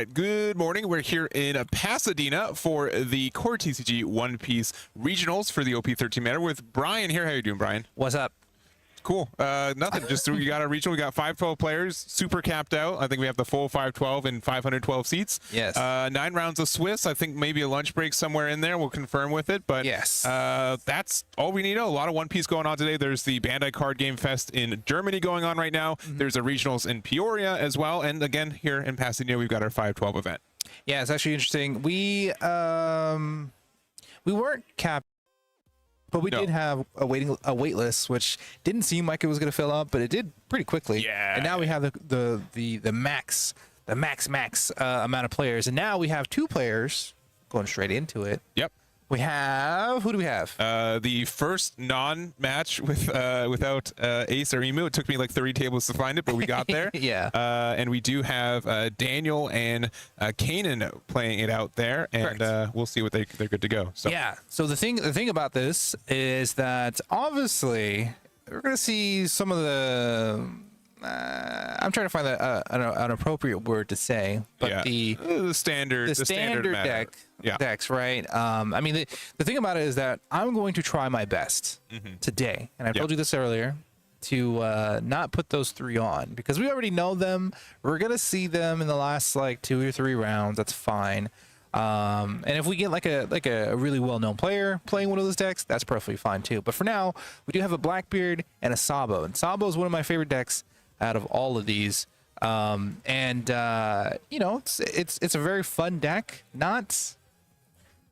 right, good morning. We're here in Pasadena for the Core TCG One Piece Regionals for the OP13 meta with Brian here. How you doing, Brian? What's up? Cool. Nothing. Just we got a regional. We got 512 players, super capped out. I think we have the full 512 and 512 seats. Yes. 9 rounds of Swiss. I think maybe a lunch break somewhere in there. We'll confirm with it. But yes, that's all we need to know. A lot of One Piece going on today. There's the Bandai Card Game Fest in Germany going on right now. There's a regionals in Peoria as well. And again, here in Pasadena, we've got our 512 event. Yeah, it's actually interesting. We weren't capped, but we did have a wait list, which didn't seem like it was going to fill up, but it did pretty quickly. Yeah. And now we have the max amount of players, and now we have 2 players going straight into it. Yep. We have, who do we have? The first non-match without Ace or Emu. It took me like 30 tables to find it, but we got there. Yeah. And we do have Daniel and Kanan playing it out there, and we'll see what they're good to go. So yeah. So the thing about this is that obviously we're gonna see some of the. I'm trying to find an appropriate word to say, but yeah. the standard decks, right? I mean, the thing about it is that I'm going to try my best today, and I told you this earlier, to not put those 3 on because we already know them. We're gonna see them in the last like 2 or 3 rounds. That's fine. And if we get like a really well-known player playing one of those decks, that's perfectly fine too. But for now, we do have a Blackbeard and a Sabo, and Sabo is one of my favorite decks out of all of these. You know, it's a very fun deck, not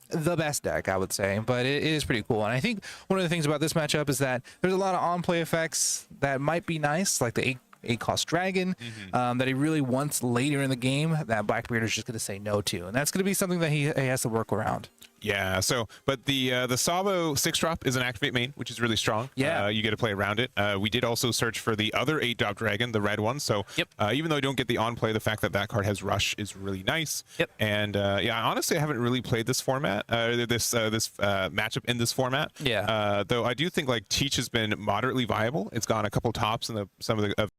the best deck, I would say, but it is pretty cool. And I think one of the things about this matchup is that there's a lot of on-play effects that might be nice, like the 8-cost dragon that he really wants later in the game that Blackbeard is just going to say no to, and that's going to be something that he has to work around. Yeah. So, but the Sabo 6-drop is an activate main, which is really strong. Yeah. You get to play around it. We did also search for the other 8-drop dragon, the red one. So, even though I don't get the on play, the fact that that card has rush is really nice. Yep. And yeah, honestly, I haven't really played this format, this matchup in this format. Yeah. Though I do think like Teach has been moderately viable. It's gone a couple tops in some of the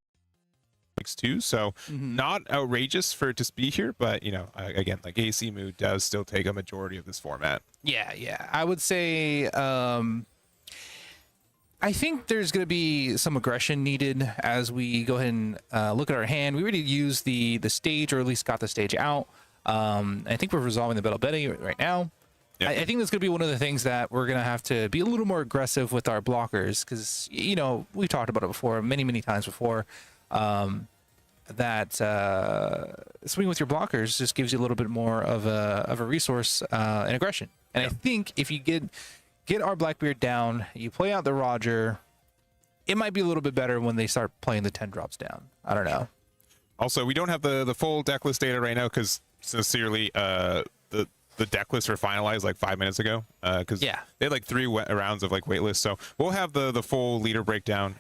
too, so not outrageous for it to be here, but you know, again, like AC Mood does still take a majority of this format. Yeah, I would say I think there's going to be some aggression needed as we go ahead and look at our hand. We already used the stage, or at least got the stage out. I think we're resolving the Battle Betty right now. Yep. I think that's going to be one of the things that we're going to have to be a little more aggressive with our blockers, because you know, we've talked about it before, many times before. That swinging with your blockers just gives you a little bit more of a resource and aggression. And I think if you get our Blackbeard down, you play out the Roger, it might be a little bit better when they start playing the 10 drops down. I don't know. Also, we don't have the full deck list data right now because sincerely the deck lists were finalized like 5 minutes ago because they had like 3 rounds of like wait lists. So we'll have the full leader breakdown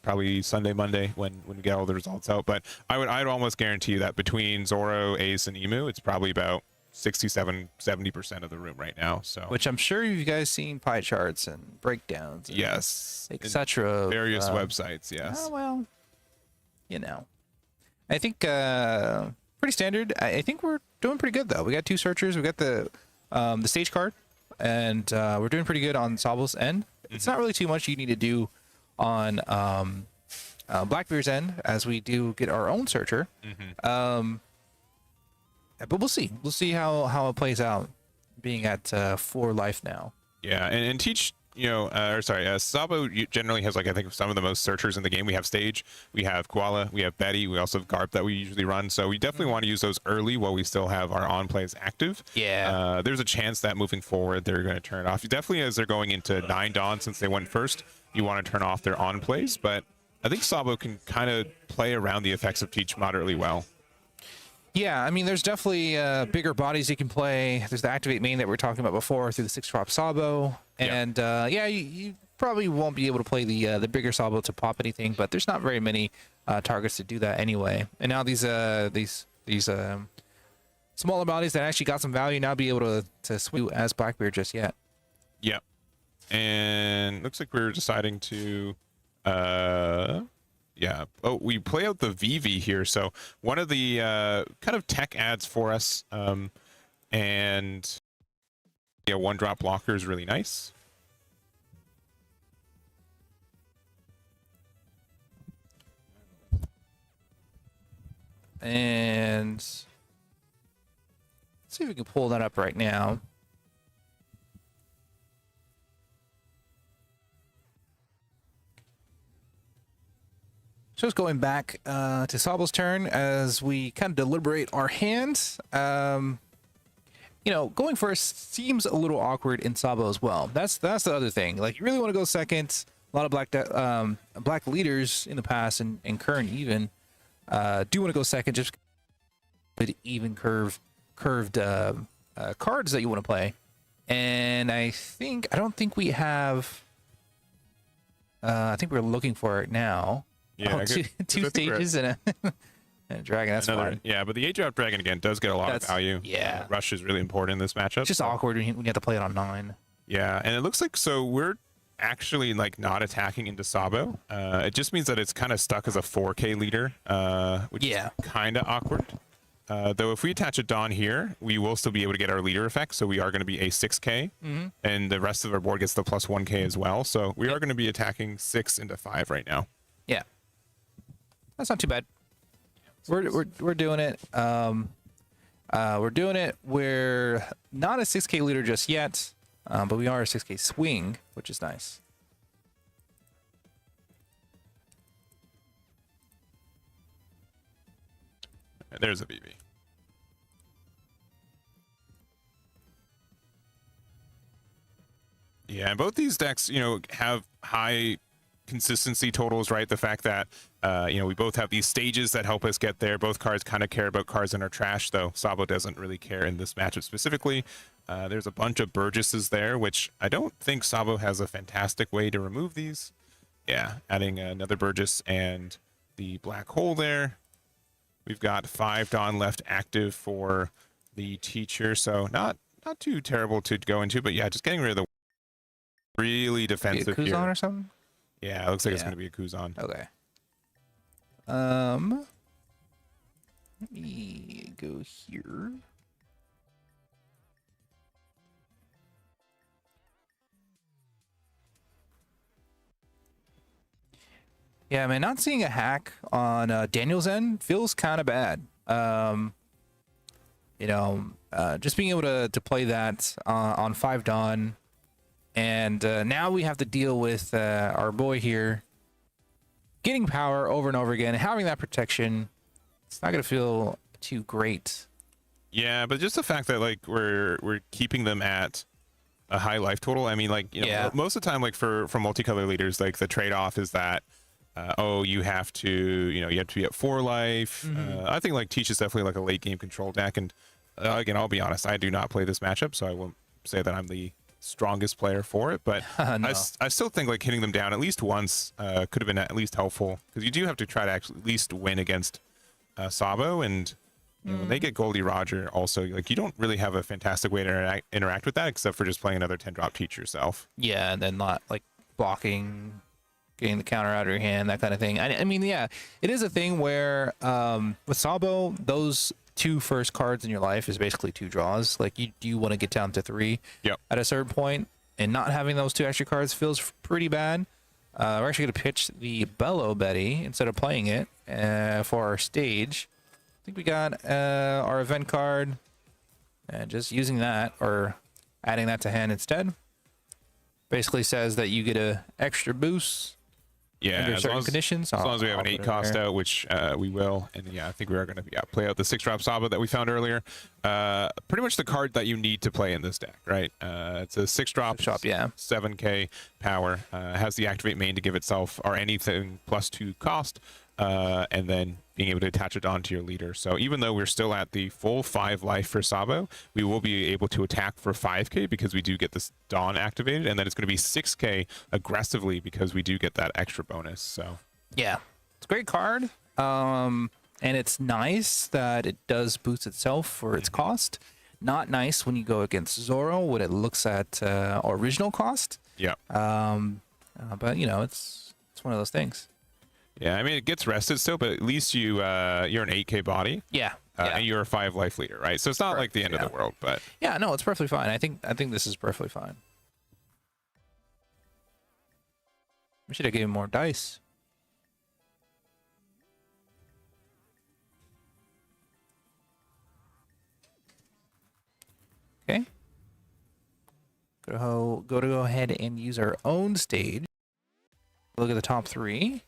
probably Sunday, Monday when we get all the results out. But I'd almost guarantee you that between Zoro, Ace, and Emu, it's probably about 67-70% of the room right now. So which I'm sure you guys seen pie charts and breakdowns, and etc. Various websites. Yes. Well, you know, I think pretty standard. I think we're doing pretty good though. We got 2 searchers. We got the stage card, and we're doing pretty good on Sabo's end. It's not really too much you need to do on Blackbeard's end, as we do get our own searcher. But we'll see. We'll see how it plays out, being at 4 life now. Yeah, and Teach. You know, Sabo generally has like I think some of the most searchers in the game. We have Stage, we have Koala, we have Betty, we also have Garp that we usually run. So we definitely want to use those early while we still have our on plays active. Yeah. There's a chance that moving forward they're going to turn it off. Definitely as they're going into 9 Dawn, since they went first, you want to turn off their on plays. But I think Sabo can kind of play around the effects of Teach moderately well. Yeah, I mean, there's definitely bigger bodies you can play. There's the activate main that we were talking about before through the 6-drop Sabo. And yeah, you probably won't be able to play the bigger Sabo to pop anything, but there's not very many targets to do that anyway. And now these smaller bodies that actually got some value now be able to swing as Blackbeard just yet. Yep. And looks like we're deciding to Yeah. Oh, we play out the VV here. So one of the kind of tech ads for us. And yeah, one drop blocker is really nice. And let's see if we can pull that up right now. So just going back to Sabo's turn as we kind of deliberate our hands. You know, going first seems a little awkward in Sabo as well. That's the other thing. Like, you really want to go second. A lot of black leaders in the past and current even do want to go second, just with even curved cards that you want to play. And I don't think we have. I think we're looking for it now. Yeah, two stages and a dragon. That's fine. Yeah, but the 8-drop dragon again does get a lot of value. Yeah, rush is really important in this matchup. It's just awkward when you have to play it on 9. Yeah, and it looks like we're actually like not attacking into Sabo. It just means that it's kind of stuck as a 4K leader, which is kind of awkward. Though if we attach a Dawn here, we will still be able to get our leader effect. So we are going to be a 6K, and the rest of our board gets the plus 1K as well. So we are going to be attacking 6 into 5 right now. Yeah, that's not too bad. We're doing it. We're doing it. We're not a 6K leader just yet, but we are a 6K swing, which is nice. There's a BB. Yeah, and both these decks, you know, have high consistency totals, right? The fact that you know, we both have these stages that help us get there. Both cards kind of care about cards in our trash, though Sabo doesn't really care in this matchup specifically. There's a bunch of Burgesses there, which I don't think Sabo has a fantastic way to remove these. Yeah, adding another Burgess and the black hole there. We've got 5 Dawn left active for the teacher, so not too terrible to go into, but yeah, just getting rid of the really defensive Kuzan here. Or something? Yeah, it looks like it's going to be a Kuzan. Okay. Let me go here. Yeah, man, not seeing a hack on Daniel's end feels kind of bad. You know, just being able to play that on 5 Dawn, and now we have to deal with our boy here getting power over and over again, having that protection. It's not gonna feel too great. Yeah, but just the fact that like we're keeping them at a high life total. I mean, like, you know, most of the time, like for multicolor leaders, like the trade-off is that oh, you have to be at 4 life. I think like Teach is definitely like a late game control deck, and again, I'll be honest, I do not play this matchup, so I won't say that I'm the strongest player for it, but No. I still think like hitting them down at least once could have been at least helpful, because you do have to try to actually at least win against Sabo, and you know, when they get Goldie Roger also, like, you don't really have a fantastic way to interact with that except for just playing another 10-drop Teach yourself. Yeah, and then not like blocking, getting the counter out of your hand, that kind of thing. I mean, yeah, it is a thing where with Sabo, those 2 first cards in your life is basically 2 draws. Like, you want to get down to 3 at a certain point, and not having those 2 extra cards feels pretty bad. We're actually going to pitch the Bellow Betty instead of playing it for our stage. I think we got our event card, and just using that or adding that to hand instead basically says that you get a extra boost. Yeah, under certain conditions. As long as we have an 8 cost out, which we will, and yeah, I think we are going to play out the 6-drop Saba that we found earlier. Pretty much the card that you need to play in this deck, right? It's a 6-drop, 7K power. Has the activate main to give itself or anything +2 cost, and then being able to attach it onto your leader. So even though we're still at the full 5 life for Sabo, we will be able to attack for 5K because we do get this Dawn activated, and then it's going to be 6K aggressively because we do get that extra bonus. So yeah, it's a great card, and it's nice that it does boost itself for its cost. Not nice when you go against Zoro when it looks at original cost. Yeah. But you know, it's one of those things. Yeah, I mean it gets rested still, but at least you're an 8K body. Yeah. And you're a 5 life leader, right? So it's not like the end of the world, but yeah, no, it's perfectly fine. I think this is perfectly fine. We should have given more dice. Okay. Go ahead and use our own stage. Look at the top 3.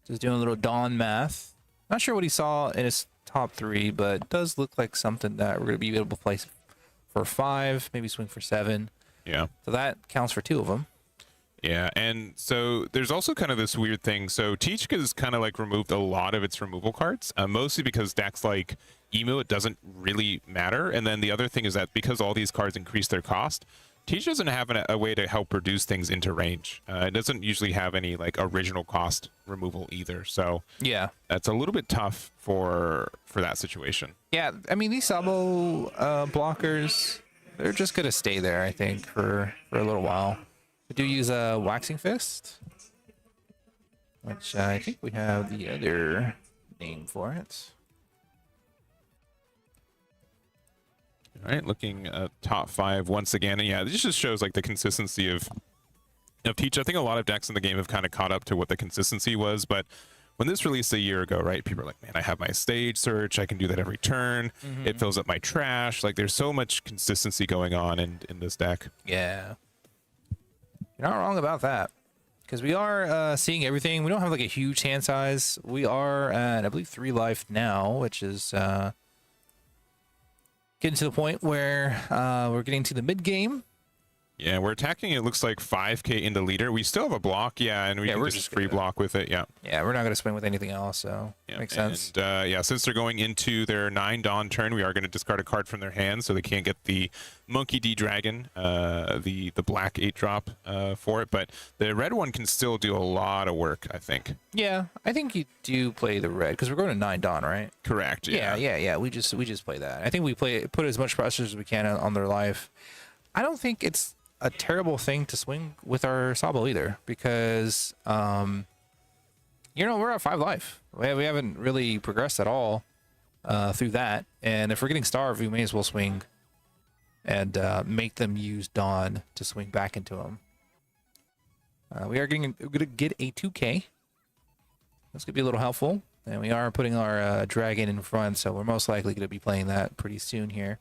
Just doing a little Dawn math. Not sure what he saw in his top 3, but it does look like something that we're going to be able to place for 5, maybe swing for 7. Yeah. So that counts for 2 of them. Yeah, and so there's also kind of this weird thing. So Teach has kind of like removed a lot of its removal cards, mostly because decks like Emu, it doesn't really matter. And then the other thing is that because all these cards increase their cost, Teach doesn't have a way to help reduce things into range. It doesn't usually have any like original cost removal either. So Yeah. that's a little bit tough for that situation. Yeah, I mean, these Sabo blockers, they're just going to stay there, I think, for a little while. We do use a Waxing Fist, which I think we have the other name for it. All right, looking at top 5 once again, and yeah, this just shows like the consistency of Teach. I think a lot of decks in the game have kind of caught up to what the consistency was, but when this released a year ago, right, people are like, man, I have my stage search, I can do that every turn, it fills up my trash. Like, there's so much consistency going on in this deck. Yeah. You're not wrong about that. Because we are seeing everything. We don't have like a huge hand size. We are at, I believe, 3 life now, which is getting to the point where we're getting to the mid game. Yeah, we're attacking, it looks like 5K into leader. We still have a block, yeah, and we can just free block with it, yeah. Yeah, we're not going to swing with anything else, so makes sense. And yeah, since they're going into their 9 Dawn turn, we are going to discard a card from their hand so they can't get the Monkey D Dragon, the black 8-drop for it. But the red one can still do a lot of work, I think. Yeah, I think you do play the red, because we're going to 9 Dawn, right? Correct, yeah. Yeah, we just play that. I think we put as much pressure as we can on their life. I don't think it's a terrible thing to swing with our Sabo either, because you know, we're at 5 life. We haven't really progressed at all through that, and if we're getting starved, we may as well swing and make them use Dawn to swing back into them. We're gonna get a 2K. That's gonna be a little helpful, and we are putting our dragon in front, so we're most likely gonna be playing that pretty soon here.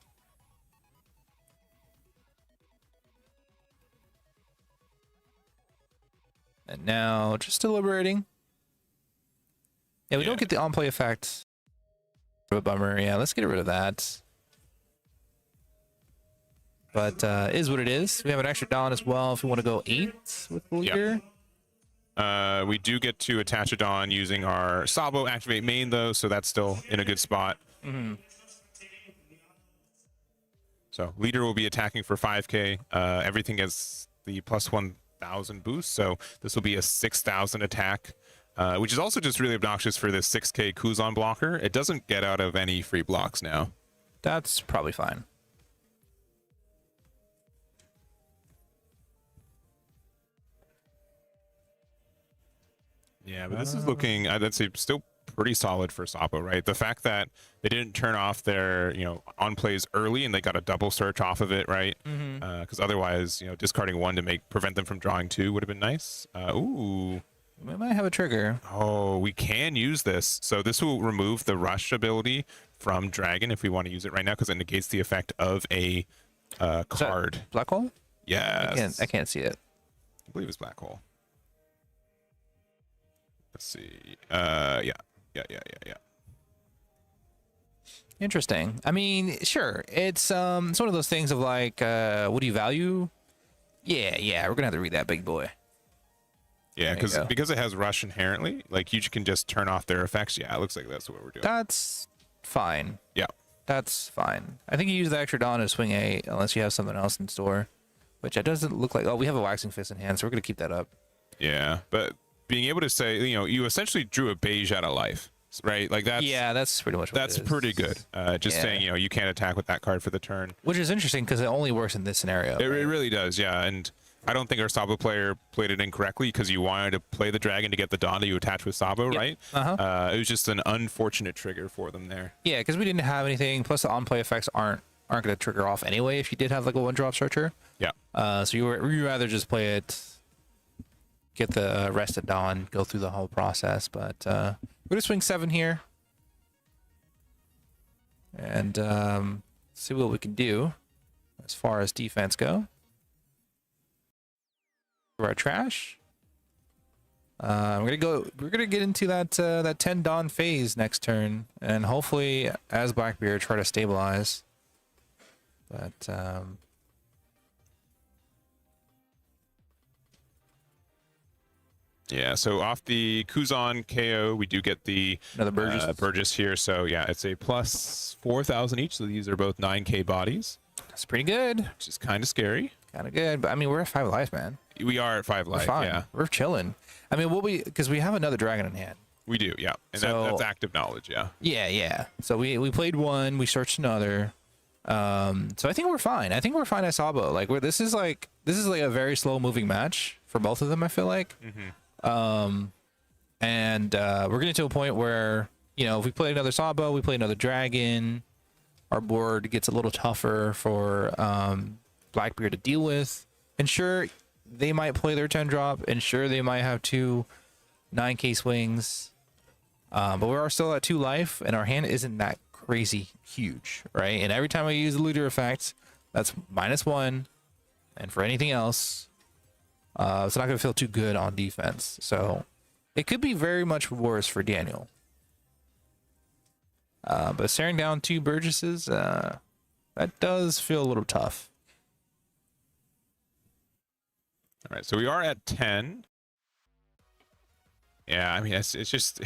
And now, just deliberating. Yeah, we don't get the on-play effect. A bummer. Yeah, let's get rid of that. But is what it is. We have an extra Dawn as well if we want to go 8 with the leader. Yep. We do get to attach a Dawn using our Sabo activate main, though, so that's still in a good spot. So leader will be attacking for 5K. Everything has the plus 1,000 boost, so this will be a 6,000 attack, which is also just really obnoxious for this 6K Kuzan blocker. It doesn't get out of any free blocks now. That's probably fine. Yeah, but this is looking, I'd say, still pretty solid for Sabo, right? The fact that they didn't turn off their, on plays early and they got a double search off of it, right? Because otherwise, discarding 1 to prevent them from drawing 2 would have been nice. Ooh. We might have a trigger. Oh, we can use this. So this will remove the rush ability from Dragon if we want to use it right now, because it negates the effect of a card. Black hole? Yes. I can't see it. I believe it's black hole. Let's see. Yeah. Interesting. I mean, sure. It's one of those things of like, what do you value? Yeah. We're gonna have to read that, big boy. Yeah, because it has rush inherently, like you can just turn off their effects. Yeah, it looks like that's what we're doing. That's fine. Yeah. That's fine. I think you use the extra Dawn to swing 8 unless you have something else in store, which it doesn't look like. Oh, we have a Waxing Fist in hand, so we're gonna keep that up. Yeah, but being able to say, you essentially drew a beige out of life, right? Like that's pretty much what that's it is. pretty good. Just saying, you can't attack with that card for the turn, which is interesting because it only works in this scenario. It really does, yeah. And I don't think our Sabo player played it incorrectly because you wanted to play the dragon to get the Dawn that you attach with Sabo, right? It was just an unfortunate trigger for them there. Yeah, because we didn't have anything. Plus, the on-play effects aren't going to trigger off anyway if you did have like a one-drop structure. Yeah. So you rather just play it, get the rest at Dawn, go through the whole process. But we're going to swing 7 here. And see what we can do as far as defense go. Our trash. We're gonna get into that 10 Dawn phase next turn, and hopefully as Blackbeard try to stabilize. But yeah, so off the Kuzan KO, we do get the another Burgess here. So yeah, it's a plus 4,000 each. So these are both 9k bodies. That's pretty good. Which is kind of scary. Kind of good, but I mean we're at 5 lives, man. We are at 5 life. Yeah, we're chilling. I mean, because we have another dragon in hand. We do, yeah, and that's active knowledge, yeah. Yeah. So we played one, we searched another. So I think we're fine. I think we're fine at Sabo. Like this is like a very slow moving match for both of them. I feel like. And we're getting to a point where if we play another Sabo, we play another dragon, our board gets a little tougher for Blackbeard to deal with. And sure, they might play their 10 drop, and sure, they might have 2 9k swings, but we're still at 2 life, and our hand isn't that crazy huge, right? And every time I use the looter effect, that's -1, and for anything else, it's not going to feel too good on defense. So it could be very much worse for Daniel. But staring down 2 Burgesses, that does feel a little tough. All right, so we are at 10. Yeah, I mean, it's just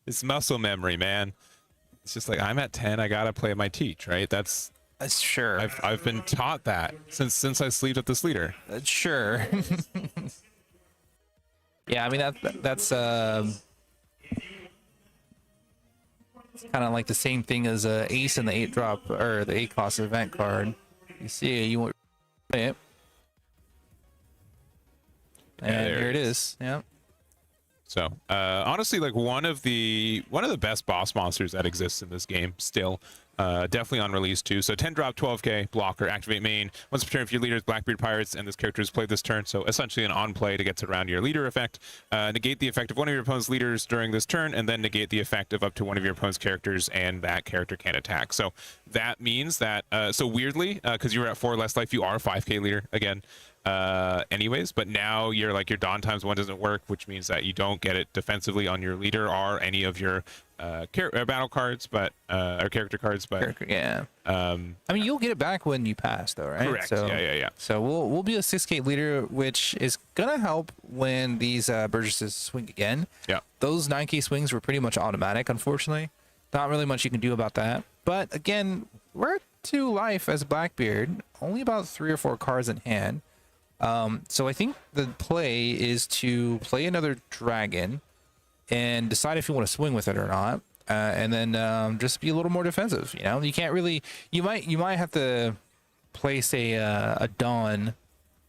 it's muscle memory, man. It's just like I'm at 10, I gotta play my teach, right? That's sure. I've been taught that since I sleeved up this leader. Sure. Yeah, I mean that's kind of like the same thing as Ace in the 8 drop or the 8 cost event card. You see, you want to play it. And here it is. Yeah. So honestly, like one of the best boss monsters that exists in this game still. Definitely on release too. So 10 drop, 12k blocker, activate main. Once per turn, if your leader is Blackbeard Pirates and this character is played this turn, so essentially an on play to get around your leader effect. Negate the effect of one of your opponent's leaders during this turn, and then negate the effect of up to one of your opponent's characters, and that character can attack. So that means that so weirdly, because you were at 4 less life, you are a 5k leader again. Anyways, but now your Dawn times 1 doesn't work, which means that you don't get it defensively on your leader or any of your battle cards, but or character cards, but yeah. I mean, you'll get it back when you pass, though, right? Correct. So, yeah. So we'll be a 6k leader, which is gonna help when these Burgesses swing again. Yeah. Those 9k swings were pretty much automatic, unfortunately. Not really much you can do about that. But again, we're at 2 life as Blackbeard, only about 3 or 4 cards in hand. So I think the play is to play another dragon and decide if you want to swing with it or not, and then just be a little more defensive. You can't really. You might have to place a Dawn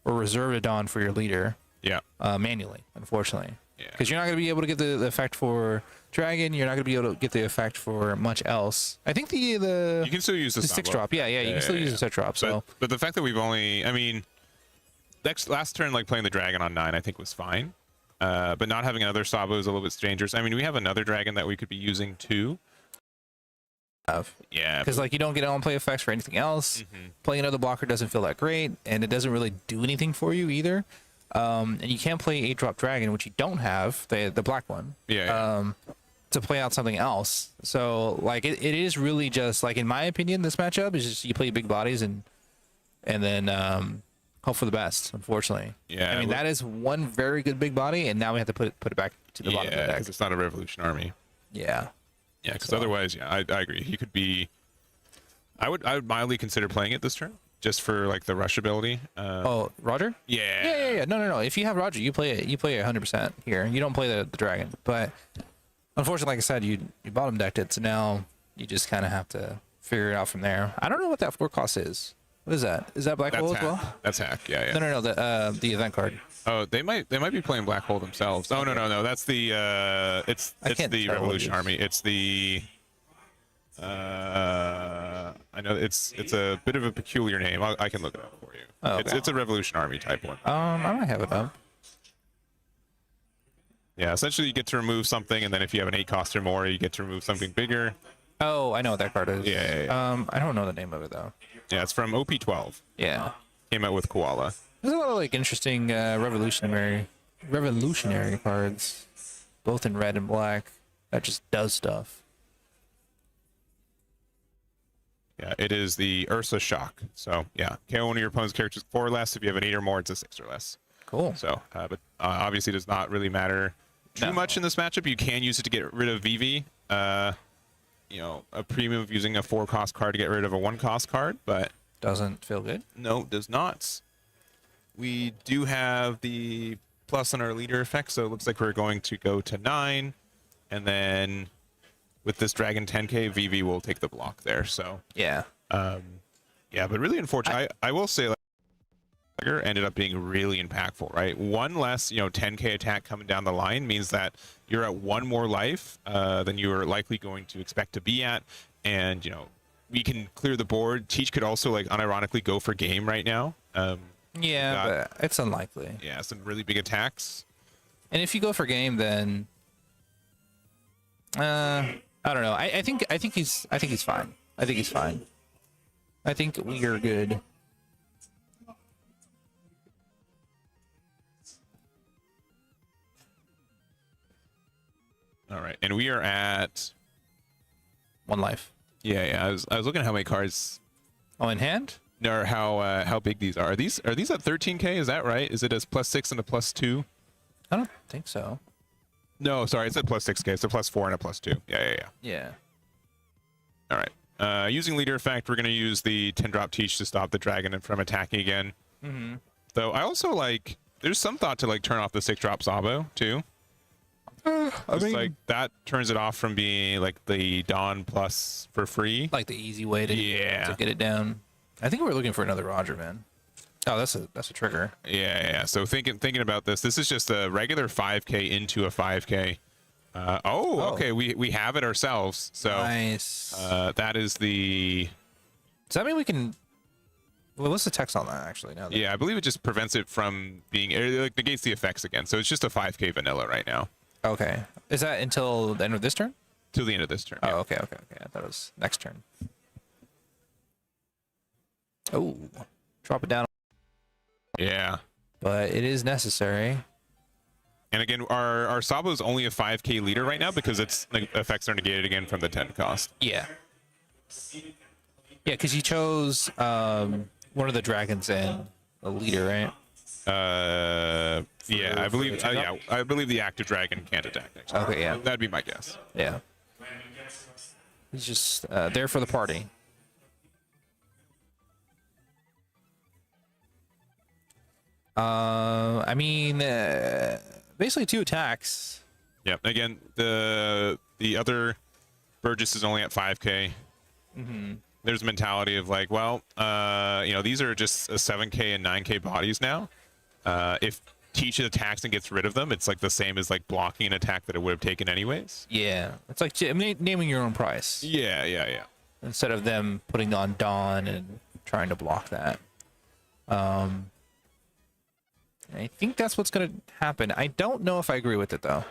or reserve a Dawn for your leader. Yeah. Manually, unfortunately. Yeah. Because you're not going to be able to get the effect for dragon. You're not going to be able to get the effect for much else. I think you can still use the 6 drop. Yeah. You can still use the 6 drop. So, but the fact that we've only, I mean. Last turn, like playing the dragon on 9, I think was fine. But not having another Sabo is a little bit dangerous. I mean, we have another dragon that we could be using too. Yeah. Because like you don't get on-play effects for anything else. Playing another blocker doesn't feel that great, and it doesn't really do anything for you either. And you can't play 8-drop dragon, which you don't have, the black one. Yeah. To play out something else. So like it is really just like, in my opinion, this matchup is just you play big bodies and then hope for the best, unfortunately. Yeah. I mean, that is one very good big body, and now we have to put it back to the bottom of the deck. Because it's not a Revolution Army. Yeah. Yeah, because otherwise, yeah, I agree. He could be. I would mildly consider playing it this turn, just for like the rush ability. Oh, Roger? Yeah. No. If you have Roger, you play it 100% here. You don't play the dragon. But unfortunately, like I said, you bottom decked it, so now you just kind of have to figure it out from there. I don't know what that 4 cost is. What is that? Is that Black That's Hole as hack. well? That's hack. Yeah, yeah. No. The event card. Oh, they might be playing Black Hole themselves. Oh no. That's the it's can't the tell what it Revolution is. Army. It's the I know it's a bit of a peculiar name. I can look it up for you. Oh, okay. It's a Revolution Army type one. I might have it up. Yeah, essentially you get to remove something, and then if you have an 8 cost or more, you get to remove something bigger. Oh, I know what that card is. Yeah. I don't know the name of it though. Yeah, it's from OP12. Yeah. Came out with Koala. There's a lot of like interesting revolutionary cards, both in red and black. That just does stuff. Yeah, it is the Ursa Shock. So yeah, KO one of your opponent's characters 4 or less. If you have an 8 or more, it's a 6 or less. Cool. So, but obviously does not really matter too much in this matchup. You can use it to get rid of VV. You know, a premium of using a 4-cost card to get rid of a 1-cost card, but doesn't feel good. no, does not. We do have the plus on our leader effect, so it looks like we're going to go to 9, and then with this Dragon 10k, VV will take the block there. So Yeah. yeah, but really unfortunate. I will say, like, ended up being really impactful, right? One less, 10k attack coming down the line means that you're at 1 more life than you are likely going to expect to be at, and we can clear the board. Teach could also, like, unironically go for game right now. Yeah, but it's unlikely. Yeah, some really big attacks. And if you go for game, then I don't know. I think he's fine. I think he's fine. I think we are good. All right, and we are at 1 life. yeah. I was looking at how many cards, Oh, in hand? or how big these are. Are these at 13k? Is that right? Is it a +6 and a +2? I don't think so. No, sorry, it's a +6k. It's a +4 and a +2. Yeah. Yeah. All right. Using leader effect, we're going to use the 10-drop teach to stop the dragon from attacking again. Mm-hmm. Though I also there's some thought to turn off the 6-drop Sabo too. I mean, Like that turns it off from being like the Dawn plus for free. like the easy way to Yeah. get it down. I think we're looking for another Roger, man. Oh, that's a trigger. Yeah. So thinking about this is just a regular 5k into a 5k. Okay, we have it ourselves. So Nice. that is the. Does that mean we can? Well, what's the text on that actually? Now that... Yeah, I believe it just prevents it from being, it negates the effects again. So it's just a 5k vanilla right now. Okay. Is that until the end of this turn? Till the end of this turn. Oh, yeah. okay. I thought it was next turn. Oh, drop it down. Yeah. But it is necessary. And again, our Sabo is only a 5k leader right now because its effects are negated again from the 10 cost. Yeah. Yeah, because you chose one of the dragons and a leader, right? Yeah, I believe. Yeah, I believe the active dragon can't attack next turn. Okay, yeah. That'd be my guess. Yeah. He's just there for the party. I mean, basically 2 attacks. Yeah. Again, the other Burgess is only at 5k. Mm-hmm. There's a mentality of like, well, these are just 7k and 9k bodies now. If Teach attacks and gets rid of them, it's like the same as like blocking an attack that it would have taken anyways. Yeah, it's like naming your own price. Yeah. Instead of them putting on Dawn and trying to block that. I think that's what's going to happen. I don't know if I agree with it though.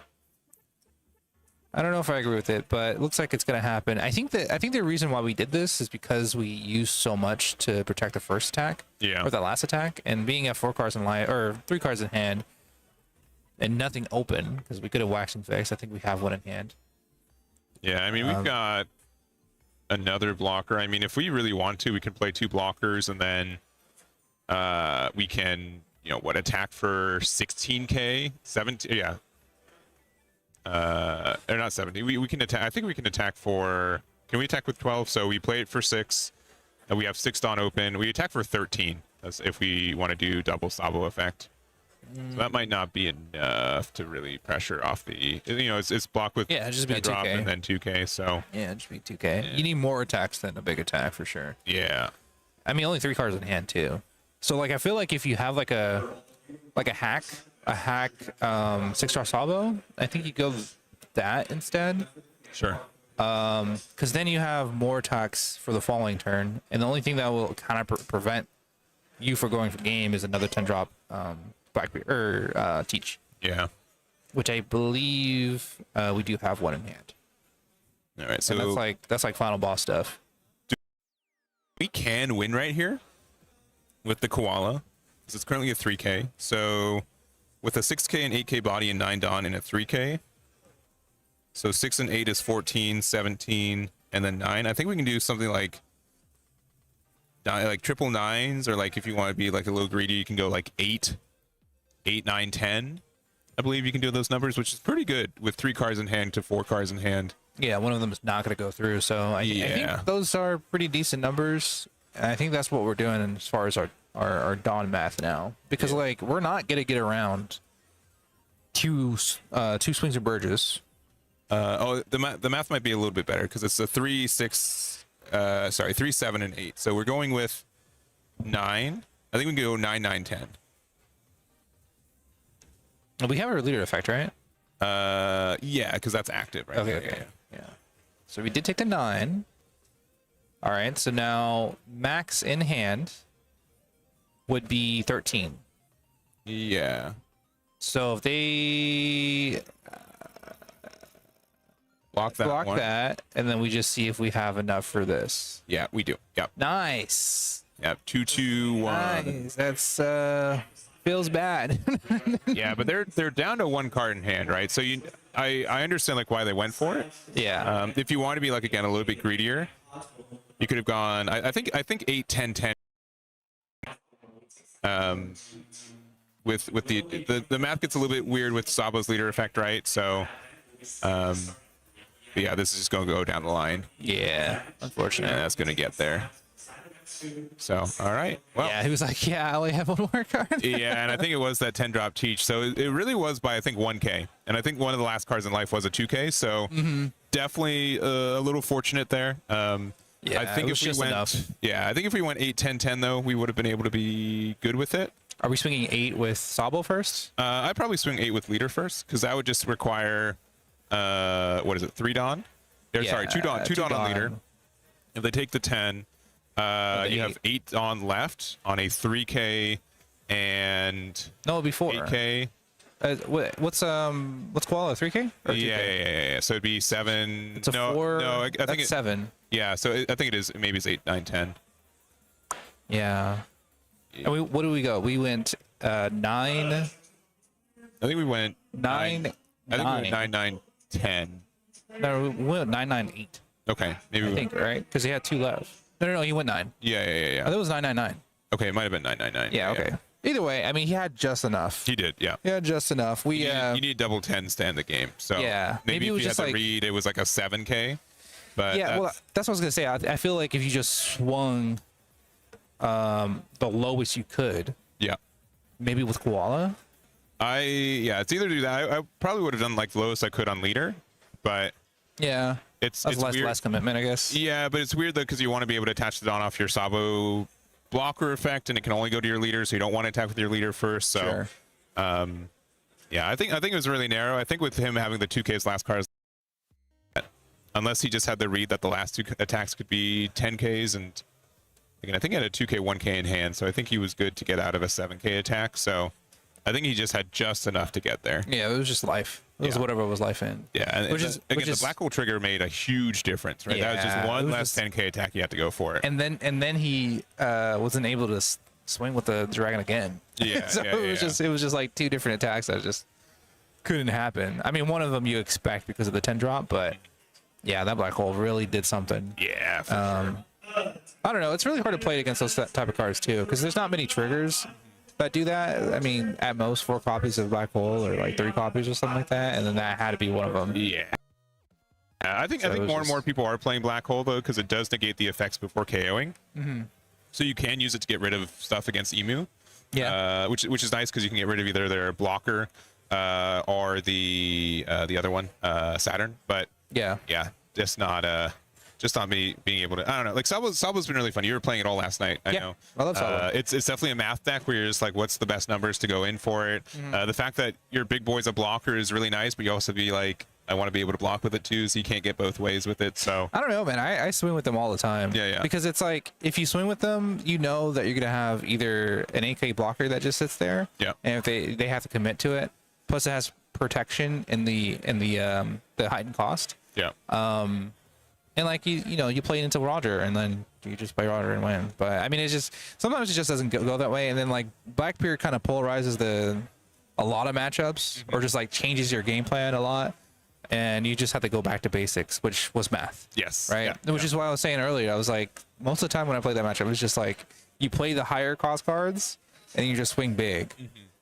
I don't know if I agree with it, but it looks like it's going to happen. I think the reason why we did this is because we used so much to protect the first attack, Yeah. or the last attack, and being at 4 cards in line or 3 cards in hand, and nothing open because we could have waxed and fixed. I think we have one in hand. Yeah, I mean we've got another blocker. I mean, if we really want to, we can play 2 blockers and then we can attack for 16k, 17. Yeah. Or not 70. We can attack. I think we can attack for. Can we attack with 12? So we play it for 6. And we have 6 Dawn open. We attack for 13. As if we want to do double Sabo effect. So that might not be enough to really pressure off the. It's blocked with Just be a drop 2K. and then 2k. So Yeah, just be 2K. You need more attacks than a big attack for sure. yeah. I mean, only 3 cards in hand too. So like, I feel like if you have like a hack 6-star Sabo, I think you go that instead. Sure. Because then you have more attacks for the following turn, and the only thing that will kind of prevent you from going for game is another 10-drop Blackbeard or Teach. Yeah. Which I believe we do have one in hand. All right, so and that's like final boss stuff. We can win right here with the Koala. Because it's currently a 3K. So with a 6K and 8K body and 9 Dawn and a 3K. So 6 and 8 is 14, 17, and then 9. I think we can do something like triple nines, or like if you want to be like a little greedy, you can go like 8, 9, 10. I believe you can do those numbers, which is pretty good with 3 cards in hand to 4 cards in hand. Yeah, one of them is not going to go through. So I think those are pretty decent numbers. And I think that's what we're doing as far as our Dawn math now. Because like we're not going to get around two swings of Burgess. The math might be a little bit better because it's a 3, 7, and 8. So we're going with 9. I think we can go 9, 9, 10. We have our leader effect, right? Yeah, because that's active, right? Okay. Yeah. So we did take the 9. All right. So now max in hand would be 13. Yeah. So if they block that, and then we just see if we have enough for this. Yeah, we do. Yep. Nice. Yep. 2, 2, 1. Nice. That's feels bad. Yeah, but they're down to 1 card in hand, right? So I understand like why they went for it. Yeah. If you want to be like again a little bit greedier, you could have gone. I think 8, 10, 10. With the math gets a little bit weird with Sabo's leader effect, right? So, but yeah, this is just gonna go down the line. Yeah, unfortunately, and that's gonna get there. So, all right. Well, yeah, he was like, yeah, I only have 1 more card. Yeah, and I think it was that 10-drop Teach. So it really was by I think 1K, and I think one of the last cards in life was a 2K. So definitely a little fortunate there. Yeah, I think if we went, I think if we went 8, 10, 10 though, we would have been able to be good with it. Are we swinging 8 with Sabo first? I'd probably swing 8 with leader first, because that would just require, what is it, 3 Dawn? Sorry, 2 Dawn, 2 Dawn on leader. If they take the 10, you have 8 Dawn left on a 3K and no, before 8K. What's Koala, 3K? Yeah. So it'd be 7. It's a 4. No, I think it's 7. Yeah, so I think it is. Maybe it's 8, 9, 10. Yeah. And what did we go? We went 9. I think we went 9. I think we went 9, 9, 10. No, we went 9, 9, 8. Okay, maybe. I think, right? Because he had 2 left. No, he went 9. Yeah. I thought it was 9, 9, 9. Okay, it might have been 9, 9, 9. Yeah. Okay. Either way, I mean, he had just enough. He did. Yeah. He had just enough. You need double 10s to end the game. So yeah, maybe it if was you just had to like, read, it was like a 7K. But yeah, that's what I was gonna say. I feel like if you just swung the lowest you could. Yeah. Maybe with Koala. It's either do that. I probably would have done like the lowest I could on leader, but yeah, it's less commitment, I guess. Yeah, but it's weird though because you want to be able to attach the Dawn off your Sabo blocker effect, and it can only go to your leader, so you don't want to attack with your leader first. So, sure. Yeah, I think it was really narrow. I think with him having the 2Ks last cards, unless he just had the read that the last 2 attacks could be 10Ks, and again, I think he had a 2K, 1K in hand, so I think he was good to get out of a 7K attack. So I think he just had just enough to get there. Yeah, it was just life. It was whatever was life in. Yeah, and the black hole trigger made a huge difference, right? Yeah, that was just one less 10K attack you had to go for it. And then he wasn't able to swing with the dragon again. Yeah, so it was just like 2 different attacks that just couldn't happen. I mean, one of them you expect because of the 10 drop, but yeah, that black hole really did something. Yeah, for sure. I don't know. It's really hard to play against those type of cards too, because there's not many triggers that do that. I mean, at most 4 copies of black hole, or like 3 copies or something like that, and then that had to be one of them. Yeah. I think more and more people are playing black hole though, because it does negate the effects before KOing. So you can use it to get rid of stuff against Emu. Yeah. Which is nice because you can get rid of either their blocker or the other one, Saturn. But yeah, just not just on me being able to, I don't know, like Sabo's been really fun. You were playing it all last night. I know. I love Sabo. It's definitely a math deck where you're just like, what's the best numbers to go in for it? The fact that your big boy's a blocker is really nice, but you also be like, I want to be able to block with it too, so you can't get both ways with it. So I don't know, man. I swing with them all the time. Yeah. Because it's like, if you swing with them, you know that you're gonna have either an AK blocker that just sits there. Yeah. And if they have to commit to it, plus it has protection in the heightened cost. yeah. And like you play into Roger, and then you just play Roger and win. But I mean, it's just sometimes it just doesn't go that way. And then like Blackbeard kind of polarizes a lot of matchups, or just like changes your game plan a lot. And you just have to go back to basics, which was math. Yes. Right. Yeah. Which is why I was saying earlier, I was like, most of the time when I played that matchup, it was just like you play the higher cost cards and you just swing big,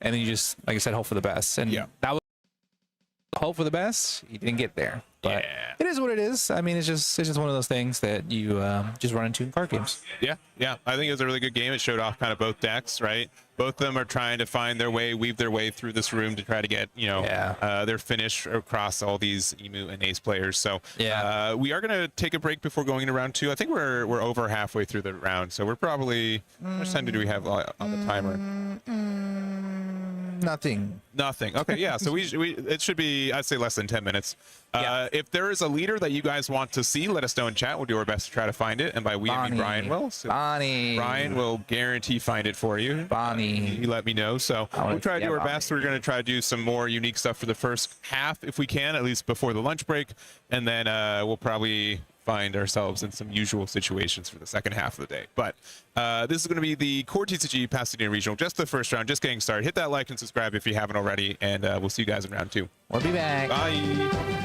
and then you just, like I said, hope for the best. And that was hope for the best. You didn't get there, but it is what it is. I mean, it's just one of those things that you just run into in card games. Yeah. I think it was a really good game. It showed off kind of both decks, right? Both of them are trying to find their way, weave their way through this room to try to get, their finish across all these Emu and Ace players. So we are going to take a break before going into round 2. I think we're over halfway through the round, so we're probably, how much time do we have on the timer? Nothing. Okay, yeah. So it should be, I'd say, less than 10 minutes. If there is a leader that you guys want to see, let us know in chat. We'll do our best to try to find it. And by we, I mean Brian will. So Brian will guarantee find it for you. He let me know. So we'll try to do our best. We're going to try to do some more unique stuff for the first half, if we can, at least before the lunch break. And then we'll probably find ourselves in some usual situations for the second half of the day. But this is going to be the Core TCG Pasadena Regional, just the first round, just getting started. Hit that like and subscribe if you haven't already, and we'll see you guys in round 2. We'll be back. Bye.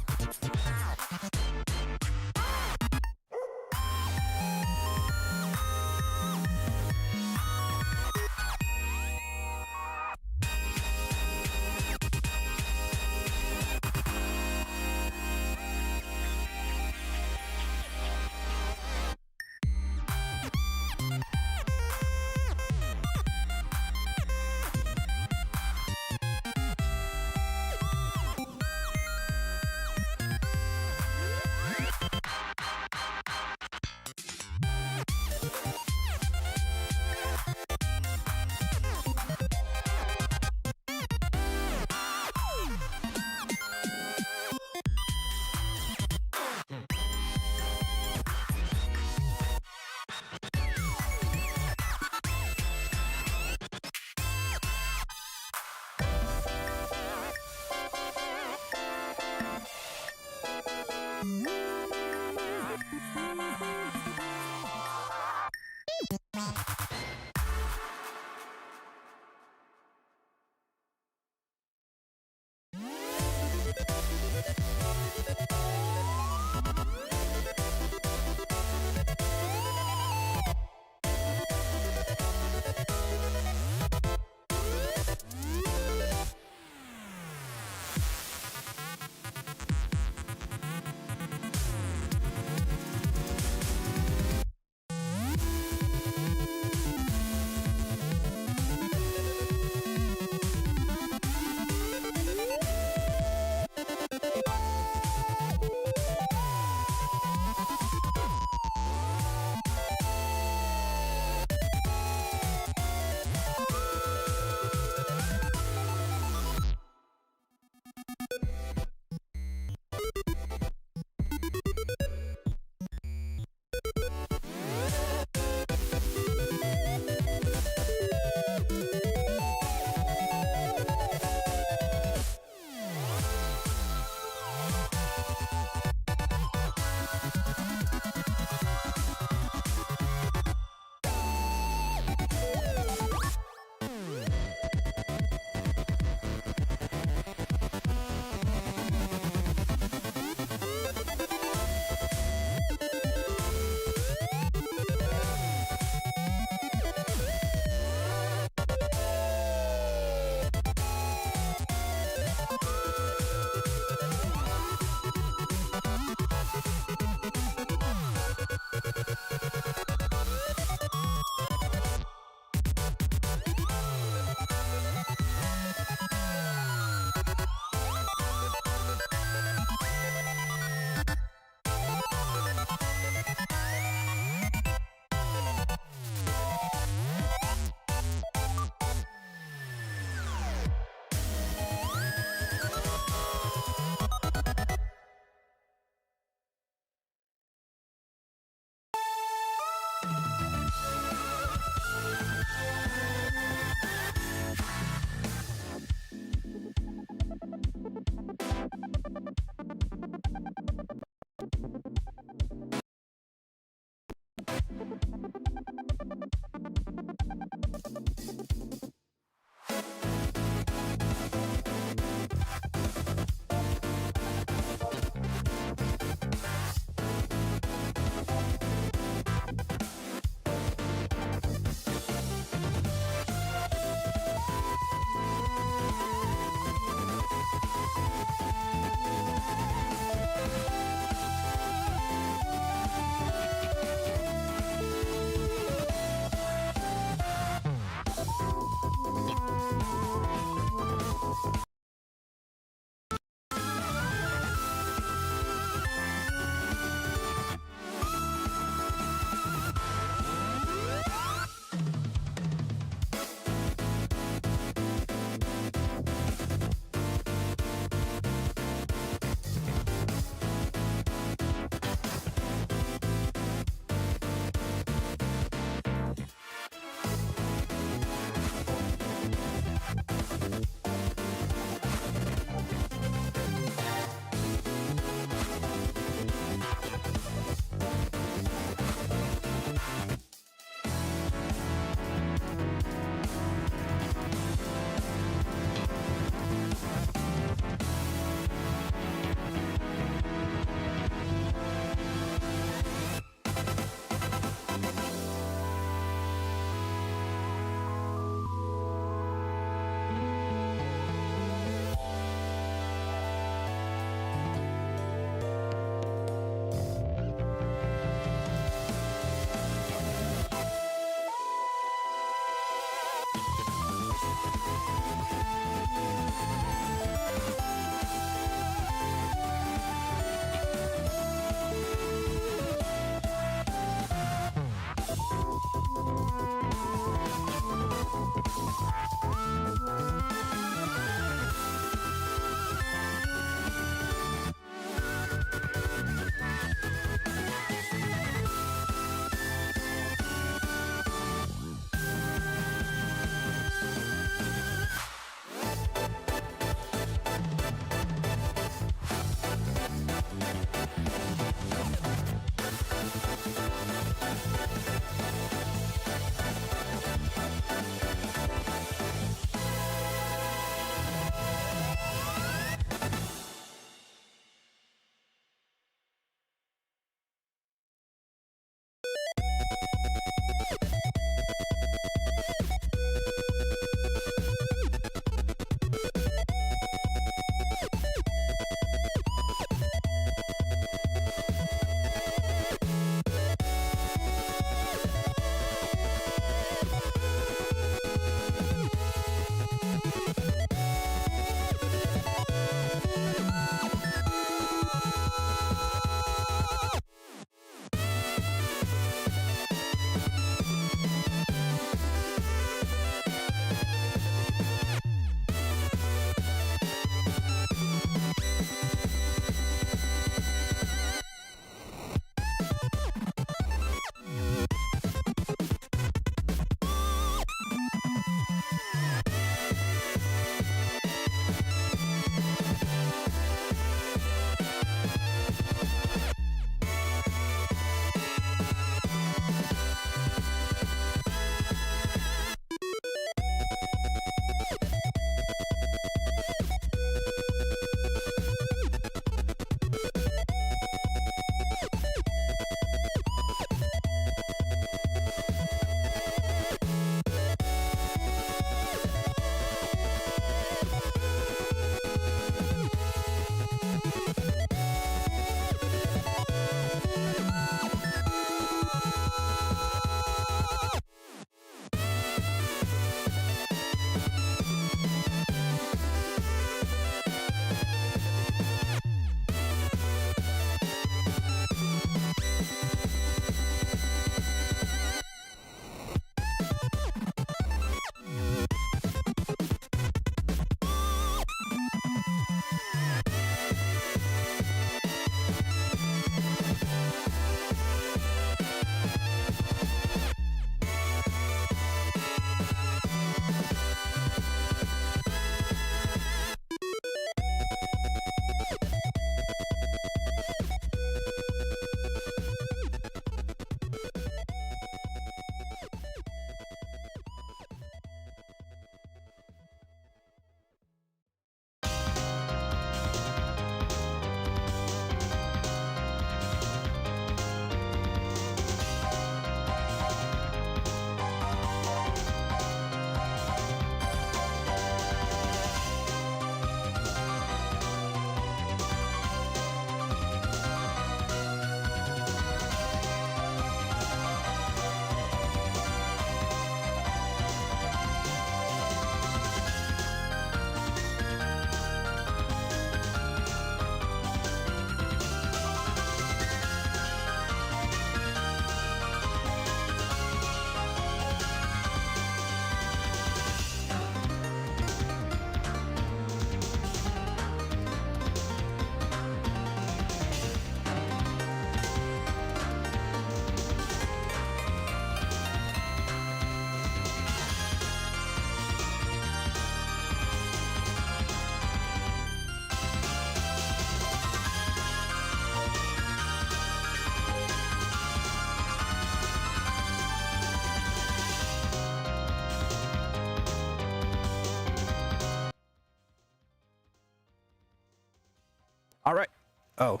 All right. Oh,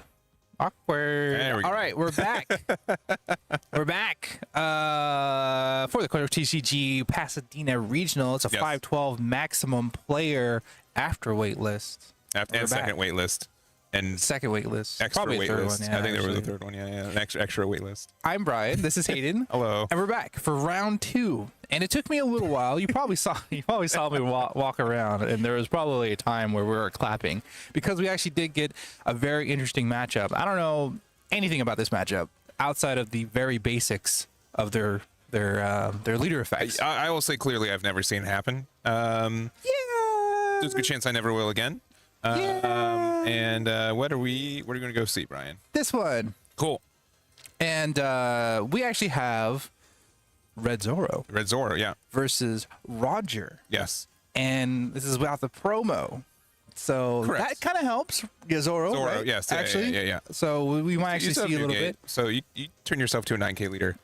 awkward. There we go. All right, we're back. We're back for the TCG Pasadena Regional. It's a Yes. 512 maximum player after wait list. And second wait list. And Second wait list. extra Probably a wait third list. one, yeah, I think there was a actually. third one. Yeah. An extra wait list. I'm Brian. This is Hayden. Hello. And we're back for round 2. And it took me a little while. You probably saw me walk around, and there was probably a time where we were clapping because we actually did get a very interesting matchup. I don't know anything about this matchup outside of the very basics of their leader effects. I will say clearly I've never seen it happen. Yeah. There's a good chance I never will again. And what are we going to go see, Brian? This one. Cool. And we actually have Red Zoro Red Zoro, yeah. versus Roger. Yes. And this is without the promo. So Correct. that kind of helps. Yeah, Zoro, Zoro, right? yes. Yeah, Actually. yeah. So we might actually still see a have little Newgate, bit. So you turn yourself to a 9K leader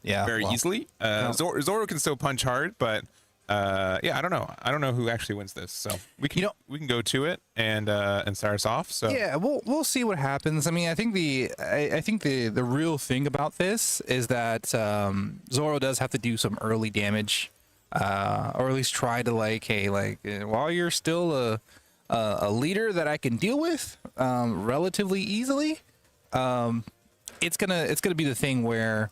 Yeah. very well, easily. Zoro can still punch hard, but yeah, I don't know. I don't know who actually wins this. So we can we can go to it and start us off. So yeah, we'll see what happens. I mean, I think the real thing about this is that Zoro does have to do some early damage, or at least try to while you're still a leader that I can deal with relatively easily. It's gonna be the thing where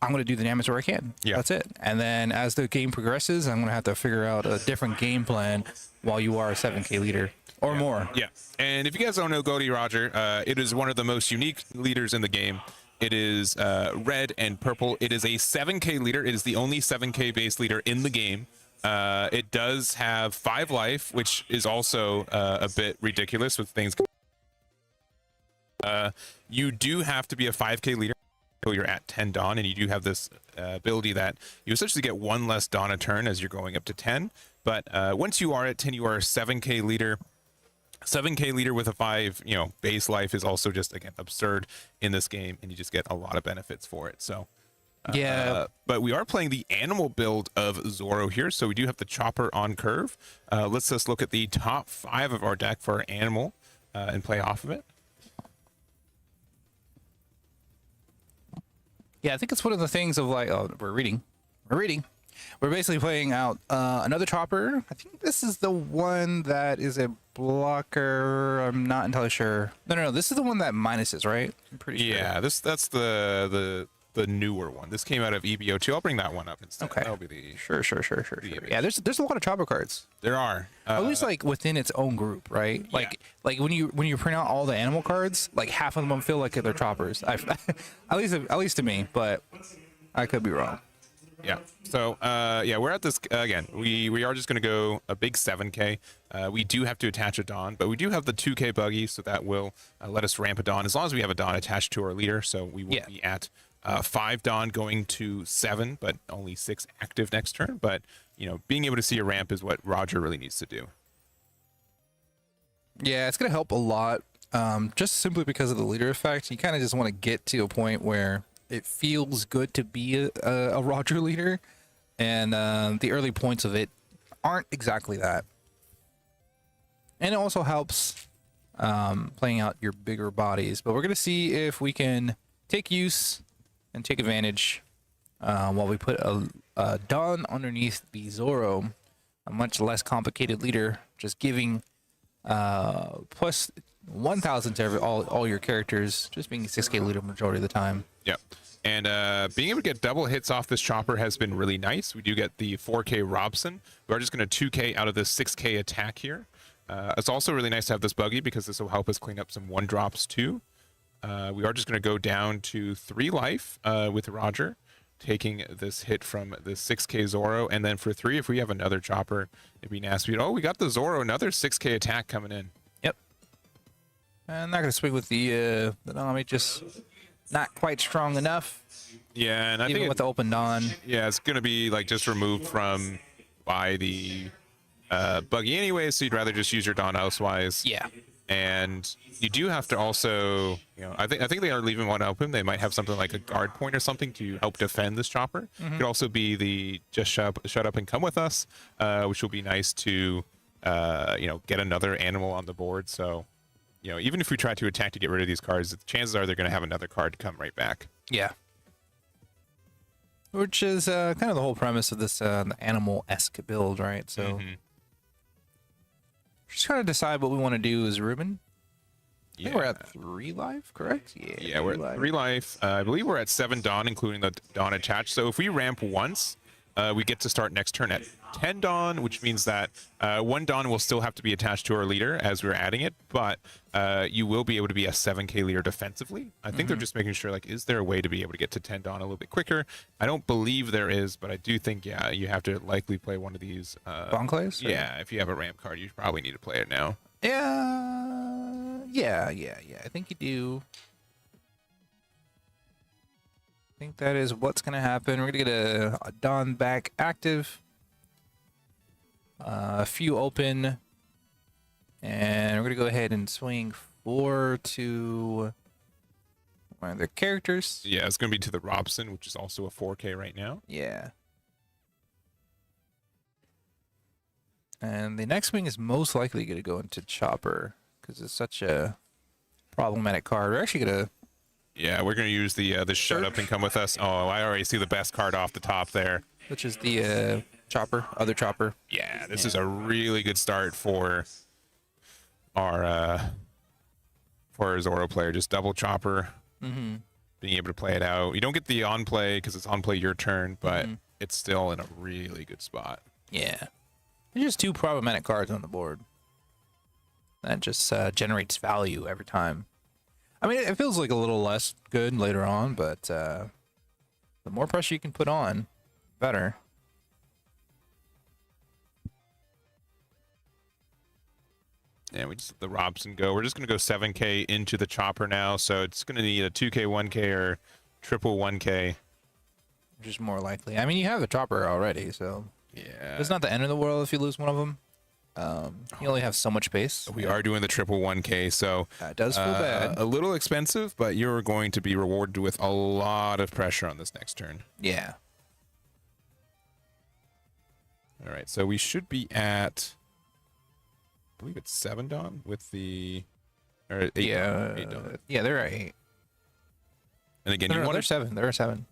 I'm going to do the damage where I can. Yeah. That's it. And then as the game progresses, I'm going to have to figure out a different game plan while you are a 7K leader or more. Yeah. And if you guys don't know Goldie Roger, it is one of the most unique leaders in the game. It is red and purple. It is a 7K leader. It is the only 7K base leader in the game. It does have 5 life, which is also a bit ridiculous with things. You do have to be a 5K leader until you're at 10 Dawn, and you do have this ability that you essentially get 1 less Dawn a turn as you're going up to 10. But once you are at 10, you are a 7K leader. 7K leader with a 5, base life is also just, again, absurd in this game, and you just get a lot of benefits for it. So Yeah. but we are playing the animal build of Zoro here, so we do have the chopper on curve. Let's just look at the top 5 of our deck for our animal and play off of it. Yeah, I think it's one of the things of we're reading. We're basically playing out another chopper. I think this is the one that is a blocker. I'm not entirely sure. No. This is the one that minuses, right? I'm pretty sure. Yeah, that's the newer one. This came out of EBO2. I'll bring that one up instead. Okay. That'll be the Sure. image. Yeah, there's a lot of chopper cards. There are. At least within its own group, right? Like when you print out all the animal cards, like half of them feel like they're choppers. At least to me, but I could be wrong. Yeah. So we're at this again. We are just going to go a big 7K. We do have to attach a Dawn, but we do have the 2K buggy, so that will let us ramp a Dawn as long as we have a Dawn attached to our leader. So we will be at 5 Dawn going to 7, but only 6 active next turn. But being able to see a ramp is what Roger really needs to do. Yeah, it's gonna help a lot. Just simply because of the leader effect. You kind of just want to get to a point where it feels good to be a Roger leader, and the early points of it aren't exactly that. And it also helps playing out your bigger bodies. But we're gonna see if we can take use and take advantage while we put a Dawn underneath the Zoro, a much less complicated leader, just giving plus 1,000 to all your characters, just being a 6K leader majority of the time. Yep. And being able to get double hits off this chopper has been really nice. We do get the 4K Robson. We are just going to 2K out of this 6K attack here. It's also really nice to have this buggy because this will help us clean up some 1-drops too. We are just going to go down to 3 life with Roger, taking this hit from the 6K Zoro. And then for 3, if we have another chopper, it'd be nasty. Oh, we got the Zoro, another 6K attack coming in. Yep. I'm not going to swing with the Nami, just not quite strong enough. Yeah, and I Even think with the open Dawn. yeah, it's going to be just removed by the buggy anyway, so you'd rather just use your Dawn elsewise. Yeah. And you do have to also, I think they are leaving one open. They might have something like a guard point or something to help defend this chopper. It could also be the just shut up and come with us, which will be nice to, get another animal on the board. So even if we try to attack to get rid of these cards, the chances are they're going to have another card come right back. Yeah. Which is kind of the whole premise of this animal-esque build, right? So just trying to decide what we want to do as Ruben. I think we're at 3 life, correct? Yeah, we're at 3 life. I believe we're at 7 Dawn, including the Dawn attached. So if we ramp once, we get to start next turn at 10 Dawn, which means that 1 Dawn will still have to be attached to our leader as we're adding it, but you will be able to be a 7k leader defensively. I think they're just making sure, like, is there a way to be able to get to 10 Dawn a little bit quicker? I don't believe there is, but I do think, yeah, you have to likely play one of these. Bonclaves? Yeah, if you have a ramp card, you probably need to play it now. Yeah. I think you do. I think that is what's going to happen. We're going to get a Dawn back active. A few open. And we're going to go ahead and swing 4 to one of their characters. Yeah, it's going to be to the Robson, which is also a 4k right now. Yeah. And the next swing is most likely going to go into Chopper because it's such a problematic card. We're actually going to... Yeah, we're going to use the Shut Up and Come With Us. Oh, I already see the best card off the top there. Which is the Chopper, other Chopper. Yeah, this is a really good start for our Zoro player. Just double Chopper, being able to play it out. You don't get the on play because it's on play your turn, but it's still in a really good spot. Yeah. There's just 2 problematic cards on the board. That just generates value every time. I mean, it feels like a little less good later on, but the more pressure you can put on, better. And we just let the Robson go. We're just going to go 7k into the Chopper now, so it's going to need a 2k, 1k, or triple 1k. Which is more likely. I mean, you have the Chopper already, so... Yeah. It's not the end of the world if you lose one of them. You only have so much space. We are doing the triple 1k, so that does feel bad. A little expensive, but you're going to be rewarded with a lot of pressure on this next turn. Yeah. All right, so we should be at, I believe it's 7 Dawn with the, or 8 yeah, 8 Dawn. Yeah, they're at 8. And again, they're 7. They're at 7.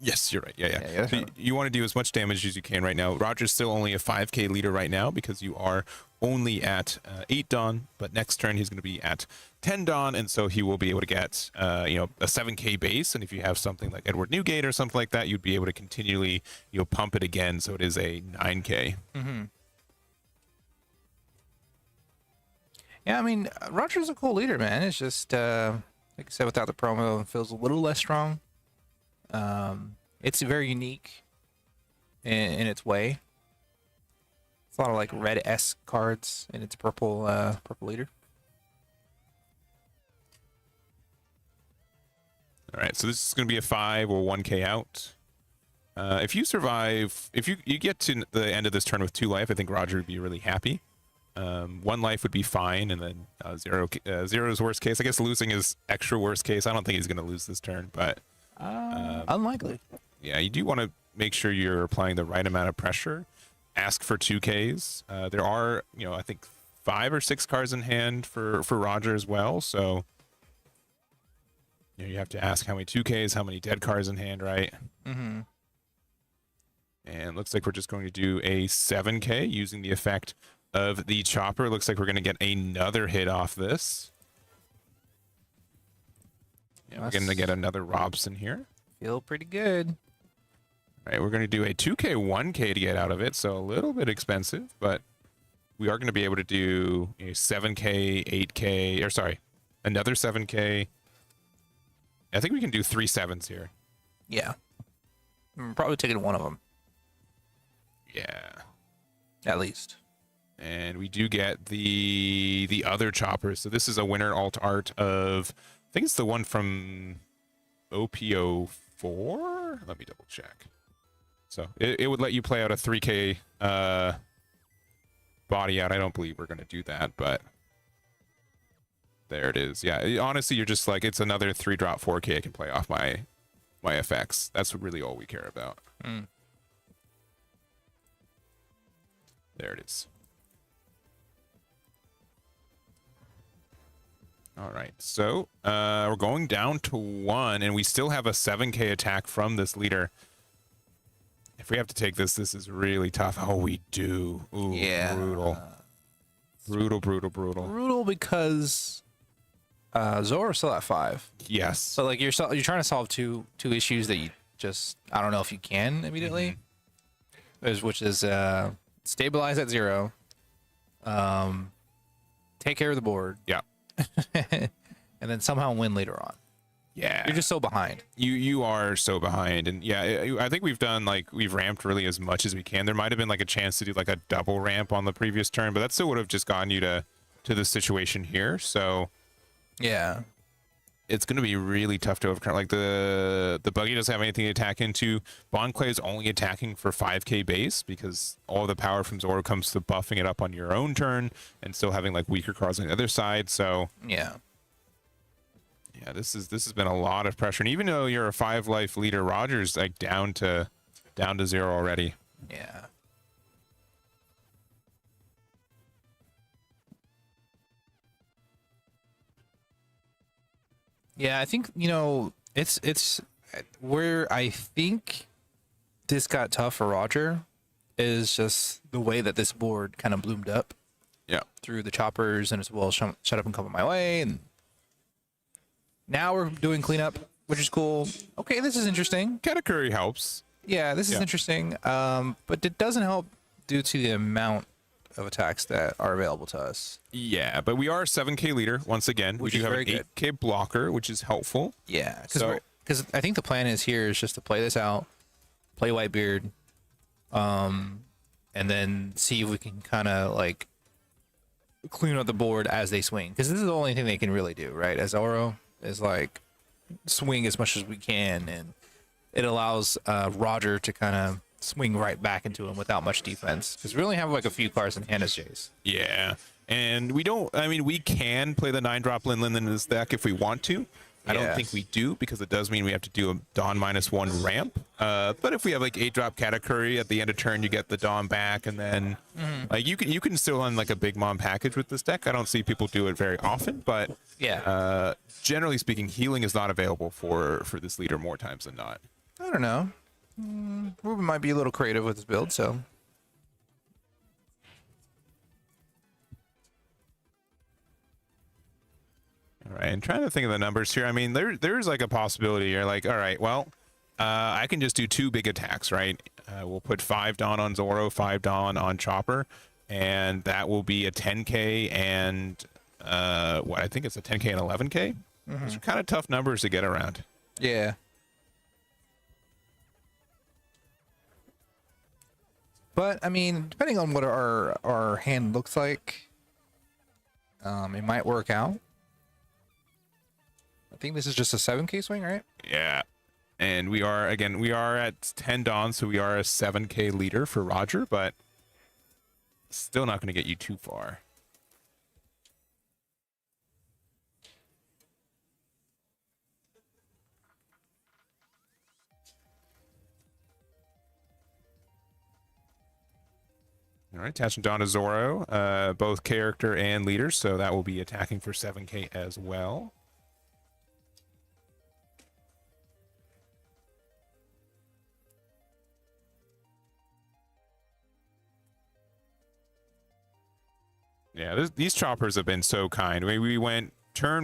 Yes, you're right. Yeah. Yeah, so you want to do as much damage as you can right now. Roger's still only a 5k leader right now because you are only at 8 Dawn, but next turn he's going to be at 10 Dawn, and so he will be able to get a 7k base. And if you have something like Edward Newgate or something like that, you'd be able to continually pump it again, so it is a 9k. Yeah, I mean, Roger's a cool leader, man. It's just like I said, without the promo, it feels a little less strong. It's very unique in its way. It's a lot of like red-esque cards in its purple leader. All right, so this is going to be a 5 or 1k out. If you survive, if you get to the end of this turn with 2 life, I think Roger would be really happy. 1 life would be fine, and then zero's worst case. I guess losing is extra worst case. I don't think he's going to lose this turn, but Unlikely. yeah, you do want to make sure you're applying the right amount of pressure. Ask for 2Ks. There are, I think 5 or 6 cards in hand for Roger as well. So you have to ask how many 2Ks, how many dead cards in hand, right? And looks like we're just going to do a 7K using the effect of the Chopper. Looks like we're going to get another hit off this. Yeah, we're going to get another Robson here. Feel pretty good. All right, we're going to do a 2K, 1K to get out of it, so a little bit expensive, but we are going to be able to do a 7K, 8K, or sorry, another 7K. I think we can do 3 7s here. Yeah. Probably taking one of them. Yeah. At least. And we do get the other Chopper. So this is a winner alt art of, I think it's the one from OP13. Let me double check. So it would let you play out a 3K body out. I don't believe we're going to do that, but there it is. Yeah, honestly, you're just like, it's another 3-drop 4K I can play off my effects. That's really all we care about. There it is. All right, so we're going down to 1, and we still have a 7K attack from this leader. If we have to take this, this is really tough. Oh, we do. Ooh, Yeah. brutal. Brutal, brutal, brutal. Brutal because Zoro's still at 5. Yes. So like you're trying to solve two issues that you just I don't know if you can immediately. Which is stabilize at 0, take care of the board, Yeah. and then somehow win later on. Yeah. You're just so behind. You are so behind, and yeah, I think we've ramped really as much as we can. There might have been like a chance to do like a double ramp on the previous turn, but that still would have just gotten you to this situation here. So Yeah. it's going to be really tough to overcome. Like the buggy doesn't have anything to attack into. Bon Clay is only attacking for 5K base because all the power from Zoro comes to buffing it up on your own turn and still having like weaker cards on the other side. So Yeah. yeah, this has been a lot of pressure. And even though you're a 5-life leader, Roger's like down to 0 already. Yeah. Yeah, I think, it's where I think this got tough for Roger is just the way that this board kind of bloomed up Yeah. through the choppers and as well shut up and come on my way. And now we're doing cleanup, which is cool. Okay, this is interesting. Katakuri helps. Yeah, this is Yeah. interesting. But it doesn't help due to the amount of attacks that are available to us. Yeah, but we are a 7K leader once again. Which we is do have very an good. 8K blocker, which is helpful. Yeah, So- because I think the plan is just to play this out, play Whitebeard, and then see if we can kind of like clean up the board as they swing. Because this is the only thing they can really do, right? As Zoro is like swing as much as we can, and it allows Roger to kind of swing right back into him without much defense. Because we only have like a few cards in hand as Jace. Yeah, and we don't. I mean, we can play the 9-drop Lin in this deck if we want to. I don't think Yes. we do because it does mean we have to do a Dawn -1 ramp. But if we have like 8-drop Katakuri at the end of turn, you get the Dawn back, and then like you can still run like a Big Mom package with this deck. I don't see people do it very often, but Yeah. generally speaking, healing is not available for this leader more times than not. I don't know. Ruben might be a little creative with his build, so. All right, and trying to think of the numbers here. I mean, there's like a possibility. You're like, all right, well, I can just do 2 big attacks, right? We'll put 5 Dawn on Zoro, 5 Dawn on Chopper, and that will be a 10K and what I think it's a 10K and 11K. Those are kind of tough numbers to get around. Yeah. But I mean, depending on what our hand looks like, it might work out. I think this is just a 7K swing, right? Yeah, and we are at 10 Dawn, so we are a 7K leader for Roger, but still not going to get you too far. All right, attaching Dawn to Zoro, both character and leader, so that will be attacking for 7K as well. Yeah, these choppers have been so kind. We went turn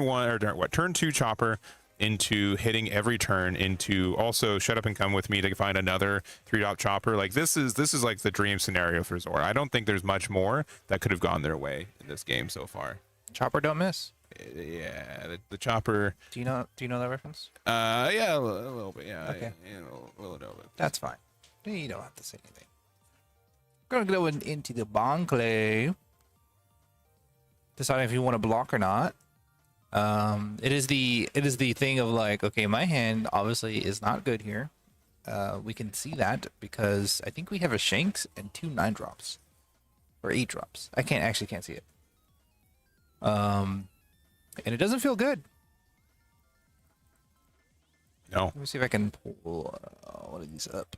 2 chopper into hitting every turn into also shut up and come with me to find another 3-drop chopper. Like this is like the dream scenario for Zoro. I don't think there's much more that could have gone their way in this game so far. Chopper don't miss. Yeah, the chopper. Do you know that reference? Yeah, a little bit. Yeah, Okay. yeah, a little bit. That's fine. You don't have to say anything. Gonna go into the Bon Clay. Deciding if you want to block or not. It is the thing of like, okay, my hand obviously is not good here. We can see that because I think we have a Shanks and 2 9-drops or 8-drops. I can't see it. And it doesn't feel good. No. Let me see if I can pull one of these up.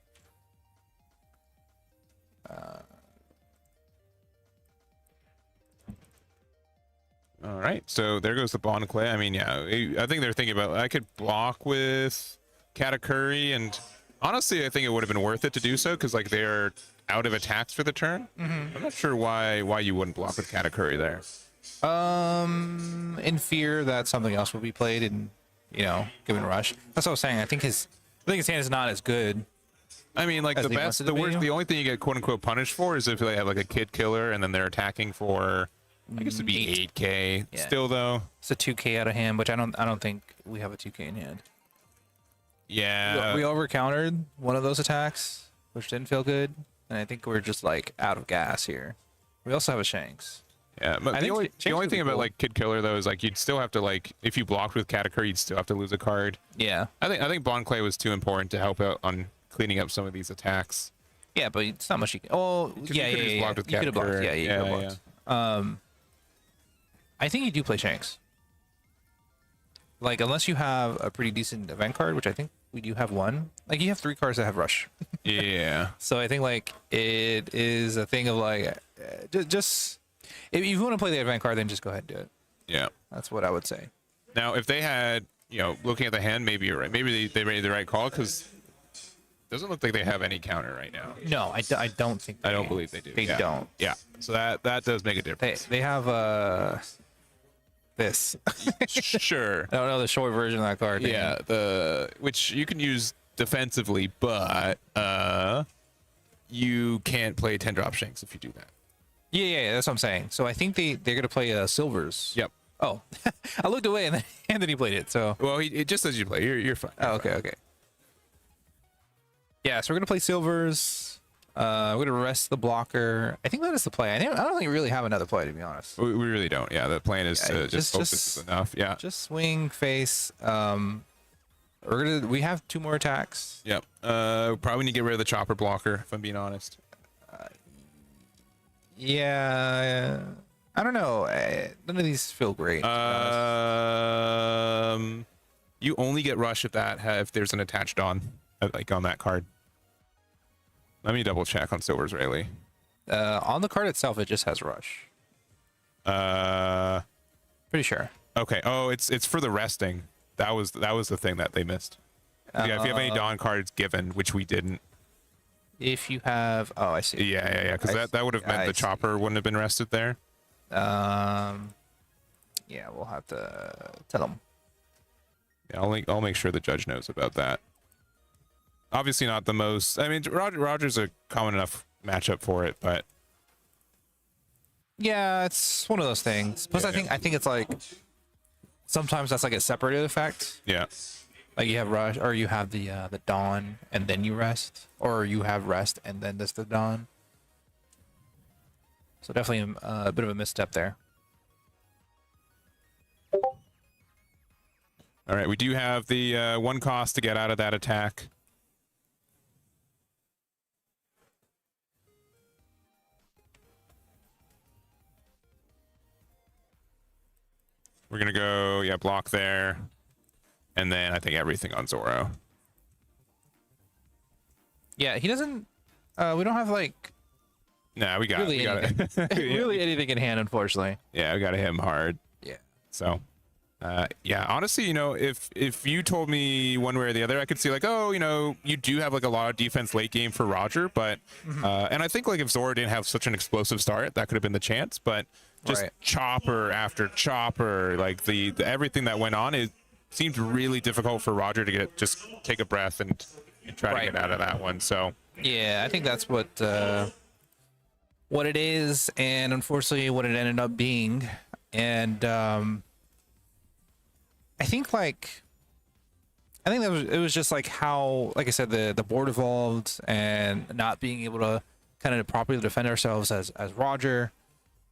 All right, so there goes the Bond Clay. I mean, yeah, I think they're thinking about I could block with Katakuri, and honestly, I think it would have been worth it to do so because like they're out of attacks for the turn. I'm not sure why you wouldn't block with Katakuri there. In fear that something else will be played and given rush. That's what I was saying. I think his hand is not as good. I mean, like the best, the worst, the only thing you get quote unquote punished for is if they have like a kid killer and then they're attacking for, I guess it'd be 8K. Yeah. Still though, it's a 2K out of hand, which I don't think we have a 2K in hand. Yeah, we over countered one of those attacks, which didn't feel good, and I think we're just like out of gas here. We also have a Shanks. Yeah, but the only thing about like Kid Killer though is like you'd still have to like if you blocked with Katakuri, you'd still have to lose a card. Yeah, I think Bond Clay was too important to help out on cleaning up some of these attacks. Yeah, but it's not much you can. Oh, yeah. You could have blocked. Yeah, you could have blocked. I think you do play Shanks. Like unless you have a pretty decent event card, which I think we do have one. Like you have 3 cards that have rush. Yeah. So I think like it is a thing of like just. If you want to play the event card, then just go ahead and do it. Yeah. That's what I would say. Now, if they had, looking at the hand, maybe you're right. Maybe they made the right call because it doesn't look like they have any counter right now. No, I don't think I don't believe they do. They don't. Yeah. So that does make a difference. They have this. Sure. I don't know the short version of that card. Yeah, which you can use defensively, but you can't play 10-drop Shanks if you do that. Yeah, that's what I'm saying. So I think they're gonna play Silvers. Yep. Oh, I looked away and then he played it. So well, it just says you play. You're fine. Oh, okay. Yeah, so we're gonna play Silvers. We're gonna rest the blocker. I think that is the play. I don't think we really have another play, to be honest. We really don't. Yeah, the plan is to just focus is enough. Yeah. Just swing face. We have 2 more attacks. Yep. Probably need to get rid of the chopper blocker, if I'm being honest. Yeah, I don't know. None of these feel great. You only get rush if there's an attached on, like on that card. Let me double check on Silver's Rayleigh. On the card itself, it just has rush. Pretty sure. Okay. Oh, it's for the resting. That was the thing that they missed. Yeah, if you have any Dawn cards given, which we didn't. If you have, oh, I see. Yeah, because that would have meant the chopper wouldn't have been rested there. Yeah, we'll have to tell them. Yeah, I'll make sure the judge knows about that. Obviously not the most. I mean, Roger's a common enough matchup for it, but yeah, it's one of those things. Plus, I think it's like sometimes that's like a separated effect. Yeah. Like you have rush, or you have the dawn and then you rest, or you have rest and then there's the dawn. So definitely a bit of a misstep there. All right, we do have the 1 cost to get out of that attack. We're gonna go, block there. And then I think everything on Zoro. Yeah, he doesn't. We don't have like. Nah, we got anything. it. Really anything in hand, unfortunately. Yeah, we got to hit him hard. Yeah. So, honestly, if you told me one way or the other, I could see like, oh, you do have like a lot of defense late game for Roger, but and I think like if Zoro didn't have such an explosive start, that could have been the chance. But just chopper after chopper, like the everything that went on, it seemed really difficult for Roger to just take a breath and try to get out of that one. So yeah, I think that's what it is, and unfortunately what it ended up being. And I think it was just like how, like I said, the board evolved and not being able to kind of properly defend ourselves as Roger.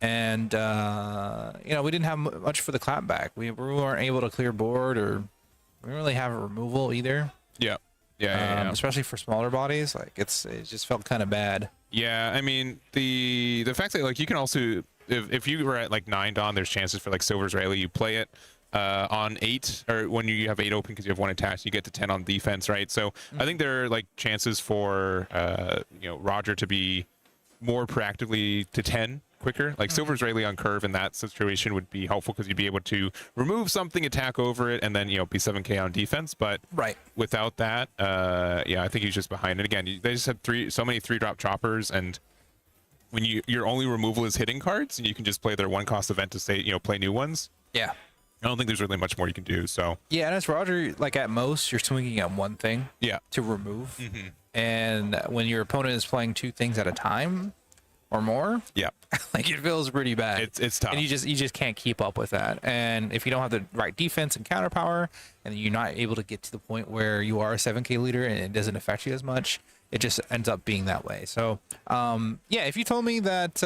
And we didn't have much for the clapback. We weren't able to clear board, or we didn't really have a removal either. Yeah. Especially for smaller bodies, like it just felt kind of bad. Yeah, I mean the fact that like you can also if you were at like 9 Dawn, there's chances for like Silver's Rayleigh. You play it on 8, or when you have 8 open because you have 1 attached, you get to 10 on defense, right? So I think there are like chances for Roger to be more proactively to 10 quicker. Like Silver's Rayleigh on curve in that situation would be helpful because you'd be able to remove something, attack over it, and then be 7k on defense. But without that, yeah, I think he's just behind. And again, they just had so many 3-drop choppers, and when your only removal is hitting cards, and you can just play their 1-cost event to say play new ones. Yeah. I don't think there's really much more you can do. So yeah, and as Roger, like at most, you're swinging at one thing. Yeah. To remove. And when your opponent is playing 2 things at a time or more, yeah, like it feels pretty bad. It's tough. And you just can't keep up with that. And if you don't have the right defense and counter power, and you're not able to get to the point where you are a 7k leader and it doesn't affect you as much, it just ends up being that way. So yeah, if you told me that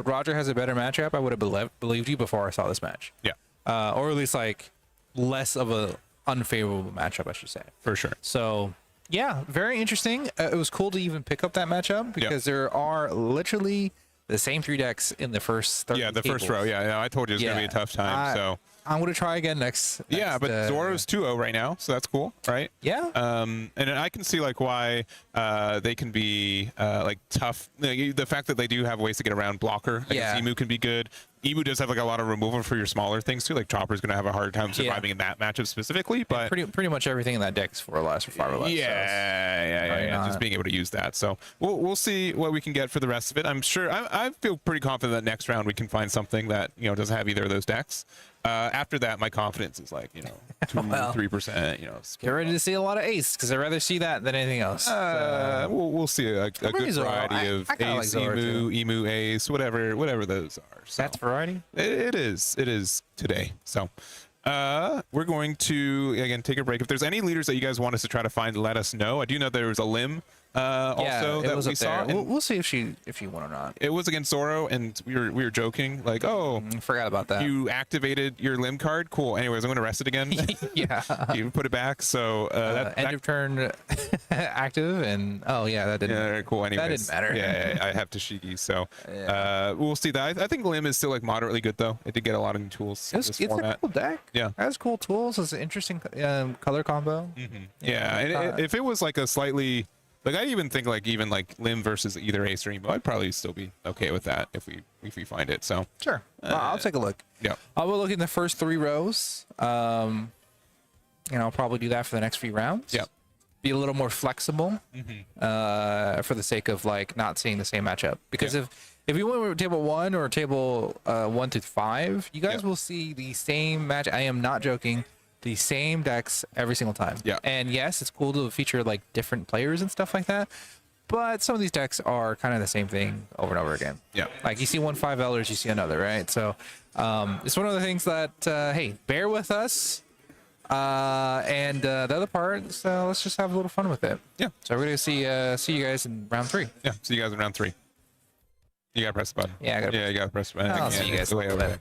Roger has a better matchup, I would have believed you before I saw this match. Yeah. Or at least like less of a unfavorable matchup, I should say. For sure. So yeah, very interesting. It was cool to even pick up that matchup because there are literally the same 3 decks in the first 30 the tables. first row. Yeah, I told you it's gonna be a tough time. So I'm gonna try again next. Yeah, but Zoro's 2-0 right now, so that's cool, right? Yeah. And I can see like why they can be like tough. The fact that they do have ways to get around blocker. I guess Emu can be good. Emu does have like a lot of removal for your smaller things too. Like Chopper's gonna have a hard time surviving in that matchup specifically. But pretty much everything in that deck is 4 or less or 5 or less. Yeah. Just being able to use that. So we'll see what we can get for the rest of it. I'm sure I feel pretty confident that next round we can find something that doesn't have either of those decks. After that, my confidence is like 2-3%. Get ready to see a lot of ace because I'd rather see that than anything else. We'll see a good variety of ace, like emu, ace, whatever those are. So that's variety. It is today. So we're going to again take a break. If there's any leaders that you guys want us to try to find, let us know. I do know there was a limb also that we saw. We'll see if she won or not. It was against Zoro, and we were joking like, oh, forgot about that. You activated your limb card. Cool. Anyways, I'm going to rest it again. Yeah. You put it back. So end of turn active, and that didn't. Yeah, cool. Anyways, that didn't matter. Yeah, I have Tashigi, so we'll see that. I think limb is still like moderately good though. It did get a lot of new tools. It's a cool deck. Yeah, it has cool tools. It's an interesting color combo. Yeah, and if it was like a slightly like I even think like limb versus either ace or emo, I'd probably still be okay with that if we find it. So sure, I'll take a look. Yeah, I'll look in the first 3 rows. And I'll probably do that for the next few rounds. Yeah, be a little more flexible for the sake of like not seeing the same matchup. Because if you went with table 1 or table 1 to 5, you guys will see the same match. I am not joking. The same decks every single time. Yeah. And yes, it's cool to feature like different players and stuff like that. But some of these decks are kind of the same thing over and over again. Yeah. Like you see 1 5Lers, you see another, right? So it's one of the things that hey, bear with us. And the other part, so let's just have a little fun with it. Yeah. So we're gonna see you guys in round 3. Yeah. See you guys in round 3. You gotta press the button. Yeah, you gotta press the button. I'll see you guys over there.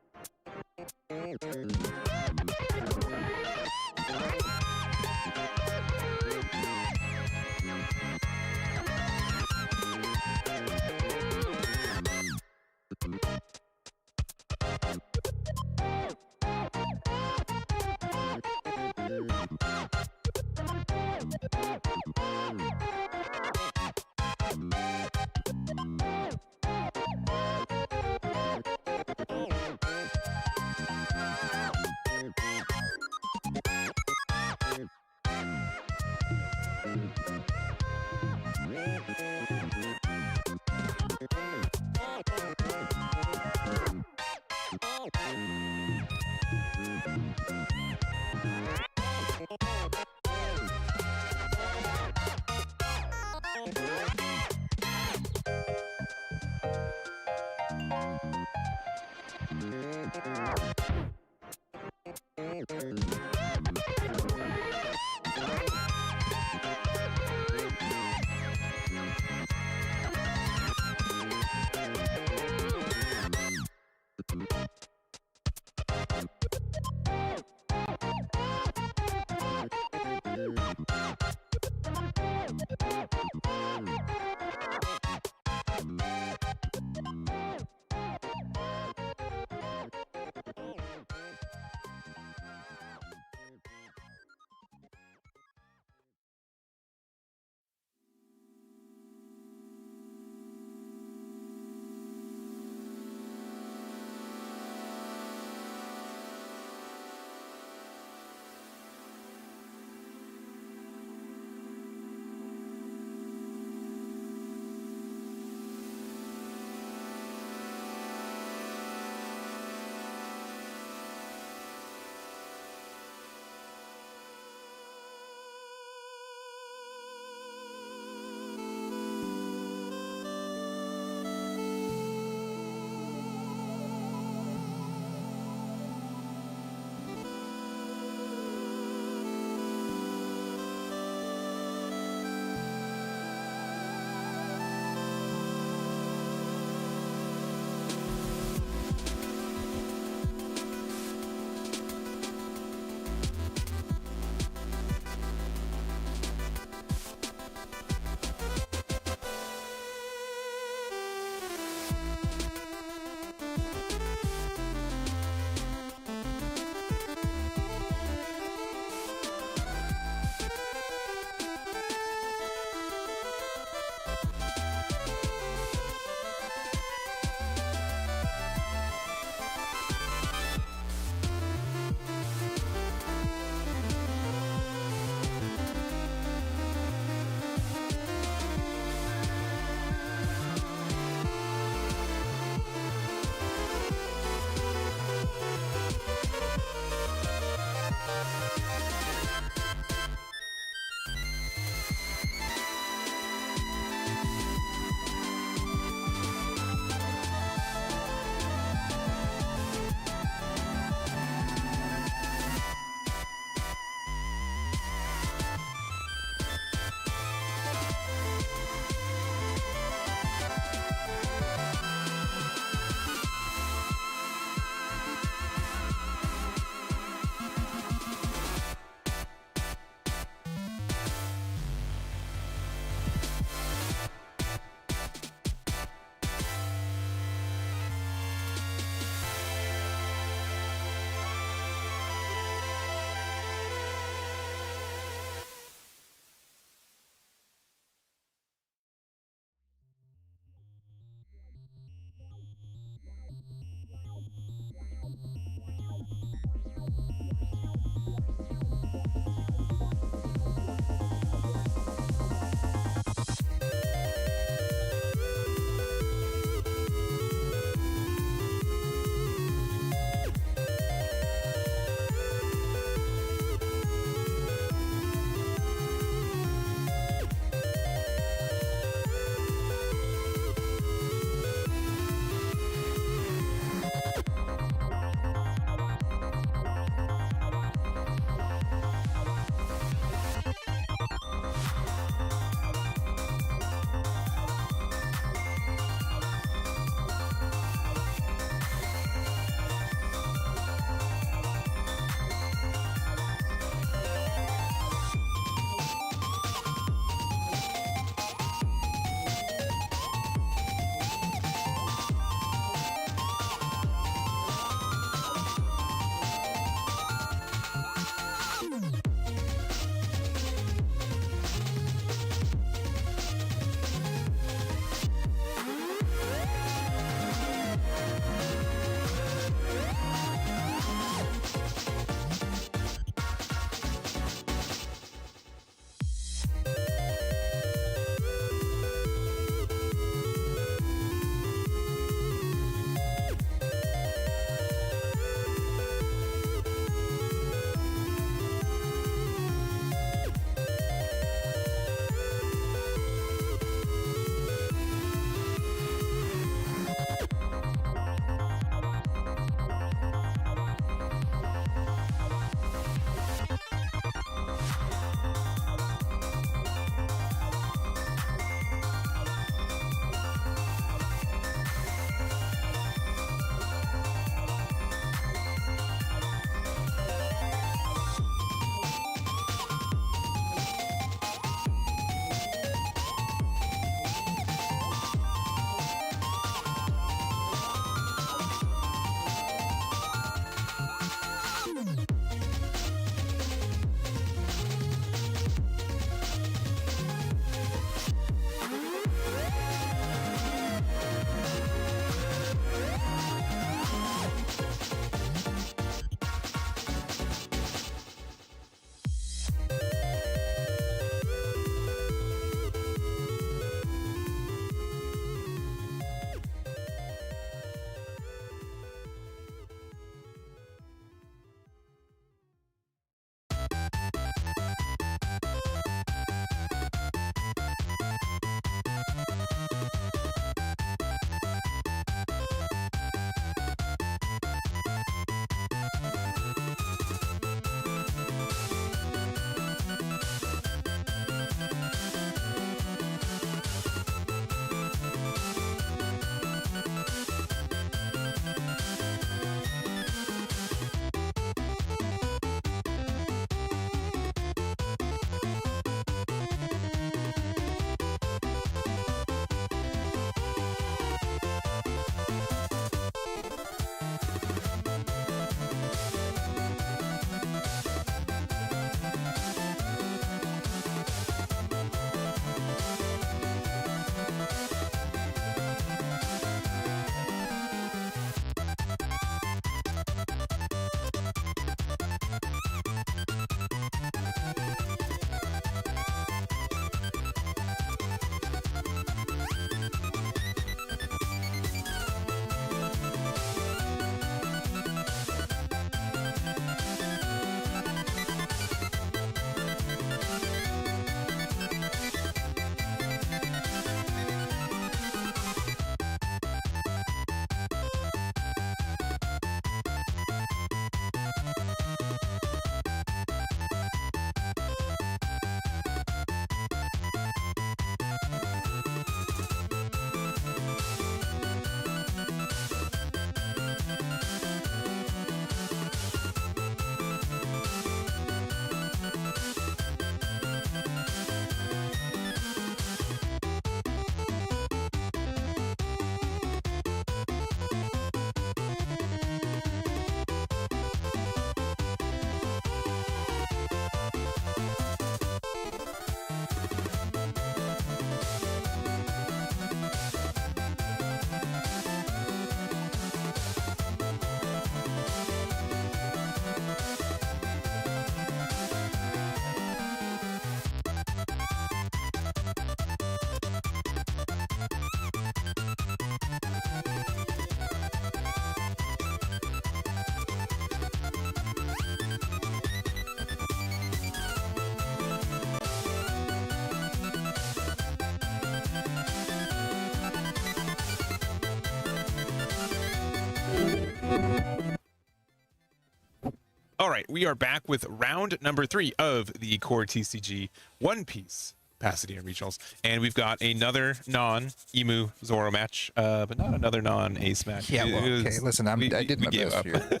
All right, we are back with round number 3 of the Core TCG One Piece Pasadena Regionals, and we've got another non-Emu Zoro match, but not another non-Ace match. Yeah, well, okay. Listen, I did my best here.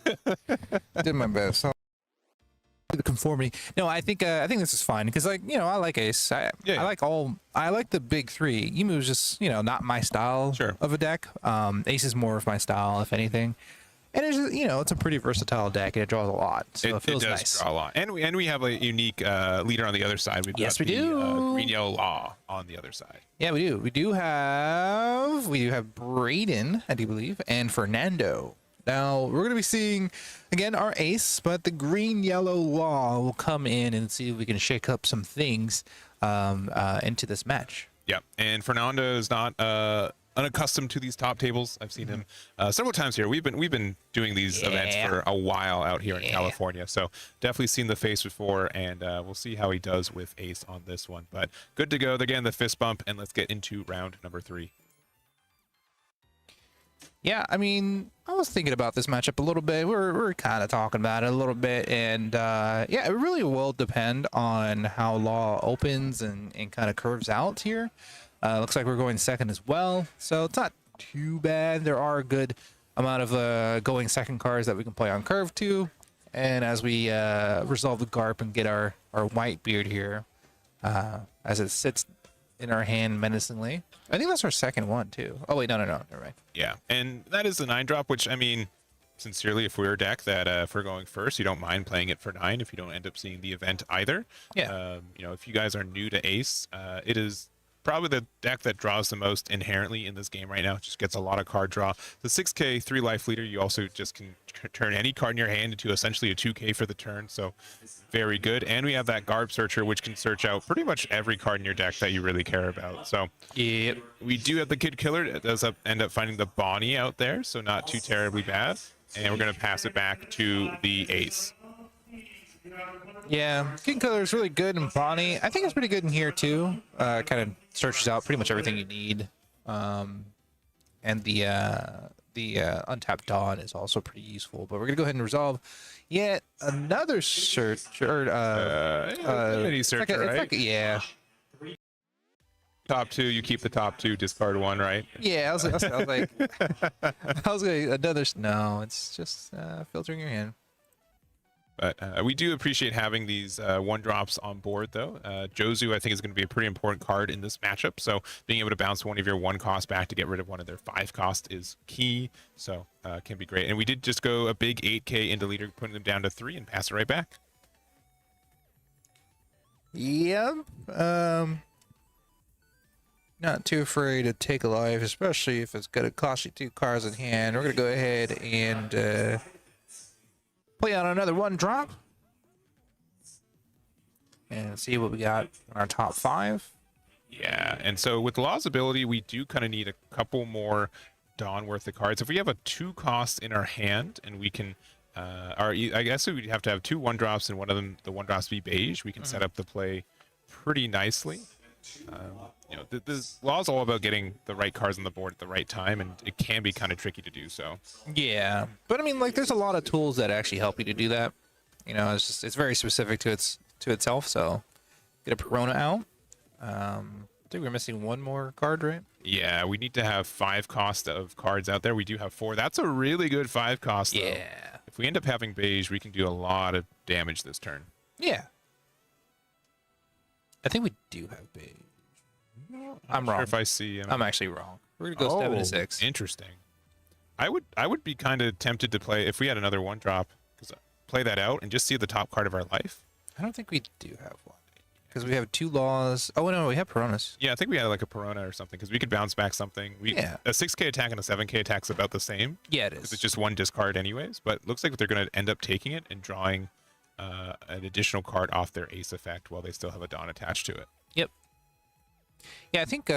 Did my best. The conformity. No, I think this is fine because, like, you know, I like Ace. I like the big 3. Emu is just, you know, not my style of a deck. Ace is more of my style, if anything. And it's just, you know, it's a pretty versatile deck and it draws a lot, so it feels does nice. Draw a lot, and we have a unique leader on the other side. We've got we do. Green Yellow Law on the other side. Yeah, we do. We do have Braden, I do believe, and Fernando. Now we're gonna be seeing again our Ace, but the Green Yellow Law will come in and see if we can shake up some things into this match. Yeah, and Fernando is not unaccustomed to these top tables. I've seen him several times here. We've been doing these events for a while out here in California, so definitely seen the face before, and we'll see how he does with Ace on this one. But good to go. They're getting the fist bump, and let's get into round number 3. Yeah, I mean, I was thinking about this matchup a little bit. We're kind of talking about it a little bit, and yeah, it really will depend on how Law opens and kind of curves out here. Looks like we're going second as well, so it's not too bad. There are a good amount of going second cards that we can play on curve too, and as we resolve the Garp and get our Whitebeard here, as it sits in our hand menacingly. I think that's our second one too. Oh wait, no, never mind. Yeah, and that is the 9-drop, which, I mean, sincerely, if we're a deck that if we're going first, you don't mind playing it for 9 if you don't end up seeing the event either. Yeah. You know, if you guys are new to Ace, it is probably the deck that draws the most inherently in this game right now. It just gets a lot of card draw. The 6k 3-life leader, you also just can turn any card in your hand into essentially a 2k for the turn, so very good. And we have that Garb Searcher, which can search out pretty much every card in your deck that you really care about. So yep. We do have the Kid Killer. It does end up finding the Bonnie out there, so not too terribly bad. And we're going to pass it back to the Ace. Yeah, Kid Killer is really good, and Bonnie, I think it's pretty good in here too. Kind of searches out pretty much everything you need, and the Untapped Dawn is also pretty useful. But we're gonna go ahead and resolve yet another search, or mini search, right? Yeah. Top 2, you keep the top 2, discard 1, right? Yeah, I was like, I was gonna another. No, it's just filtering your hand. But we do appreciate having these 1-drops on board, though. Jozu, I think, is going to be a pretty important card in this matchup. So being able to bounce one of your 1 cost back to get rid of one of their 5 cost is key. So can be great. And we did just go a big 8k into leader, putting them down to 3 and pass it right back. Yep. Not too afraid to take a life, especially if it's going to cost you 2 cards in hand. We're going to go ahead and play on another 1-drop and see what we got in our top 5. Yeah, and so with Law's ability, we do kind of need a couple more Dawn worth of cards. If we have a 2 cost in our hand, and we can, I guess we'd have to have 2 1-drops, and one of them, the 1-drops, be beige. We can set up the play pretty nicely. You know, the Law's all about getting the right cards on the board at the right time, and it can be kind of tricky to do so. Yeah, but I mean, like, there's a lot of tools that actually help you to do that. You know, it's very specific to itself. So get a Perona out. I think we're missing 1 more card, right? Yeah, we need to have 5 cost of cards out there. We do have 4. That's a really good 5 cost, though. Yeah. If we end up having beige, we can do a lot of damage this turn. Yeah. I think we do have beige. I'm wrong. Sure if I see him. I'm actually wrong. We're gonna go 7 to 6. Interesting. I would be kind of tempted to play if we had another 1-drop, because play that out and just see the top card of our life. I don't think we do have one because we have 2 Laws. Oh no, we have Peronas. Yeah, I think we had like a Perona or something, because we could bounce back something. Yeah. A 6k attack and a 7k attack's about the same. Yeah, it is. Because it's just 1 discard anyways. But it looks like they're going to end up taking it and drawing an additional card off their Ace effect while they still have a Dawn attached to it. Yep. Yeah, I think it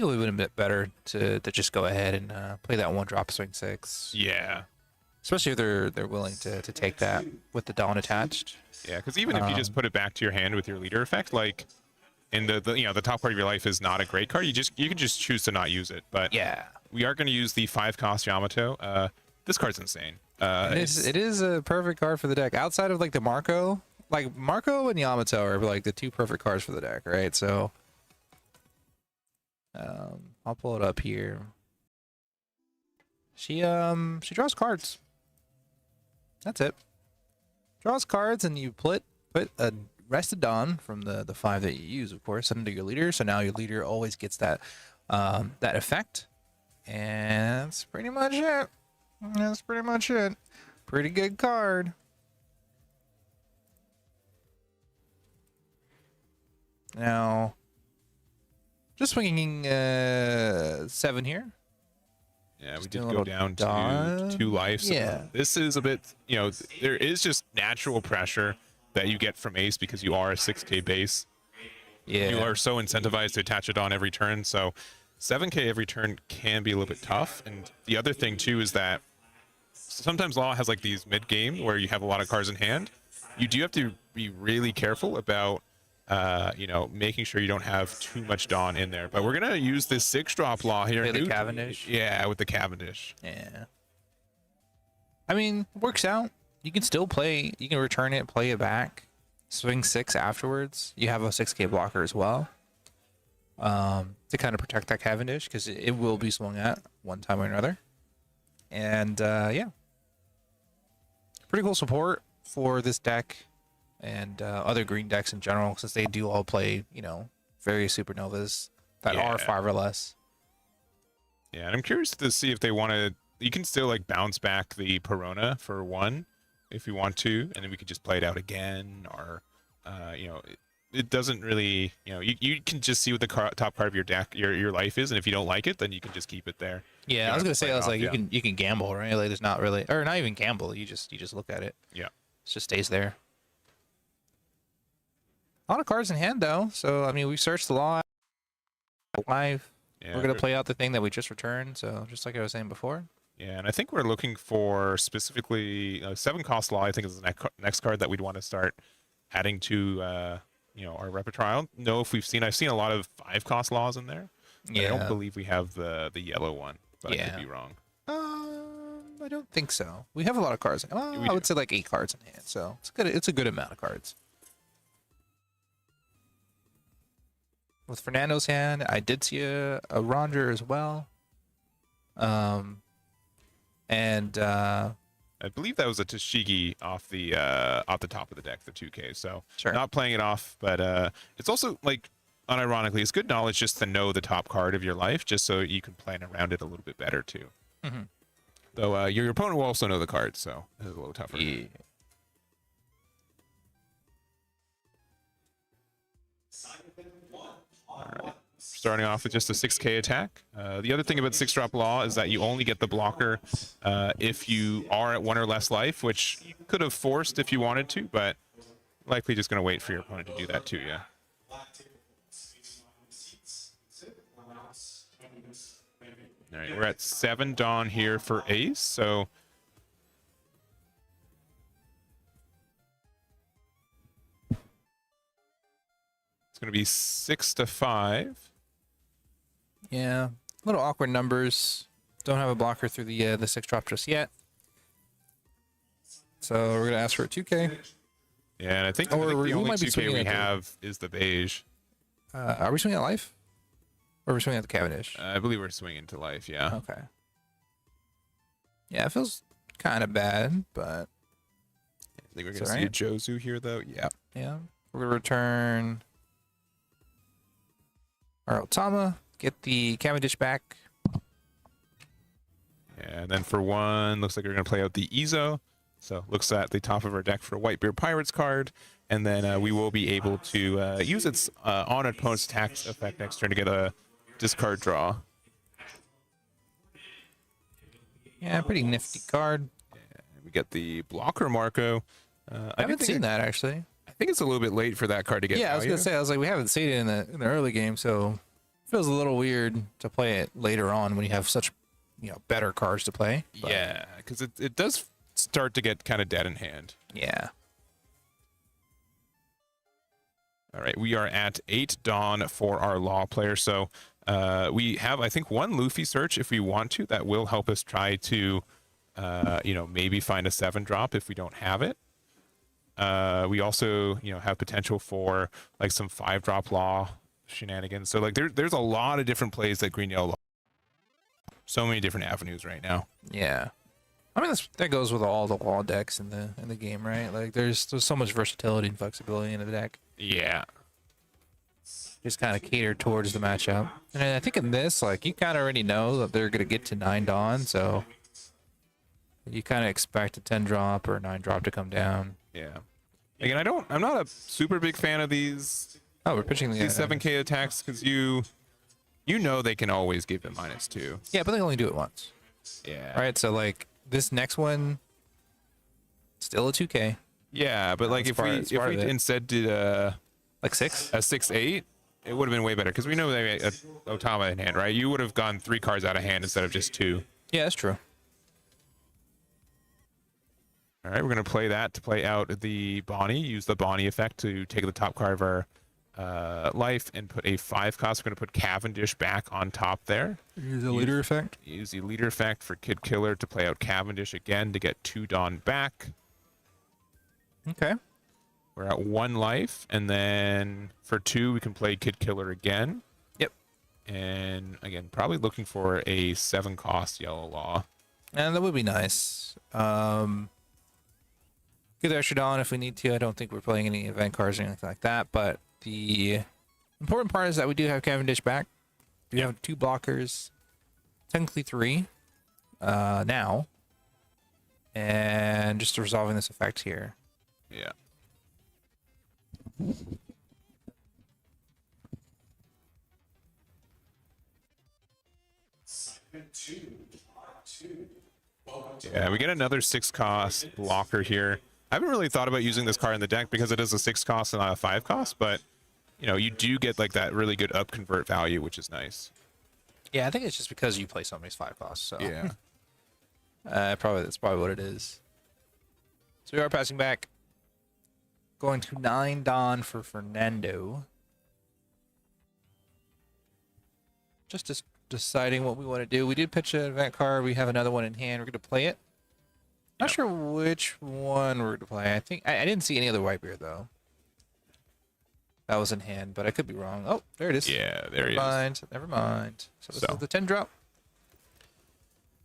would have been a bit better to just go ahead and play that 1-drop swing 6. Yeah. Especially if they're willing to take that with the Dawn attached. Yeah, because even if you just put it back to your hand with your leader effect, like in the you know, the top part of your life is not a great card. You can just choose to not use it. But yeah, we are going to use the 5 cost Yamato. This card's insane. It is a perfect card for the deck. Outside of like the Marco, like Marco and Yamato are like the two perfect cards for the deck, right? So I'll pull it up here. She draws cards. That's it. Draws cards, and you put a rested Dawn from the 5 that you use, of course, under your leader. So now your leader always gets that that effect, and that's pretty much it. That's pretty much it. Pretty good card. Now, just swinging 7 here. Yeah, Just we did do a go little down dot. to 2 lives. Yeah. This is a bit, you know, there is just natural pressure that you get from Ace because you are a 6K base. Yeah. You are so incentivized to attach it on every turn. So 7K every turn can be a little bit tough. And the other thing too is that sometimes Law has like these mid game where you have a lot of cards in hand. You do have to be really careful about you know, making sure you don't have too much Dawn in there. But we're gonna use this 6-drop Law here. Play the Cavendish. Yeah, with the Cavendish. Yeah. I mean, works out. You can still play. You can return it, play it back, swing 6 afterwards. You have a 6K blocker as well, to kind of protect that Cavendish because it will be swung at one time or another. And yeah, pretty cool support for this deck and other green decks in general, since they do all play, you know, various supernovas that are 5 or less. Yeah, and I'm curious to see if they want to. You can still like bounce back the Perona for 1 if you want to, and then we could just play it out again, or you know, it doesn't really, you know, you can just see what the top card of your deck, your life is, and if you don't like it, then you can just keep it there. Yeah, I was gonna say, I was like, you can gamble, right? Like, there's not really, or not even gamble. You just look at it. Yeah, it just stays there. A lot of cards in hand though, so I mean, we searched the Law live. Yeah, we're gonna play out the thing that we just returned. So just like I was saying before. Yeah, and I think we're looking for specifically 7-cost Law. I think is the next card that we'd want to start adding to you know, our repertoire. I don't know if I've seen a lot of 5-cost Laws in there. Yeah, I don't believe we have the yellow one, but I could be wrong. I don't think so. We have a lot of cards. I would say like 8 cards in hand, so it's good. It's a good amount of cards. With Fernando's hand, I did see a Roger as well. And I believe that was a Tashigi off the top of the deck, the 2K. So sure. Not playing it off, but it's also like, unironically, it's good knowledge just to know the top card of your life, just so you can plan around it a little bit better too. Mm-hmm. Though your opponent will also know the card, so it's a little tougher. Yeah. All right. Starting off with just a 6K attack. The other thing about 6-drop Law is that you only get the blocker if you are at 1 or less life, which you could have forced if you wanted to, but likely just going to wait for your opponent to do that to you. All right, we're at 7 Dawn here for Ace, so it's going to be 6 to 5. Yeah, little awkward numbers. Don't have a blocker through the 6-drop just yet. So we're gonna ask for a 2K. Yeah, and I think the only 2K we have is the beige. Are we swinging at life? Or are we swinging at the Cavendish? I believe we're swinging to life, yeah. Okay. Yeah, it feels kind of bad, but I think we're going to see a Jozu here, though. Yeah. Yeah. We're going to return our Otama, get the Cavendish back. Yeah, and then for 1, looks like we're going to play out the Izo. So looks at the top of our deck for a Whitebeard Pirates card. And then we will be able to use its on opponent's attacks effect next turn to get a discard draw. Yeah, pretty nifty card. Yeah, we get the blocker Marco. I haven't seen that, actually. I think it's a little bit late for that card to get Yeah, I was going to say, I was like, we haven't seen it in the early game, so it feels a little weird to play it later on when you have such, you know, better cards to play. But yeah, because it does start to get kind of dead in hand. Yeah. All right, we are at 8 Dawn for our Law player, so we have, I think, 1 Luffy search if we want to. That will help us try to You know, maybe find a 7-drop if we don't have it. We also, you know, have potential for like some 5-drop law shenanigans. So like there's a lot of different plays that green yellow. So many different avenues right now. Yeah. I mean, that goes with all the law decks in the game, right? Like, there's so much versatility and flexibility in the deck. Yeah. Just kind of catered towards the matchup. And I think in this, like, you kind of already know that they're gonna get to 9 Dawn, so you kind of expect a 10-drop or a 9-drop to come down. Yeah. Again, I'm not a super big fan of these. Oh, we're pitching these 7K attacks because you know they can always give it -2. Yeah, but they only do it once. Yeah. Right. So like this next one, still a 2K. Yeah, but like if we instead did like 6, a 6/8, it would have been way better because we know they had Otama in hand, right? You would have gone 3 cards out of hand instead of just 2. Yeah, that's true. All right, we're going to play that to play out the Bonnie. Use the Bonnie effect to take the top card of our life and put a 5 cost. We're going to put Cavendish back on top there. Use the leader effect. Use the leader effect for Kid Killer to play out Cavendish again to get 2 Dawn back. Okay. We're at 1 life, and then for 2 we can play Kid Killer again. Yep. And again, probably looking for a 7-cost yellow law. And that would be nice. Get the extra Dawn if we need to. I don't think we're playing any event cards or anything like that, but the important part is that we do have Cavendish back. We have 2 blockers, technically 3 now, and just resolving this effect here. Yeah. Yeah, we get another 6-cost blocker here. I haven't really thought about using this card in the deck because it is a 6-cost and not a 5-cost, but you know, you do get like that really good up convert value, which is nice. Yeah, I think it's just because you play so many 5 costs. So yeah, that's probably what it is. So we are passing back, going to 9 Dawn for Fernando. Just deciding what we want to do. We did pitch an event card. We have another one in hand. We're going to play it. Not sure which one we're going to play. I think I didn't see any other Whitebeard though. That was in hand, but I could be wrong. Oh, there it is. Yeah, there he is. Never mind. So this is the 10-drop.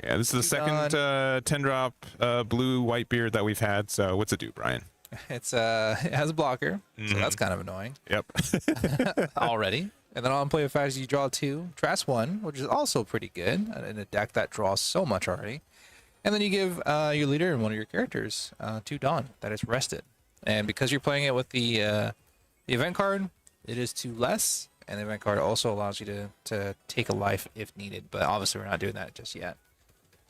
Yeah, this is the second 10-drop blue Whitebeard that we've had. So what's it do, Brian? It has a blocker, so that's kind of annoying. Yep. Already. And then on play of fact, you draw 2, Trash 1, which is also pretty good in a deck that draws so much already. And then you give your leader and one of your characters 2 Dawn that is rested. And because you're playing it with the event card, it is 2 less. And the event card also allows you to take a life if needed. But obviously we're not doing that just yet.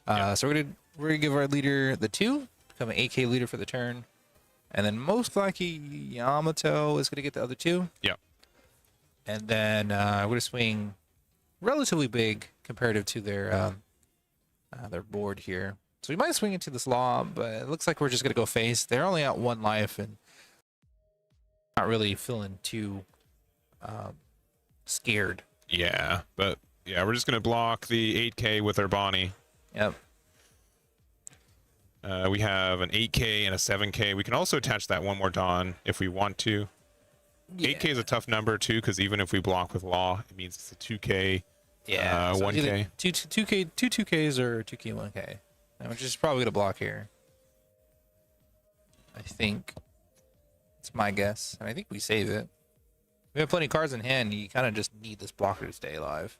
So we're gonna give our leader the 2, become an 8K leader for the turn. And then most likely Yamato is gonna get the other 2. Yep. And then we're gonna swing relatively big comparative to their board here. So we might swing into this law, but it looks like we're just gonna go face. They're only at 1 life and not really feeling too scared. Yeah, but yeah, we're just gonna block the 8K with our Bonnie. Yep. We have an 8K and a 7K. We can also attach that 1 more Dawn if we want to. Yeah. 8K is a tough number too, because even if we block with Law, it means it's a 2K, Yeah. So 1K. 2K, 2 2Ks or 2K, 1K. Which is probably gonna block here. I think. It's my guess. I think we save it. We have plenty of cards in hand. You kind of just need this blocker to stay alive.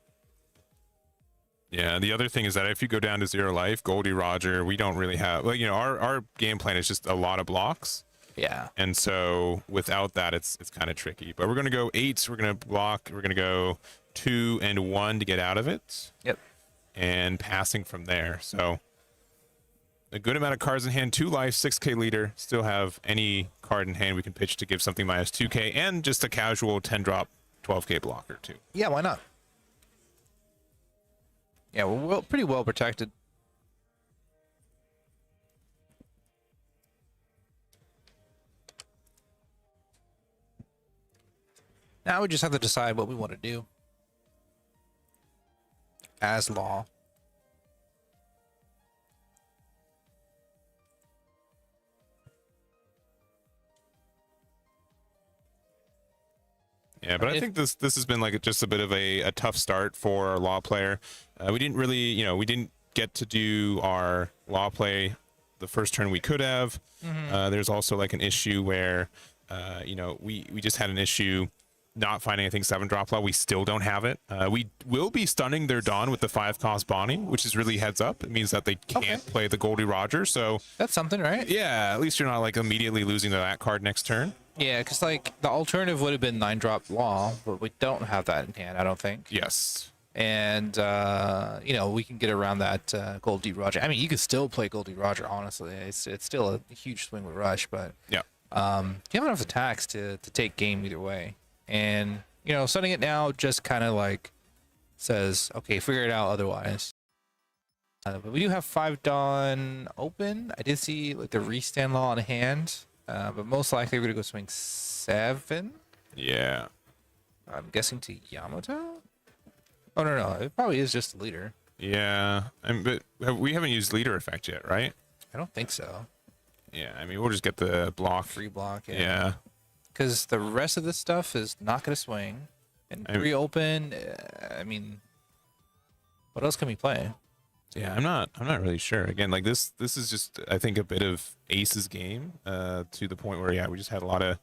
Yeah, the other thing is that if you go down to 0 life, Goldie Roger, we don't really have, well, you know, our game plan is just a lot of blocks. Yeah. And so without that, it's kind of tricky. But we're going to go 8s. We're going to block. We're going to go 2 and 1 to get out of it. Yep. And passing from there. So a good amount of cards in hand, 2 life, 6K leader. Still have any card in hand we can pitch to give something minus 2K and just a casual 10-drop 12K blocker too. Yeah, why not? Yeah, we're pretty well protected. Now we just have to decide what we want to do as Law. Yeah, but I think this has been like just a bit of a tough start for our law player. We didn't really, you know, we didn't get to do our law play the first turn we could have. There's also like an issue where, you know, we just had an issue not finding anything 7-drop law. We still don't have it. We will be stunning their Dawn with the 5-cost Bonnie, which is really heads up. It means that they can't play the Goldie Roger. So that's something, right? Yeah, at least you're not like immediately losing to that card next turn. Yeah, because like the alternative would have been 9-drop law, but we don't have that in hand, I don't think. Yes. And you know, we can get around that Goldie Roger. I mean, you could still play Goldie Roger. Honestly, it's still a huge swing with Rush, but yeah, you have enough attacks to take game either way. And you know, setting it now just kind of like says, okay, figure it out otherwise. But we do have 5 Dawn open. I did see like the restand law on hand, but most likely we're gonna go swing 7. Yeah. I'm guessing to Yamato. Oh no, it probably is just the leader. Yeah, but we haven't used leader effect yet, right? I don't think so. Yeah, I mean we'll just get the block. Free block. Yeah. Because the rest of this stuff is not gonna swing, and 3 open. I mean, what else can we play? Yeah, I'm not really sure. Again, like this is just I think a bit of Ace's game to the point where we just had a lot of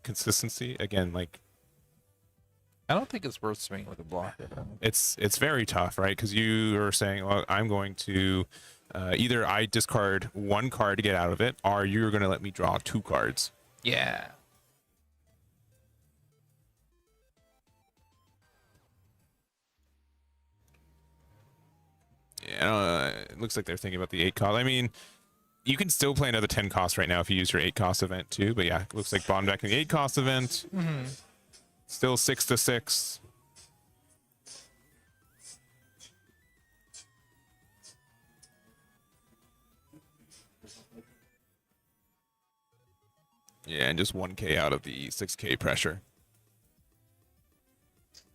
consistency. Again, like I don't think it's worth swinging with a blocker. It's very tough, right? Because you are saying, well, I'm going to either I discard 1 card to get out of it, or you're going to let me draw 2 cards. Yeah. Yeah, it looks like they're thinking about the 8 cost. I mean, you can still play another 10 cost right now if you use your 8 cost event too. But yeah, it looks like bottom decking the 8 cost event. Still 6-6. Yeah, and just 1k out of the 6k pressure.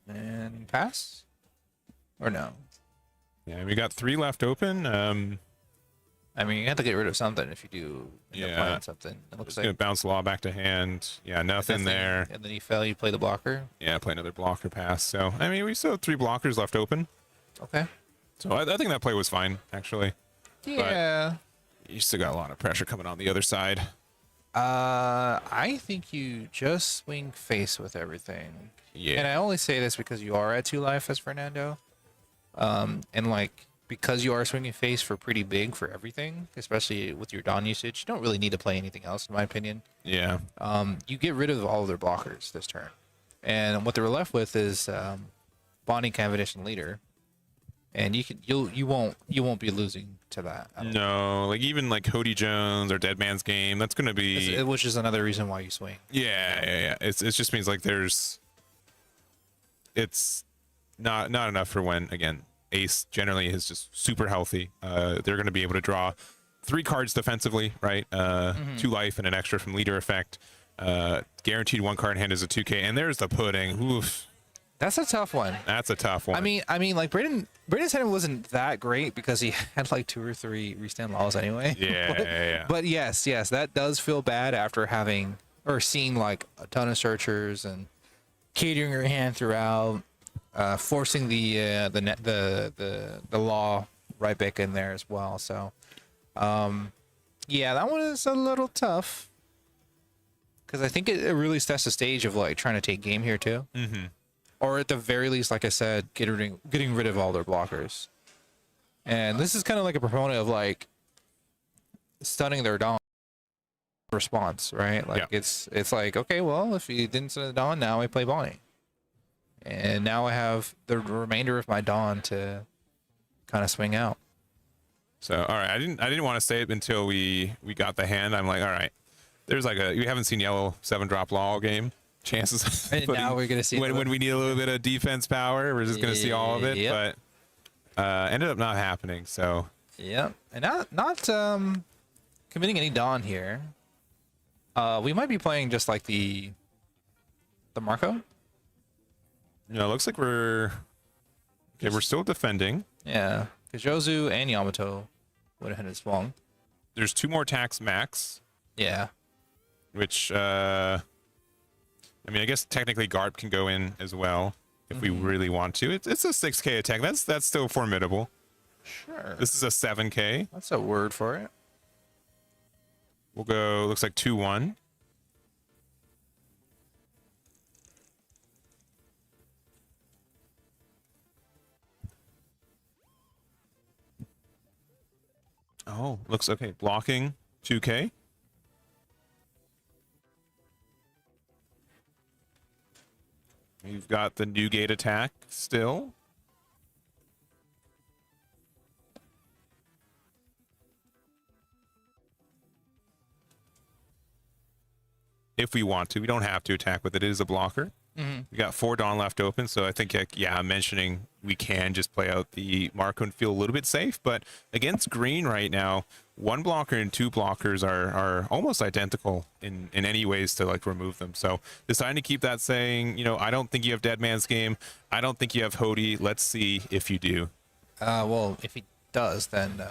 And pass? Or no? Yeah, we got 3 left open. I mean, you have to get rid of something if you do end up playing something. It looks like gonna bounce law back to hand. Yeah, nothing there. And then you fail, you play the blocker. Yeah, play another blocker pass. So I mean, we still have 3 blockers left open. Okay. So I think that play was fine, actually. Yeah. But you still got a lot of pressure coming on the other side. I think you just swing face with everything. Yeah. And I only say this because you are at 2 life as Fernando. And like because you are swinging face for pretty big for everything, especially with your Dawn usage, you don't really need to play anything else, in my opinion. Yeah. You get rid of all of their blockers this turn, and what they're left with is Bonnie, Cavendish, and Leader, and you won't be losing to that. No, like even like Cody Jones or Dead Man's Game, that's gonna be which is another reason why you swing. Yeah. It just means like it's not enough for when again. Ace generally is just super healthy. They're going to be able to draw 3 cards defensively, right? 2 life and an extra from leader effect. Guaranteed 1 card in hand is a 2k, and there's the pudding. Oof. That's a tough one. That's a tough one. I mean, like Braden's hand wasn't that great because he had like 2 or 3 restand laws anyway. Yeah. But yes, that does feel bad after having or seeing like a ton of searchers and catering your hand throughout. Forcing the law right back in there as well. So, yeah, that one is a little tough because I think it really sets the stage of like trying to take game here too, or at the very least, like I said, getting rid of all their blockers. And this is kind of like a proponent of like stunning their Dawn response, right? Like it's like, okay, well, if you didn't stun the Dawn, now I play Bonnie. And now I have the remainder of my Dawn to kind of swing out. So, all right, I didn't want to say it until we got the hand. I'm like, all right, there's like you haven't seen yellow 7-drop law all game. Chances. And now we're gonna see when we need a little bit of defense power, we're just gonna see all of it. But ended up not happening. So. Yep, and not committing any Dawn here. We might be playing just like the Marco. You know, it looks like we're still defending. Yeah, because Jozu and Yamato would have had swung. There's 2 more tax max. Yeah. Which I mean, I guess technically Garp can go in as well if we really want to. It's a 6K attack. That's still formidable. Sure. This is a 7K. That's a word for it. We'll go, looks like 2-1. Oh, looks okay. Blocking 2K. We've got the new gate attack still. If we want to, we don't have to attack with it. It is a blocker. We got 4 Dawn left open, so I think, yeah, mentioning we can just play out the Marco and feel a little bit safe. But against green right now, 1 blocker and 2 blockers are almost identical in any ways to like remove them. So deciding to keep that saying, you know, I don't think you have Dead Man's Game. I don't think you have Hody. Let's see if you do. Well, if he does, then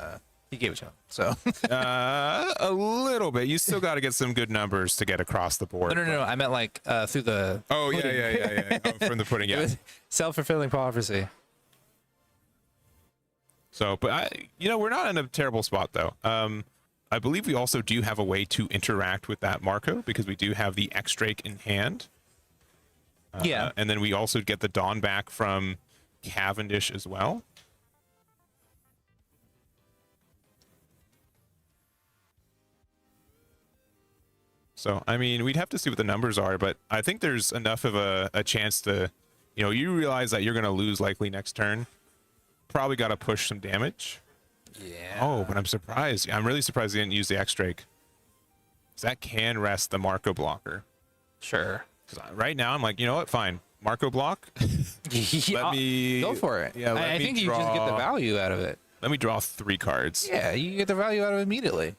he gave it to him. So A little bit. You still got to get some good numbers to get across the board. no. I meant like through the. Oh yeah. Oh, from the pudding, yeah. Self-fulfilling prophecy. So, but we're not in a terrible spot though. I believe we also do have a way to interact with that Marco because we do have the X-Drake in hand. Yeah. And then we also get the Dawn back from Cavendish as well. So, I mean, we'd have to see what the numbers are, but I think there's enough of a chance to, you realize that you're going to lose likely next turn. Probably got to push some damage. Yeah. Oh, but I'm surprised. I'm really surprised they didn't use the X-Drake. That can rest the Marco blocker. Sure. Right now, I'm like, you know what? Fine. Marco block. Let me go for it. Yeah, I think you just get the value out of it. Let me draw 3 cards. Yeah, you get the value out of it immediately.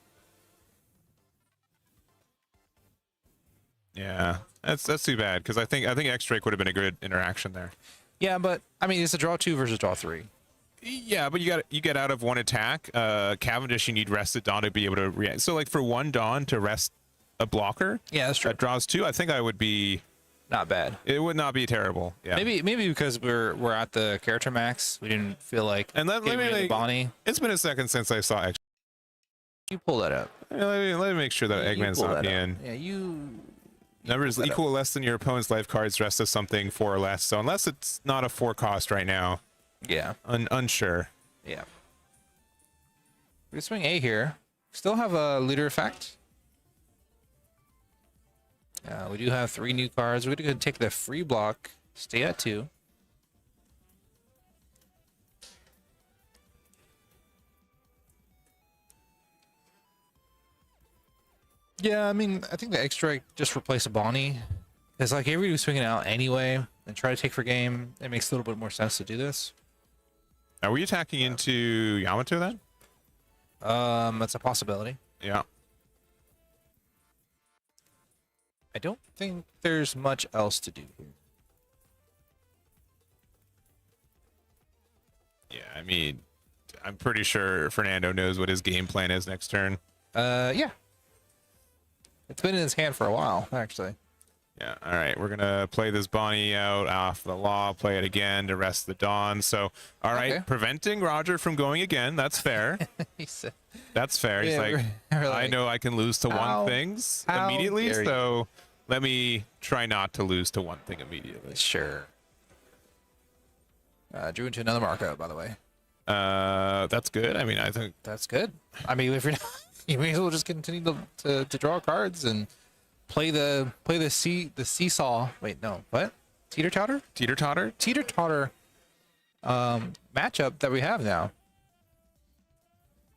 Yeah, that's too bad because I think X-Drake would have been a good interaction there. Yeah, but I mean, it's a draw 2 versus draw 3. Yeah, but you get out of 1 attack. Cavendish, you need rested Dawn to be able to react. So like for 1 Dawn to rest a blocker, yeah, that's true. That draws 2. I think I would be not bad. It would not be terrible. Yeah. Maybe because we're at the character max, we didn't feel like. And let me Bonnie. It's been a second since I saw X. You pull that up. Let me make sure that Eggman's not in. Yeah, you. Numbers equal or less than your opponent's life cards, rest of something 4 or less. So unless it's not a 4 cost right now. Yeah. Unsure. Yeah. We swing A here. Still have a leader effect. We do have 3 new cards. We're going to take the free block. Stay at 2. Yeah, I mean, I think the X-Drake just replace a Bonnie. It's like everybody's swinging out anyway and try to take for game. It makes a little bit more sense to do this. Are we attacking into Yamato then? That's a possibility. Yeah. I don't think there's much else to do here. Yeah, I mean, I'm pretty sure Fernando knows what his game plan is next turn. Yeah. It's been in his hand for a while, actually. Yeah, all right. We're going to play this Bonnie out off the law, play it again to rest the Dawn. So, all right, okay. Preventing Roger from going again. That's fair. That's fair. He's like, I know I can lose to one things immediately, so let me try not to lose to one thing immediately. Sure. Drew into another Marco, by the way. That's good. I mean, I think that's good. I mean, if you're not, you may as well just continue to draw cards and play the seesaw. Wait, no, what? Teeter-totter matchup that we have now.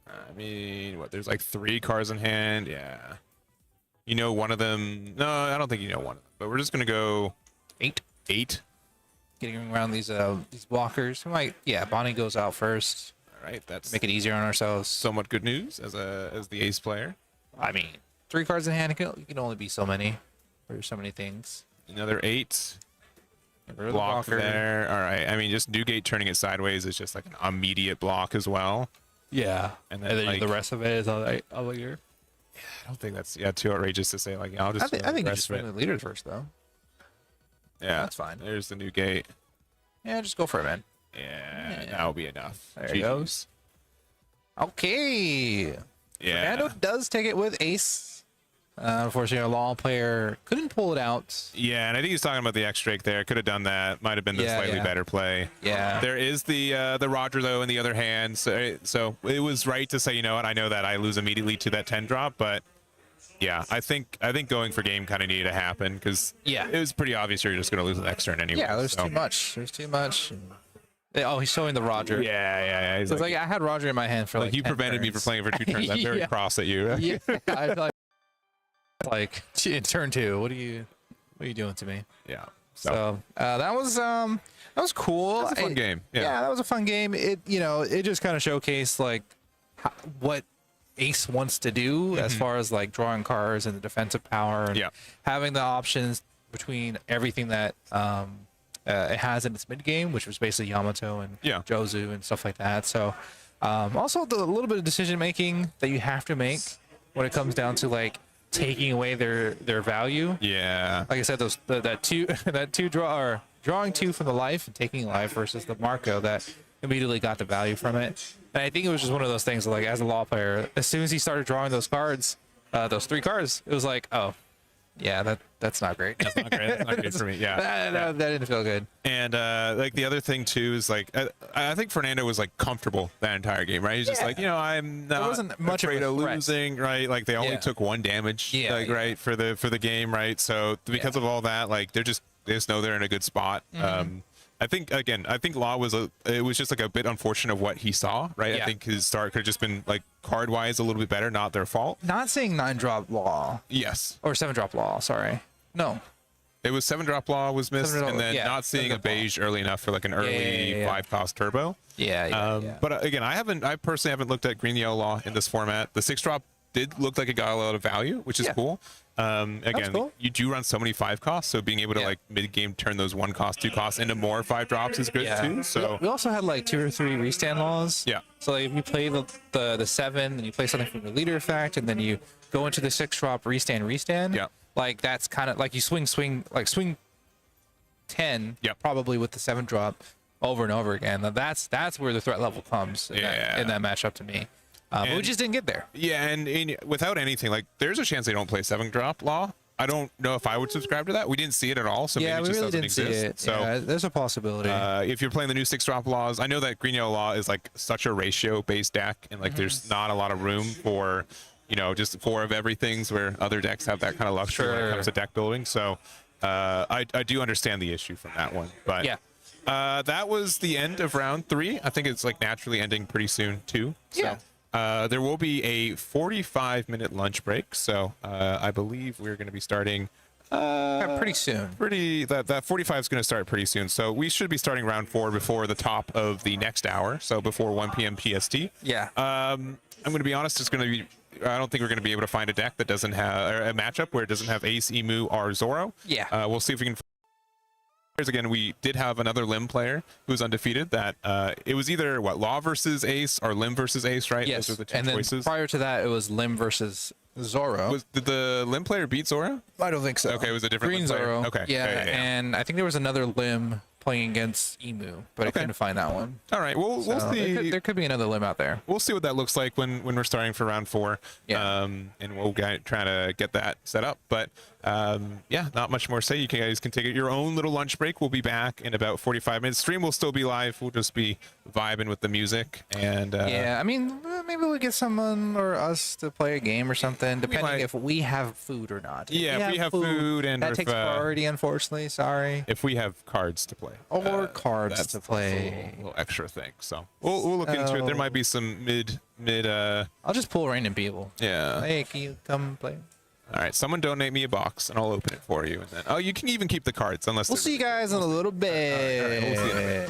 I mean, what? There's like 3 cards in hand. Yeah. One of them. No, I don't think one of them. But we're just gonna go 8. Getting around these blockers. We might. Yeah, Bonnie goes out first. All right, that's make it easier on ourselves. Somewhat good news as the ace player. I mean, 3 cards in hand. You can only be so many. There's so many things. Another 8. Block there. All right. I mean, just Newgate turning it sideways is just like an immediate block as well. Yeah. And then like, the rest of it is all here. Yeah, I don't think that's too outrageous to say. Like, I'll just. I think you just swing the leader first, though. Yeah, That's fine. There's the new gate. Yeah, just go for it, man. Yeah, that'll be enough. There he goes. Okay. Yeah. Fernando does take it with ace. Unfortunately, our law player couldn't pull it out. Yeah, and I think he's talking about the X Drake there. Could have done that. Might have been the slightly better play. Yeah. There is the Roger though in the other hand. So it was right to say, you know what? I know that I lose immediately to that 10 drop, but yeah, I think going for game kind of needed to happen because it was pretty obvious you're just going to lose the next turn anyway. Yeah, there's too much. There's too much. Oh, he's showing the Roger. Yeah. So it's like I had Roger in my hand for like you prevented me from playing for 2 turns. I'm very cross at you. Yeah, I feel like in turn 2. What are you doing to me? Yeah. So that was cool. That was a fun game. Yeah, that was a fun game. It it just kind of showcased like what Ace wants to do as far as like drawing cards and the defensive power and having the options between everything that it has in its mid game, which was basically Yamato and Jozu and stuff like that. So also the little bit of decision making that you have to make when it comes down to like taking away their value. Yeah. Like I said, that two drawing 2 from the life and taking life versus the Marco that immediately got the value from it. And I think it was just one of those things like as a law player, as soon as he started drawing those cards, those 3 cards, it was like, oh, yeah, that's not great. That's not great. That's not good for me. Yeah. That didn't feel good. And like the other thing too is like I think Fernando was like comfortable that entire game, right? He's just like, I'm not wasn't much afraid of of a threat. losing, right? Like they only took 1 damage, right, for the game, right? So because of all that, like they just know they're in a good spot. I think Law it was just like a bit unfortunate of what he saw, right? I think his start could have just been like card wise a little bit better, not their fault. Not saying 9-drop Law. Yes. Or 7-drop Law, sorry. No. It was 7-drop Law was missed, and then not seeing a beige early enough for like an early 5-cost turbo. But again, I personally haven't looked at green yellow Law in this format. The 6-drop did look like it got a lot of value, which is cool. Again, cool. You do run so many 5-costs, so being able to like mid-game turn those 1-cost, 2-costs into more 5-drops is good too. So we also had like 2 or 3 restand laws. Yeah. So like if you play the 7, then you play something from the leader effect, and then you go into the 6-drop restand. Yeah. Like that's kind of like you swing 10. Probably with the 7-drop over and over again. Now that's where the threat level comes in that matchup to me. But we just didn't get there. Yeah, and without anything, like there's a chance they don't play 7-drop Law. I don't know if I would subscribe to that. We didn't see it at all, so maybe it just doesn't exist. So there's a possibility. If you're playing the new 6-drop Laws, I know that green yellow Law is like such a ratio based deck, and like there's not a lot of room for just 4 of everything's where other decks have that kind of luxury when it comes to deck building. So I do understand the issue from that one, but that was the end of round 3. I think it's like naturally ending pretty soon too. So. There will be a 45-minute lunch break, so I believe we're going to be starting pretty soon. That 45 is going to start pretty soon, so we should be starting round 4 before the top of the next hour, so before 1 p.m. PST. Yeah. I'm going to be honest. It's going to be. I don't think we're going to be able to find a deck that doesn't have or a matchup where it doesn't have Ace, Emu, or Zoro. Yeah. We'll see if we can. Again, we did have another Lim player who was undefeated. That it was either Law versus Ace or Lim versus Ace, right? Yes. Those are the 2 and choices. Then prior to that, it was Lim versus Zoro. Did the Lim player beat Zoro? I don't think so. Okay, it was a different Green Lim player. Zoro. Okay. Yeah, and I think there was another Lim playing against Emu, but I couldn't find that one. All right, we'll see. There could be another Lim out there. We'll see what that looks like when we're starting for round 4. Yeah. And we'll try to get that set up. But not much more to say. You guys can take your own little lunch break. We'll be back in about 45 minutes. Stream will still be live. We'll just be vibing with the music. And I mean, maybe we'll get someone or us to play a game or something, depending if we have food or not. If we have food and that takes priority, unfortunately. Sorry. If we have cards to play. Or cards to play. A little extra thing. So we'll look into it. There might be some mid. I'll just pull random people. Yeah. Hey, can you come play? All right, someone donate me a box and I'll open it for you. And then you can even keep the cards unless we'll see you guys in a little bit. All right, we'll see you in a bit.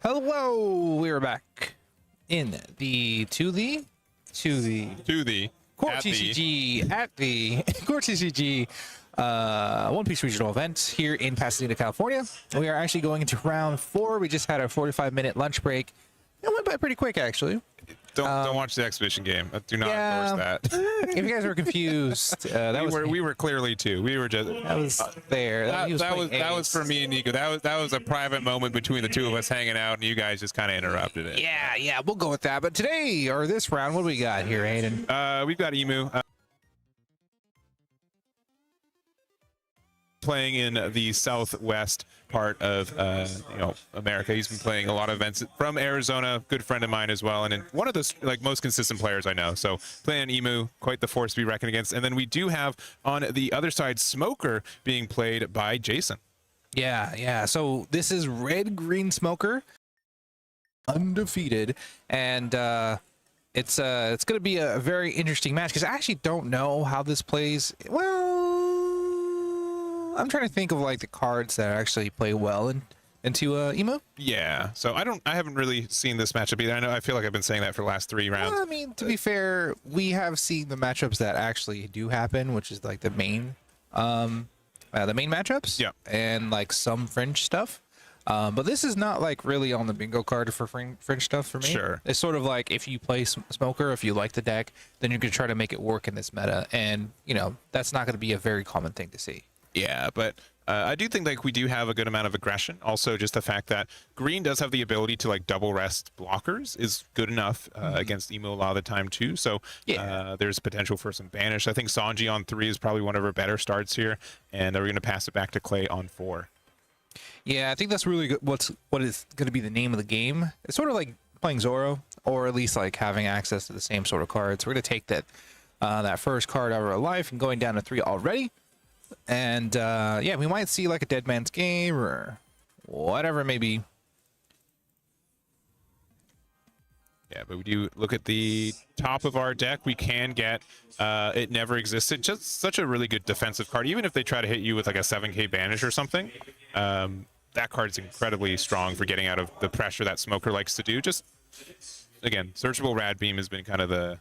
Hello, we're back in the Core TCG at the Core TCG One Piece Regional event here in Pasadena, California. We are actually going into round 4. We just had a 45-minute lunch break. It went by pretty quick, actually. Don't watch the exhibition game. Do not endorse that. If you guys were confused, we were clearly too. We were just that was there. That was for me and Nico. That was a private moment between the two of us hanging out, and you guys just kind of interrupted it. Yeah, we'll go with that. But today or this round, what do we got here, Hayden? We've got Emu. Playing in the southwest part of America. He's been playing a lot of events from Arizona, good friend of mine as well, and one of the most consistent players I know. So playing Emu, quite the force to be reckoned against. And then we do have on the other side Smoker being played by Jason. Yeah. So this is red-green Smoker, undefeated, and it's going to be a very interesting match because I actually don't know how this plays. Well, I'm trying to think of like the cards that actually play well into Emu. Yeah. So I haven't really seen this matchup either. I feel like I've been saying that for the last 3 rounds. Well, I mean, to be fair, we have seen the matchups that actually do happen, which is like the main matchups. Yeah. And like some fringe stuff. But this is not like really on the bingo card for fringe stuff for me. Sure. It's sort of like if you play Smoker, if you like the deck, then you're going to try to make it work in this meta. And, that's not going to be a very common thing to see. Yeah, but I do think like we do have a good amount of aggression. Also, just the fact that green does have the ability to like double rest blockers is good enough against Emu a lot of the time too. So there's potential for some banish. I think Sanji on 3 is probably one of our better starts here, and we're going to pass it back to Clay on 4. Yeah, I think that's really good. What is going to be the name of the game? It's sort of like playing Zoro, or at least like having access to the same sort of cards. We're going to take that first card out of our life and going down to 3 already. And we might see like a Dead Man's Game or whatever it may be. Yeah, but we do look at the top of our deck. We can get It Never Existed. Just such a really good defensive card. Even if they try to hit you with like a 7k banish or something, that card's incredibly strong for getting out of the pressure that Smoker likes to do. Just, again, Searchable Rad Beam has been kind of the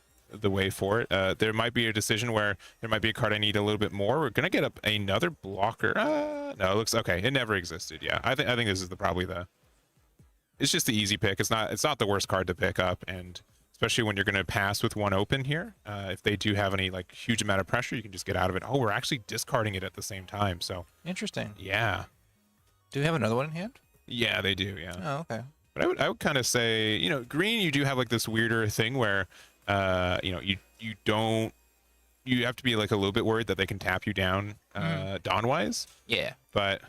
way for it. There might be a decision where there might be a card I need a little bit more. We're gonna get another blocker. No, it looks okay. It Never Existed. Yeah, I think this is it's just the easy pick. It's not the worst card to pick up, and especially when you're gonna pass with 1 open here. If they do have any like huge amount of pressure, you can just get out of it. Oh, we're actually discarding it at the same time. So interesting. Yeah. Do we have another one in hand? Yeah, they do. Yeah. Oh, okay. But I would kind of say, green, you do have like this weirder thing where you have to be like a little bit worried that they can tap you down Dawnwise. Yeah. But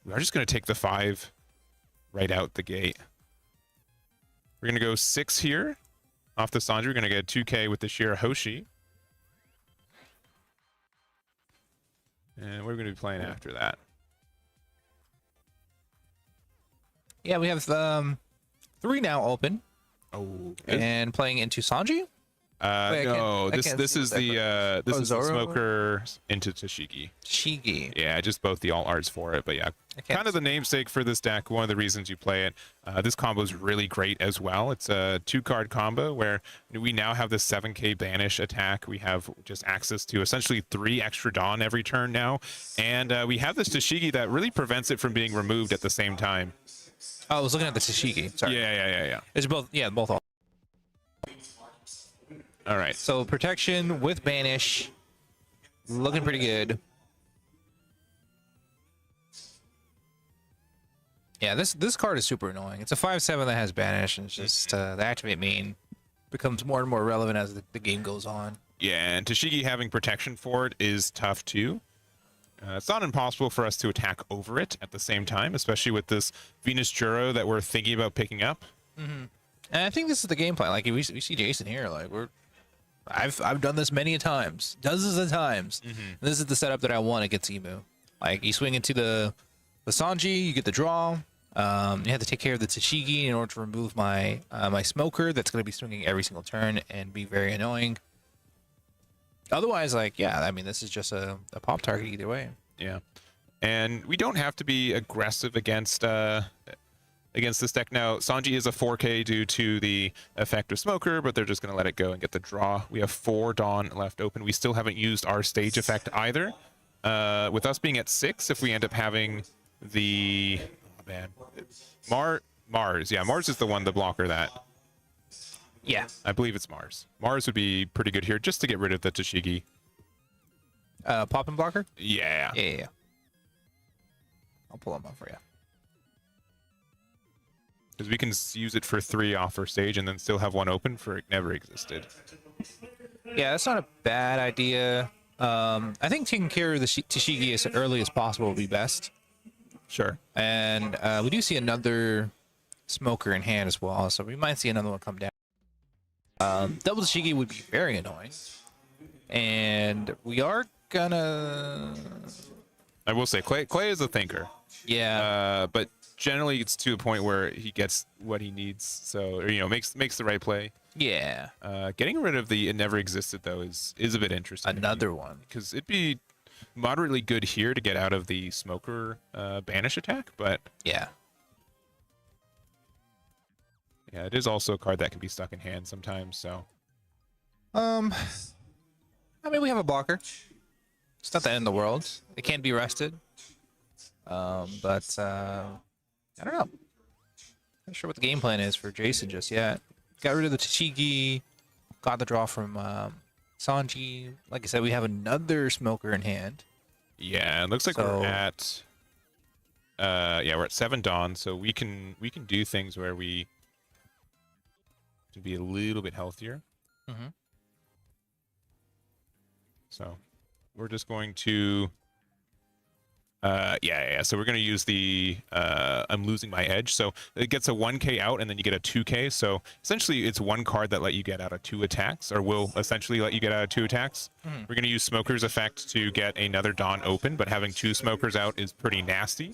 we're just going to take the 5 right out the gate. We're going to go 6 here off the Sanji. We're going to get 2k with the Shirahoshi. And we're going to be playing after that. Yeah, we have 3 now open. Oh, and playing into Sanji? No, this is the Smoker into Tashigi. Shigi. Yeah, just both the alt arts for it, but yeah, kind of the namesake for this deck. One of the reasons you play it. This combo is really great as well. It's a 2-card combo where we now have the 7k banish attack. We have just access to essentially 3 extra Dawn every turn now, and we have this Tashigi that really prevents it from being removed at the same time. Oh, I was looking at the Tashigi. Sorry. Yeah. It's both. Yeah, both. All right. So protection with banish, looking pretty good. Yeah, this card is super annoying. It's a 5/7 that has banish, and it's just the activate main becomes more and more relevant as the game goes on. Yeah, and Tashigi having protection for it is tough too. It's not impossible for us to attack over it at the same time, especially with this Venus Juro that we're thinking about picking up. And I think this is the game plan. Like we see Jason here, like I've done this many a times, dozens of times. This is the setup that I want against Emu. Like you swing into the Sanji, you get the draw. You have to take care of the Tashigi in order to remove my my Smoker that's going to be swinging every single turn and be very annoying. Otherwise, like, yeah, I mean, this is just a pop target either way. Yeah. And we don't have to be aggressive against against this deck. Now, Sanji is a 4K due to the effect of Smoker, but they're just going to let it go and get the draw. We have 4 Dawn left open. We still haven't used our stage effect either. With us being at 6, if we end up having the... Oh, man. Mars. Yeah, Mars is the one, the blocker that... Yeah. I believe it's Mars. Mars would be pretty good here just to get rid of the Tashigi. Pop and blocker? Yeah. Yeah. I'll pull them up for you. Because we can use it for 3 off our stage and then still have 1 open for it never existed. Yeah, that's not a bad idea. I think taking care of the Tashigi as early as possible would be best. Sure. And we do see another Smoker in hand as well, so we might see another one come down. Double Tashigi would be very annoying. And we are gonna... I will say, Clay is a thinker. Yeah. But generally it's to a point where he gets what he needs, so, or, you know, makes the right play. Yeah. Getting rid of the it never existed, though, is a bit interesting. Another one. Because it'd be moderately good here to get out of the Smoker banish attack, but... Yeah. Yeah, it is also a card that can be stuck in hand sometimes, so... I mean, we have a blocker. It's not the end of the world. It can be rested. But I don't know. Not sure what the game plan is for Jason just yet. Got rid of the Tashigi. Got the draw from Sanji. Like I said, we have another Smoker in hand. Yeah, it looks like we're at... yeah, we're at 7 Dawn, so we can do things where we can be a little bit healthier. Mm-hmm. So we're just going to... yeah. So we're going to use the I'm losing my edge. So it gets a 1k out, and then you get a 2k. So essentially, it's 1 card that let you get out of 2 attacks, or will essentially let you get out of 2 attacks. Mm-hmm. We're going to use Smoker's effect to get another Dawn open, but having 2 Smokers out is pretty nasty.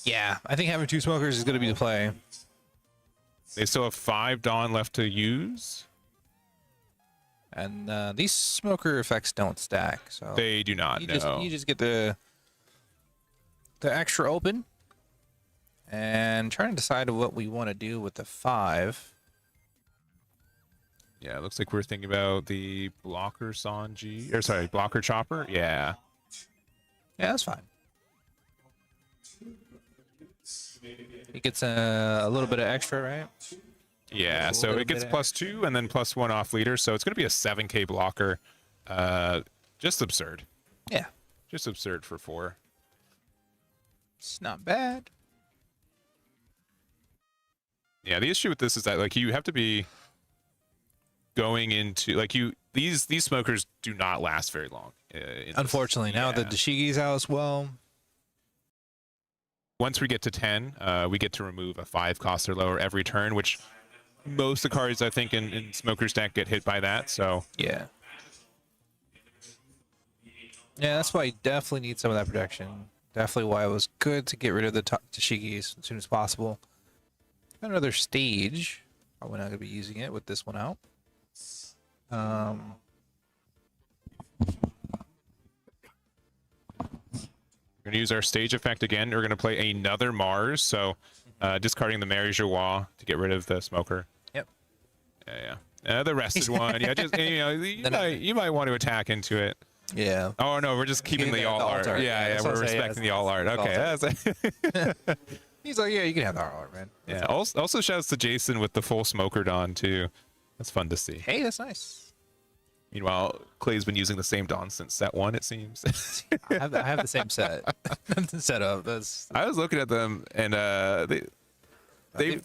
Yeah, I think having 2 Smokers is going to be the play. They still have 5 Dawn left to use. And these Smoker effects don't stack, so They do not. you just get the extra open, and trying to decide what we want to do with the 5. Yeah, it looks like we're thinking about the blocker Sanji, or sorry, blocker Chopper. Yeah. Yeah, that's fine. He gets a little bit of extra, right? Yeah, so it gets +2 and then +1 off leader, so it's going to be a 7k blocker. Just absurd. Yeah. Just absurd for 4. It's not bad. Yeah, the issue with this is that, like, you have to be going into, like, these Smokers do not last very long. Unfortunately, now that the Shigi's out as well. Once we get to 10, we get to remove a 5 cost or lower every turn, which most of the cards, I think, in Smoker's deck get hit by that, so... Yeah. Yeah, that's why you definitely need some of that protection. Definitely why it was good to get rid of the Tashigis as soon as possible. Got another stage. Probably not going to be using it with this one out. We're going to use our stage effect again. We're going to play another Mars, so discarding the Mary Joie to get rid of the Smoker. Yep. Yeah. The rested one. Yeah, just, you know, you might want to attack into it. Yeah. Oh, no, we're just keeping the alt art. Yeah, we're respecting the alt art. Okay. He's like, yeah, you can have the alt art, man. Yeah, also shouts to Jason with the full Smoker Dawn, too. That's fun to see. Hey, that's nice. Meanwhile, Clay's been using the same Dawn since set 1, it seems. I have the same set. Setup. I was looking at them, and they're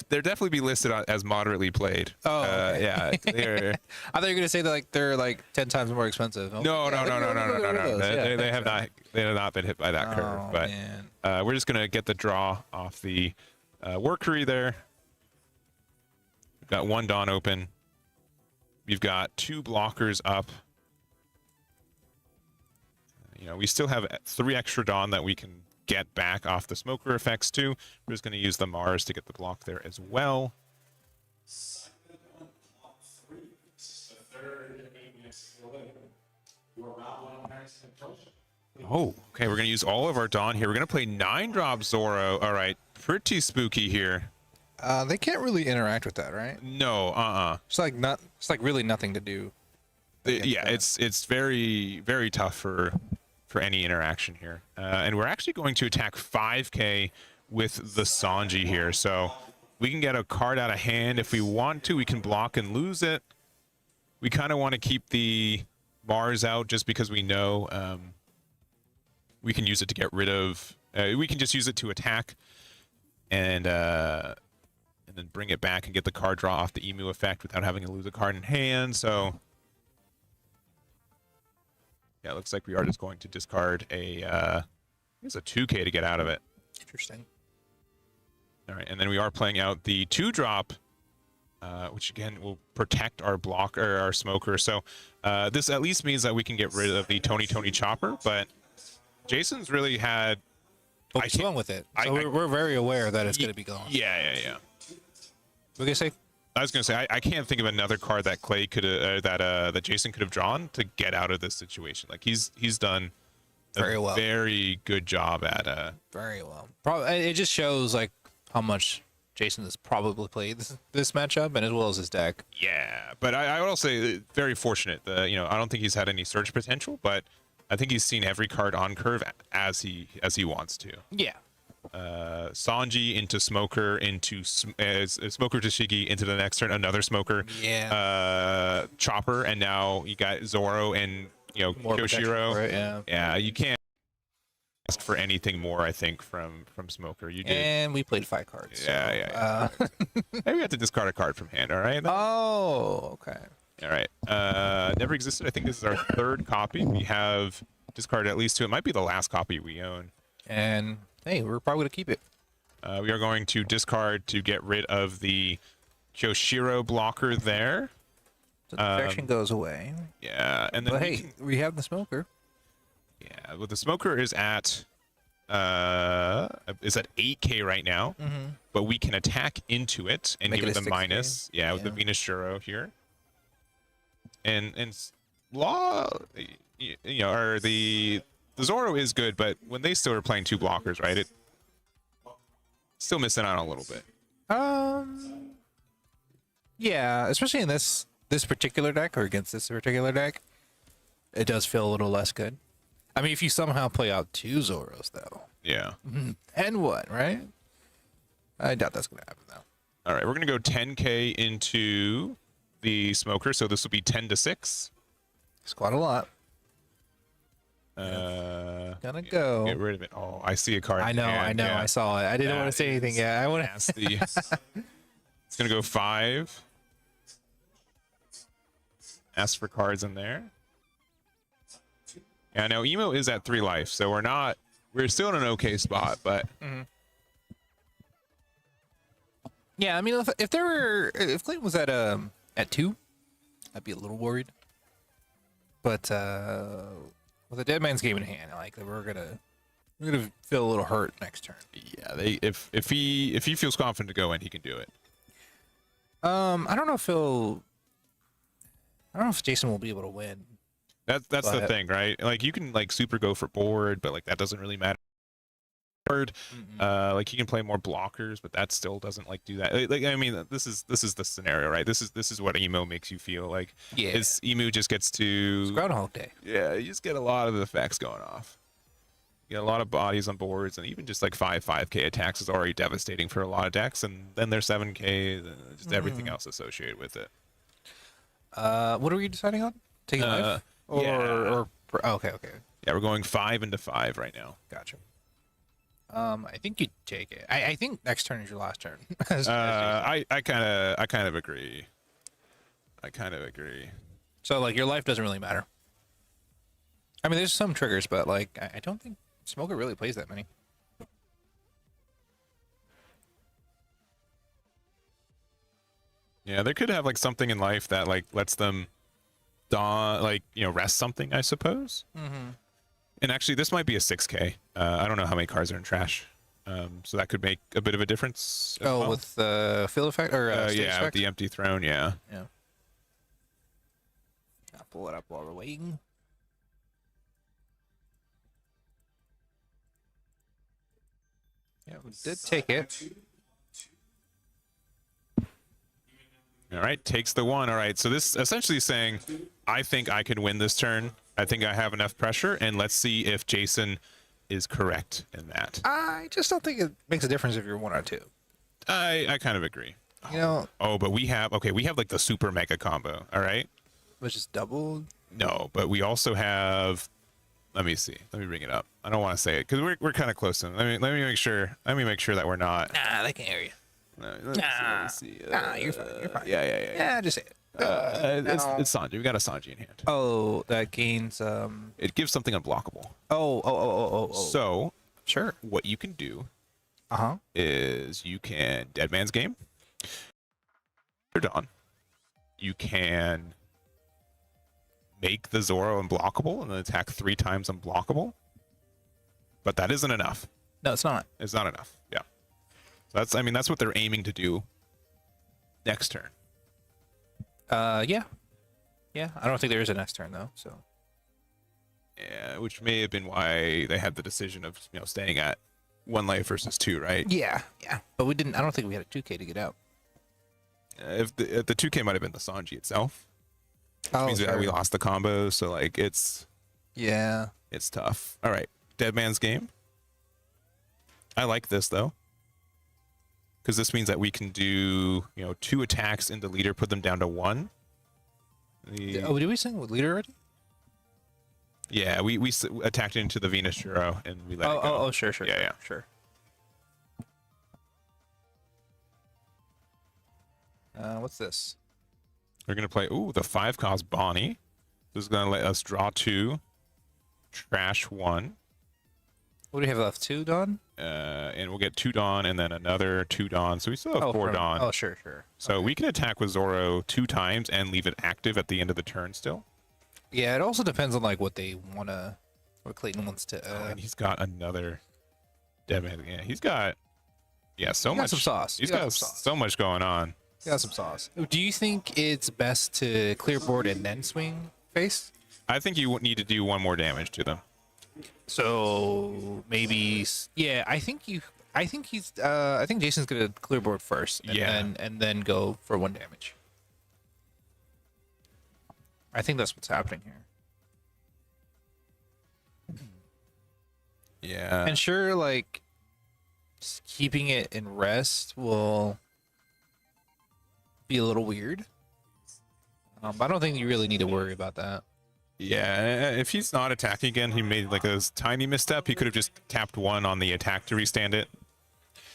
definitely be listed as moderately played. Oh, okay. Yeah. They're... I thought you were gonna say that like they're like 10 times more expensive. Oh, no. They have not been hit by that curve. But we're just gonna get the draw off the workery there. We've got 1 Dawn open. We've got 2 blockers up. You know, we still have 3 extra Dawn that we can get back off the Smoker effects too. We're just going to use the Mars to get the block there as well. Oh, okay. We're going to use all of our Dawn here. We're going to play 9-drop Zoro. All right. pretty spooky here. They can't really interact with that, right? No, It's like really nothing to do. Yeah, it's very very tough for any interaction here. And we're actually going to attack 5k with the Sanji here, so we can get a card out of hand if we want to. We can block and lose it. We kind of want to keep the Mars out just because we know we can use it to get rid of. We can just use it to attack, and then bring it back and get the card draw off the Emu effect without having to lose a card in hand. So yeah, it looks like we are just going to discard a it's a 2k to get out of it. Interesting. All right, and then we are playing out the 2-drop, which again will protect our block or our smoker. So this at least means that we can get rid of the Tony Chopper. But Jason's really had. But we swung with it, so we're very aware that it's going to be gone. Yeah. What can you say? I was going to say I can't think of another card that Clay could that Jason could have drawn to get out of this situation. Like he's done very well, very good job at very well. Probably it just shows like how much Jason has probably played this matchup, and as well as his deck. Yeah, but I would also say very fortunate. I don't think he's had any surge potential, but I think he's seen every card on curve as he wants to. Yeah. Sanji into Smoker into Smoker to Shiggy into the next turn, another Smoker. Yeah. Chopper, and now you got Zoro and Kyoshiro. Right, yeah. Yeah, you can't ask for anything more, I think, from Smoker. You did. And we played 5 cards. Yeah. Maybe we have to discard a card from hand. All right. Oh, okay. All right. Never existed. I think this is our 3rd copy. We have discarded at least 2. It might be the last copy we own. And hey, we're probably gonna keep it. We are going to discard to get rid of the Kyoshiro blocker there. So the protection goes away. Yeah, and then we have the Smoker. Yeah, well, the Smoker is at 8k right now, but we can attack into it and give it the minus. Yeah, with the Venus Shuro here. And Law, or the Zoro is good, but when they still are playing 2 blockers, right? It still missing out a little bit. Yeah, especially in this particular deck or against this particular deck, it does feel a little less good. I mean, if you somehow play out 2 Zoros, though. Yeah. And what, right? I doubt that's gonna happen though. All right, we're gonna go 10k into the Smoker, so this will be 10 to 6. It's quite a lot. Gonna go. Get rid of it. Oh, I see a card. I know. Yeah. I saw it. I didn't want to say anything yet. I want to. It's gonna go 5. Ask for cards in there. Yeah, now Emo is at 3 life, so we're still in an okay spot, but. Yeah, I mean, if Clayton was at 2, I'd be a little worried. But with a Dead Man's Game in hand, like we're gonna feel a little hurt next turn. Yeah, if he feels confident to go in, he can do it. I don't know if Jason will be able to win. That's the thing, right? Like you can like super go for board, but like that doesn't really matter. Like you can play more blockers, but that still doesn't like do that. Like I mean, this is the scenario, right? This is what emo makes you feel like. Yeah. Is emu just gets to it's Groundhog Day. Yeah, you just get a lot of effects going off. You get a lot of bodies on boards, and even just like 5k attacks is already devastating for a lot of decks, and then there's 7k, and just everything else associated with it. What are we deciding on? Taking life? Okay. Yeah, we're going 5 into 5 right now. Gotcha. I think you take it. I think next turn is your last turn. I kind of agree. So like your life doesn't really matter. I mean, there's some triggers, but like I don't think Smoker really plays that many. Yeah, they could have like something in life that like lets them rest something, I suppose. And actually, this might be a 6k. I don't know how many cards are in trash. So that could make a bit of a difference. With the field effect or yeah, with the empty throne, yeah. Yeah. I'll pull it up while we're waiting. Yeah, we did take it. All right, takes the 1. All right, so this essentially is saying, I think I can win this turn. I think I have enough pressure, and let's see if Jason is correct in that. I just don't think it makes a difference if you're 1 or 2. I kind of agree. You know, Oh, but we have like the super mega combo. All right. which is double. No, but we also have. Let me see. Let me bring it up. I don't want to say it because we're kind of close to them. Let me make sure. Let me make sure that we're not. Nah, they can't hear you. Let's see. Nah, you're fine. You're fine. Yeah. Yeah, just say it. It's Sanji. We got a Sanji in hand. Oh, that gains. It gives something unblockable. Oh. So Sure. what you can do Uh-huh. is you can Dead Man's Game. Dawn. You can make the Zoro unblockable and then attack 3 times unblockable. But that isn't enough. No, it's not. It's not enough. Yeah. So that's what they're aiming to do next turn. Yeah. Yeah, I don't think there is a next turn, though, so. Yeah, which may have been why they had the decision of, staying at 1 life versus 2, right? Yeah. But we didn't, I don't think we had a 2K to get out. If the 2K might have been the Sanji itself. Oh, Means that we lost the combo, so like it's tough. All right, Dead Man's Game. I like this though, because this means that we can do 2 attacks in the leader, put them down to 1. Oh, did we sing with leader already? Yeah, we attacked into the Venus Juro and we let it go. Oh, sure. Yeah. Sure. What's this? We're gonna play. Ooh, the 5 cost Bonnie. This is gonna let us draw 2, trash 1. What do we have left? 2 Dawn? And we'll get 2 Dawn and then another 2 Dawn. So we still have 4 Dawn. Oh, sure. So we can attack with Zoro 2 times and leave it active at the end of the turn still. Yeah, it also depends on like what Clayton wants to. And he's got another Dead Man. Yeah, he's got so much some sauce. He's got so much going on. He got some sauce. Do you think it's best to clear board and then swing face? I think you need to do 1 more damage to them. So maybe, yeah. I think Jason's gonna clear board first, and then go for 1 damage. I think that's what's happening here. Yeah. And sure, like just keeping it in rest will be a little weird. But I don't think you really need to worry about that. Yeah, if he's not attacking again, he made like a tiny misstep. He could have just tapped 1 on the attack to restand it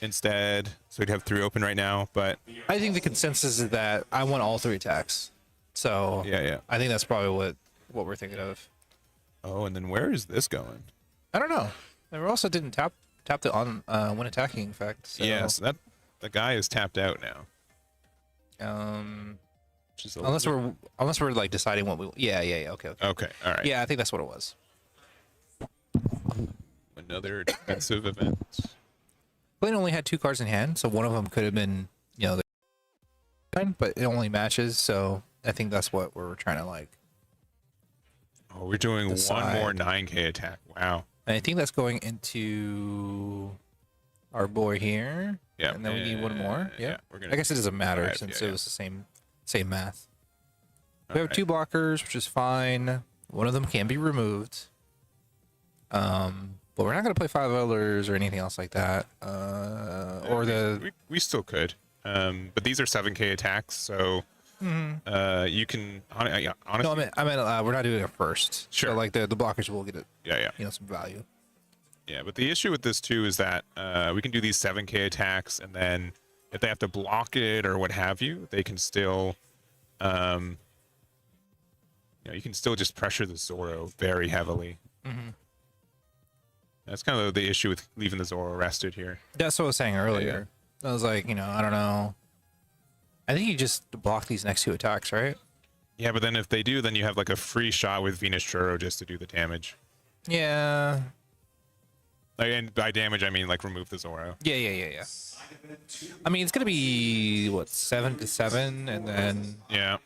instead. So he'd have 3 open right now. But I think the consensus is that I want all 3 attacks. So yeah. I think that's probably what we're thinking of. Oh, and then where is this going? I don't know. And we also didn't tap the on when attacking effect. So, Yeah, so that the guy is tapped out now. Unless we're like deciding what we. Yeah. Okay. Okay. All right. Yeah, I think that's what it was. Another defensive event. Blaine only had 2 cards in hand, so one of them could have been, but it only matches. So I think that's what we're trying to like. Oh, we're doing decide. 1 more 9K attack. Wow. And I think that's going into our boy here. Yeah. And then we need 1 more. Yeah. We're gonna. I guess it doesn't matter 5, since yeah, it was the same math. We have Alright. 2 blockers, which is fine. One of them can be removed. But we're not gonna play 5 others or anything else like that. We still could. But these are 7K attacks, so you can honestly. No, I meant we're not doing it first. Sure. So like the blockers will get it, Yeah. some value. Yeah, but the issue with this too is that we can do these 7K attacks, and then if they have to block it or what have you, they can still, you can still just pressure the Zoro very heavily. That's kind of the issue with leaving the Zoro rested here. That's what I was saying earlier. I was like, I don't know. I think you just block these next 2 attacks, right? Yeah, but then if they do, then you have like a free shot with Venus Churro just to do the damage. Yeah. Like, and by damage, I mean like remove the Zoro. Yeah. I mean, it's gonna be what 7 to 7, and then Yeah.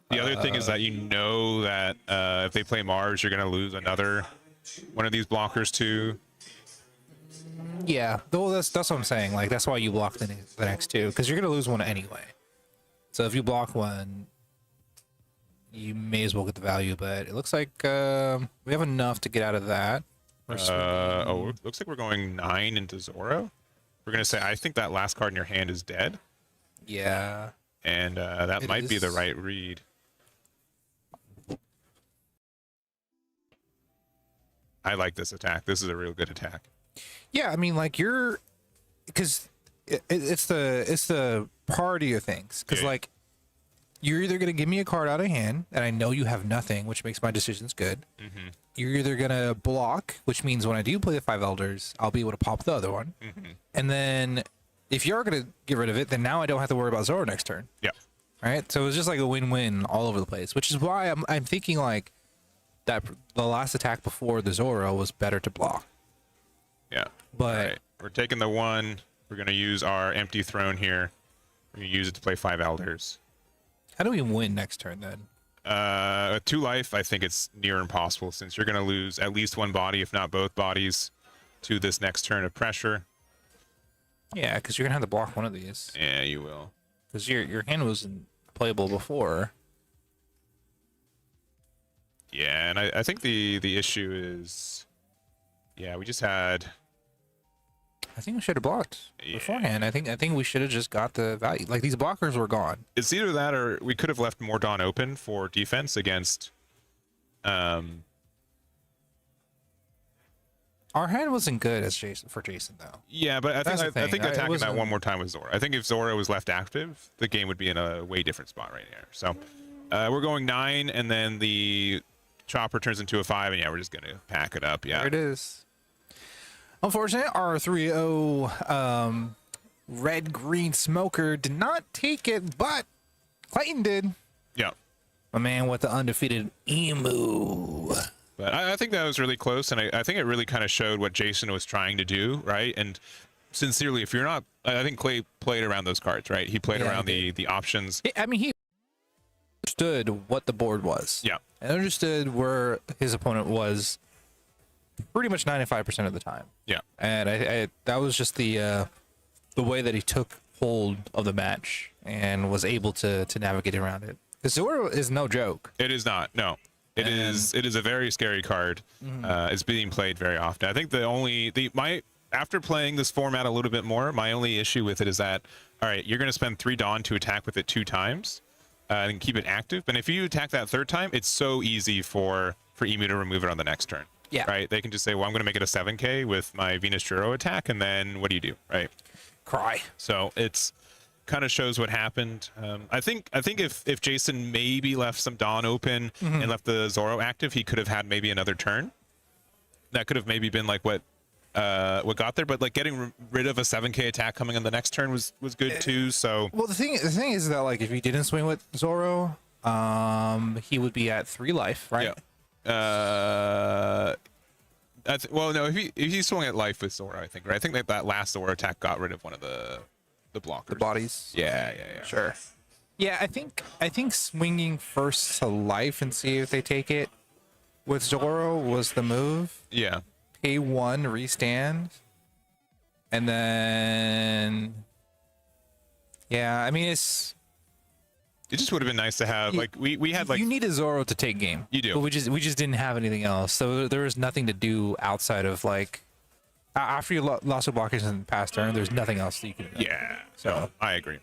The other thing is that that if they play Mars, you're gonna lose another one of these blockers too. Yeah, though that's what I'm saying. Like that's why you block the next two, because you're gonna lose one anyway. So if you block one, you may as well get the value. But it looks like we have enough to get out of that. Looks like we're going 9 into Zoro. We're gonna say I think that last card in your hand is dead, Yeah. and that might be the right read. I like this attack. This is a real good attack. Yeah, I mean, like because it's the priority of things. Because Yeah. like you're either gonna give me a card out of hand, and I know you have nothing, which makes my decisions good. Mm-hmm. You're either gonna block, which means when I do play the 5 elders, I'll be able to pop the other one. Mm-hmm. And then if you're gonna get rid of it, then now I don't have to worry about Zoro next turn. Yeah. Right. So it's just like a win-win all over the place, which is why I'm thinking like that the last attack before the Zoro was better to block. Yeah. But All right. We're taking the 1. We're gonna use our empty throne here. We're gonna use it to play 5 elders. how do we win next turn then? 2 life, I think it's near impossible since you're going to lose at least 1 body, if not both bodies, to this next turn of pressure. Yeah, because you're gonna have to block one of these. Yeah, you will. Because your hand wasn't playable before. Yeah, and I think the issue is, yeah, we just had. I think we should have blocked Yeah. beforehand. I think we should have just got the value. Like these blockers were gone. It's either that or we could have left more Dawn open for defense against. Our hand wasn't good as Jason though. Yeah, but I That's the think thing. It attacking that wasn't- one more time with Zoro. I think if Zoro was left active, the game would be in a way different spot right here. So we're going 9, and then the chopper turns into a 5, and yeah, we're just gonna pack it up. Yeah. There it is. Unfortunately, our 3-0 red-green smoker did not take it, but Clayton did. Yeah. My man with the undefeated emu. But I think that was really close, and I think it really kind of showed what Jason was trying to do, right? And sincerely, if you're not, I think Clay played around those cards, right? He played Yeah, around he the options. I mean, he understood what the board was. Yeah. And understood where his opponent was pretty much 95% of the time. Yeah. And I that was just the way that he took hold of the match and was able to navigate around it. Zoro is no joke. It is not. No. It is a very scary card. It's being played very often. I think after playing this format a little bit more, my only issue with it is that, all right, you're going to spend 3 Dawn to attack with it 2 times and keep it active. But if you attack that 3rd time, it's so easy for Emu to remove it on the next turn. Yeah. Right? They can just say, well, I'm going to make it a 7k with my Venus Juro attack, and then what do? Right? Cry. So it's kind of shows what happened. I think if Jason maybe left some Dawn open and left the Zoro active, he could have had maybe another turn. That could have maybe been like what got there. But like getting rid of a 7k attack coming on the next turn was good too. So Well, the thing is that like if he didn't swing with Zoro, he would be at 3 life, right? yeah. Well, no, if he swung at life with Zoro, I think, right? I think that last Zoro attack got rid of one of the blockers. The bodies. Yeah. Sure. Yeah, I think swinging first to life and see if they take it with Zoro was the move. Yeah. Pay 1, restand, and then yeah, I mean it just would have been nice to have like we had like you need a Zoro to take game. You do. But we just didn't have anything else, so there was nothing to do outside of like after you lost the blockers in the past turn. There's nothing else that you can do. Yeah. So No, I agree.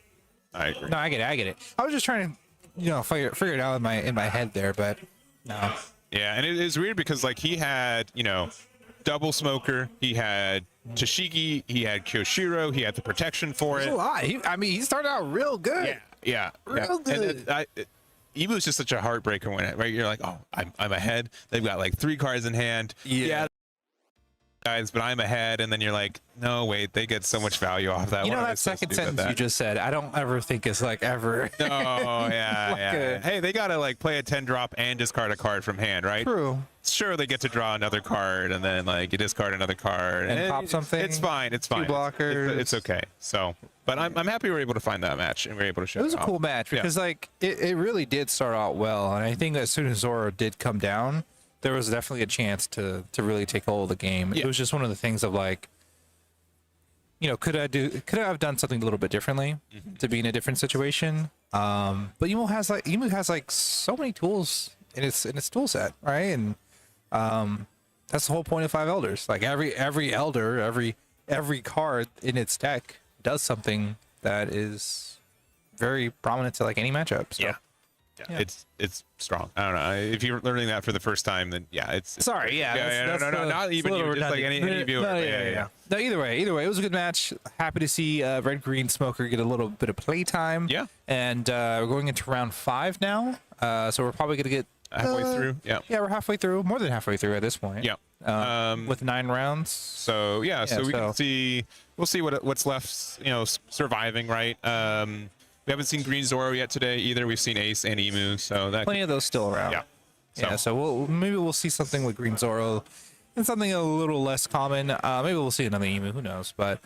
no, I get it. I was just trying to figure it out in my head there, but no. Yeah, and it is weird because like he had, double smoker, he had Tashigi, he had Kyoshiro, he had the protection for There's it. a lot. He started out real good. Yeah. Real good. And Evo is just such a heartbreaker when right? You're like, oh, I'm ahead. They've got like 3 cards in hand. Yeah. Guys, but I'm ahead, and then you're like, no, wait, they get so much value off that. You What know am I that supposed to second do with sentence you just said, I don't ever think it's like ever. No, yeah, Like yeah. Hey, they gotta like play a 10 drop and discard a card from hand, right? True. Sure, they get to draw another card, and then like you discard another card And pop something. It's fine. It's fine. blockers. It's okay. So, but I'm happy we're able to find that match and we're able to show. It was a off. cool match Yeah. because like it really did start out well, and I think as soon as Zoro did come down, there was definitely a chance to really take hold of the game. Yeah. It was just one of the things of like could I have done something a little bit differently to be in a different situation? But Emu has like so many tools in its tool set, right? And that's the whole point of Five Elders. Like every elder, every card in its deck does something that is very prominent to like any matchup. So. Yeah. It's strong. I don't know if you're learning that for the first time, then it's Sorry, that's no, not even you, just like any viewer. No, yeah. No, either way, it was a good match. Happy to see Red Green Smoker get a little bit of play time. Yeah. And we're going into round 5 now. So we're probably gonna get halfway through. Yeah, we're halfway through, more than halfway through at this point. Yeah. With 9 rounds. So we'll see what's left, surviving, right? We haven't seen Green Zoro yet today either. We've seen Ace and Emu, so that plenty of those still around. Yeah. So maybe we'll see something with Green Zoro and something a little less common. Maybe we'll see another Emu, who knows? But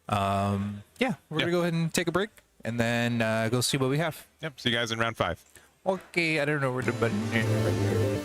we're gonna go ahead and take a break and then go see what we have. Yep. See you guys in round 5. Okay, I don't know where the button is right here.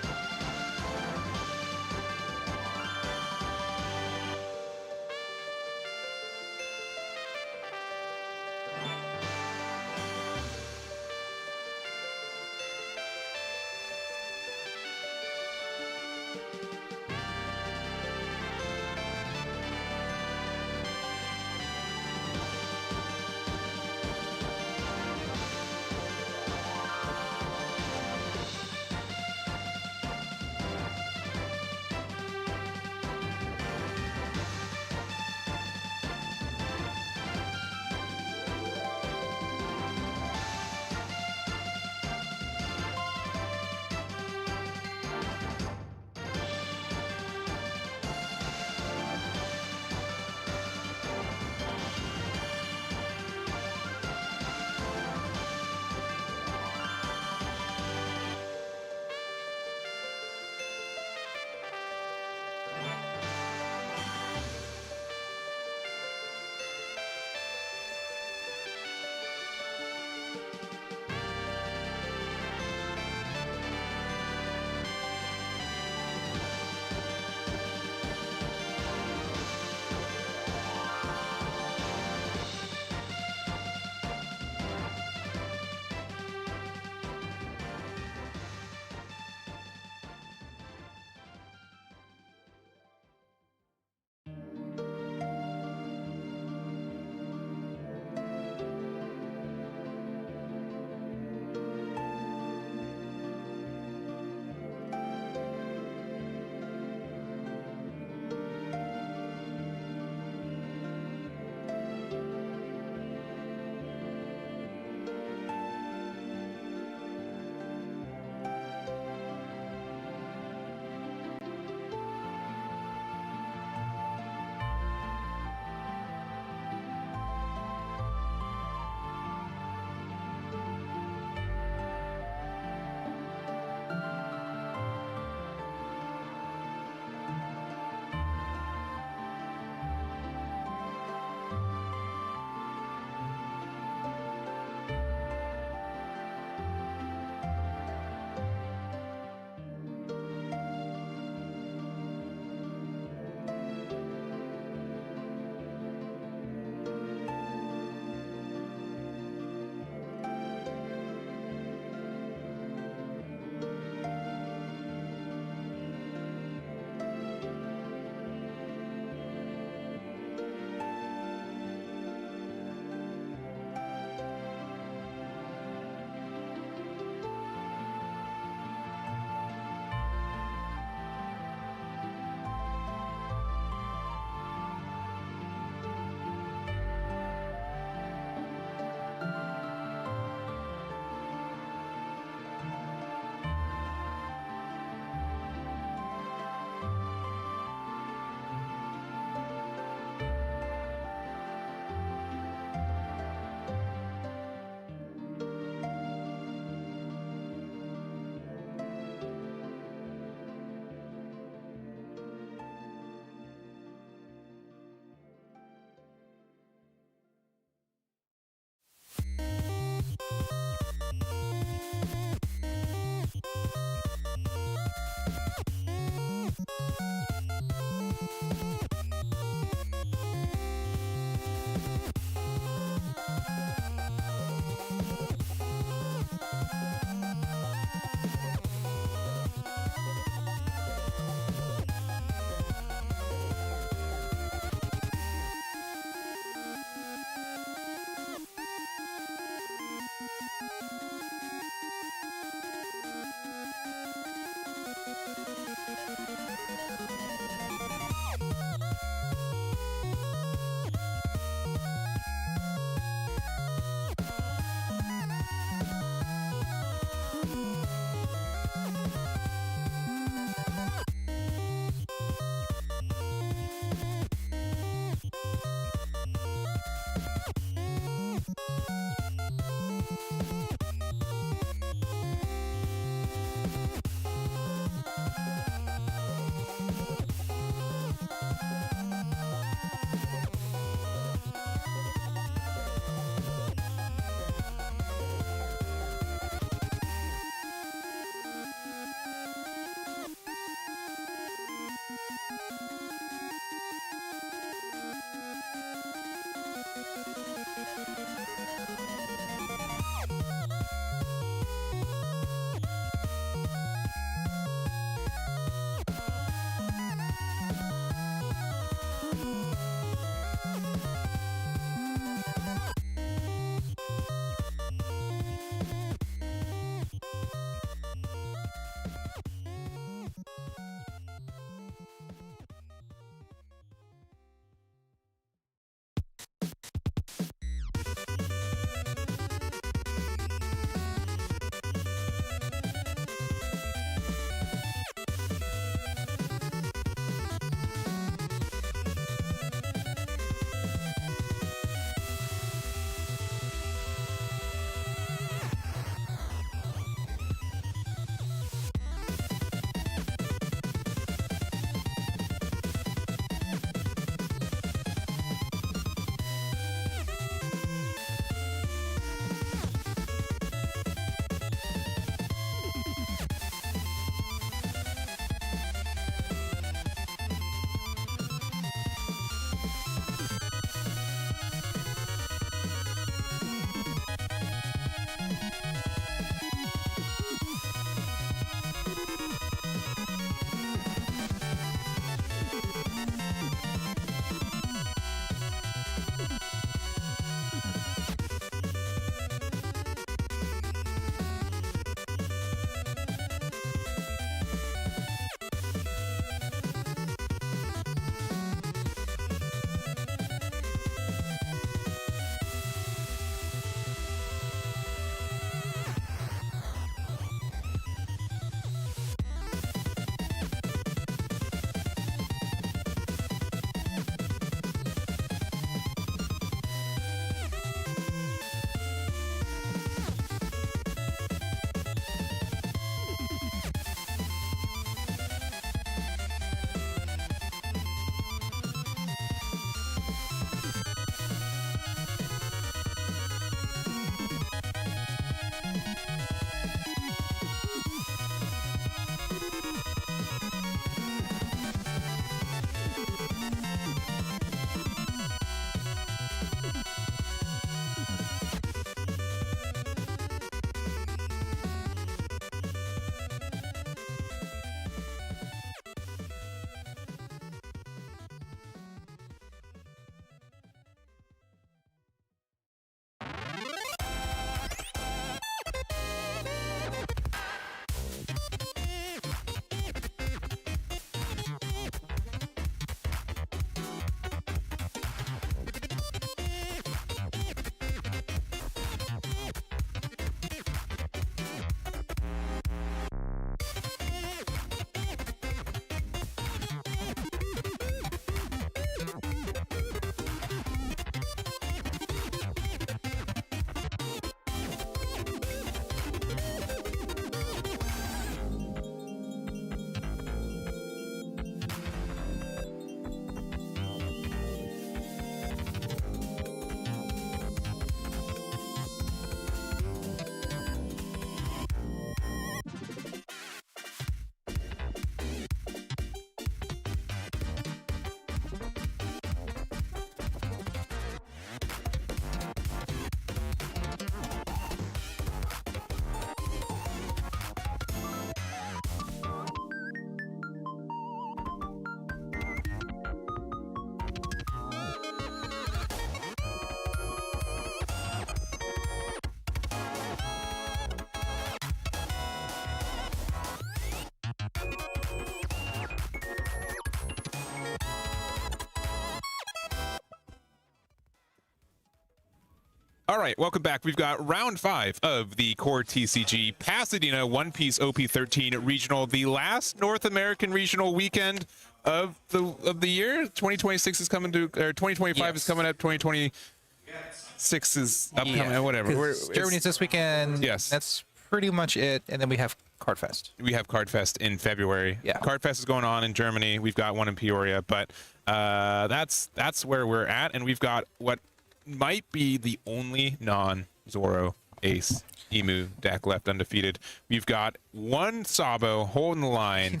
All right, welcome back. We've got round 5 of the core TCG Pasadena One Piece OP13 regional, the last North American regional weekend of the year. 2026 is coming to, or 2025 is coming up. 2026 is upcoming. Whatever. Germany's this weekend. Yes. That's pretty much it. And then we have Card Fest. We have Card Fest in February. Yeah. Card Fest is going on in Germany. We've got one in Peoria, but that's where we're at, and we've got what might be the only non-Zoro Ace Emu deck left undefeated. We've got one Sabo holding the line.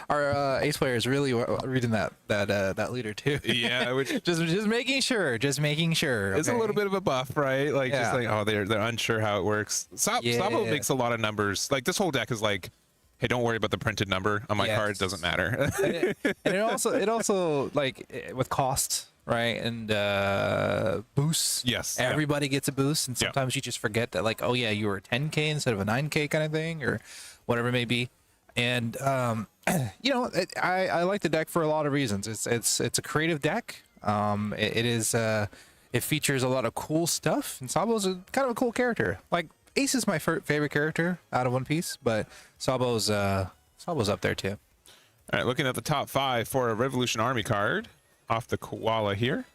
our Ace player is really reading that leader too. Yeah, which just making sure. It's a little bit of a buff, right? Like just like, oh, they're unsure how it works. Sabo makes a lot of numbers. Like this whole deck is like, hey, don't worry about the printed number on my card. It doesn't matter. and it also like with cost, right? And boosts. Yes. Everybody gets a boost, and sometimes you just forget that, like, oh yeah, you were a 10K instead of a 9K kind of thing, or whatever it may be. And you know, I like the deck for a lot of reasons. It's a creative deck. It features a lot of cool stuff, and Sabo's kind of a cool character. Like Ace is my favorite character out of One Piece, but Sabo's up there too. All right, looking at the top 5 for a Revolution Army card off the koala here.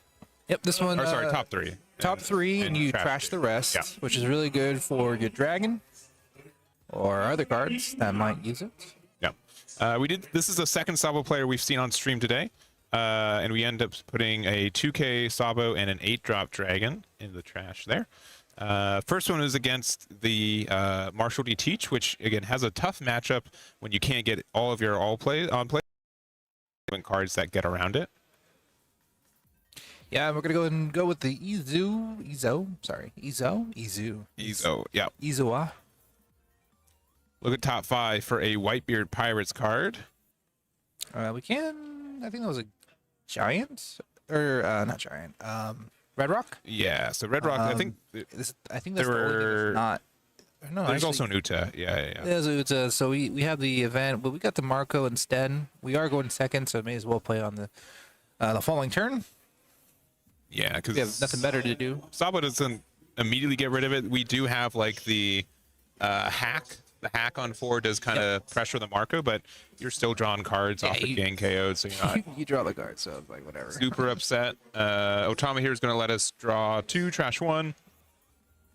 Yep, this one. Or sorry, top 3. Top 3, and you trash the rest, which is really good for your dragon or other cards that might use it. Yeah, this is the second Sabo player we've seen on stream today, and we end up putting a 2K Sabo and an 8-drop dragon in the trash there. First one is against the Marshall D. Teach, which again has a tough matchup when you can't get all of your play cards that get around it. Yeah, we're gonna go with the Izu, Yeah. Izuwa. Look at top 5 for a Whitebeard Pirates card. I think that was a giant, or not giant. Red Rock. Yeah, so Red Rock. I think that's the only thing that's not. No, there's also an Uta. Yeah. There's Uta. So we have the event, but we got the Marco instead. We are going second, so may as well play on the following turn. Yeah, because we have nothing better to do. Sabo doesn't immediately get rid of it. We do have like the hack. The hack on 4 does kind of pressure the Marco, but you're still drawing cards off the getting KO'd, so you're not. You draw the card, so it's like whatever. Super upset. Otama here is going to let us draw 2, trash 1.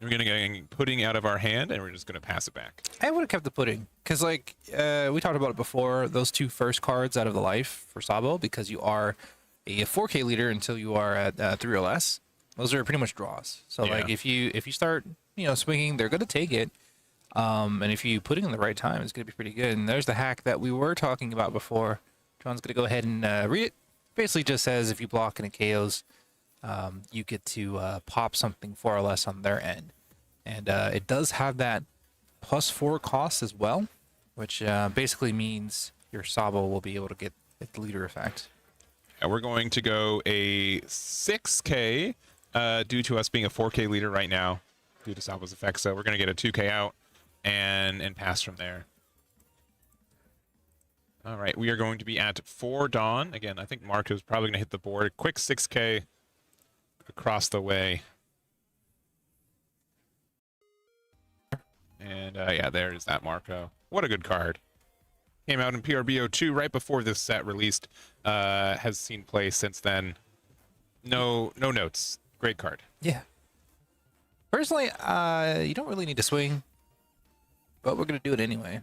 We're going to get pudding out of our hand, and we're just going to pass it back. I would have kept the pudding, because like we talked about it before. Those 2 first cards out of the life for Sabo, because you are a 4K leader until you are at 3 or less. Those are pretty much draws. So like if you start swinging, they're going to take it. And if you put it in the right time, it's going to be pretty good. And there's the hack that we were talking about before. John's going to go ahead and read it. Basically just says if you block and it KOs, you get to pop something 4 or less on their end. And it does have that +4 cost as well, which basically means your Sabo will be able to get the leader effect. And we're going to go a 6K due to us being a 4K leader right now due to Sabo's effect. So we're going to get a 2K out and pass from there. All right, we are going to be at 4 Dawn. Again, I think Marco's probably going to hit the board. Quick 6K across the way. And yeah, there's that Marco. What a good card. Came out in PRBO2 right before this set released. Has seen play since then. No notes. Great card. Yeah. Personally, you don't really need to swing, but we're going to do it anyway.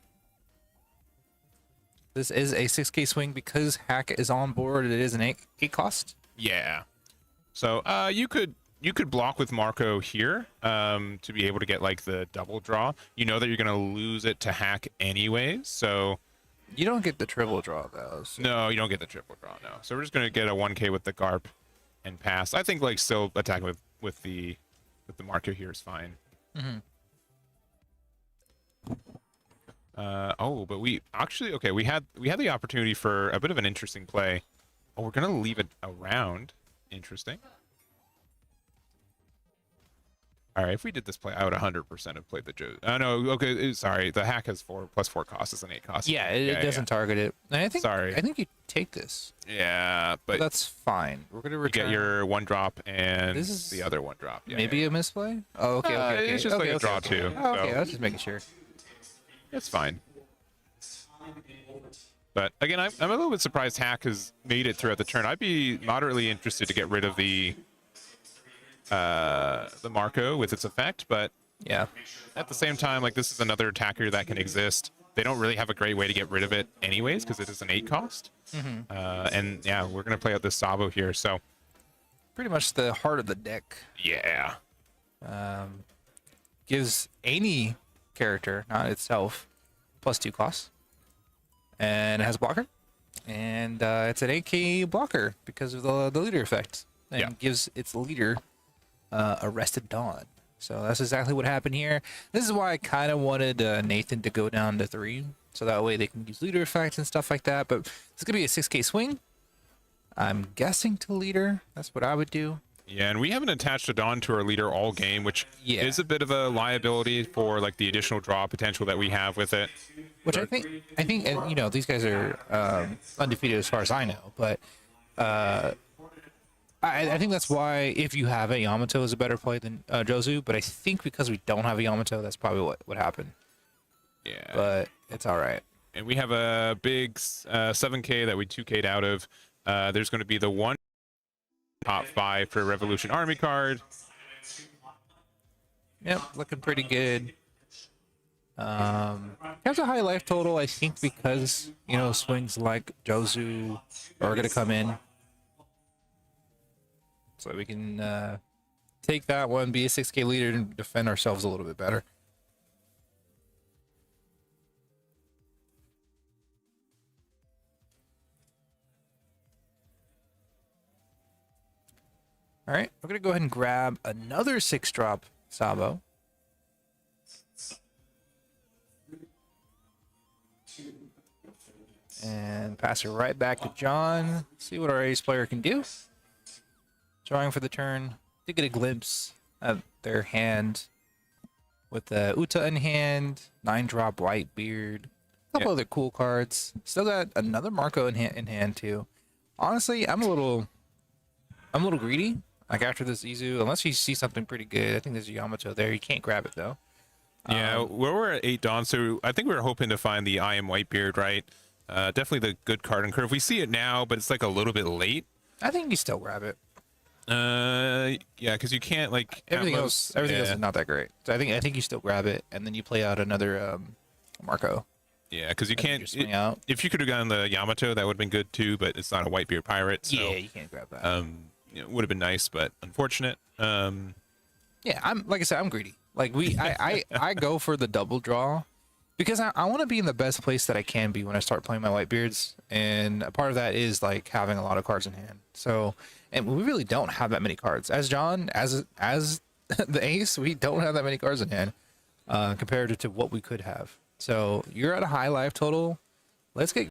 This is a 6K swing because hack is on board. It is an 8 cost. Yeah. So you could block with Marco here to be able to get like the double draw. You know that you're going to lose it to hack anyways, so you don't get the triple draw though. So. No, you don't get the triple draw. No. So we're just going to get a 1K with the Garp and pass. I think like still attacking with the Marco here is fine. Mm-hmm. Oh, but we actually we had the opportunity for a bit of an interesting play. Oh, we're going to leave it around. Interesting. All right, if we did this play, I would 100% have played the Joe. Oh no, okay, sorry. The hack has +4 cost. It's an 8 cost. Yeah, it doesn't target it. And I think. Sorry. I think you take this. Yeah, but That's fine. We're gonna you return. get your 1 drop and This is the other 1 drop. Yeah, maybe a misplay. Oh, okay, okay. It's just okay, like a okay. draw too. Oh, okay, So I was just making sure. it's fine. But again, I'm a little bit surprised Hack has made it throughout the turn. I'd be moderately interested to get rid of the Marco with its effect, but Yeah. at the same time, like, this is another attacker that can exist. They don't really have a great way to get rid of it anyways, because it is an 8 cost. And yeah, we're gonna play out this Sabo here. So Pretty much the heart of the deck. yeah, Gives any character, not itself, +2 costs. And it has a blocker. And it's an 8k blocker because of the leader effect. And Yeah. gives its leader Arrested Dawn. So that's exactly what happened here. This is why I kind of wanted Nathan to go down to 3. So that way they can use leader effects and stuff like that. But it's going to be a 6k swing. I'm guessing to leader. That's what I would do. yeah, and we haven't attached a Dawn to our leader all game, which Yeah. is a bit of a liability for like the additional draw potential that we have with it. Which I think, and you know, these guys are undefeated as far as I know. But I think that's why if you have a Yamato is a better play than Jozu. But I think because we don't have a Yamato, that's probably what happened. Yeah, But it's all right. and we have a big 7k that we 2k'd out of. There's going to be the 1 top 5 for Revolution Army card. Yep, looking pretty good. Has a high life total, I think, because you know swings like Jozu are gonna come in, so we can take that one, be a 6k leader, and defend ourselves a little bit better. All right, we're gonna go ahead and grab another 6-drop Sabo. And pass it right back to John. See what our ace player can do. Drawing for the turn. Did get a glimpse of their hand with the Uta in hand, 9-drop Blackbeard, a couple other cool cards. Still got another Marco in hand too. Honestly, I'm a little greedy. Like after this Izu, unless you see something pretty good, I think there's a Yamato there. You can't grab it though. Yeah, we're at 8 Dawn, so I think we were hoping to find the I Am Whitebeard, right? Definitely the good card and curve. We see it now, but it's like a little bit late. I think you still grab it. Yeah, because you can't like Everything else is not that great. So I think you still grab it, and then you play out another Marco. Yeah, because you can't. Just swing out. If you could have gotten the Yamato, that would have been good too. But it's not a Whitebeard pirate, so Yeah, you can't grab that. it would have been nice, but unfortunate. Yeah, I'm like I said, I'm greedy. Like I go for the double draw because I want to be in the best place that I can be when I start playing my Whitebeards, and a part of that is like having a lot of cards in hand. So, and we really don't have that many cards. As John, as the ace, we don't have that many cards in hand compared to what we could have. So you're at a high life total. Let's get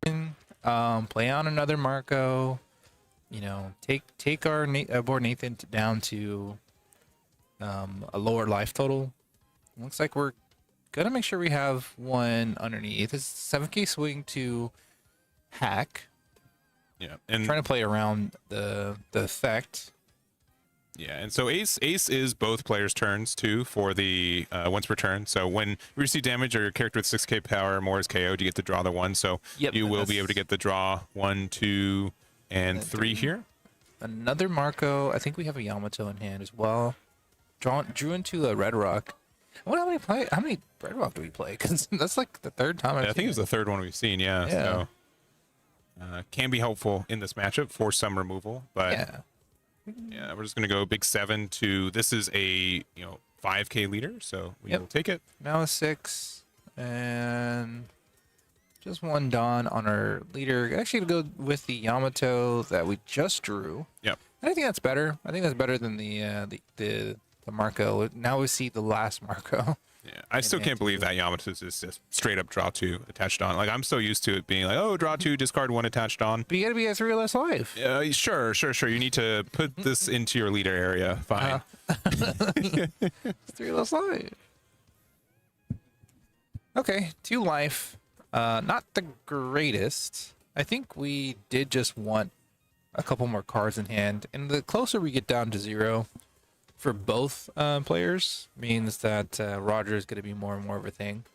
play on another Marco. You know, take our board Nathan down to a lower life total. Looks like we're gonna make sure we have one underneath. It's 7k swing to hack. Yeah, and Trying to play around the effect. yeah, and so ace is both players' turns too for the once per turn. So when you receive damage or your character with 6k power or more is KO'd, you get to draw the 1. So Yep, you and will be able to get the draw 1, 2, and 3 here. Another Marco. I think we have a Yamato in hand as well. Drew into a Red Rock. I wonder how many Red Rock do we play? Because that's like the third time. I think it was the third one we've seen. Yeah. Yeah. So can be helpful in this matchup for some removal, but yeah, we're just gonna go big 7 to. This is a 5k leader, so we will take it. Now a 6 and just one Dawn on our leader. Actually, go with the Yamato that we just drew. Yep. I think that's better. I think that's better than the Marco. Now we see the last Marco. Yeah, I still can't believe that Yamato's is just straight up draw 2 attached on. Like I'm so used to it being like, oh, draw 2, discard 1 attached on. But you gotta be at 3 less life. Sure. You need to put this into your leader area. Fine. 3 less life. Okay, 2 life. Not the greatest. I think we did just want a couple more cards in hand, and the closer we get down to 0 for both players means that Roger is going to be more and more of a thing.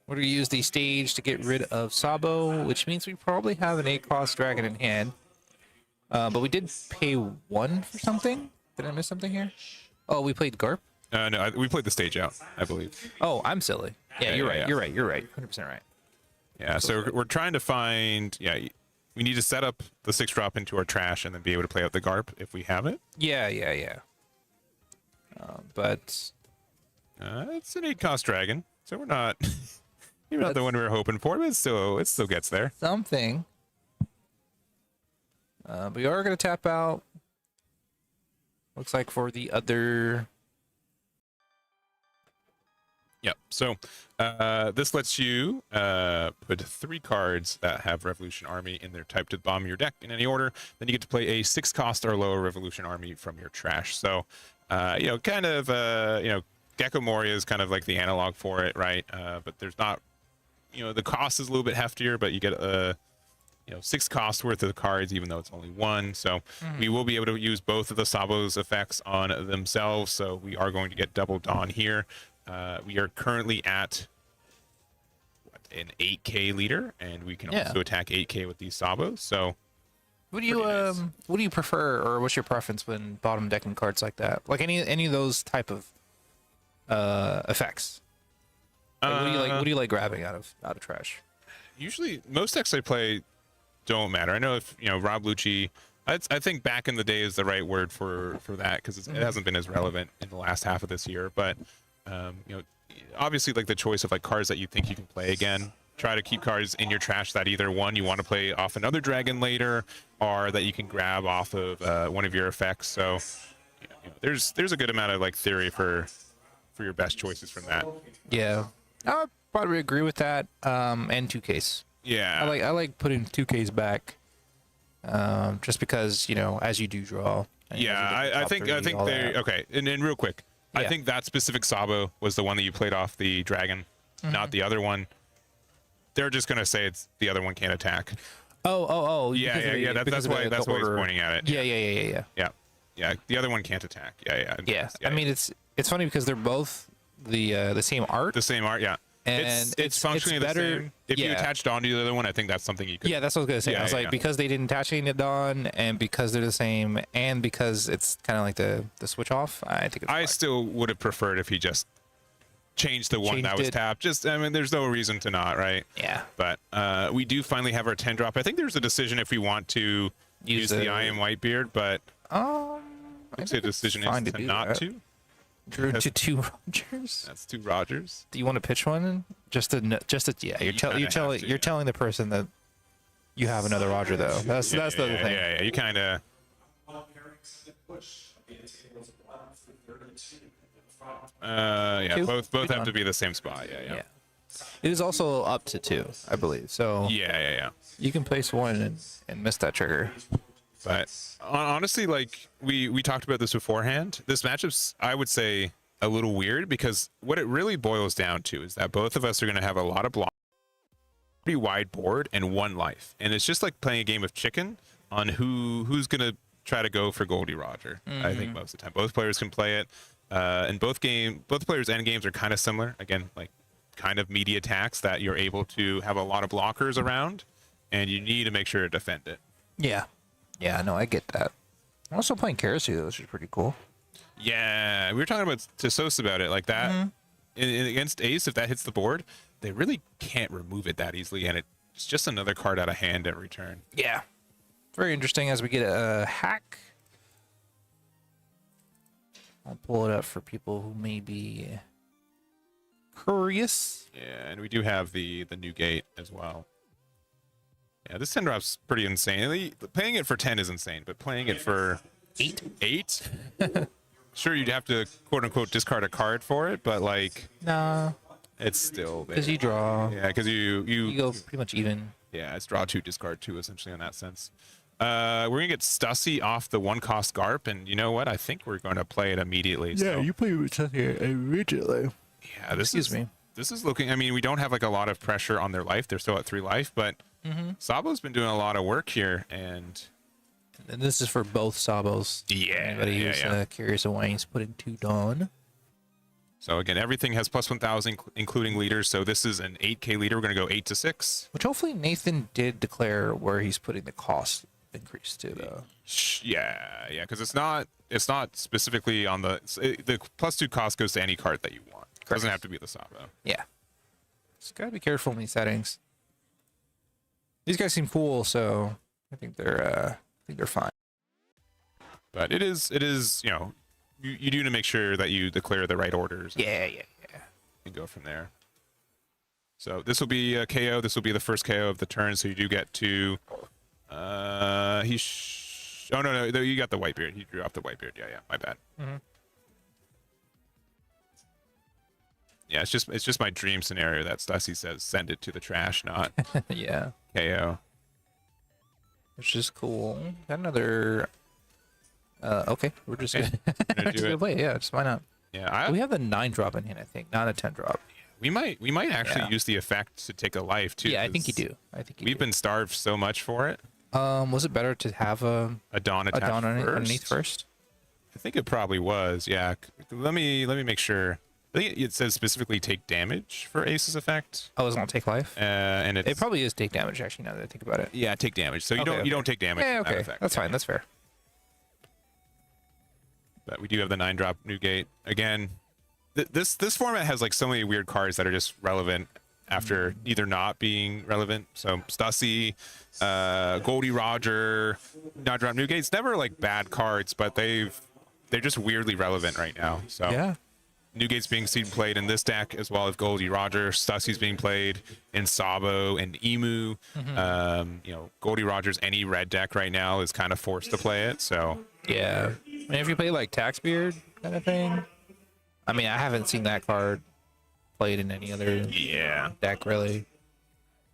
We're going to use the stage to get rid of Sabo, which means we probably have an 8-cost dragon in hand. But we did pay 1 for something. Did I miss something here? Oh, we played Garp? No, we played the stage out, I believe. Oh, I'm silly. Yeah, you're right. yeah. You're right. 100% right. Yeah, so we're trying to find. Yeah, we need to set up the 6-drop into our trash and then be able to play out the Garp if we have it. Yeah. But It's an 8-cost dragon, so we're not. Maybe not the one we were hoping for, but it still gets there. something. We are going to tap out. Looks like for the other. Yep. So this lets you put 3 cards that have Revolution Army in their type to the bottom of your deck in any order. Then you get to play a 6-cost or lower Revolution Army from your trash. So, kind of, Gecko Moria is kind of like the analog for it, right? But there's not, the cost is a little bit heftier, but you get 6 cost worth of the cards, even though it's only 1. So we will be able to use both of the Sabo's effects on themselves. So we are going to get double Dawn here. We are currently at an 8K leader, and we can also attack 8K with these Sabos. So, What do you prefer, or what's your preference when bottom decking cards like that? Like any of those type of effects. Like, what do you like grabbing out of trash? Usually, most decks I play don't matter. I know if Rob Lucci. I think back in the day is the right word for that because it hasn't been as relevant in the last half of this year, but. Obviously like the choice of like cards that you think you can play again, try to keep cards in your trash that either one you want to play off another dragon later or that you can grab off of one of your effects. So there's a good amount of like theory for your best choices from that. Yeah, I would probably agree with that. And 2Ks. Yeah, I like putting 2Ks back, just because as you do draw. Yeah, I think they okay. And real quick. I think that specific Sabo was the one that you played off the dragon, not the other one. They're just gonna say it's the other one can't attack. Oh. Yeah. That's why he's pointing at it. Yeah. The other one can't attack. Yeah. I mean, it's funny because they're both the same art. The same art, yeah. And it's functionally better, the same. If you attach Dawn to the other one, I think that's something you could. Yeah, that's what I was gonna say. I was like, because they didn't attach any to Dawn, and because they're the same, and because it's kind of like the switch off. I think I still would have preferred if he just changed the one that was tapped. There's no reason to not, right? Yeah. But we do finally have our 10-drop. I think there's a decision if we want to use the I Am Whitebeard, but I'd say the decision is to not to. Drew to 2 Rogers. That's 2 Rogers. Do you want to pitch one? You're telling the person that you have another Roger though. That's the other thing. Yeah. You kind of. Both have to be the same spot. Yeah. It is also up to 2, I believe. So yeah. You can place 1 and miss that trigger. But honestly, like we talked about this beforehand, this matchup's, I would say, a little weird because what it really boils down to is that both of us are going to have a lot of blocks, pretty wide board, and 1 life. And it's just like playing a game of chicken on who's going to try to go for Goldie Roger. I think most of the time. Both players can play it. And both players' end games are kind of similar. Again, like kind of meaty attacks that you're able to have a lot of blockers around, and you need to make sure to defend it. Yeah, no, I get that. I'm also playing Kerosene, though, which is pretty cool. Yeah, we were talking about to Sos about it, like that against Ace. If that hits the board, they really can't remove it that easily, and it's just another card out of hand at return. Yeah, very interesting. As we get a hack, I'll pull it up for people who may be curious. Yeah, and we do have the new gate as well. Yeah, this 10-drop's pretty insane. Playing it for 10 is insane, but playing it for 8? sure you'd have to quote unquote discard a card for it, but like Nah, it's still there. because you draw. Yeah, because You go pretty much even. yeah, it's draw 2, discard 2 essentially in that sense. We're gonna get Stussy off the 1-cost Garp, and you know what? I think we're going to play it immediately. So. play Stussy originally. Yeah, Excuse me. This is looking. I mean, we don't have like a lot of pressure on their life. They're still at 3 life, but Sabo's been doing a lot of work here, and this is for both Sabos. yeah, Anybody who's curious of why he's putting 2 Dawn. So again, everything has plus 1,000, including leaders. So this is an 8K leader. We're gonna go 8 to 6. Which hopefully Nathan did declare where he's putting the cost increase to, though. Yeah, because it's not specifically on the plus 2 cost goes to any card that you want. It doesn't have to be the Sabo. Yeah. Just gotta be careful in these settings. These guys seem cool, so I think they're fine. But it is you know you do to make sure that you declare the right orders. Yeah. And go from there. So this will be a KO. This will be the first KO of the turn. So you do get to. Oh no, you got the Whitebeard. You drew off the Whitebeard. Yeah, my bad. Yeah, it's just my dream scenario that Stussy says send it to the trash, not Yeah. KO. Which is cool. Got another. Okay, we're just gonna, Gonna we're do just gonna it. play it. Yeah, just why not? Yeah, We have the 9 drop in hand, I think, not a 10 drop. we might actually Yeah. use the effect to take a life too. Yeah, I think you 'cause do. We've been starved so much for it. Was it better to have a Dawn attached Dawn first. underneath first? I think it probably was. Yeah. Let me make sure. I think it says specifically take damage for Ace's effect. Oh, it's gonna take life. And It probably is take damage, actually. Now that I think about it. yeah, take damage. So you Okay, don't take damage. Yeah, from that okay, effect. that's Yeah. fine. That's fair. But we do have the 9-drop Newgate again. This format has like so many weird cards that are just relevant after either not being relevant. So Stussy, Goldie Roger, 9-drop Newgate's never like bad cards, but they're just weirdly relevant right now. So Yeah. Newgate's being seen played in this deck as well as Goldie Roger. Stussy's being played in Sabo and Emu. You know, Goldie Roger's any red deck right now is kind of forced to play it. So Yeah. I mean, if you play like Taxbeard kind of thing, I mean, I haven't seen that card played in any other yeah. deck really.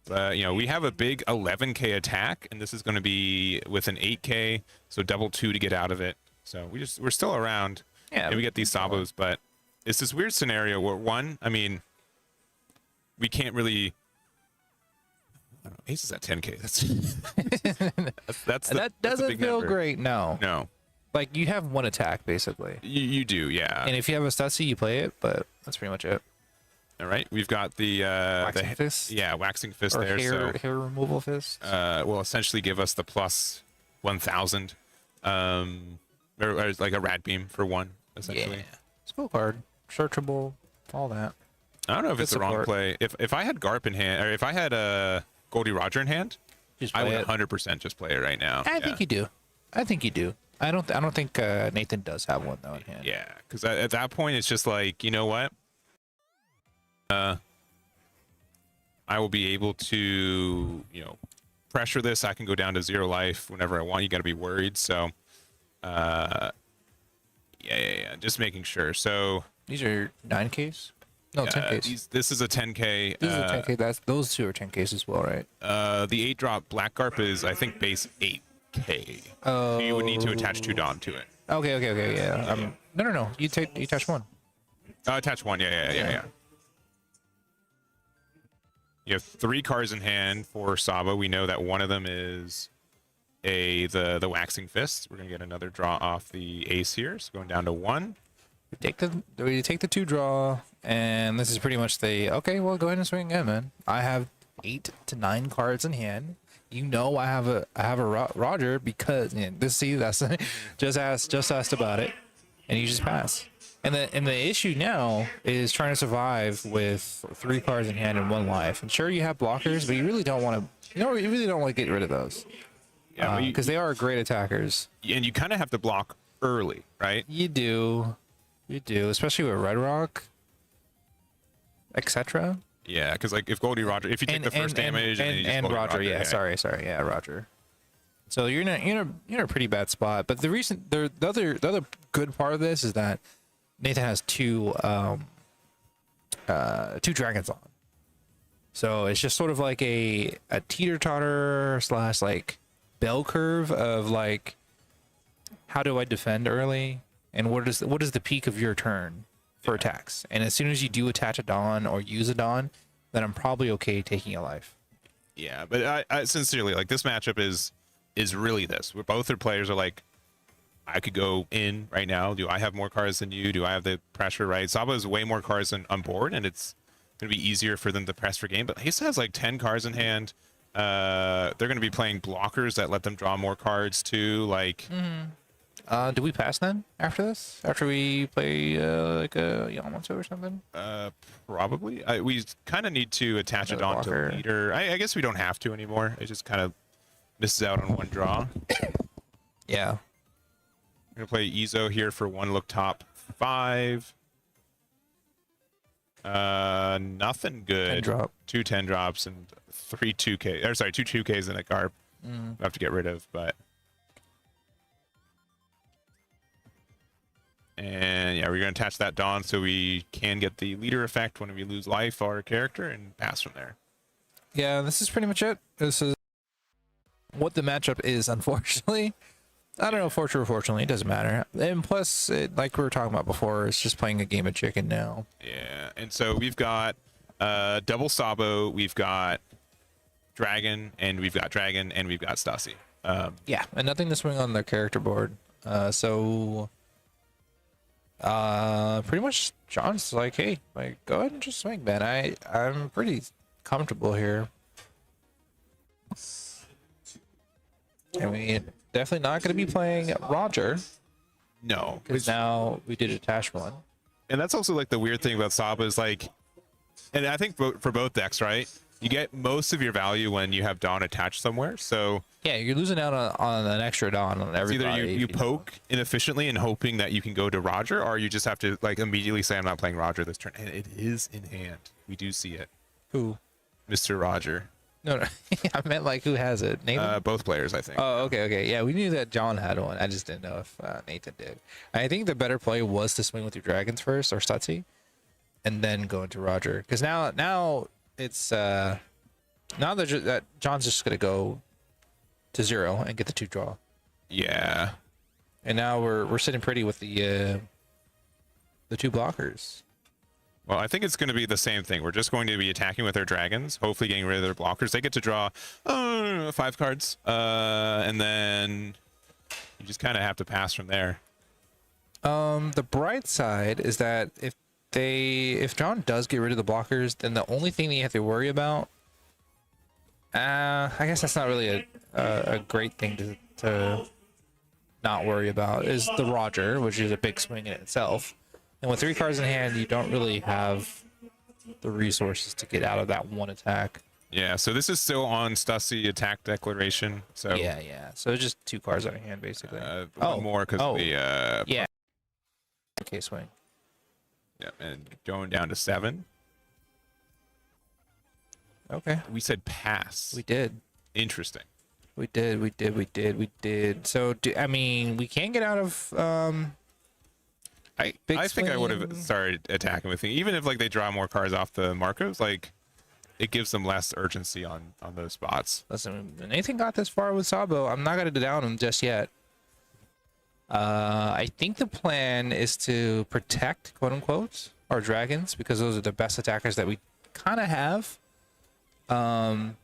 You know, we have a big 11K attack, and this is going to be with an 8K, so double 2 to get out of it. So we're still around. Yeah. And we get these Sabos, but it's this weird scenario where I mean, we can't really. I don't know, Ace is at 10K. That's That doesn't big feel number. great. No. No, Like you have 1 attack basically, you do, yeah. and if you have a Stussy, you play it. But that's pretty much it. All right, we've got the Waxing Fist? Yeah, waxing fist Or there. hair removal fist. Will essentially give us the plus 1,000, or like a rad beam for 1 essentially. Yeah. It's a cool card. Searchable. All that. I don't know if it's the wrong support. play. If I had Garp in hand, or if I had Goldie Roger in hand, Just I play would it. 100% just play it right now. I think you do. I think you do. I don't think Nathan does have one though in hand. Yeah, because at that point it's just like, you know what? I will be able to, you know, pressure this. I can go down to 0 life whenever I want. You got to be worried. So, yeah. Just making sure. So These are 9Ks. No, 10Ks. this is a 10K. This is a 10K. Those 2 are 10Ks as well, right? The 8-drop Black Garp is, I think, base 8K. So you would need to attach 2 Dawn to it. Okay, yeah. No. You touch 1. Attach 1, yeah. You have 3 cards in hand for Sabo. We know that one of them is the waxing fist. We're gonna get another draw off the ace here. So going down to 1. We take the 2 draw, and this is pretty much okay. Well, go ahead and swing again, man. I have 8 to 9 cards in hand. You know, I have a Roger because that's just asked about it, and you just pass. And the issue now is trying to survive with 3 cards in hand and 1 life. And sure, you have blockers, but you really don't want to. You really don't want to get rid of those. Yeah, Because they are great attackers. and you kind of have to block early, right? You do, especially with Red Rock, etc. Yeah, because like if Goldie Roger, if you take the first damage and then you just Goldie Roger, yeah, sorry, yeah, Roger. So you're in a pretty bad spot. But the other good part of this is that Nathan has two dragons on. So it's just sort of like a teeter-totter / like bell curve of like, how do I defend early, and what is the peak of your turn for attacks? And as soon as you do attach a Dawn or use a Dawn, then I'm probably okay taking a life. Yeah, but I sincerely, like, this matchup is really this, where both their players are like, I could go in right now. Do I have more cards than you? Do I have the pressure, right? Sabo has way more cards on board, and it's going to be easier for them to press for game. But he still has like 10 cards in hand. They're going to be playing blockers that let them draw more cards too. Like, Do we pass then after this? After we play like a Yamato or something? probably. We kind of need to attach it Another onto blocker. leader. I guess we don't have to anymore. It just kind of misses out on one draw. Yeah. We're going to play Izo here for one look top 5. Nothing good. 10 drop. 2 10 drops and 3 2K. Or sorry, 2 2Ks and a Garp. We'll have to get rid of, but. And yeah, we're going to attach that Dawn so we can get the leader effect when we lose life our character and pass from there. Yeah, this is pretty much it. This is what the matchup is, unfortunately. I don't know, fortunately or fortunately, it doesn't matter. And plus, like we were talking about before, it's just playing a game of chicken now. Yeah, and so we've got double Sabo, we've got Dragon, and we've got Dragon, and we've got Stassi. Yeah, and nothing to swing on the character board. So pretty much John's like, hey, like, go ahead and just swing, man. I'm pretty comfortable here. I mean, definitely not going to be playing Roger, No, because now we did attach one. and that's also like the weird thing about Sabo is like, and I think for both decks, right? You get most of your value when you have Dawn attached somewhere. So Yeah, you're losing out on an extra Dawn on it's everybody. either you poke inefficiently and hoping that you can go to Roger, or you just have to like immediately say I'm not playing Roger this turn. And it is in hand. We do see it, Who? Mr. Roger. No. I meant like who has it? Nathan? Both players, I think. Oh, okay. Yeah, we knew that John had one. I just didn't know if Nathan did. I think the better play was to swing with your dragons first, or Stutzy, and then go into Roger. Because now it's now that John's just gonna go to 0 and get the 2 draw. Yeah. And now we're sitting pretty with the 2 blockers. Well, I think it's going to be the same thing. We're just going to be attacking with our dragons, hopefully getting rid of their blockers. They get to draw 5 cards, and then you just kind of have to pass from there. The bright side is that if John does get rid of the blockers, then the only thing that you have to worry about, I guess that's not really a great thing to not worry about, is the Roger, which is a big swing in itself. And with 3 cards in hand, you don't really have the resources to get out of that one attack. Yeah, so this is still on Stassi attack declaration. So Yeah. So it's just 2 cards out of hand, basically. one more because of the yeah. Okay, swing. yeah, and going down to 7. Okay. We said pass. We did. Interesting. We did. So, I mean, we can get out of I think I would have started attacking with it, even if like they draw more cards off the Marcos. Like, it gives them less urgency on those spots. Listen, when Nathan got this far with Sabo, I'm not gonna down him just yet. I think the plan is to protect, quote unquote, our dragons, because those are the best attackers that we kind of have. And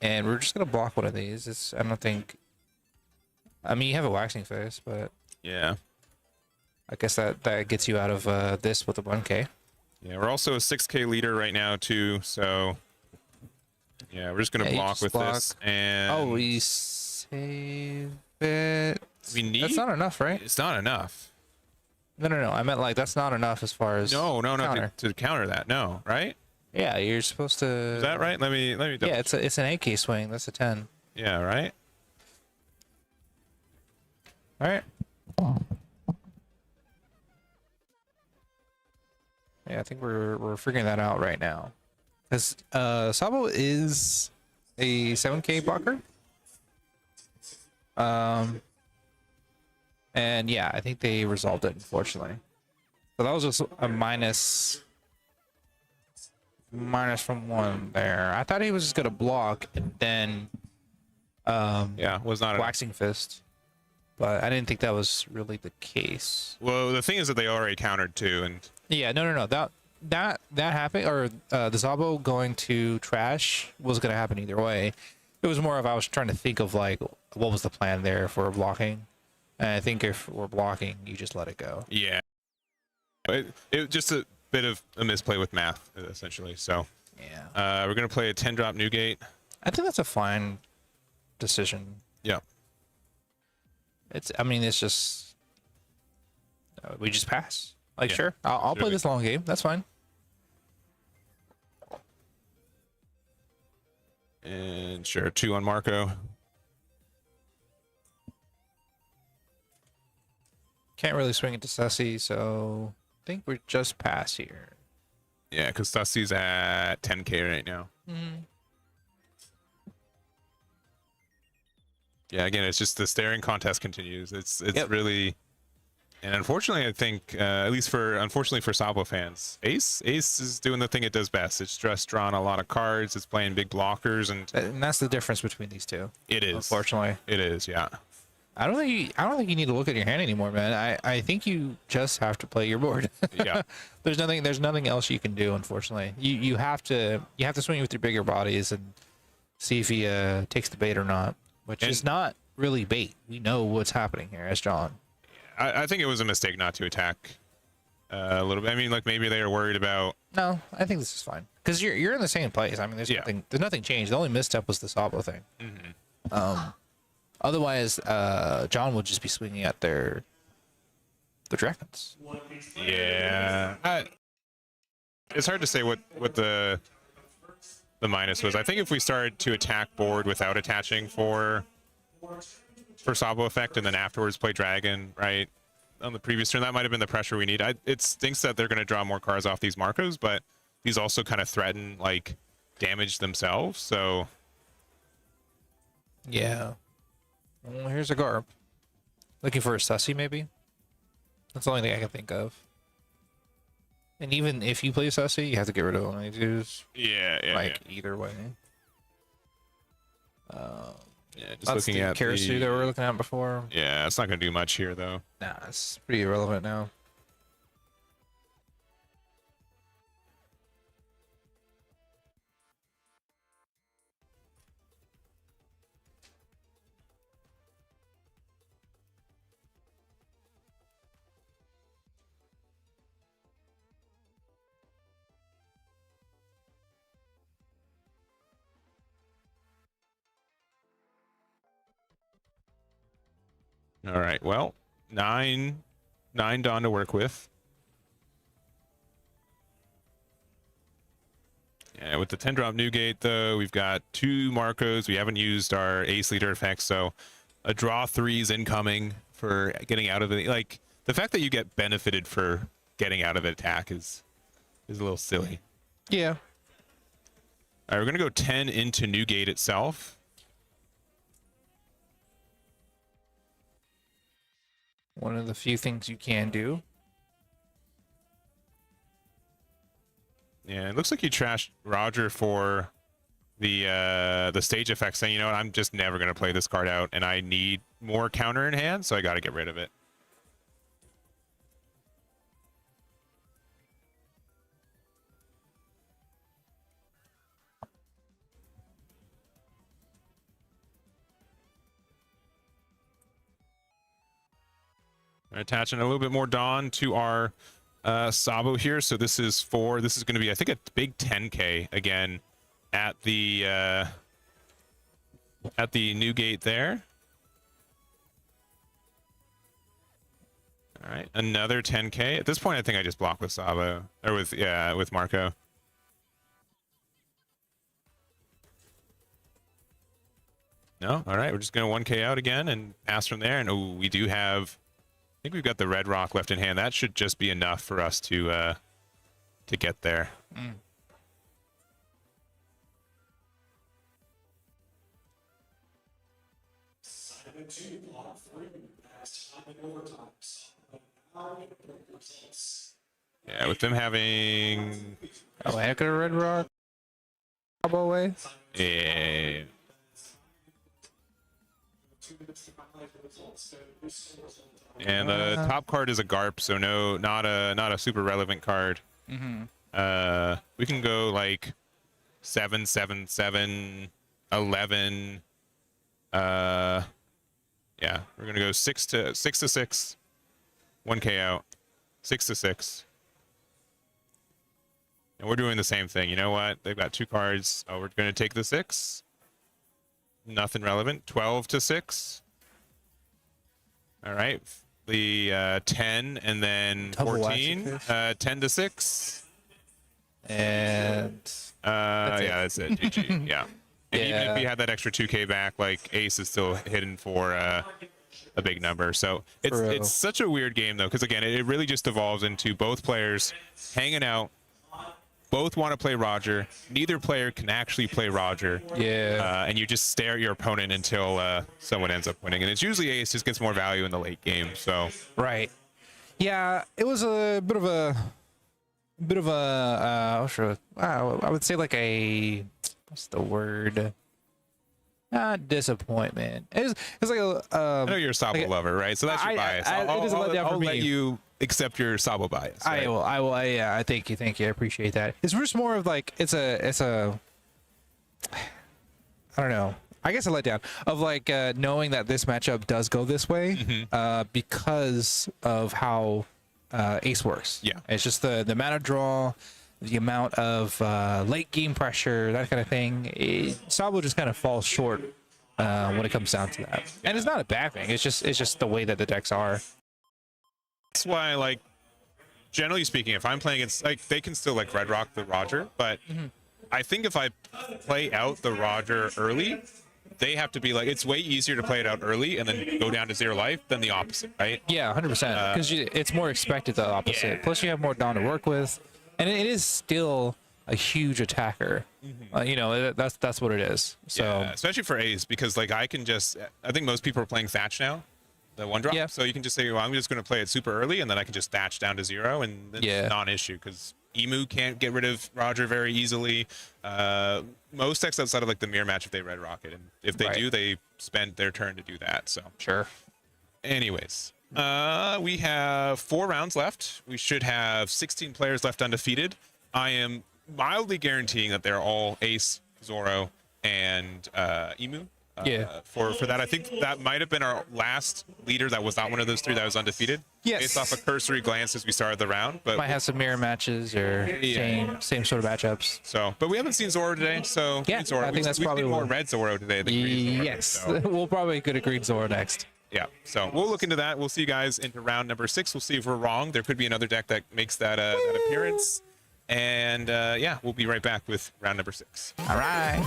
we're just gonna block one of these. I don't think. I mean, you have a waxing face, but Yeah. I guess that gets you out of this with a 1K. Yeah, we're also a 6K leader right now too, so yeah, we're just gonna Yeah, you block just with block. this, and Oh, we save it. we need. That's not enough, right? It's not enough. No. I meant like that's not enough as far as No, counter. to counter that. No, right? Yeah, you're supposed to. Is that right? Let me. Double Yeah, it's an 8K swing. That's a 10. Yeah, right. All right. Yeah, I think we're figuring that out right now. Because Sabo is a 7K blocker. And yeah, I think they resolved it, unfortunately. So that was just a minus from 1 there. I thought he was just gonna block and then Yeah, was not enough. waxing fist, but I didn't think that was really the case. Well, the thing is that they already countered too, and Yeah, no. That happened, or the Sabo going to trash was gonna happen either way. It was more of I was trying to think of like what was the plan there for blocking, and I think if we're blocking, you just let it go. yeah, it just a bit of a misplay with math essentially. So Yeah, we're gonna play a 10-drop Newgate. I think that's a fine decision. Yeah. I mean, it's just we just pass. Like, Yeah, sure, I'll play absolutely. this long game. That's fine. And sure, 2 on Marco. Can't really swing it to Sussy, so I think we're just pass here. Yeah, because Dusty's at 10k right now. Yeah, again, it's just the staring contest continues. It's Yep. really, and unfortunately, I think at least unfortunately for Sabo fans, Ace is doing the thing it does best. It's just drawing a lot of cards. It's playing big blockers, and And that's the difference between these two. it is. Unfortunately, It is. Yeah. I don't think you need to look at your hand anymore, man. I think you just have to play your board. Yeah. There's nothing else you can do. Unfortunately, you have to swing with your bigger bodies and see if he takes the bait or not, which is not really bait. We know what's happening here, as John. I think it was a mistake not to attack a little bit. I mean, like maybe they were worried about. No, I think this is fine because you're in the same place. I mean, there's nothing changed. The only misstep was the Sabo thing. Otherwise, John would just be swinging at the dragons. Yeah. It's hard to say what the minus was. I think if we started to attack board without attaching for Sabo effect and then afterwards play dragon, right, on the previous turn, that might have been the pressure we need. It stinks that they're going to draw more cards off these Marcos, but these also kind of threaten like damage themselves. So Yeah. Well, here's a Garp. Looking for a Sussy, maybe? That's the only thing I can think of. And even if you play Sussy, you have to get rid of one of these. yeah, Either way. just That's looking the at Karasu that we were looking at before. Yeah, it's not going to do much here though. Nah, it's pretty irrelevant now. All right, well, nine Dawn to work with. Yeah, with the 10-drop Newgate, though, we've got 2 Marcos. We haven't used our Ace Leader effects, so a draw 3's incoming for getting out of it. Like, the fact that you get benefited for getting out of an attack is a little silly. Yeah. All right, we're going to go 10 into Newgate itself. One of the few things you can do. Yeah, it looks like you trashed Roger for the stage effect, saying, you know what, I'm just never going to play this card out, and I need more counter in hand, so I got to get rid of it. We're attaching a little bit more Dawn to our Sabo here, so this is going to be, I think, a big 10k again at the Newgate there. All right, another 10k. At this point, I think I just block with Sabo or with Marco. No, all right, we're just going to 1k out again and pass from there. And oh, we do have. I think we've got the red rock left in hand. That should just be enough for us to get there. Yeah, with them having Oh, heck of a Red Rock. Sabo away. a and the top card is a GARP, so no, not a super relevant card. We can go like 7, 7, 7, 11. Yeah, we're gonna go 6 to 6, 1K out, 6 to 6. And we're doing the same thing. You know what? They've got 2 cards. Oh, we're gonna take the 6. Nothing relevant. 12 to 6. All right. The 10 and then Double 14. 10 to 6. And Yeah, that's it. GG. Yeah. And even Yeah. if we had that extra 2K back, like Ace is still hidden for a big number. So it's such a weird game though, because again, it really just evolves into both players hanging out. Both want to play Roger. Neither player can actually play Roger. yeah. And you just stare at your opponent until someone ends up winning. And it's usually Ace just gets more value in the late game. So Right. Yeah, it was a bit of a I would say like a, what's the word? Not disappointment. It's like a I know you're a Sabo lover, right? So that's your bias. it is a letdown for I'll let me. you accept your Sabo bias. Right? I will. Yeah, I thank you. I appreciate that. It's just more of like it's a I don't know. I guess a letdown of like knowing that this matchup does go this way because of how Ace works. Yeah. It's just the amount of draw, the amount of late game pressure, that kind of thing. Sabo just kind of falls short when it comes down to that, and it's not a bad thing. It's just the way that the decks are. That's why, like, generally speaking, if I'm playing against, like, they can still like red rock the Roger, but I think if I play out the Roger early, they have to be like, it's way easier to play it out early and then go down to 0 life than the opposite, right? Yeah, 100%. Because it's more expected the opposite. Yeah. Plus, you have more Dawn to work with, and it is still a huge attacker. You know, that's what it is. So Yeah, especially for Ace, because like I think most people are playing Thatch now, the 1-drop. Yeah. So you can just say, well, I'm just going to play it super early, and then I can just Thatch down to 0, and it's Yeah. non-issue because Emu can't get rid of Roger very easily. Most decks outside of like the mirror match, if they red rocket, and if they Right. do, they spend their turn to do that. So sure. anyways, we have 4 rounds left. We should have 16 players left undefeated. I am mildly guaranteeing that they're all Ace, Zoro, and Emu. Yeah. For that, I think that might have been our last leader that was not one of those 3 that was undefeated. Yes. Based off a cursory glance as we started the round, but Might have some mirror matches or same sort of matchups. but we haven't seen Zoro today, so Yeah, green Zoro. I think that's we've probably seen more what- red Zoro today than green Zoro. Yes, So, we'll probably get a green Zoro next. yeah, so we'll look into that. We'll see you guys into round number 6. We'll see if we're wrong. There could be another deck that makes that appearance. And yeah, we'll be right back with round number 6. All right.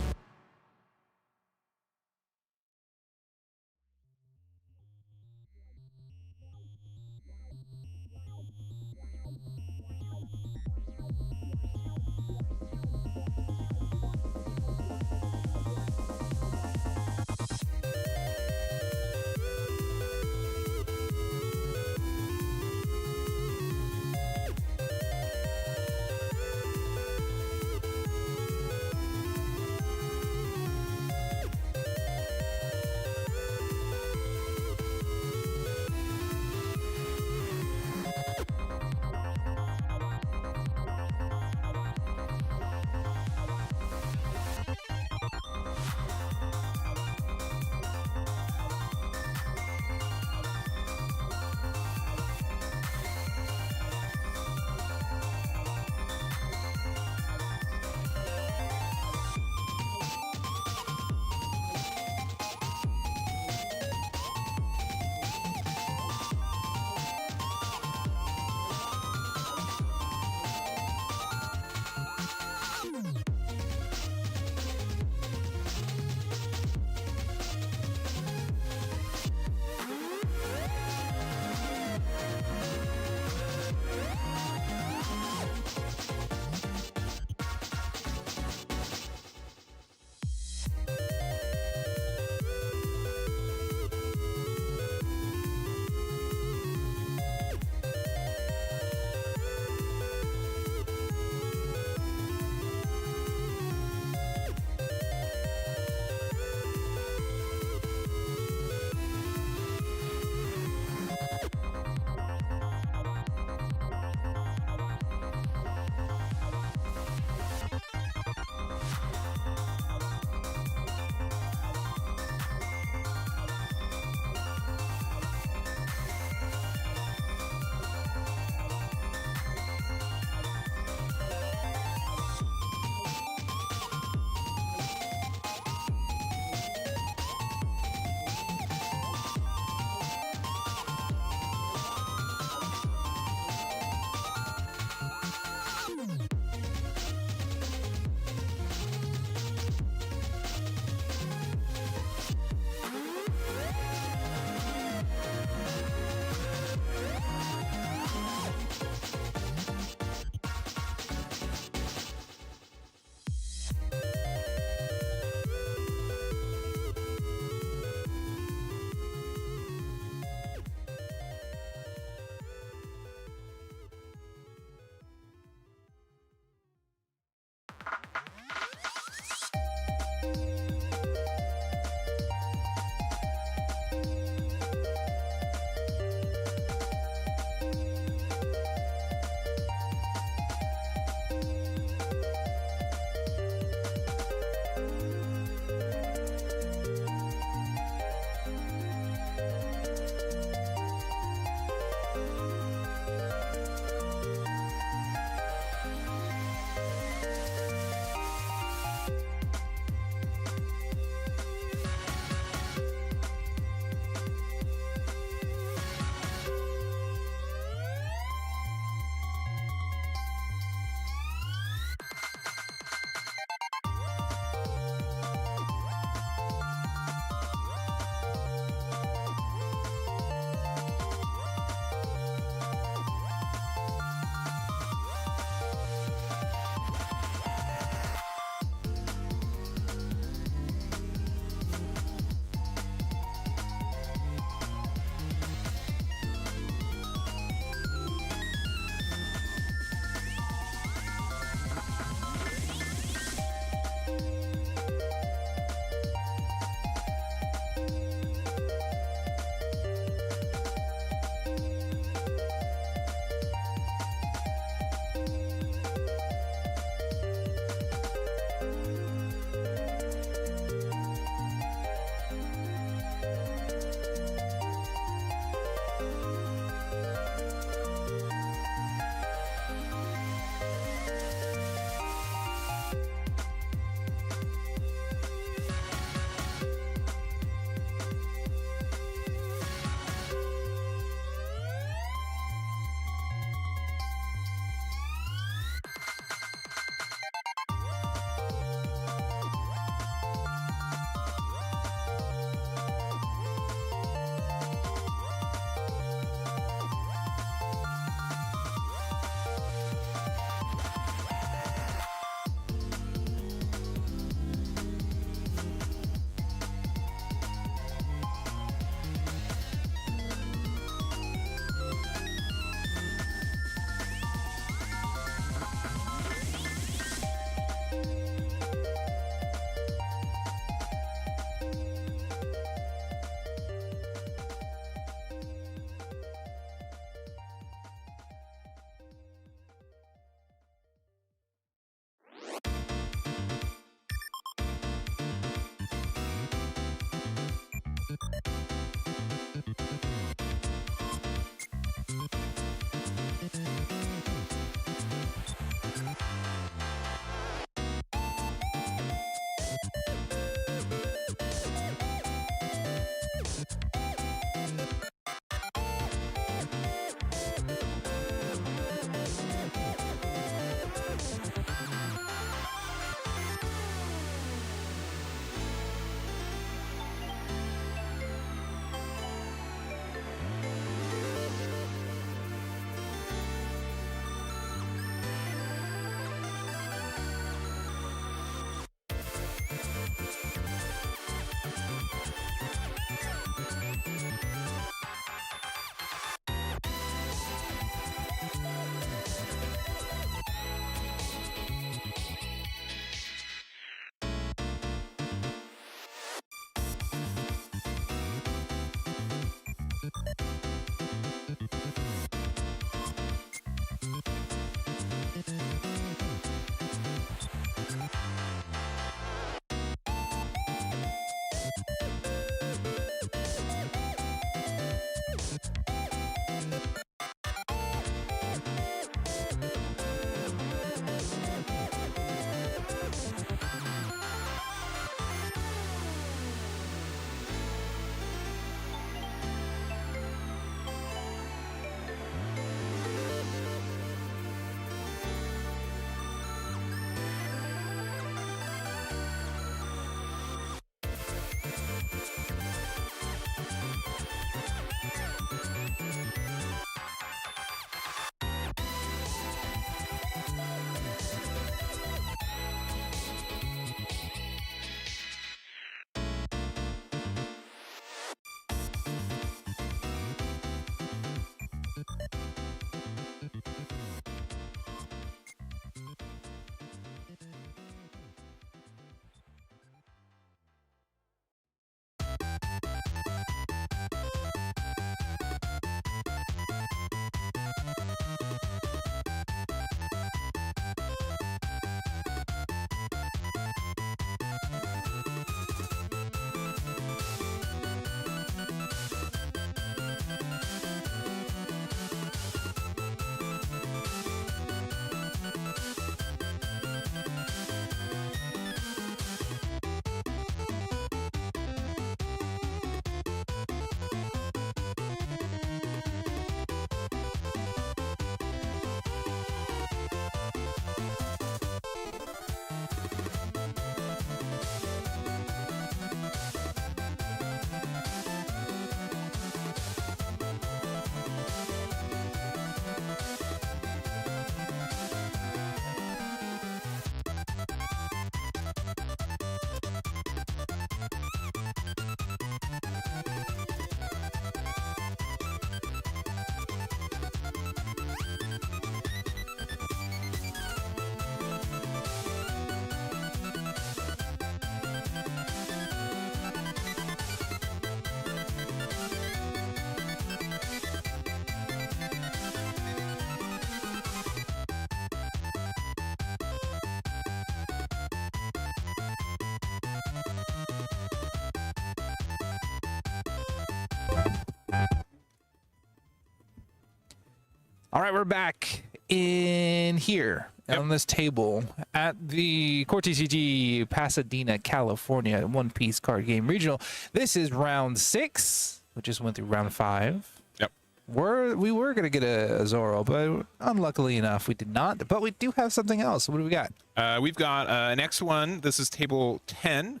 All right, we're back in here on this table at the Core TCG Pasadena, California One Piece card game regional. This is round 6. We just went through round 5. Yep. We were gonna get a Zoro, but unluckily enough, we did not. But we do have something else. What do we got? We've got an X1. This is table 10.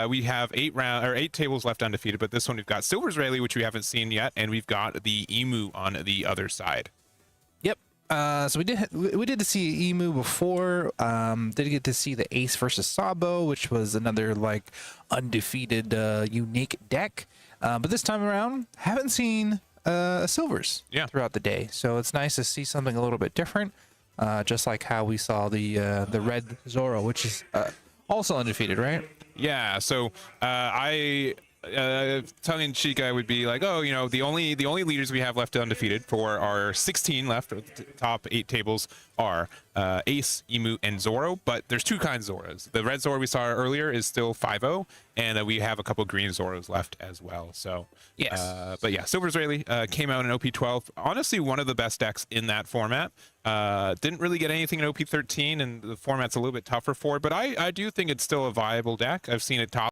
We have 8 tables left undefeated, but this one we've got Silver's Rayleigh, which we haven't seen yet, and we've got the Emu on the other side. Yep. So we did see Emu before. Did get to see the Ace versus Sabo, which was another like undefeated unique deck. But this time around, haven't seen Silvers throughout the day. So it's nice to see something a little bit different. Just like how we saw the red Zoro, which is also undefeated, right? Yeah. So tongue in cheek, I would be like, oh, you know, the only leaders we have left undefeated for our 16 left, or the top 8 tables are Ace, Emu, and Zoro. But there's 2 kinds of Zoros. The red Zoro we saw earlier is still 5-0, and we have a couple green Zoros left as well. So yes, but yeah, Silver's Rayleigh came out in OP12. Honestly, one of the best decks in that format. Didn't really get anything in OP13, and the format's a little bit tougher for it. But I do think it's still a viable deck. I've seen it top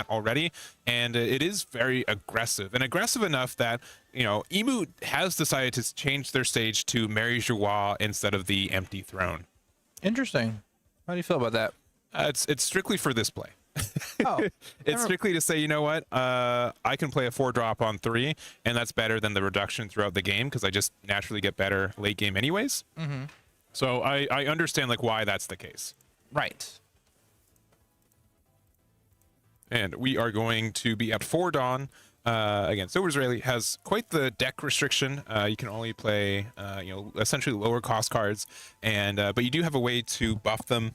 already, and it is very aggressive, and aggressive enough that, you know, Emu has decided to change their stage to Mary Joie instead of the Empty Throne. interesting. How do you feel about that? It's strictly for this play. Oh, It's strictly to say, you know what, I can play a 4-drop on 3, and that's better than the reduction throughout the game because I just naturally get better late game anyways. So I understand like why that's the case. right. And we are going to be at 4 Dawn. Again, Silver's Rayleigh has quite the deck restriction. You can only play, you know, essentially lower cost cards, and but you do have a way to buff them.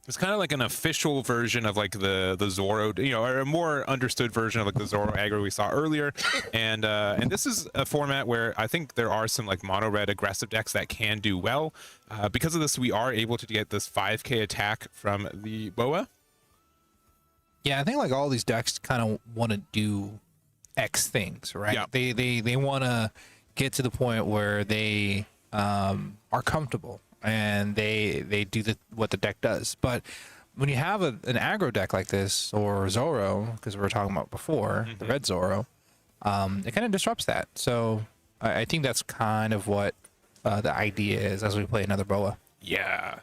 It's kind of like an official version of like the Zoro, you know, or a more understood version of like the Zoro aggro we saw earlier. And this is a format where I think there are some like mono red aggressive decks that can do well. Because of this, we are able to get this 5k attack from the Boa. Yeah, I think like all these decks kind of want to do X things, right? Yeah. They want to get to the point where they are comfortable and they do what the deck does. But when you have an aggro deck like this, or Zoro, because we were talking about before, the red Zoro, it kind of disrupts that. So I think that's kind of what the idea is as we play another Boa. Yeah,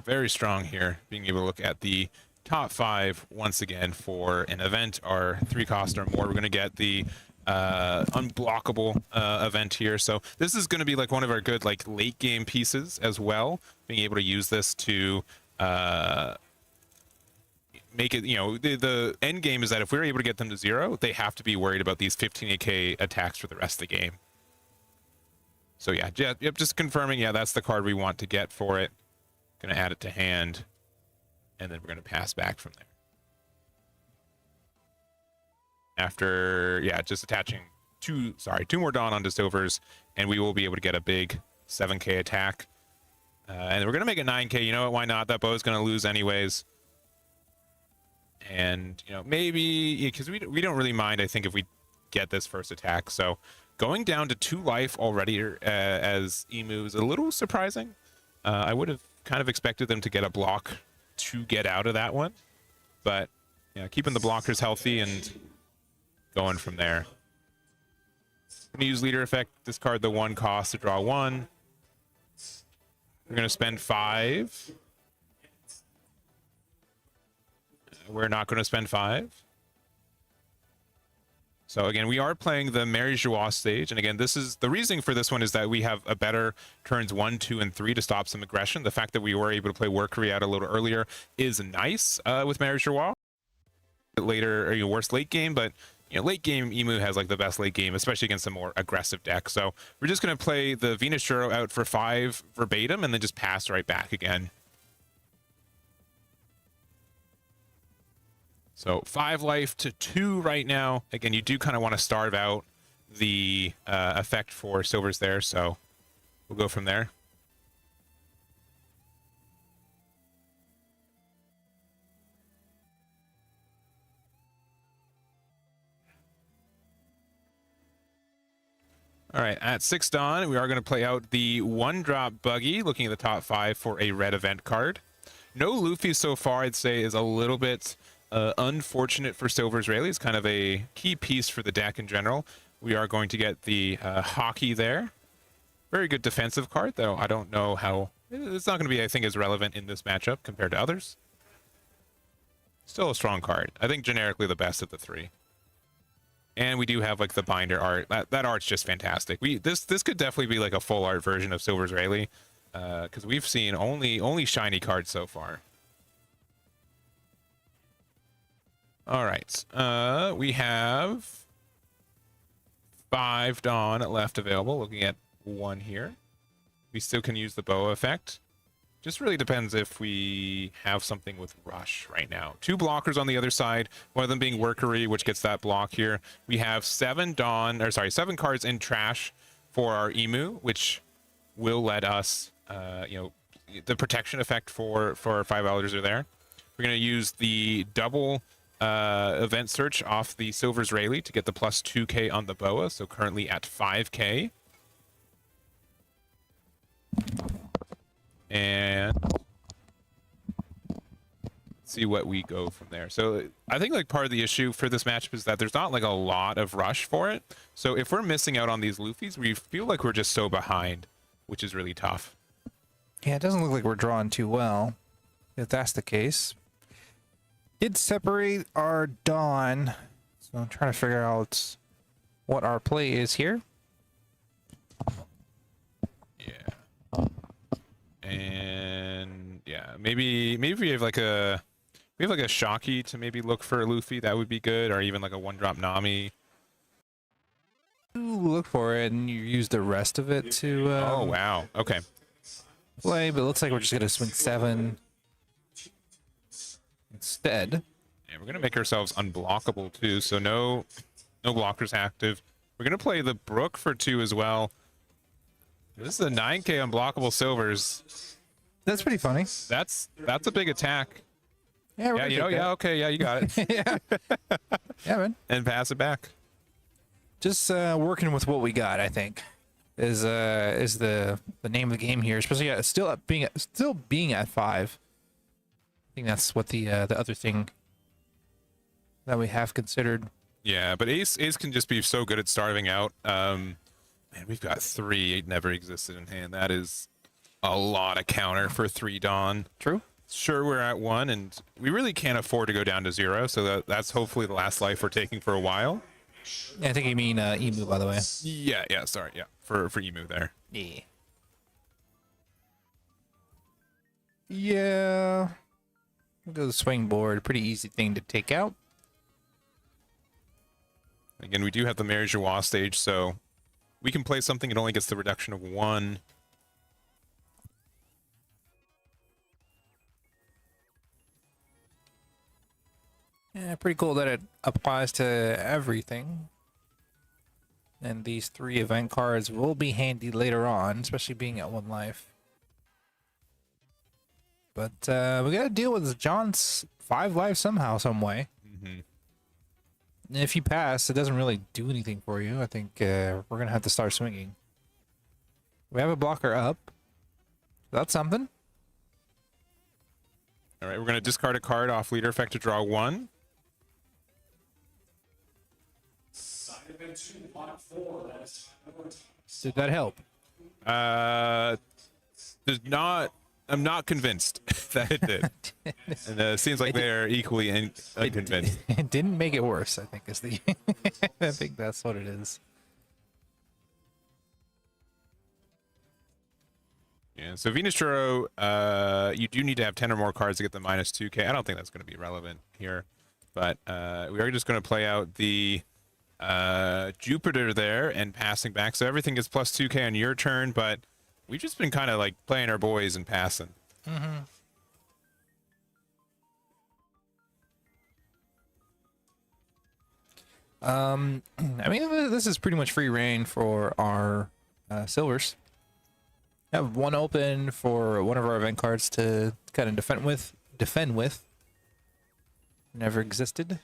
very strong here. Being able to look at the top 5 once again for an event are 3 cost or more. We're going to get the unblockable event here, so this is going to be like one of our good like late game pieces as well, being able to use this to make it, you know, the end game is that if we're able to get them to 0, they have to be worried about these 15k attacks for the rest of the game. So yeah, just confirming, yeah, that's the card we want to get for it. Going to add it to hand, and then we're going to pass back from there. After, yeah, just attaching 2 more Dawn onto Silvers, and we will be able to get a big 7k attack. And we're going to make it 9k. You know what? Why not? That bow is going to lose anyways. And, you know, maybe, because we don't really mind, I think, if we get this first attack. So going down to 2 life already as Emu is a little surprising. I would have kind of expected them to get a block to get out of that one. But, yeah, keeping the blockers healthy and going from there. I'm going to use leader effect, discard the 1 cost to draw 1. We're going to spend 5. We're not going to spend 5. So again, we are playing the Mary Joie stage, and again, this is the reasoning for this one is that we have a better turns 1, 2, and 3 to stop some aggression. The fact that we were able to play Workery out a little earlier is nice with Mary Joie. Later, or worse late game, but you know, late game Emu has like the best late game, especially against a more aggressive deck. So we're just going to play the Venus Juro out for 5 verbatim, and then just pass right back again. So 5 life to 2 right now. Again, you do kind of want to starve out the effect for Silvers there, so we'll go from there. All right, at 6 Dawn, we are going to play out the 1-drop buggy, looking at the top 5 for a red event card. No Luffy so far, I'd say, is a little bit unfortunate for Silver Israeli. It's kind of a key piece for the deck in general. We are going to get the hockey there. Very good defensive card, though I don't know how... It's not going to be, I think, as relevant in this matchup compared to others. Still a strong card. I think generically the best of the 3. And we do have like the binder art. That art's just fantastic. This could definitely be like a full art version of Silver Israeli, because we've seen only shiny cards so far. All right, we have 5 Dawn left available. Looking at 1 here, we still can use the boa effect. Just really depends if we have something with Rush right now. 2 blockers on the other side, one of them being Workery, which gets that block here. We have 7 cards in trash for our Emu, which will let us, the protection effect for 5 elders are there. We're going to use the double event search off the Silver Israeli to get the plus 2k on the boa, so currently at 5k. And see what we go from there. So I think like part of the issue for this matchup is that there's not like a lot of rush for it. So if we're missing out on these Luffys, we feel like we're just so behind, which is really tough. Yeah, it doesn't look like we're drawing too well, if that's the case. Did separate our Dawn, so I'm trying to figure out what our play is here. Yeah. And yeah, maybe we have like a Shocky to maybe look for a Luffy. That would be good, or even like a 1-drop Nami. You look for it and you use the rest of it to Oh wow, okay. play, but it looks like we're just gonna swing 7 instead. And we're gonna make ourselves unblockable too, so no blockers active. We're gonna play the Brook for 2 as well. This is a 9k unblockable silvers. That's pretty funny. That's a big attack. Yeah, Yeah, yeah, okay, yeah, you got it. yeah. Yeah, man. And pass it back. Just working with what we got, I think, is the name of the game here. Especially still being at 5. I think that's what the other thing that we have considered. Yeah, but Ace can just be so good at starving out. Man, we've got 3 8 never existed in hand. That is a lot of counter for 3 Dawn. True. Sure, we're at 1, and we really can't afford to go down to 0. So that's hopefully the last life we're taking for a while. Yeah, I think you mean Emu, by the way. Yeah, sorry, yeah, for Emu there. Yeah. Yeah. We'll go to the swing board. Pretty easy thing to take out. Again, we do have the Mary Joie stage, so we can play something. It only gets the reduction of 1. Yeah, pretty cool that it applies to everything. And these 3 event cards will be handy later on, especially being at 1 life. But we gotta deal with John's 5 lives somehow, some way. Mm-hmm. And if you pass, it doesn't really do anything for you. I think we're gonna have to start swinging. We have a blocker up. That's something. All right, we're going to discard a card off leader effect to draw 1. Did that help? I'm not convinced that it did. And it seems like they're equally unconvinced. It didn't make it worse, I think is the I think that's what it is. Yeah, so Venus Churro, you do need to have 10 or more cards to get the minus 2k. I don't think that's going to be relevant here. But we are just going to play out the Jupiter there and passing back. So everything is plus 2k on your turn, but we've just been kind of like playing our boys and passing. Mm-hmm. I mean, this is pretty much free reign for our silvers. Have 1 open for one of our event cards to kind of defend with. Never existed.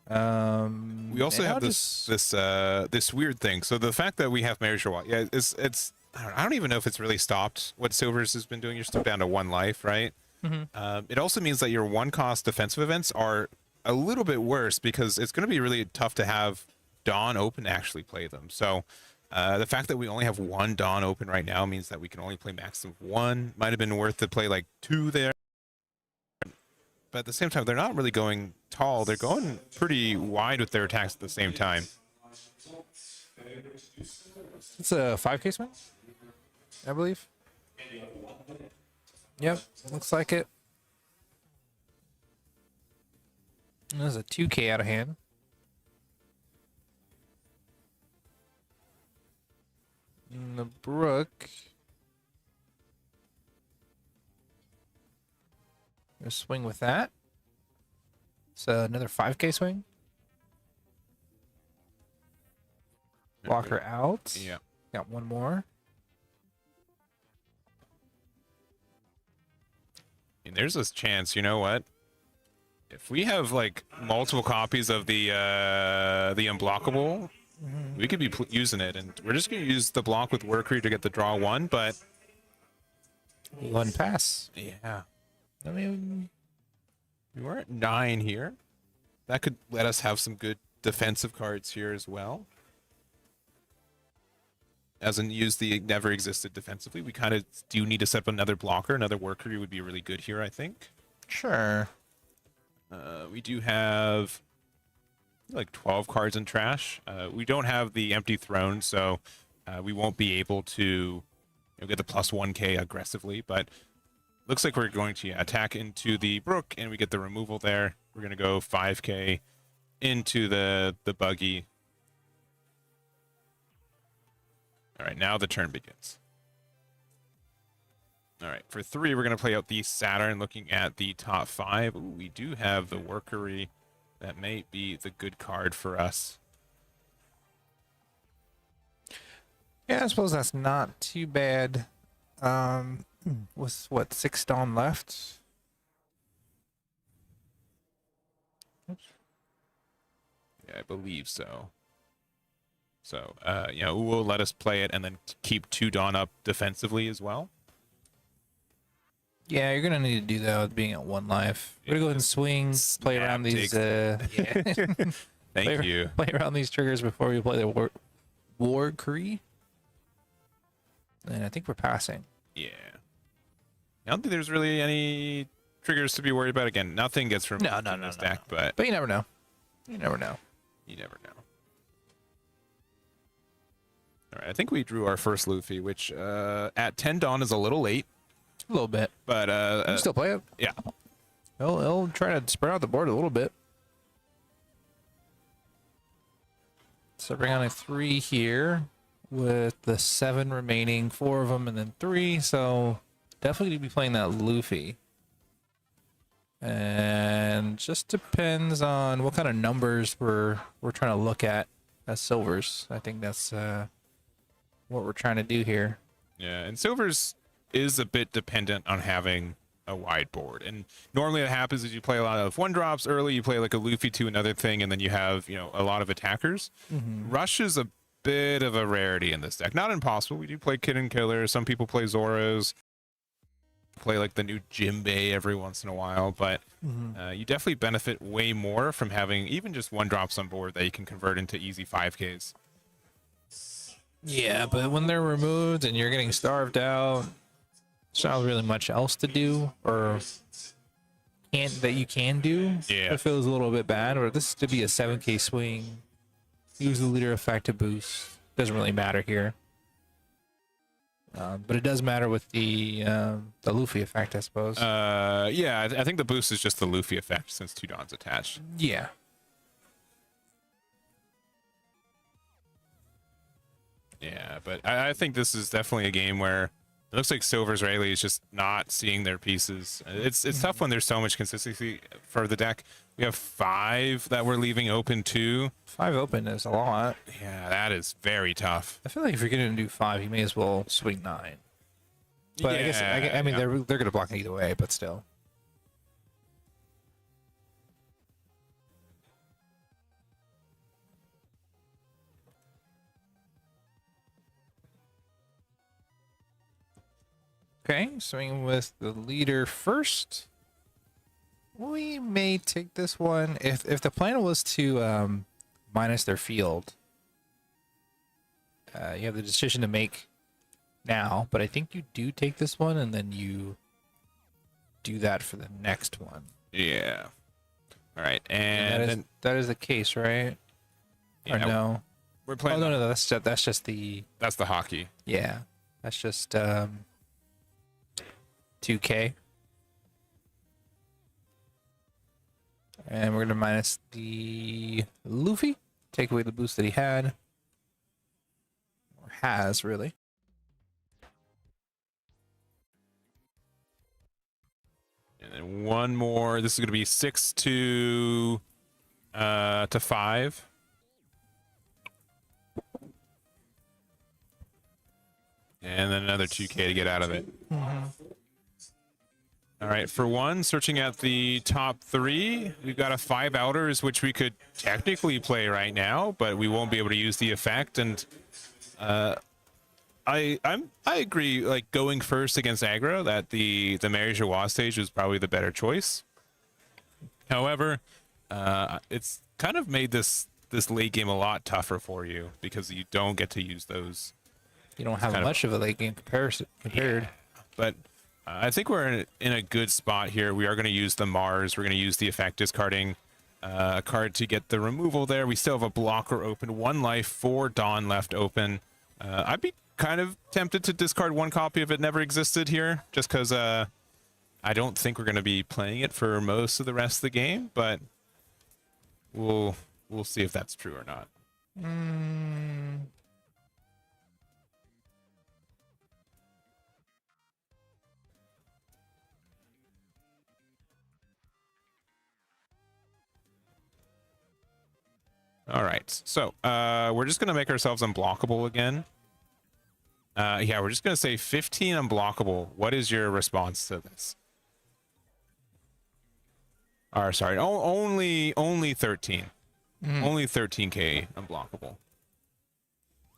We also and have I'll this weird thing. So the fact that we have Marriage Wall, yeah, it's I don't even know if it's really stopped what Silvers has been doing. You're still down to 1 life, right? It also means that your 1-cost defensive events are a little bit worse because it's going to be really tough to have Dawn open to actually play them. So the fact that we only have 1 Dawn open right now means that we can only play maximum of 1. Might have been worth to play like 2 there. But at the same time, they're not really going tall. They're going pretty wide with their attacks at the same time. It's a 5K swing, I believe. Yep, looks like it. There's a 2K out of hand. And the Brook. Gonna swing with that. It's another 5K swing. Blocker out. Yeah. Got one more. And there's this chance, you know what? If we have like multiple copies of the unblockable, we could be using it, and we're just gonna use the block with Workery to get the draw 1. But 1 pass. yeah, I mean, we're at 9 here. That could let us have some good defensive cards here as well. As in use the never existed defensively. We kind of do need to set up another blocker. Another Workery would be really good here, I think. sure. We do have like 12 cards in trash. We don't have the empty throne, so we won't be able to get the plus 1k aggressively, but looks like we're going to attack into the Brook, and we get the removal there. We're going to go 5k into the buggy. All right, now the turn begins. All right, for 3, we're going to play out the Saturn, looking at the top 5. Ooh, we do have the Workery. That may be the good card for us. Yeah, I suppose that's not too bad. With what, 6 Dawn left? Oops. Yeah, I believe so. So, we'll let us play it and then keep 2 Dawn up defensively as well. Yeah, you're gonna need to do that with being at 1 life. We're gonna go ahead and swing, play around these. Thank you. Play around these triggers before we play the Workery. And I think we're passing. Yeah. I don't think there's really any triggers to be worried about. Again, nothing gets removed from this deck, but you never know. You never know. you never know. All right, I think we drew our first Luffy, which at 10 Dawn is a little late. A little bit. But You can still play it. yeah. He'll try to spread out the board a little bit. So bring on a 3 here with the 7 remaining, 4 of them and then 3. So definitely be playing that Luffy. And just depends on what kind of numbers we're trying to look at as silvers. I think that's what we're trying to do here. Yeah, and Silvers is a bit dependent on having a wide board. And normally what happens is you play a lot of 1-drops early, you play like a Luffy to another thing, and then you have, a lot of attackers. Rush is a bit of a rarity in this deck. Not impossible. We do play Kid and Killer. Some people play Zoros. Play like the new Jimbei every once in a while, but you definitely benefit way more from having even just 1-drops on board that you can convert into easy 5Ks. Yeah, but when they're removed and you're getting starved out, there's not really much else to do or that you can do. Yeah. It feels a little bit bad. Or this is to be a 7K swing. Use the leader effect to boost. Doesn't really matter here. But it does matter with the Luffy effect, I suppose. Yeah, I think the boost is just the Luffy effect since 2 Dawn's attached. Yeah. Yeah, but I think this is definitely a game where it looks like Silver's Rayleigh is just not seeing their pieces. It's tough when there's so much consistency for the deck. We have 5 that we're leaving open too. 5 open is a lot. Yeah, that is very tough. I feel like if you're going to do 5, you may as well swing 9. But I guess I mean they're going to block either way, but still. Okay, swinging with the leader first. We may take this one. If the plan was to minus their field, you have the decision to make now, but I think you do take this one and then you do that for the next one. Yeah. All right, And and that is the case, right? Or yeah, no? we're Oh playing. no, that's just the That's the hockey. yeah. That's just 2K. And we're gonna minus the Luffy, take away the boost that he had. Or has really. And then one more. This is going to be 6 to 5. And then another 2K to get out of it. All right, for one, searching at the top 3, we've got a 5 outers, which we could technically play right now, but we won't be able to use the effect. And I agree. Like going first against aggro, that the Mary Joie stage was probably the better choice. However, it's kind of made this late game a lot tougher for you because you don't get to use those. You don't have kind much of a late game compared. But I think we're in a good spot here. We are going to use the Mars. We're going to use the effect discarding card to get the removal there. We still have a blocker open, 1 life, 4 Dawn left open. I'd be kind of tempted to discard 1 copy if it never existed here, just because I don't think we're going to be playing it for most of the rest of the game, but we'll see if that's true or not. All right, so we're just going to make ourselves unblockable again. Yeah, we're just going to say 15 unblockable. What is your response to this? Or sorry, only 13. Only 13k unblockable.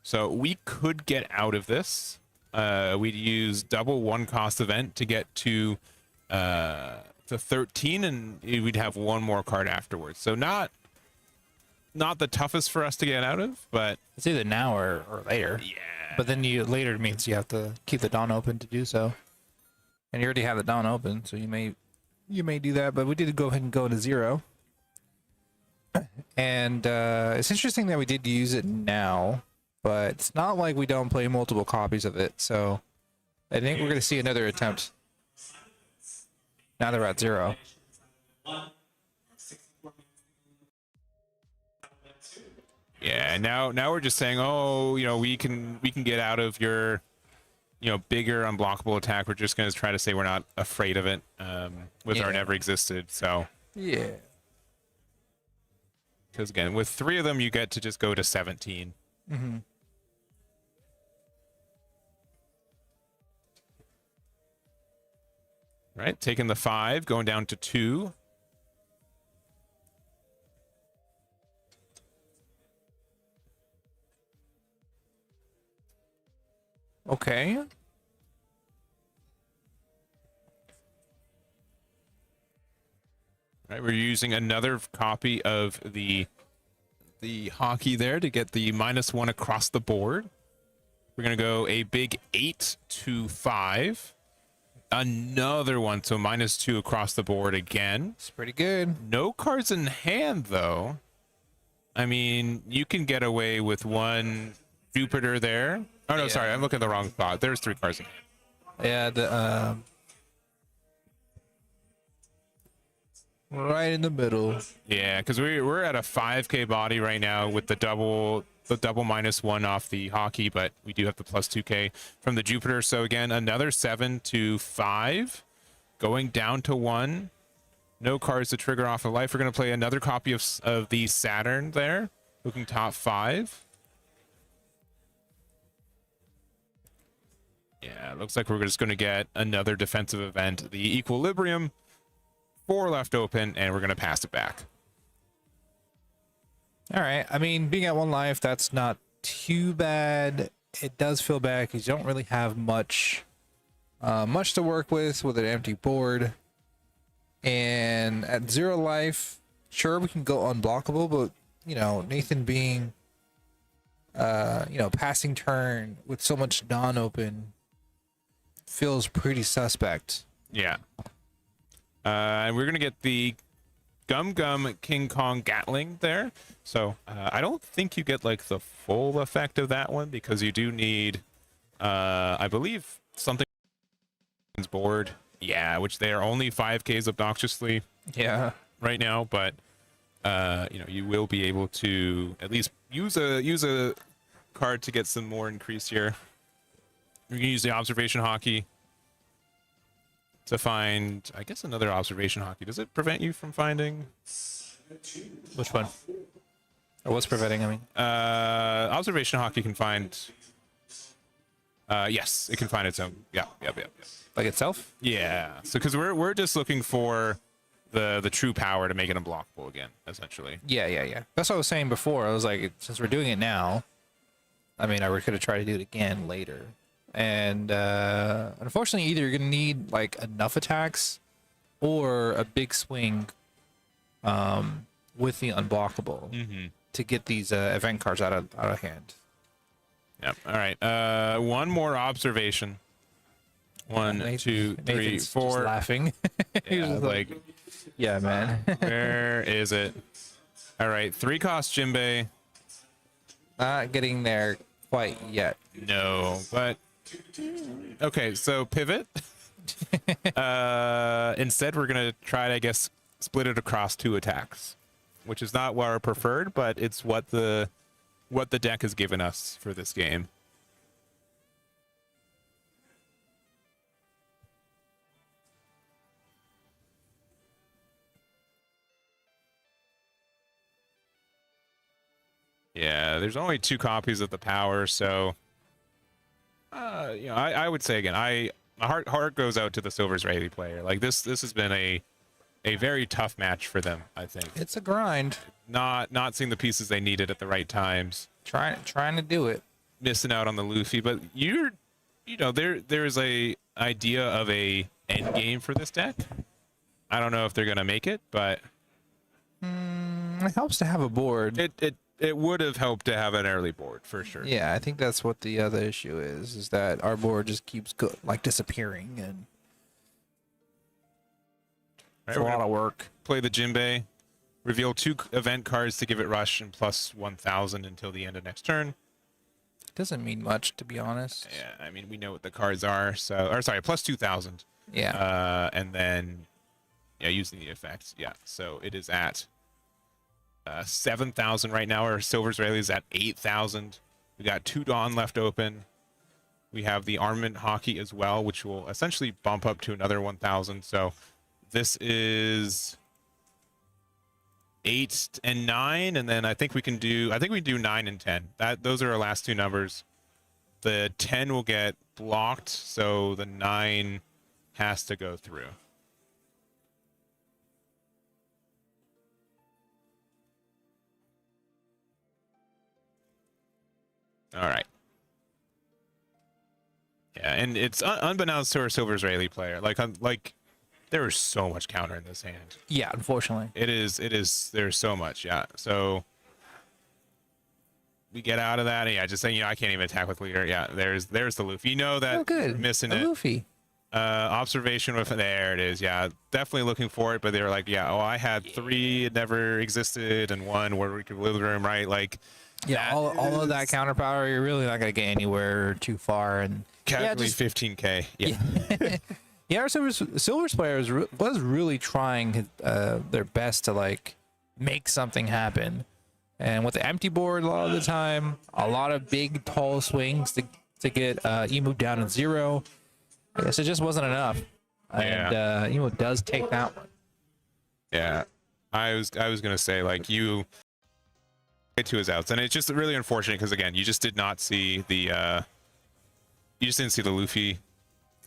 So we could get out of this. We'd use double 1 cost event to get to 13, and we'd have 1 more card afterwards. So not the toughest for us to get out of, but It's either now or later. yeah. But then later means you have to keep the Dawn open to do so. And you already have the Dawn open, so you may do that, but we did go ahead and go to 0. And it's interesting that we did use it now, but it's not like we don't play multiple copies of it, so I think we're going to see another attempt now that we're at 0. Yeah, now we're just saying, oh, we can get out of your, bigger unblockable attack. We're just going to try to say we're not afraid of it with our Yeah. never existed. So, Yeah. because again, with 3 of them, you get to just go to 17. Mm-hmm. Right, taking the 5, going down to 2. Okay. Right, we're using another copy of the hockey there to get the -1 across the board. We're gonna go a big 8 to 5. Another one, so -2 across the board again. It's pretty good. No cards in hand though. I mean, you can get away with 1 Jupiter there. Oh no, Yeah. sorry, I'm looking at the wrong spot. There's 3 cards in hand. Yeah, the right in the middle. Yeah, because we're at a 5k body right now with the double -1 off the hockey, but we do have the +2k from the Jupiter. So again, another 7 to 5, going down to 1. No cards to trigger off of life. We're gonna play another copy of the Saturn there, looking top 5. Yeah, it looks like we're just gonna get another defensive event, the Equilibrium. 4 left open, and we're gonna pass it back. All right. I mean, being at 1 life, that's not too bad. It does feel bad because you don't really have much Much to work with an empty board. And at 0 life, sure, we can go unblockable, but, you know, Nathan being, you know, passing turn with so much non-open feels pretty suspect. Yeah. And we're going to get the Gum Gum King Kong Gatling there. So I don't think you get like the full effect of that one because you do need, I believe, something board. Yeah, which they are only 5Ks obnoxiously right now, but you know, you will be able to at least use a card to get some more increase here. You can use the observation hockey to find, I guess, another observation hockey. Does it prevent you from finding? Which one? Or what's preventing, I mean? Observation hockey can find, yes, it can find its own. Yeah. Like itself? Yeah. So because we're just looking for the true power to make it unblockable again, essentially. Yeah. That's what I was saying before. I was like, since we're doing it now, I mean, I could have tried to do it again later. And unfortunately, either you're going to need like enough attacks or a big swing with the unblockable to get these event cards out of hand. Yep. All right. One more observation. One, Nathan- 2, 3, Nathan's 4. just laughing. He was Yeah, just like, yeah, man. where is it? All right. 3 cost Jinbei. Not getting there quite yet. No, but okay. So pivot. Instead, we're gonna try to, I guess, split it across 2 attacks, which is not what our preferred, but it's what the deck has given us for this game. Yeah, there's only 2 copies of the power, so you know, I would say again, my heart goes out to the Silver Israeli player. Like this has been a very tough match for them. I think It's a grind. not seeing the pieces they needed at the right times, Trying to do it. missing out on the Luffy. But you know, there's a idea of a end game for this deck. I don't know if they're gonna make it, but It helps to have a board. it would have helped to have an early board for sure. Yeah, I think that's what the other issue is that our board just keeps like disappearing, and Right, it's a we're lot gonna of work. play the Jinbei, reveal 2 event cards to give it rush and plus 1,000 until the end of next turn. Doesn't mean much, to be honest. Yeah, I mean, we know what the cards are, so, or sorry, plus 2,000. Yeah. And then, yeah, using the effects. Yeah, so it is at 7,000 right now. Our Silver Israeli is at 8,000. We got 2 Dawn left open. We have the Armament Hockey as well, which will essentially bump up to another 1,000. So this is 8 and 9, and then I think we do 9 and 10. Those are our last 2 numbers. The 10 will get blocked, so the 9 has to go through. All right. Yeah, and it's unbeknownst to our Silver Israeli player. Like there is so much counter in this hand. Yeah, unfortunately. It is. There's so much. Yeah. So we get out of that. Yeah, just saying. You know, I can't even attack with leader. Yeah. There's the Luffy. You know that. Oh, good. Missing a it. Luffy. Observation with there it is. Yeah, definitely looking for it. But they were like, yeah. Oh, I had 3. It never existed, and 1 where we could live room. Right. Like. Yeah, all of that counter power, you're really not gonna get anywhere too far, and Casually 15K. Yeah. Yeah, our Silver's player was really trying their best to like make something happen, and with the empty board a lot of the time, a lot of big tall swings to get Emu down to 0. I guess it just wasn't enough, and Emu does take that one. Yeah, I was gonna say like you to his outs, and it's just really unfortunate because again, you just did not see the you just didn't see the Luffy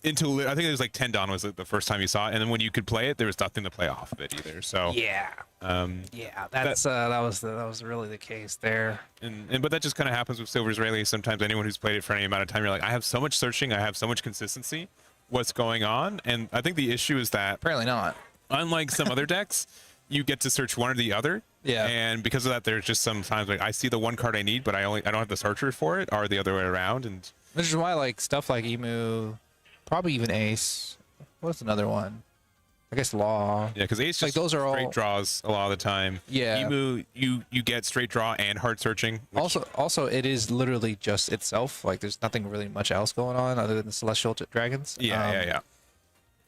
until I think it was like 10 Dawn was the first time you saw it, and then when you could play it, there was nothing to play off of it either. So yeah, that was really the case there. And but that just kind of happens with Silver Israeli. Sometimes anyone who's played it for any amount of time, you're like, I have so much searching, I have so much consistency what's going on. And I think the issue is that Apparently not. unlike some other decks, you get to search one or the other. Yeah. And because of that, there's just sometimes like I see the one card I need, but I don't have the searcher for it, or the other way around. And Which is why like stuff like Emu, probably even Ace. What's another one? I guess Law. yeah, because Ace Like, just those are straight all- draws a lot of the time. Yeah. Emu, you get straight draw and hard searching. Which, Also, it is literally just itself. Like, there's nothing really much else going on other than the Celestial Dragons. yeah.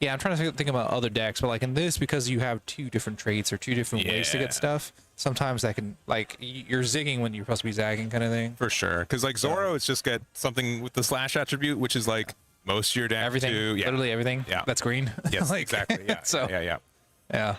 Yeah, I'm trying to think about other decks, but like in this, because you have two different traits or two different ways to Yeah. get stuff, sometimes that can, like, you're zigging when you're supposed to be zagging kind of thing. For sure, because like Zoro, it's just get something with the slash attribute, which is like most of your deck. Everything, too. Yeah. literally everything. Yeah. That's green. Yes, Like, exactly. Yeah. So, yeah.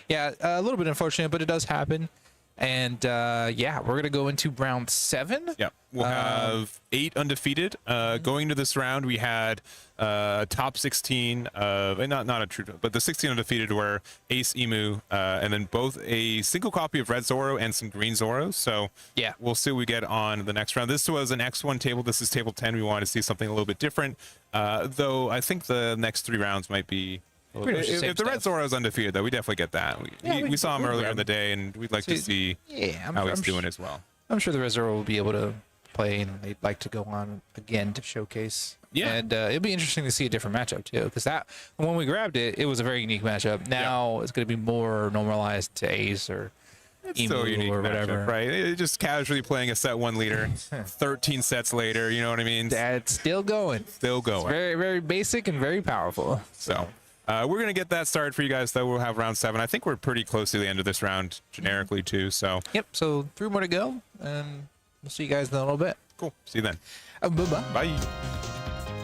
yeah, a little bit unfortunate, but it does happen. And yeah, we're gonna go into round 7. Yeah, we'll have 8 undefeated. Going into this round, we had top 16 of not a true, but the 16 undefeated were Ace, Emu, and then both a single copy of Red Zoro and some Green Zoros. So Yeah. we'll see what we get on the next round. This was an X1 table. This is table 10. We wanted to see something a little bit different, though. I think the next 3 rounds might be. Pretty much the same If the Red stuff. Zoro is undefeated, though, we definitely get that. We saw him we'll earlier grab in the him. day, and we'd like to see Yeah, how he's doing as well. I'm sure the Reservoir will be able to play, and they'd like to go on again to showcase. Yeah. And it'll be interesting to see a different matchup too, because that when we grabbed it, it was a very unique matchup. Now it's going to be more normalized to Ace or Emu Still a unique or matchup, whatever. right? Just casually playing a set 1 leader, 13 sets later. You know what I mean? That's still going. Still going. Very, very basic and very powerful. So we're gonna get that started for you guys. Though we'll have round 7. I think we're pretty close to the end of this round generically too. So Yep. So 3 more to go, and we'll see you guys in a little bit. cool. See you then. Bye-bye. Bye.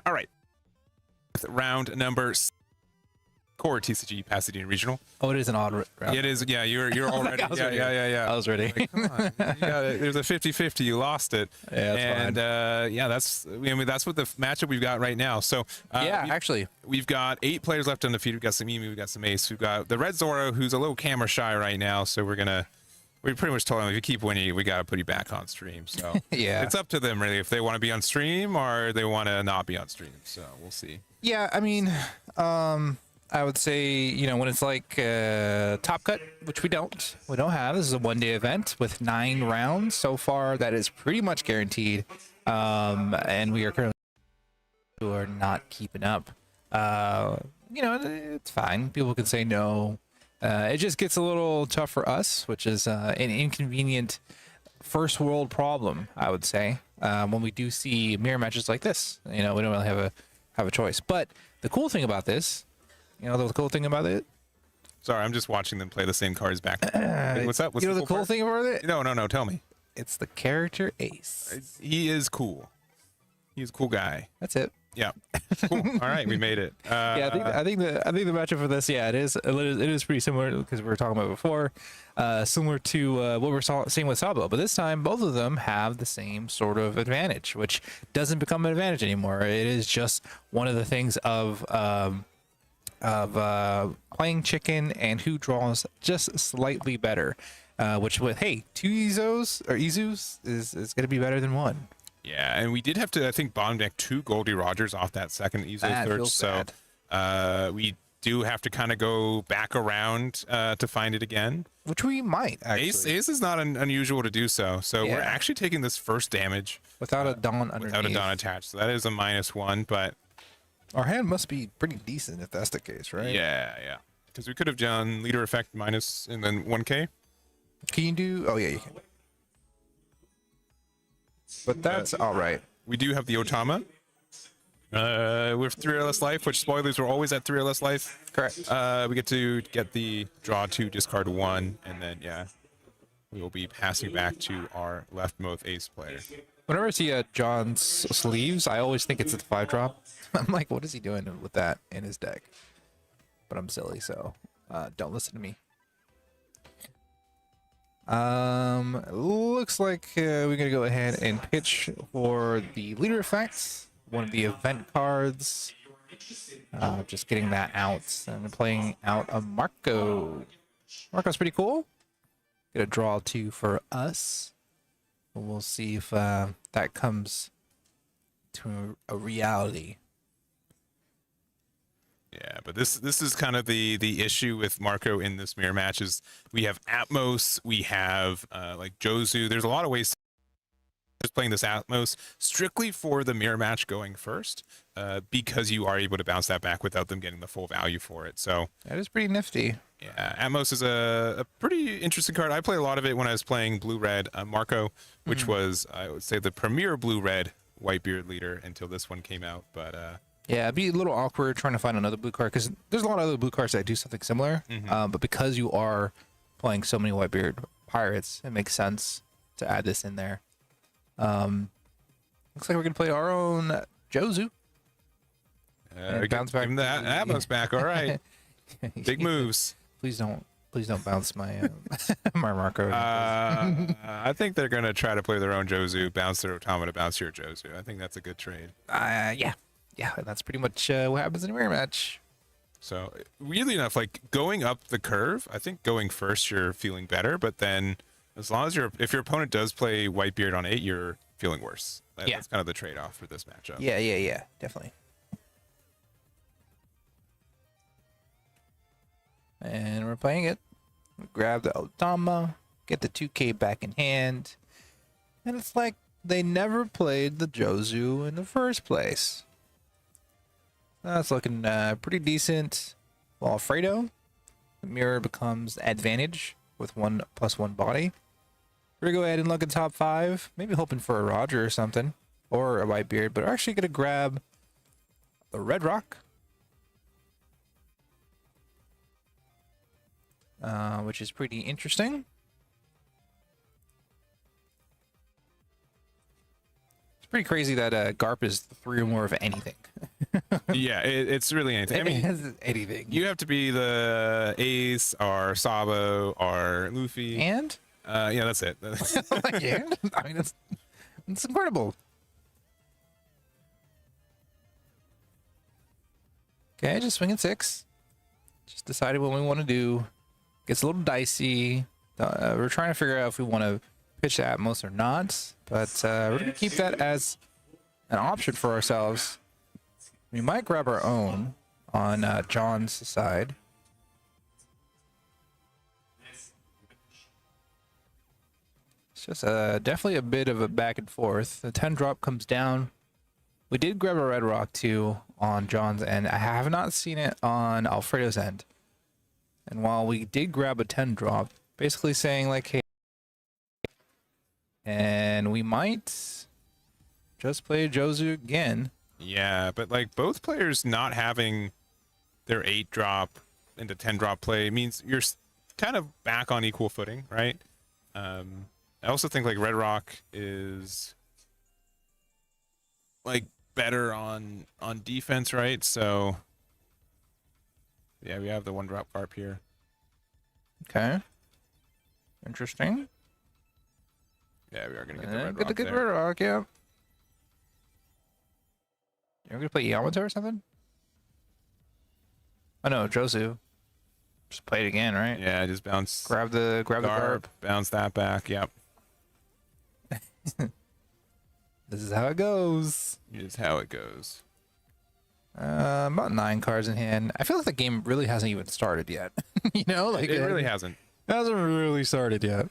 All right. Round number core TCG Pasadena Regional. Oh, it is an odd round. It is. Yeah, you're all ready. I was Yeah, ready. yeah. I was ready. Like, come on. There's a 50-50. You lost it. Yeah, that's and that's what the matchup we've got right now. So actually, we've got 8 players left undefeated. We've got some Emu, we've got some Ace. We've got the Red Zoro, who's a little camera shy right now. So we pretty much told him if you keep winning, we got to put you back on stream. So yeah, it's up to them really if they want to be on stream or they want to not be on stream. So we'll see. yeah. I mean, I would say, when it's like Top Cut, which we don't have. This is a one-day event with 9 rounds so far. That is pretty much guaranteed. And we are currently who are not keeping up. It's fine. People can say no. It just gets a little tough for us, which is an inconvenient first world problem, I would say. When we do see mirror matches like this, we don't really have a choice. But the cool thing about this. The cool thing about it? Sorry, I'm just watching them play the same cards back. What's up? What's the cool thing about it? No, tell me. It's the character Ace. He is cool. He's a cool guy. That's it. Yeah. Cool. All right, we made it. I think the matchup for this, it is pretty similar because we were talking about before, similar to what we're seeing with Sabo. But this time, both of them have the same sort of advantage, which doesn't become an advantage anymore. It is just one of the things of playing chicken and who draws just slightly better, which with 2 Izus is going to be better than 1. Yeah, and we did have to, I think, bottom deck 2 Goldie Rogers off that second Izu search, so we do have to kind of go back around to find it again, which we might actually. Ace is not unusual to do so, we're actually taking this first damage without a Dawn underneath. Without a Dawn attached, so that is a -1, but our hand must be pretty decent if that's the case, right? Yeah. Because we could have done leader effect minus and then 1k. Can you do? Oh yeah, you can. But that's all right. We do have the Otama. With 3 or less life, which spoilers, we're always at 3 or less life. Correct. We get to get the draw 2, discard 1, and then we will be passing back to our leftmost Ace player. Whenever I see John's sleeves, I always think it's a 5-drop. I'm like, what is he doing with that in his deck? But I'm silly, so don't listen to me. Looks like we're gonna go ahead and pitch for the leader effects, one of the event cards. Just getting that out and playing out a Marco. Marco's pretty cool. Get a draw 2 for us. We'll see if that comes to a reality. Yeah, but this is kind of the issue with Marco in this mirror match is we have Atmos, we have like Jozu. There's a lot of ways just playing this Atmos strictly for the mirror match going first, because you are able to bounce that back without them getting the full value for it. So that is pretty nifty. Yeah, Atmos is a pretty interesting card. I play a lot of it when I was playing Blue-Red Marco, which was, I would say, the premier Blue-Red Whitebeard leader until this one came out. But yeah, it'd be a little awkward trying to find another blue card because there's a lot of other blue cards that do something similar. But because you are playing so many Whitebeard pirates, it makes sense to add this in there. Looks like we're gonna play our own Jozu. Bounce back. Give him the Atmos back. All right. Big moves. Please don't bounce my my Marco. I think they're gonna try to play their own Jozu, bounce their Automata, bounce your Jozu. I think that's a good trade. Yeah, that's pretty much what happens in a mirror match. So weirdly enough, like going up the curve, I think going first you're feeling better, but then as long as if your opponent does play Whitebeard on 8, you're feeling worse. That's kind of the trade-off for this matchup. Yeah, definitely. And we're playing it. Grab the Otama, get the 2K back in hand. And it's like they never played the Jozu in the first place. That's looking pretty decent. Well, Alfredo, the mirror becomes advantage with 1+1 body. We're gonna go ahead and look at top 5. Maybe hoping for a Roger or something. Or a Whitebeard, but we're actually gonna grab the Red Rock. Which is pretty interesting. pretty crazy that Garp is 3 or more of anything. Yeah, it's really anything. I It mean, has anything. you have to be the Ace or Sabo or Luffy. And Yeah, that's it. and I mean, it's incredible. Okay, just swinging 6. Just decided what we want to do. Gets a little dicey. We're trying to figure out if we want to pitch the Atmos or not, but we're gonna keep that as an option for ourselves. We might grab our own on John's side. It's just definitely a bit of a back and forth. The 10 drop comes down. We did grab a red rock too on John's end. I have not seen it on Alfredo's end. And while we did grab a 10 drop, basically saying like, hey, and we might just play Jozu again. Yeah, but like both players not having their 8 drop into 10 drop play means you're kind of back on equal footing, right? I also think like Red Rock is like better on defense, right? So yeah, we have the 1 drop carp here. Okay. Interesting. Yeah, we are gonna get the Red Get Rock the there. Red Rock, yeah. You're gonna play Yamato or something? Oh no, Jozu. Just play it again, right? Yeah, just bounce. Grab the Garp, Garp. bounce that back. Yep. This is how it goes. Is how it goes. About 9 cards in hand. I feel like the game really hasn't even started yet. You know, like It really hasn't. hasn't really started yet.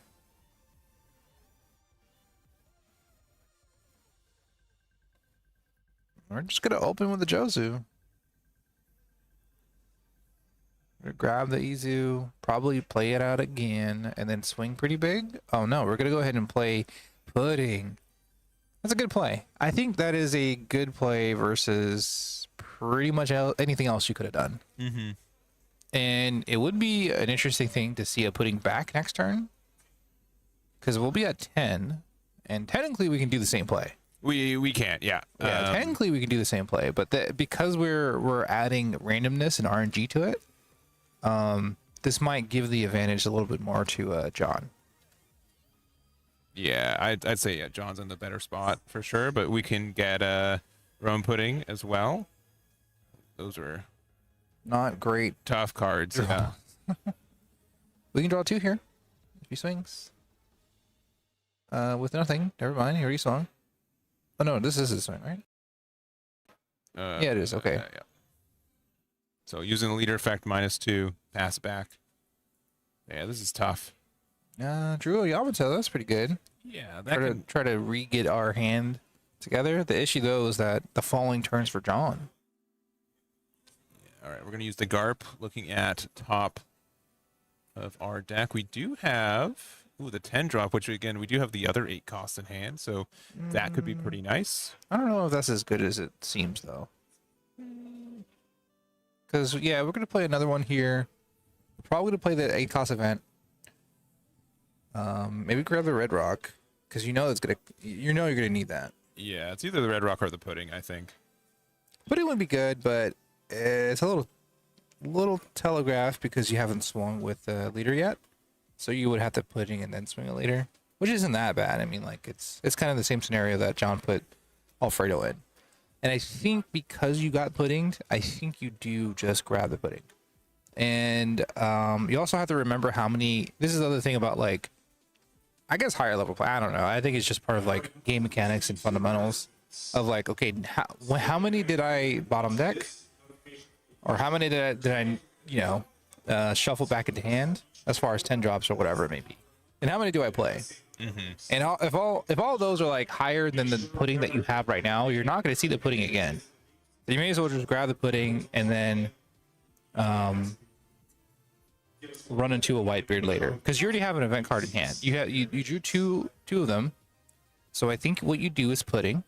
We're just gonna open with the Jozu. We're gonna grab the Izu, probably play it out again, and then swing pretty big. Oh no, we're gonna go ahead and play Pudding. That's a good play. I think that is a good play versus pretty much anything else you could have done. Mm-hmm. And it would be an interesting thing to see a Pudding back next turn, because we'll be at 10, and technically we can do the same play. We can't. Yeah. Yeah, technically we can do the same play, but because we're adding randomness and RNG to it, this might give the advantage a little bit more to John. Yeah, I'd say yeah, John's in the better spot for sure, but we can get Rome Pudding as well. Those are Not great. tough cards. Yeah. We can draw 2 here. If he swings. With nothing. Never mind. He already swung. Oh no, this is his swing, right? Yeah, it is. Okay. Yeah. So using the leader effect -2, pass back. Yeah, this is tough. Drew a Yamato. That's pretty good. Yeah, that Try to re-get our hand together. The issue though is that the falling turns for John. All right, we're going to use the Garp looking at top of our deck. We do have the 10 drop, which again, we do have the other 8 costs in hand, so that could be pretty nice. I don't know if that's as good as it seems though. Because yeah, we're gonna play another one here. We're probably gonna play the 8 cost event. Maybe grab the Red Rock, because you know you're gonna need that. Yeah, it's either the Red Rock or the Pudding, I think. Pudding would be good, but it's a little telegraphed because you haven't swung with the leader yet. So you would have to Pudding and then swing a leader, which isn't that bad. I mean, like it's kind of the same scenario that John put Alfredo in. And I think because you got Puddinged, I think you do just grab the Pudding. And you also have to remember how many. This is the other thing about like, I guess higher level play. I don't know. I think it's just part of like game mechanics and fundamentals of like, okay, how many did I bottom deck, or how many did I shuffle back into hand as far as 10 drops or whatever it may be, and how many do I play? Mm-hmm. And if all of those are like higher than the Pudding that you have right now, you're not going to see the Pudding again. So you may as well just grab the Pudding and then run into a Whitebeard later, because you already have an event card in hand. You drew two of them, so I think what you do is Pudding.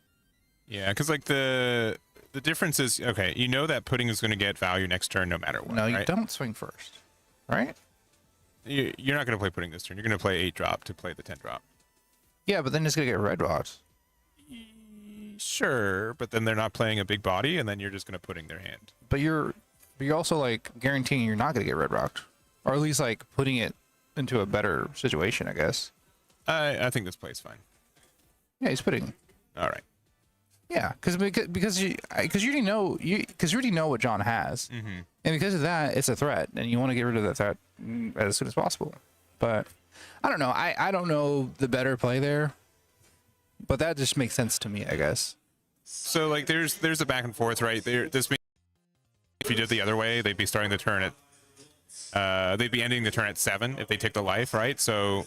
Yeah, because like the difference is, okay, you know that Pudding is going to get value next turn no matter what. No, you right? don't swing first, right? You're not going to play Pudding this turn. You're going to play 8 drop to play the 10 drop. Yeah, but then it's gonna get red rocks. Sure, but then they're not playing a big body, and then you're just going to put in their hand. But you're also like guaranteeing you're not going to get red rocked, or at least like putting it into a better situation, I guess. I think this play's fine. Yeah, he's putting. All right. Yeah, because you already know what John has, and because of that, it's a threat, and you want to get rid of that threat as soon as possible. But I don't know. I don't know the better play there, but that just makes sense to me, I guess. So like, there's a back and forth, right? This means if you did the other way, they'd be starting the turn at, they'd be ending the turn at 7 if they take the life, right? So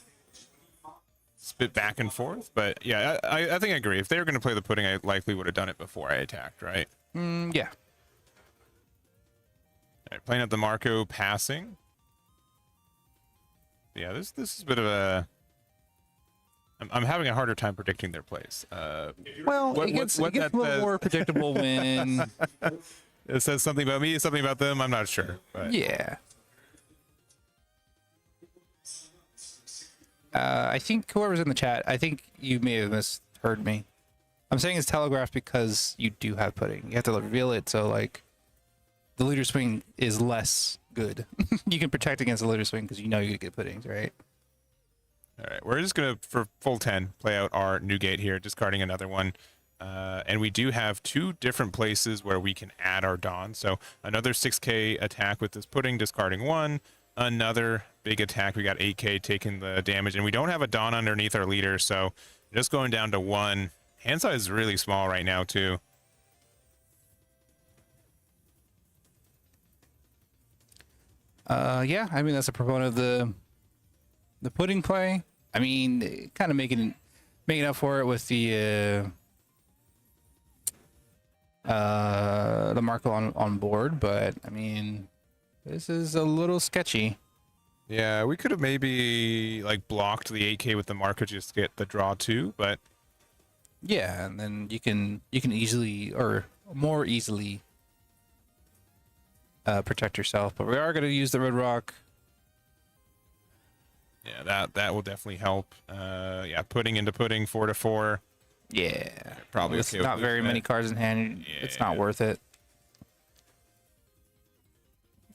it's a bit back and forth, but yeah, I think I agree. If they were going to play the pudding, I likely would have done it before I attacked, right? Yeah. All right, playing up the Marco passing. Yeah, this is a bit of a. I'm having a harder time predicting their plays. Well, it gets a little more predictable when it says something about me, something about them. I'm not sure. But. Yeah. I think whoever's in the chat, I think you may have misheard me. I'm saying it's telegraphed because you do have pudding. You have to reveal it, so like the leader swing is less good. You can protect against the leader swing because you know you get puddings, right? All right, we're just gonna, for full 10, play out our new gate here, discarding another one. And we do have 2 different places where we can add our Dawn. So another 6k attack with this pudding, discarding 1. Another big attack. We got 8k taking the damage, and we don't have a Dawn underneath our leader, so just going down to 1. Hand size is really small right now, too. Yeah, I mean that's a proponent of the pudding play. I mean, kind of making up for it with the Marco on board, but I mean, this is a little sketchy. Yeah, we could have maybe like blocked the 8k with the Marco just to get the draw 2, but yeah, and then you can easily or more easily protect yourself. But we are going to use the red rock. yeah, that will definitely help. Yeah, putting into pudding 4 to 4. Yeah, probably it's okay not with very that. many cards in hand. It's not Yeah. worth it.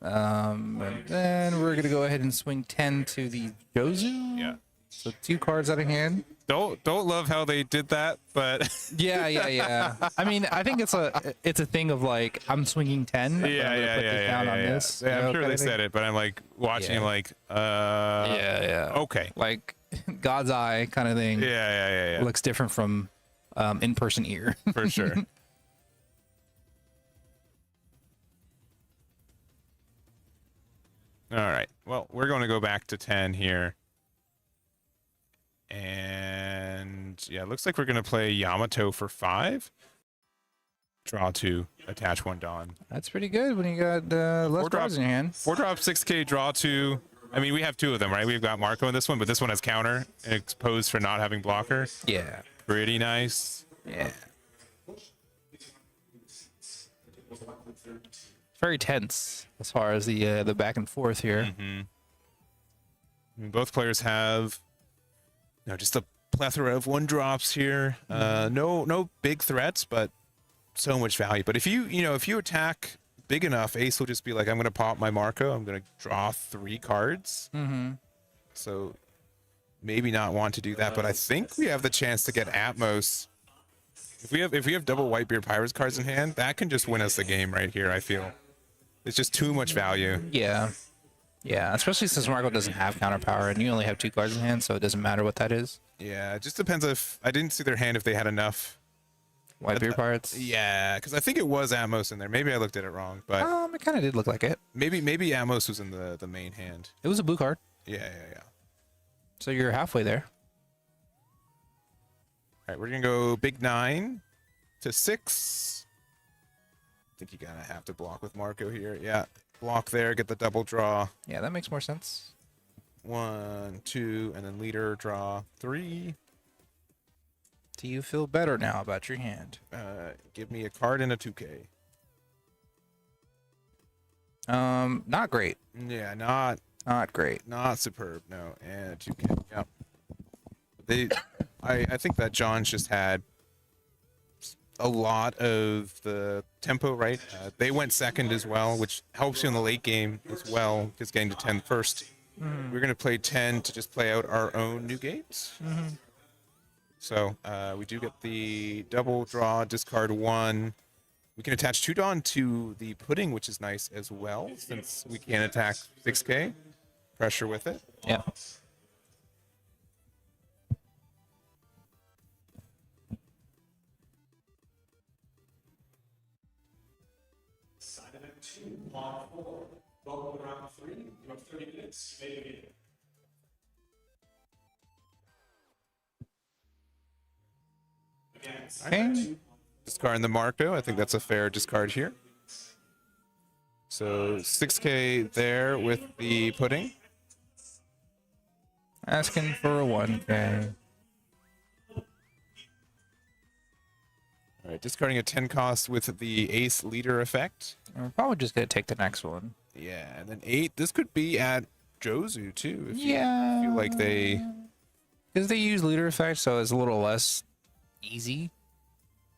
And then we're gonna go ahead and swing 10 to the Jozu. Yeah. So 2 cards out of hand. Don't love how they did that, but Yeah. I mean, I think it's a thing of like I'm swinging 10. But I'm gonna put this down on this. Yeah, you know, I'm sure kinda they thing. said it, but I'm like watching Yeah. him like, Yeah. okay. Like God's eye kind of thing. Yeah. Looks different from in-person ear. For sure. All right. Well, we're going to go back to 10 here. And yeah, it looks like we're going to play Yamato for 5. Draw 2, attach 1 Dawn. That's pretty good when you got less 4 cards in your hand. 4 drop 6k, draw 2. I mean, we have 2 of them, right? We've got Marco in this one, but this one has counter and exposed for not having blocker. Yeah. Pretty nice. Yeah. Very tense as far as the back and forth here. I mean, both players have just a plethora of 1 drops here. No big threats, but so much value. But if you attack big enough, Ace will just be like, I'm gonna pop my Marco, I'm gonna draw 3 cards. So maybe not want to do that, but I think we have the chance to get Atmos. If we have double Whitebeard Pirates cards in hand, that can just win us the game right here, I feel. It's just too much value. Yeah. Yeah, especially since Marco doesn't have counter power and you only have 2 cards in hand, so it doesn't matter what that is. Yeah, it just depends if I didn't see their hand if they had enough. Whitebeard Pirates. Yeah, because I think it was Atmos in there. Maybe I looked at it wrong, but It kind of did look like it. maybe Atmos was in the main hand. It was a blue card, Yeah. so you're halfway there. All right, we're gonna go big 9 to 6. I think you're gonna have to block with Marco here. Yeah, block there, get the double draw. Yeah, that makes more sense. 1, 2, and then leader draw 3. Do you feel better now about your hand? Give me a card and a 2K. Not great. Yeah, not great. not superb. No, and a 2K. Yeah. I think that John's just had a lot of the tempo, right? They went second as well, which helps you in the late game as well, because getting to 10 first. We're going to play 10 to just play out our own new games. So we do get the double draw, discard 1. We can attach 2 Dawn to the pudding, which is nice as well, since we can attack 6k. Pressure with it. Yeah. Okay. Discarding the Marco. I think that's a fair discard here. So 6k there with the pudding. Asking for a 1k. All right, discarding a 10 cost with the ace leader effect. We're probably just gonna take the next one. Yeah, and then 8. This could be at Jozu too. If Yeah. you feel like they. Because they use leader effect, so it's a little less easy.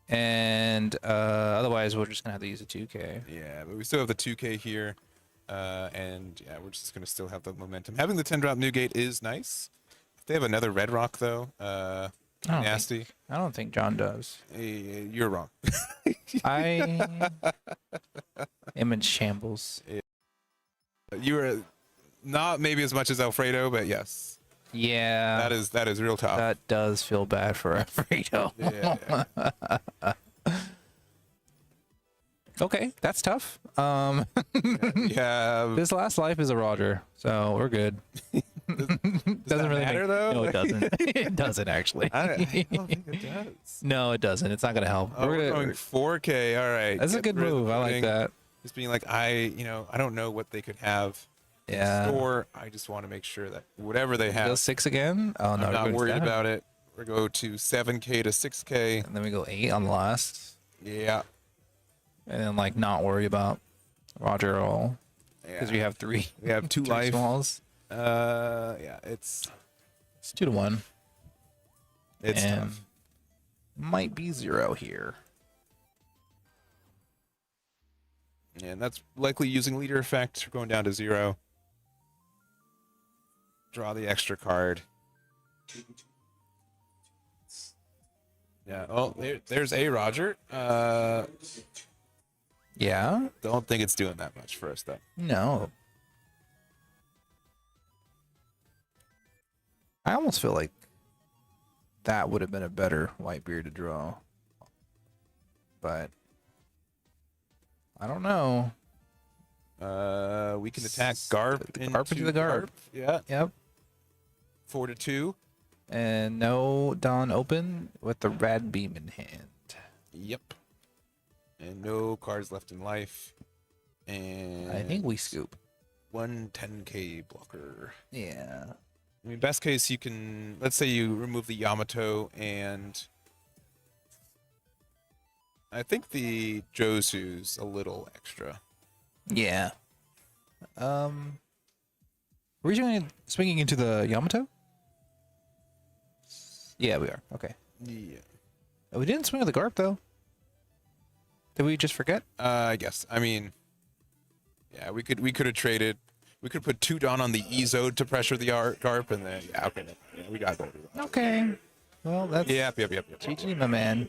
And otherwise, we're just gonna have to use a 2k. Yeah, but we still have the 2k here. And yeah, we're just going to still have the momentum. Having the 10 drop Newgate is nice. If they have another red rock, though, nasty. I don't think John does. You're wrong. I am in shambles. You were not maybe as much as Alfredo, but yes. Yeah. That is real tough. That does feel bad for Alfredo. Yeah. Okay, that's tough. Yeah. This last life is a Roger, so we're good. Doesn't really matter, though? No, it doesn't. It doesn't actually. I don't think it does. No, it doesn't. It's not gonna help. Oh, we're going 4k. All right. That's a good move. I like that. Just being like, I don't know what they could have. Yeah. Or I just want to make sure that whatever they have. Go 6 again? Oh no, I'm not worried about it. We go to 7k to 6k. And then we go 8 on the last. Yeah. And then like not worry about Roger at all. Because we have 3. We have 2 3 life. smalls. Yeah, it's 2-1. It's and tough. Might be 0 here. And that's likely using leader effect. We're going down to 0. Draw the extra card. Yeah. Oh, there's a Roger. Yeah? Don't think it's doing that much for us though. No. I almost feel like that would have been a better Whitebeard to draw. But I don't know. We can attack Garp Garp into the Garp. Yeah. Yep. 4-2. And no Dawn open with the Rad Beam in hand. Yep. And no cards left in life. And I think we scoop. 110k blocker. Yeah. I mean, best case, you can, let's say you remove the Yamato, and I think the Josu's a little extra. Yeah. Were you swinging into the Yamato? Yeah, we are. Okay. Yeah. We didn't swing with the Garp, though. Did we just forget? I guess. I mean, yeah, we could have traded. We could put 2 Dawn on the Ezo to pressure the Garp, and then yeah, okay, yeah, we got both of them. Okay. Well, that's Yep. GG, my man.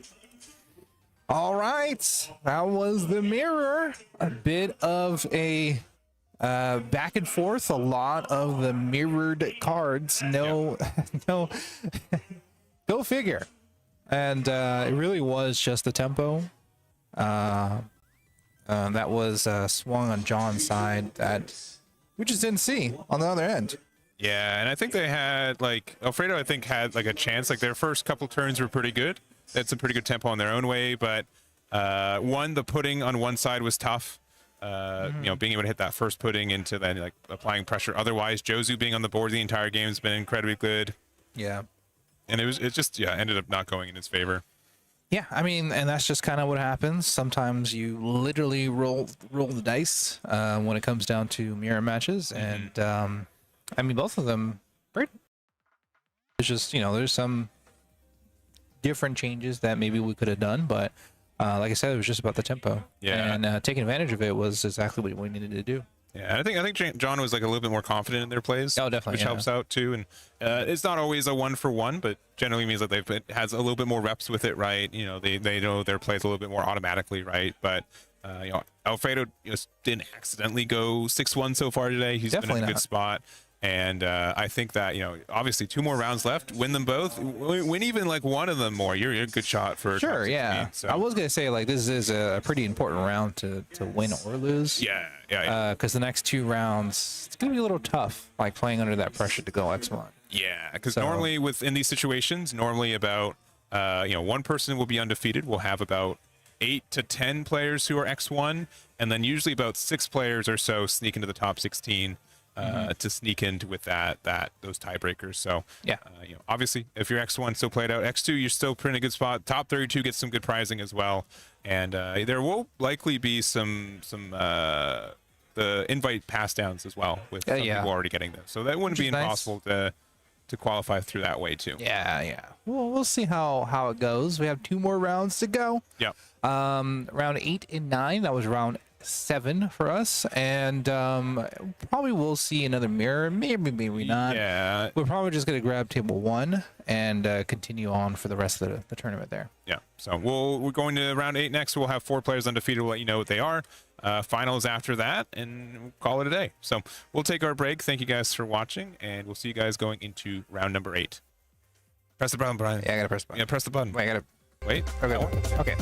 All right, that was the mirror. A bit of a back and forth. A lot of the mirrored cards. No, no. Go figure. And it really was just the tempo. That was swung on John's side that we just didn't see on the other end. Yeah, and I think they had like Alfredo. I think had like a chance. Like their first couple turns were pretty good. They had some pretty good tempo on their own way, but the pudding on one side was tough. Being able to hit that first pudding into then like applying pressure. Otherwise, Josu being on the board the entire game has been incredibly good. Yeah. And it just ended up not going in his favor. Yeah, I mean, and that's just kind of what happens. Sometimes you literally roll the dice when it comes down to mirror matches, and I mean, both of them great. It's just there's some different changes that maybe we could have done, but Like I said, it was just about the tempo. Yeah. And taking advantage of it was exactly what we needed to do. Yeah, and I think John was like a little bit more confident in their plays. Oh, definitely, which yeah. helps out too. And it's not always a 1-for-1, but generally means that it has a little bit more reps with it, right? You know, they know their plays a little bit more automatically, right? But you know, Alfredo didn't accidentally go 6-1 so far today. He's Definitely been in a good not. spot. And I think that, you know, obviously 2 more rounds left, win them both, win even like one of them more. You're a good shot for Sure, top yeah. 16, so. I was gonna say like this is a pretty important round to win or lose. Yeah. Because the next 2 rounds, it's gonna be a little tough, like playing under that pressure to go X1. Yeah, because So- normally in these situations, normally about you know, one person will be undefeated. We'll have about 8 to 10 players who are X1, and then usually about 6 players or so sneak into the top 16 to sneak into with those tiebreakers. So Yeah. you know, obviously if you're X1 still played out, X2 you're still pretty in a good spot. Top 32 gets some good prizing as well, and there will likely be some the invite pass downs as well with some yeah. people already getting them. So that wouldn't Which be is nice. impossible to qualify through that way too. Yeah. Well, we'll see how it goes. We have 2 more rounds to go. Yeah. Round 8 and 9. That was round 7 for us, and probably we'll see another mirror. Maybe not. Yeah. We're probably just gonna grab table 1 and continue on for the rest of the tournament there. Yeah. So we're going to round 8 next. We'll have 4 players undefeated. We'll let you know what they are. Finals after that, and we'll call it a day. So we'll take our break. Thank you guys for watching, and we'll see you guys going into round number 8. Press the button, Brian. Yeah, I gotta press the button. Yeah, press the button. Wait, I gotta. Wait. Okay.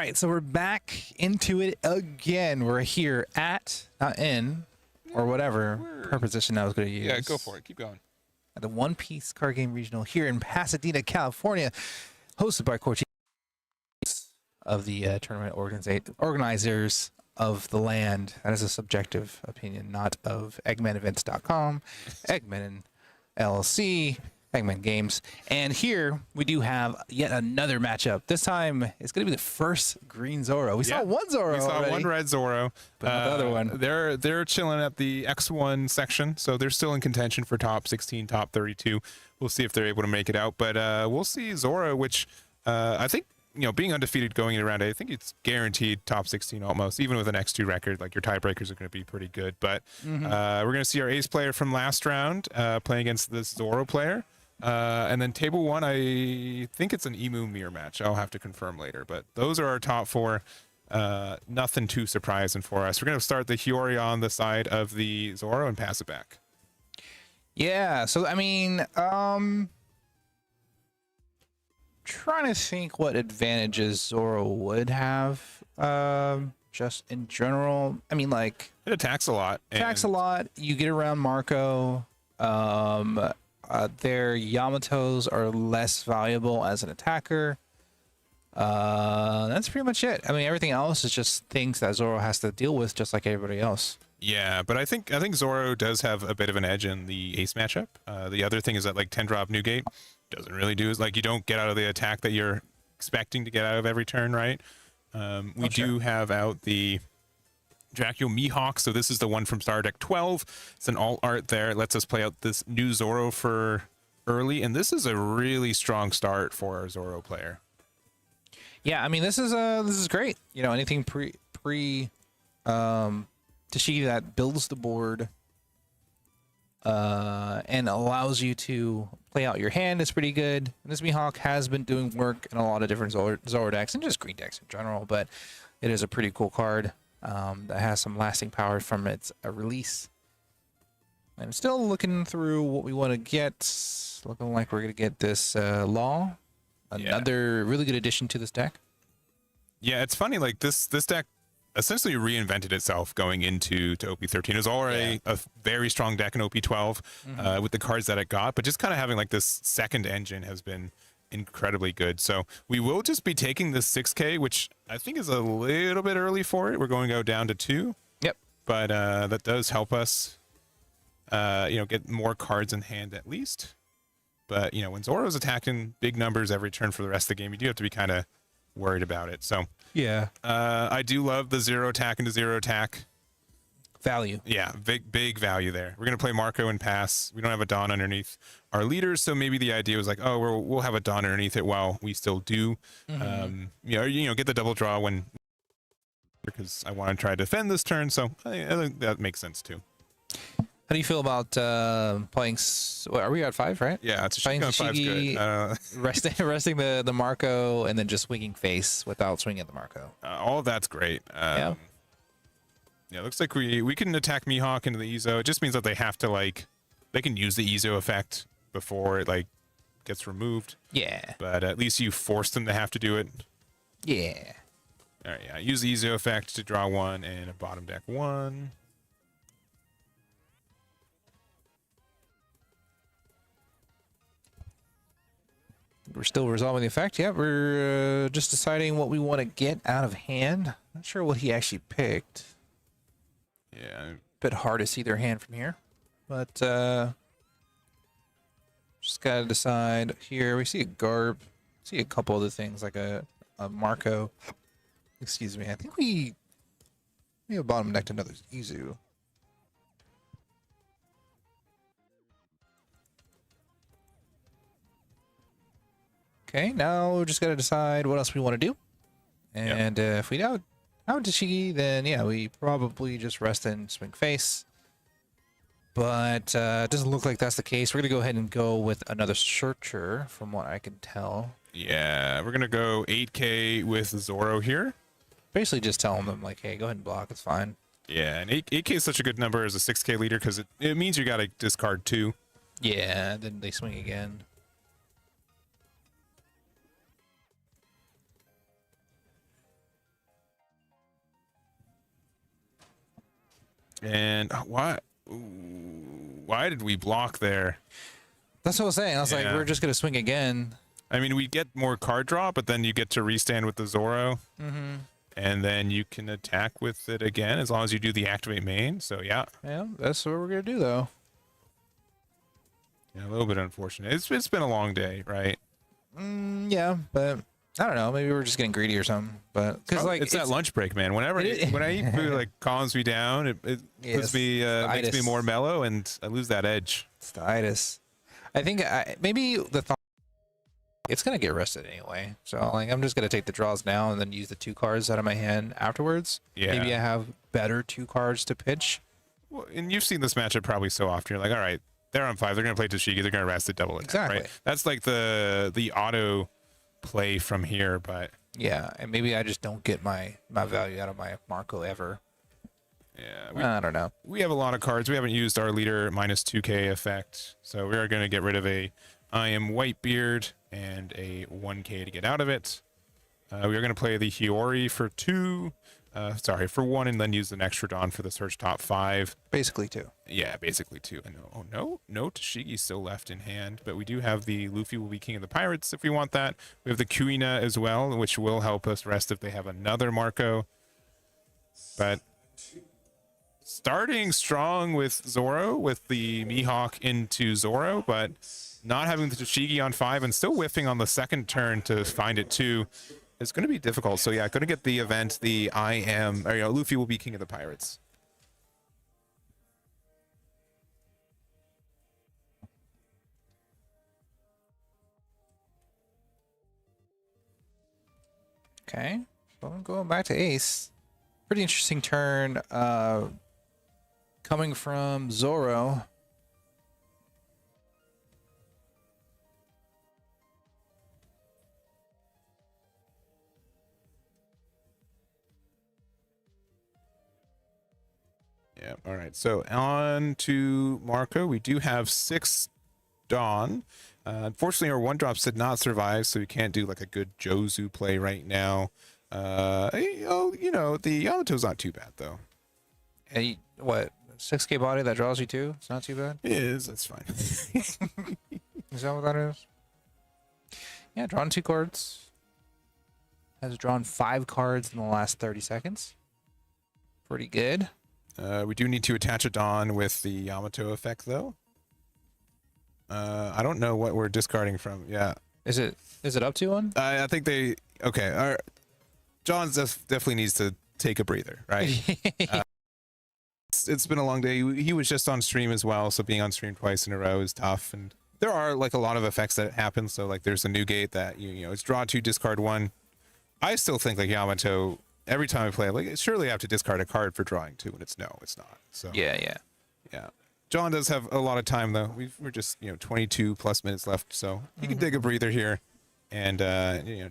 right, so we're back into it again. We're here at, not in, or whatever preposition I was going to use. Yeah, go for it. Keep going. At the One Piece Card Game Regional here in Pasadena, California, hosted by Corti of the tournament organizers of the land. That is a subjective opinion, not of EggmanEvents.com, Eggman LLC, Eggman Games. And here we do have yet another matchup. This time it's going to be the first green Zoro. We saw one Zoro. We saw already, one red Zoro. but not the other one. They're chilling at the X1 section, so they're still in contention for top 16, top 32. We'll see if they're able to make it out, but we'll see Zoro, which I think, being undefeated going around, I think it's guaranteed top 16 almost, even with an X2 record. Like, your tiebreakers are going to be pretty good. But we're going to see our ace player from last round playing against this Zoro player. And then table one, I think it's an Emu mirror match. I'll have to confirm later. But those are our top four. Nothing too surprising for us. We're going to start the Hiyori on the side of the Zoro and pass it back. Yeah, so I mean, trying to think what advantages Zoro would have, just in general. I mean, like, It attacks a lot. attacks a lot. You get around Marco. Their Yamatos are less valuable as an attacker. That's pretty much it. I mean, everything else is just things that Zoro has to deal with, just like everybody else. Yeah, but I think Zoro does have a bit of an edge in the ace matchup. The other thing is that, like, 10 drop Newgate doesn't really do is, like, you don't get out of the attack that you're expecting to get out of every turn, right? We do have out the Dracula Mihawk, so this is the one from Star Deck 12. It's an alt art there. It lets us play out this new Zoro for early, and this is a really strong start for our Zoro player. Yeah, I mean, this is great. Anything pre Tashigi that builds the board and allows you to play out your hand is pretty good. And this Mihawk has been doing work in a lot of different Zoro decks and just green decks in general, but it is a pretty cool card that has some lasting power from its release. I'm still looking through what we want to get. Looking like we're going to get this Law. Another really good addition to this deck. Yeah, it's funny, like, this deck essentially reinvented itself going into OP13. It was already a very strong deck in OP12 with the cards that it got, but just kind of having, like, this second engine has been incredibly good. So we will just be taking this 6K, which I think is a little bit early for it. We're going to go down to 2. Yep. But that does help us, get more cards in hand at least. But, when Zoro's attacking big numbers every turn for the rest of the game, you do have to be kind of worried about it. So yeah, I do love the 0 attack into 0 attack value. Yeah, big value there. We're gonna play Marco and pass. We don't have a Dawn underneath our leaders, so maybe the idea was like, oh, we'll have a Dawn underneath it while we still do. Get the double draw when, because I want to try to defend this turn. So I think that makes sense too. How do you feel about playing? Are we at 5, right? Yeah, it's Playing 5's good. resting the Marco and then just swinging face without swinging at the Marco. All of that's great. Yeah, it looks like we can attack Mihawk into the Ezo. It just means that they have to, they can use the Ezo effect before it, gets removed. Yeah. But at least you force them to have to do it. Yeah. All right, yeah. Use the Ezo effect to draw 1 and a bottom deck 1. We're still resolving the effect. Yeah, we're just deciding what we want to get out of hand. Not sure what he actually picked. Yeah. Bit hard to see their hand from here, but just gotta decide here. We see a Garb, see a couple other things like a Marco. Excuse me. I think we have bottom decked another Izu. Okay, now we just gotta decide what else we want to do. And if we don't Tashigi, then yeah, we probably just rest and swing face. But it doesn't look like that's the case. We're gonna go ahead and go with another searcher, from what I can tell. Yeah, we're gonna go 8K with Zoro here. Basically, just telling them like, hey, go ahead and block. It's fine. Yeah, and 8K is such a good number as a 6K leader because it means you gotta discard 2. Yeah, then they swing again. And why did we block there? That's what I was saying. I was like, Yeah. we're just gonna swing again. I mean, we get more card draw, but then you get to restand with the Zoro. And then you can attack with it again as long as you do the activate main. So yeah. Yeah, that's what we're gonna do though. Yeah, a little bit unfortunate. It's been a long day, right? Yeah, but I don't know. Maybe we're just getting greedy or something. But because like it's that lunch break, man. Whenever when I eat food, like calms me down. It puts me makes me more mellow, and I lose that edge. It's the itis. I think maybe the thought it's gonna get rested anyway. So like I'm just gonna take the draws now and then use the 2 cards out of my hand afterwards. Yeah. Maybe I have better 2 cards to pitch. Well, and you've seen this matchup probably so often. You're like, all right, they're on 5. They're gonna play Tashigi. They're gonna rest the double attack, Exactly. right? That's like the auto play from here, but Yeah, and maybe I just don't get my value out of my Marco ever. yeah, I don't know. we have a lot of cards. We haven't used our leader minus 2k effect, so we are going to get rid of a I am Whitebeard and a 1k to get out of it. We are going to play the Hiyori for 2, for 1, and then use an extra Dawn for the search top 5. Basically 2. Yeah, basically 2. I know. Oh no, Tashigi's still left in hand, but we do have the Luffy will be king of the pirates if we want that. We have the Kuina as well, which will help us rest if they have another Marco. But starting strong with Zoro, with the Mihawk into Zoro, but not having the Tashigi on 5 and still whiffing on the second turn to find it 2 is going to be difficult. So yeah, going to get the event, the Luffy will be king of the pirates. Okay, so I'm going back to Ace. Pretty interesting turn coming from Zoro. Yeah, all right. So on to Marco. We do have 6 Dawn. Unfortunately, our 1-drops did not survive, so we can't do like a good Jozu play right now. You know, the Yamato's not too bad, though. Hey, what? 6k body that draws you 2? It's not too bad. It is. That's fine. Is that what that is? Yeah, drawn 2 cards. Has drawn 5 cards in the last 30 seconds. Pretty good. We do need to attach a Dawn with the Yamato effect, though. I don't know what we're discarding from. Yeah. Is it up to 1? I think they... Okay. John definitely needs to take a breather, right? It's been a long day. He was just on stream as well, so being on stream twice in a row is tough. And there are like a lot of effects that happen. So like there's a new gate that you know it's draw 2, discard 1. I still think like Yamato, every time I play, like surely I have to discard a card for drawing 2, and it's not. So Yeah. John does have a lot of time though. We're just 22 plus minutes left, so he can take a breather here, and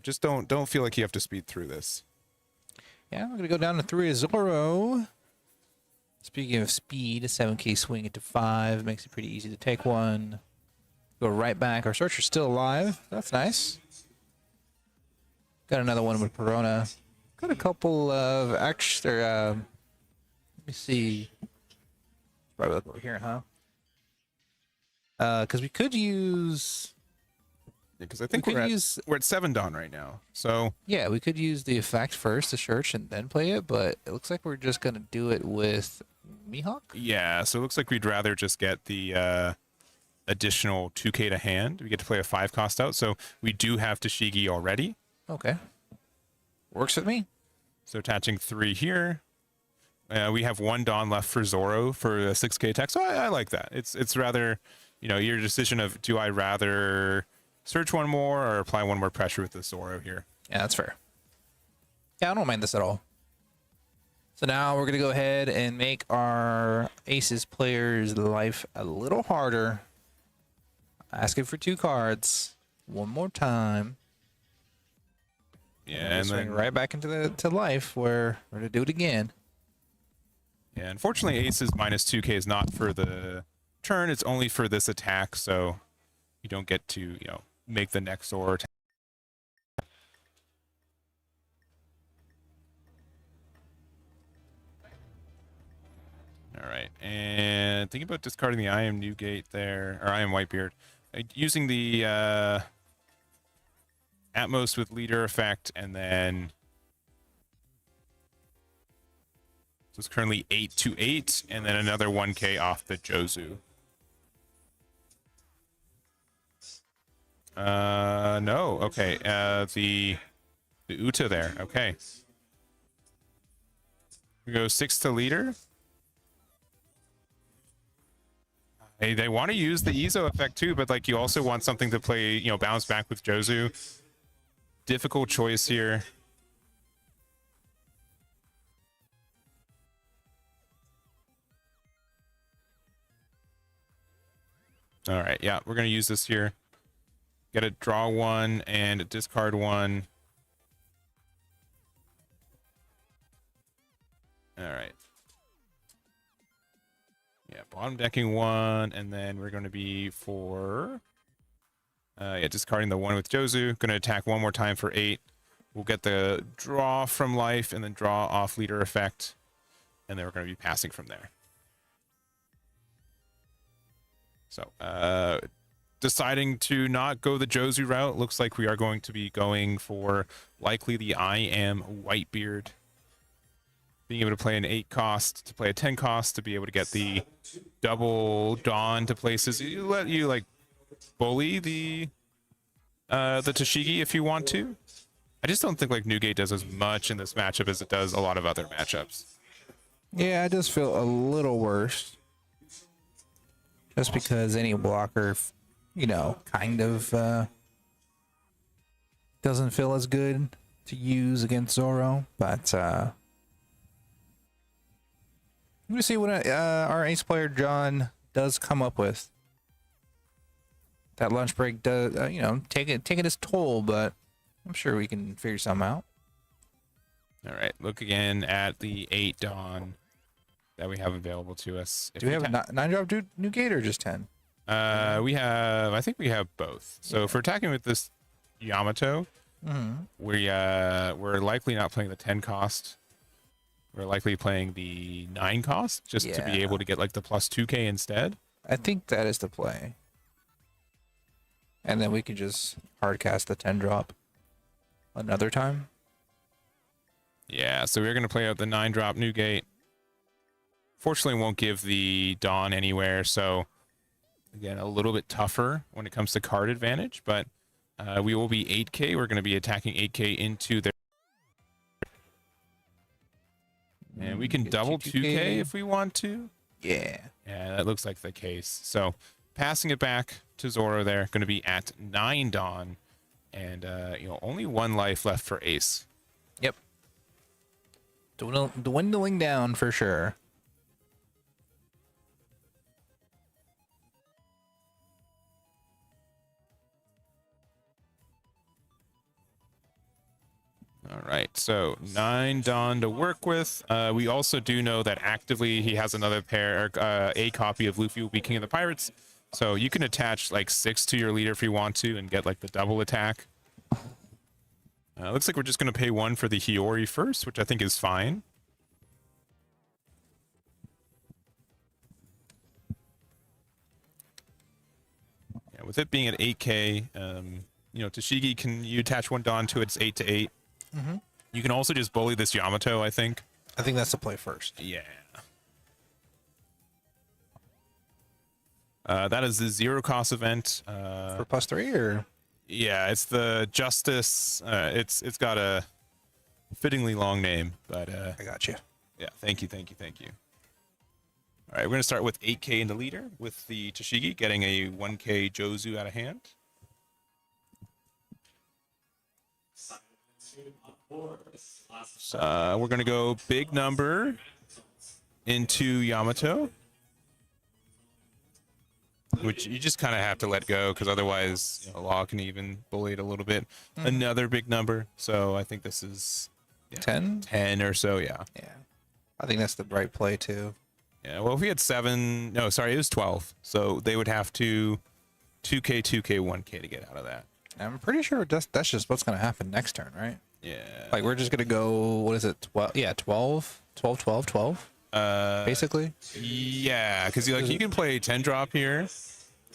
just don't feel like you have to speed through this. Yeah, we're gonna go down to 3 as Zoro. Speaking of speed, a 7k swing it to 5 makes it pretty easy to take 1. Go right back. Our searcher's still alive. That's nice. Got another one with Perona. Got a couple of extra. Let me see. Probably look over here, huh? Because we could use. Because I think We we're could at, we're at 7 Dawn right now. So Yeah, we could use the effect first, the search, and then play it. But it looks like we're just gonna do it with Mihawk. yeah, so it looks like we'd rather just get the additional 2k to hand. We get to play a 5 cost out, so we do have Tashigi already. Okay. Works with me. So attaching 3 here. We have 1 Dawn left for Zoro for a 6k attack. So I like that. It's rather, your decision of do I rather search 1 more or apply 1 more pressure with the Zoro here. Yeah, that's fair. Yeah, I don't mind this at all. So now we're going to go ahead and make our Aces players' life a little harder. Asking for 2 cards. 1 more time. Yeah, And and swing then right back into to life where we're going to do it again. yeah, unfortunately Ace's minus 2k is not for the turn. It's only for this attack, so you don't get to, make the next Zoro attack. All thinking about discarding the I am Newgate there, or I am Whitebeard. Using the Atmos with leader effect, and then so it's currently 8-8, and then another 1k off the Jozu. No, okay. The Uta there, okay. We go 6 to leader. They want to use the Ezo effect too, but like you also want something to play, you know, bounce back with Jozu. Difficult choice here. All right, yeah, we're gonna use this here. Get a draw 1 and a discard 1. All right. Yeah, bottom decking 1, and then we're going to be for discarding the 1 with Jozu. Going to attack 1 more time for 8. We'll get the draw from life and then draw off leader effect, and then we're going to be passing from there. So, deciding to not go the Jozu route, looks like we are going to be going for likely the I am Whitebeard. Being able to play an 8 cost, to play a 10 cost, to be able to get the double Dawn to places. You let you like bully the Tashigi if you want to. I just don't think like Newgate does as much in this matchup as it does a lot of other matchups. Yeah, I just feel a little worse. Just because any blocker, you know, kind of doesn't feel as good to use against Zoro, but we're gonna see what our ace player John does come up with. That lunch break does, you know, taking its toll, but I'm sure we can figure something out. All right, look again at the 8 Dawn that we have available to us. Do we have a 9-drop Newgate or just 10? I think we have both. So if we're attacking with this Yamato, we're likely not playing the 10 cost. We're likely playing the 9 cost just to be able to get like the plus 2k instead. I think that is the play. And then we can just hard cast the 10 drop another time. Yeah, so we're going to play out the 9 drop Newgate. Fortunately, won't give the Dawn anywhere, so again, a little bit tougher when it comes to card advantage, but we will be 8k. We're going to be attacking 8k into their... And we can double 2k if we want to. Yeah. Yeah, that looks like the case. So passing it back to Zoro there, going to be at 9 Dawn, and you know, only 1 life left for Ace. Yep. Dwindling down for sure. All right, so 9 Dawn to work with. We also do know that actively he has another pair, a copy of Luffy will be King of the Pirates. So you can attach like 6 to your leader if you want to and get like the double attack. Looks like we're just going to pay 1 for the Hiyori first, which I think is fine. Yeah, with it being at 8k, you know, Tashigi, you attach 1 Dawn to it, it's 8 to 8. You can also just bully this Yamato, I think. I think that's the play first. Yeah. That is the 0 cost event. For +3 or? Yeah, it's the Justice. It's got a fittingly long name, but I got you. Yeah, thank you. All right, we're gonna start with 8k in the leader with the Tashigi getting a 1k Jozu out of hand. So we're gonna go big number into Yamato, which you just kind of have to let go because otherwise, you know, Law can even bully it a little bit. Another big number, so I think this is 10? 10 or so, yeah. Yeah, I think that's the right play too. Yeah, well, if we had 7, no, sorry, it was 12. So they would have to 2k, 2k, 1k to get out of that. I'm pretty sure that's just what's going to happen next turn, right? Yeah. Like, we're just going to go, what is it? 12? Yeah, 12, 12, 12, 12. basically. Yeah, because you can play 10 drop here, and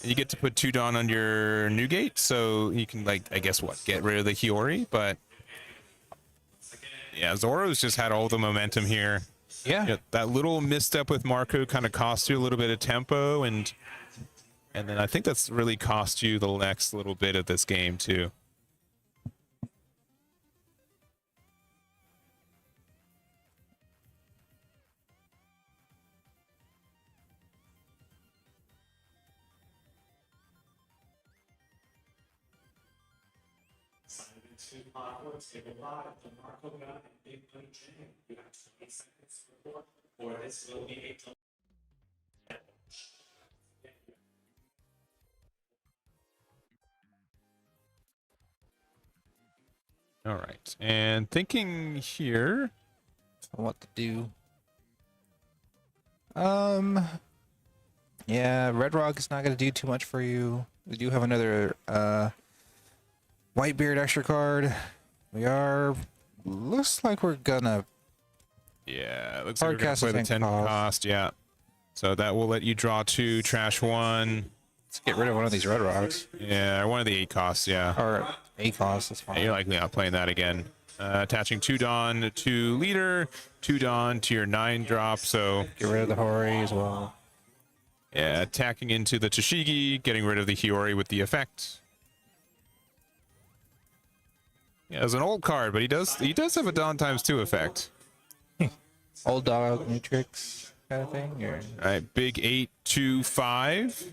you get to put 2 Dawn on your Newgate, so you can like I guess get rid of the Hiyori, but yeah, Zoro's just had all the momentum here. Yeah. That little misstep with Marco kind of cost you a little bit of tempo, and then I think that's really cost you the next little bit of this game too. All right, and thinking here, What to do? Yeah, Red Rock is not going to do too much for you. We do have another Whitebeard extra card. Looks like we're gonna yeah, it looks like we're gonna Hardcast play the is 10 cost. Yeah, so that will let you draw 2, trash 1. let's get rid of one of these Red Rocks. Yeah, one of the 8 costs. Yeah, Or 8 costs, that's yeah, fine. you're likely not playing that again. Attaching 2 Dawn to leader, 2 Dawn to your 9 drop. So Get rid of the Hori as well. yeah, attacking into the Tashigi, getting rid of the Hiyori with the effect. Yeah, it's an old card, but he does have a Dawn ×2 effect. Old Dog, Matrix kind of thing. Or... All right, big 8, 2, 5.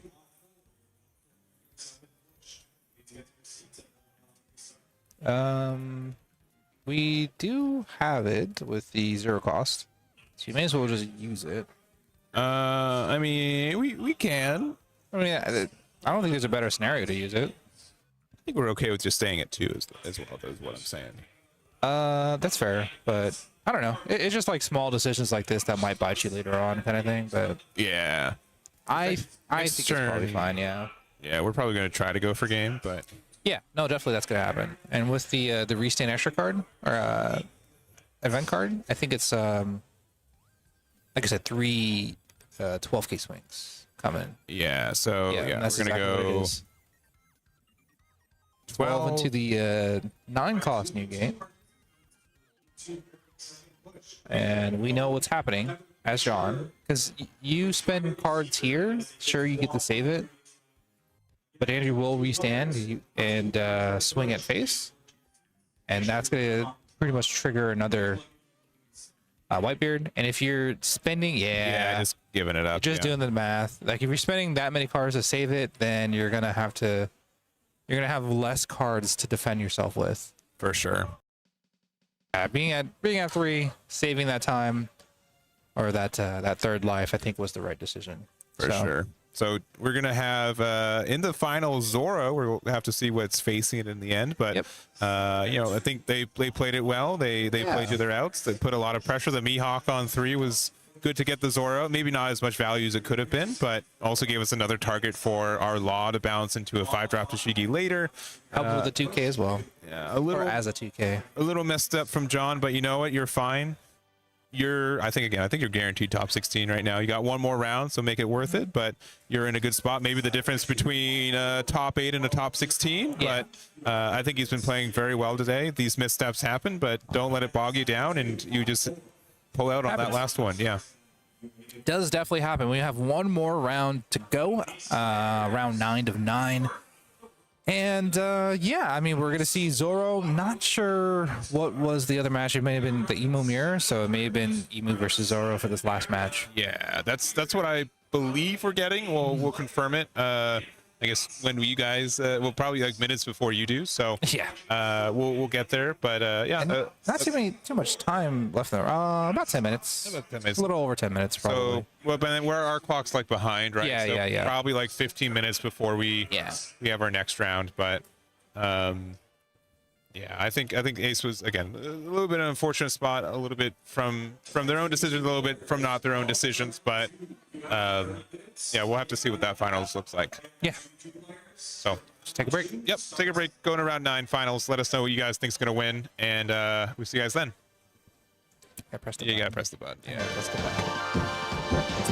We do have it with the 0 cost, so you may as well just use it. I mean, we can. I mean, I don't think there's a better scenario to use it. I think we're okay with just staying at 2 as well. Is what I'm saying. That's fair, but I don't know. It's just like small decisions like this that might bite you later on, kind of thing. But Yeah. I think it's probably turn. fine. Yeah. Yeah, we're probably going to try to go for game, but Yeah. No, definitely that's gonna happen. And with the restain extra card or event card, I think it's like I said, 3 12K swings coming. yeah. So Yeah, yeah, that's we're going to exactly what it go is. 12 into the 9 cost new game. And we know what's happening as John, because you spend cards here, sure you get to save it, but Andrew will restand and swing at face, and that's gonna pretty much trigger another Whitebeard. And if you're spending, yeah, just giving it up. just doing the math, like if you're spending that many cards to save it, then you're gonna have less cards to defend yourself with. for sure. Being at 3, saving that time, or that third life, I think was the right decision. For sure. So we're gonna have in the final Zoro. We'll have to see what's facing it in the end, but Yep. I think they played it well. They played to their outs. They put a lot of pressure. The Mihawk on 3 was good to get the Zoro. Maybe not as much value as it could have been, but also gave us another target for our Law to bounce into a 5-drop Tashigi later. Helped with the 2K as well, Yeah, or as a 2K. a little messed up from John, but you know what? You're fine. I think you're guaranteed top 16 right now. You got one more round, so make it worth it, but you're in a good spot. Maybe the difference between a top 8 and a top 16, Yeah. but I think he's been playing very well today. These missteps happen, but don't let it bog you down, and you just pull out on that last one. Yeah. Does definitely happen. We have one more round to go, round 9 of 9. And yeah, I mean, we're gonna see Zoro. Not sure what was the other match. It may have been the Emu Mirror, so it may have been Emu versus Zoro for this last match. Yeah, that's what I believe we're getting. We'll confirm it. I guess when you guys will probably like minutes before you do. So Yeah. we'll get there. But yeah, Not too much time left there. About 10 minutes. About 10 minutes. A little over 10 minutes, probably. so well, but then where our clock's like behind, right? Yeah, so yeah. Probably like 15 minutes before we have our next round. But yeah, I think Ace was again a little bit of an unfortunate spot, a little bit from their own decisions, a little bit from not their own decisions, but yeah, we'll have to see what that finals looks like. Yeah. So Just take a break. yep, take a break, going to round 9 finals. Let us know what you guys think's gonna win, and we'll see you guys then. I pressed the You button. gotta press the button. Yeah, Yeah. press the button.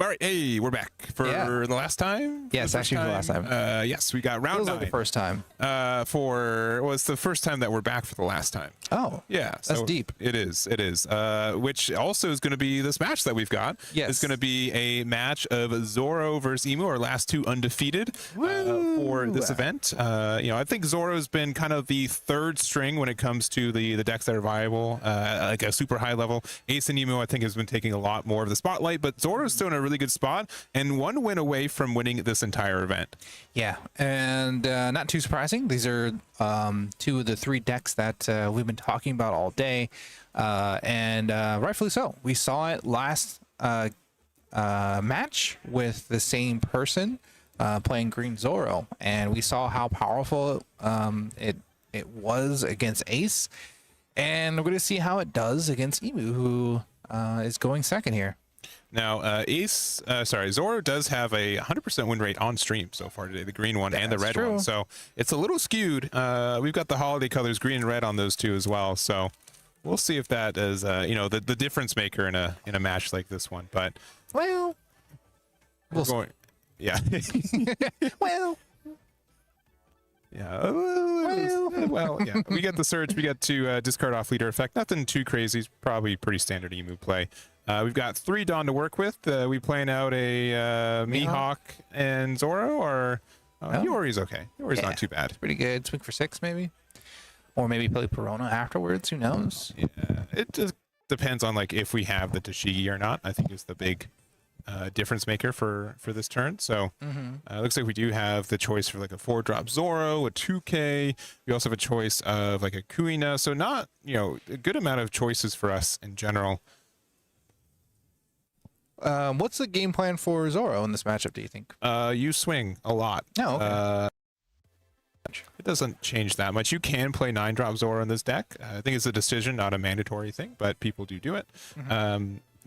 All right, hey, we're back for the last time. Yes, actually for the last time. Yes, we got round Feels 9. like the first time. It's the first time that we're back for the last time. Oh, Yeah, that's deep. It is. Which also is going to be this match that we've got. Yes. It's going to be a match of Zoro versus Emu, our last 2 undefeated for this event. I think Zoro's been kind of the third string when it comes to the decks that are viable, like a super high level. Ace and Emu, I think, has been taking a lot more of the spotlight, but Zoro's still in a really good spot and 1 win away from winning this entire event. Yeah, and not too surprising. These are 2 of the 3 decks that we've been talking about all day, and rightfully so. We saw it last match with the same person playing Green Zoro, and we saw how powerful it was against Ace, and we're going to see how it does against Emu, who is going second here. Now, Zoro does have a 100% win rate on stream so far today, the green one and the red one. So it's a little skewed. We've got the holiday colors, green and red, on those 2 as well. So we'll see if that is, the difference maker in a match like this one. But well, yeah. well. Yeah. Well, yeah. We get the surge. We get to discard off leader effect. Nothing too crazy. It's probably pretty standard Emu play. We've got 3 Dawn to work with. We playing out a Mihawk and Zoro, or Yori's okay. Yori's not too bad. Pretty good. Swing for 6 maybe, or maybe play Perona afterwards. Who knows? Yeah. It just depends on like if we have the Tashigi or not. I think is the big difference maker for this turn. So looks like we do have the choice for like a 4-drop Zoro, a 2K. We also have a choice of like a Kuina. So not a good amount of choices for us in general. What's the game plan for Zoro in this matchup, do you think? You swing a lot. Oh, okay. It doesn't change that much. You can play 9-drop Zoro in this deck. I think it's a decision, not a mandatory thing, but people do it.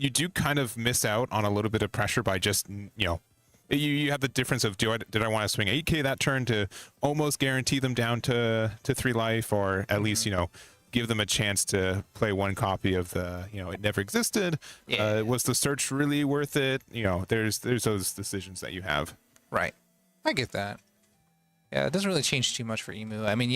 You do kind of miss out on a little bit of pressure by just, you have the difference of did I want to swing 8K that turn to almost guarantee them down to 3 life, or at least, give them a chance to play 1 copy of the, it never existed. Was the search really worth it? There's those decisions that you have. Right. I get that. Yeah, it doesn't really change too much for Emu. I mean,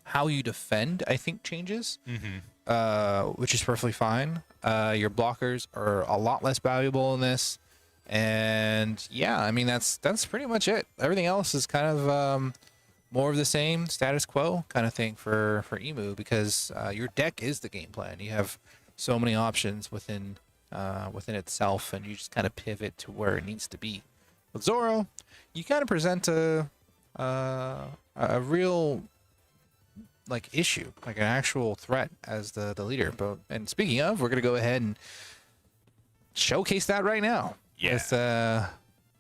how you defend, I think, changes, which is perfectly fine. Your blockers are a lot less valuable in this. And yeah, I mean, that's pretty much it. Everything else is kind of more of the same, status quo kind of thing for Emu, because your deck is the game plan. You have so many options within itself, and you just kind of pivot to where it needs to be. With Zoro, you kind of present a real like issue, like an actual threat as the leader. And speaking of, we're gonna go ahead and showcase that right now. Yeah.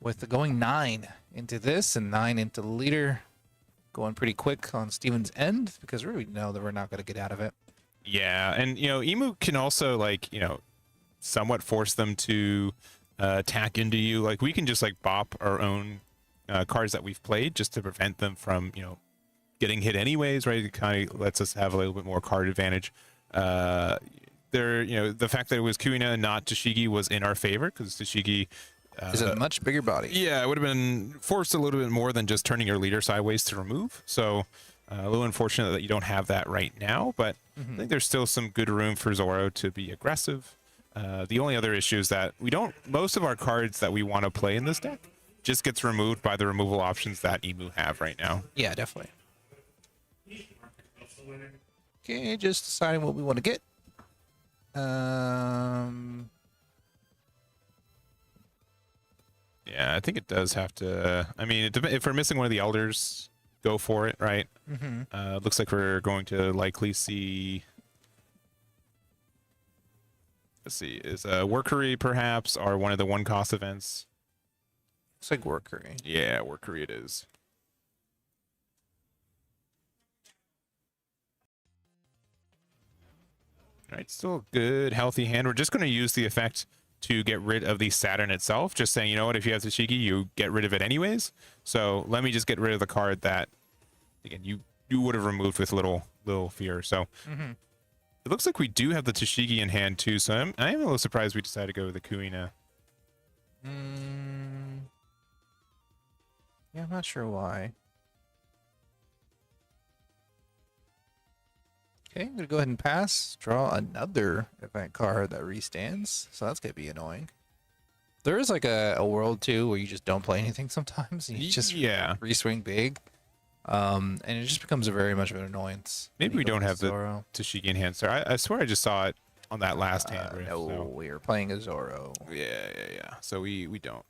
With the going 9 into this and 9 into the leader, going pretty quick on Steven's end, because we know that we're not going to get out of it. Yeah, and Emu can also somewhat force them to attack into you. Like we can just bop our own cards that we've played just to prevent them from getting hit anyways, right? It kind of lets us have a little bit more card advantage. The fact that it was Kuina and not Tashigi was in our favor, because Tashigi is a much bigger body. Yeah, it would have been forced a little bit more than just turning your leader sideways to remove. So a little unfortunate that you don't have that right now, but I think there's still some good room for Zoro to be aggressive. The only other issue is that most of our cards that we want to play in this deck just gets removed by the removal options that Emu have right now. Yeah, definitely. Okay, just deciding what we want to get. Yeah, I think it does have to. I mean, if we're missing one of the elders, go for it, right? Looks like we're going to likely see. Let's see, is Workery perhaps, or one of the 1-cost events? Looks like Workery. Yeah, Workery it is. All right, still a good, healthy hand. We're just going to use the effect to get rid of the Saturn itself. Just saying, you know what, if you have Tashigi, you get rid of it anyways. So let me just get rid of the card that, again, you would have removed with little fear. So it looks like we do have the Tashigi in hand too. So I am a little surprised we decided to go with the Kuina. Yeah, I'm not sure why. Okay, I'm gonna go ahead and pass. Draw another event card that restands, so that's gonna be annoying. There is like a world too where you just don't play anything sometimes, and you just reswing big, and it just becomes very much of an annoyance. Maybe we don't have Zoro. the Tashigi in hand, sir. I swear I just saw it on that last hand. Riff, No, so. we are playing a Zoro. Yeah. So we don't.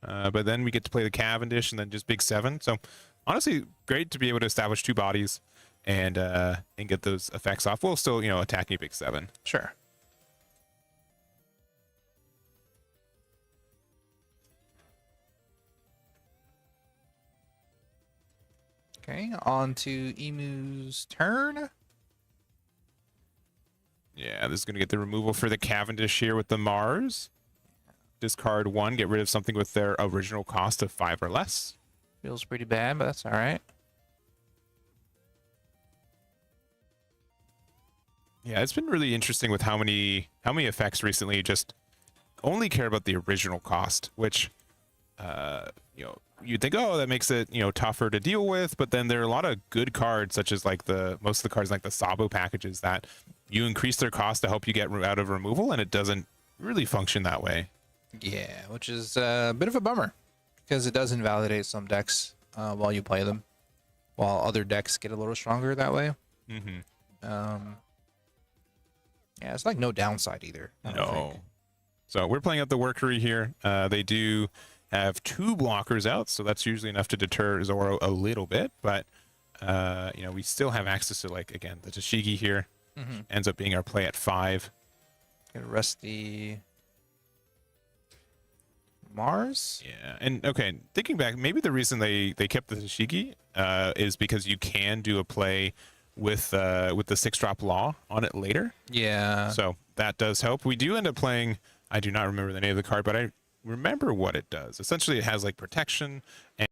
But then we get to play the Cavendish and then just big 7. So honestly, great to be able to establish 2 bodies and get those effects off. We'll still, attacking big 7. Sure. Okay, on to Emu's turn. Yeah, this is going to get the removal for the Cavendish here with the Mars. Discard 1, get rid of something with their original cost of 5 or less. Feels pretty bad, but that's all right. Yeah, it's been really interesting with how many effects recently just only care about the original cost, which you'd think, oh, that makes it tougher to deal with, but then there are a lot of good cards, such as like most of the cards like the Sabo packages, that you increase their cost to help you get out of removal, and it doesn't really function that way. Yeah, which is a bit of a bummer, because it does invalidate some decks while you play them, while other decks get a little stronger that way. Yeah, it's like no downside either. I don't think. So we're playing out the Workery here. They do have 2 blockers out, so that's usually enough to deter Zoro a little bit, but we still have access to, like, again, the Tashigi here. Ends up being our play at 5. Gonna rest the Mars. Yeah, and okay, thinking back, maybe the reason they kept the Tashigi is because you can do a play with the 6-drop Law on it later. Yeah. So that does help. We do end up playing, I do not remember the name of the card, but I remember what it does. Essentially, it has like protection, and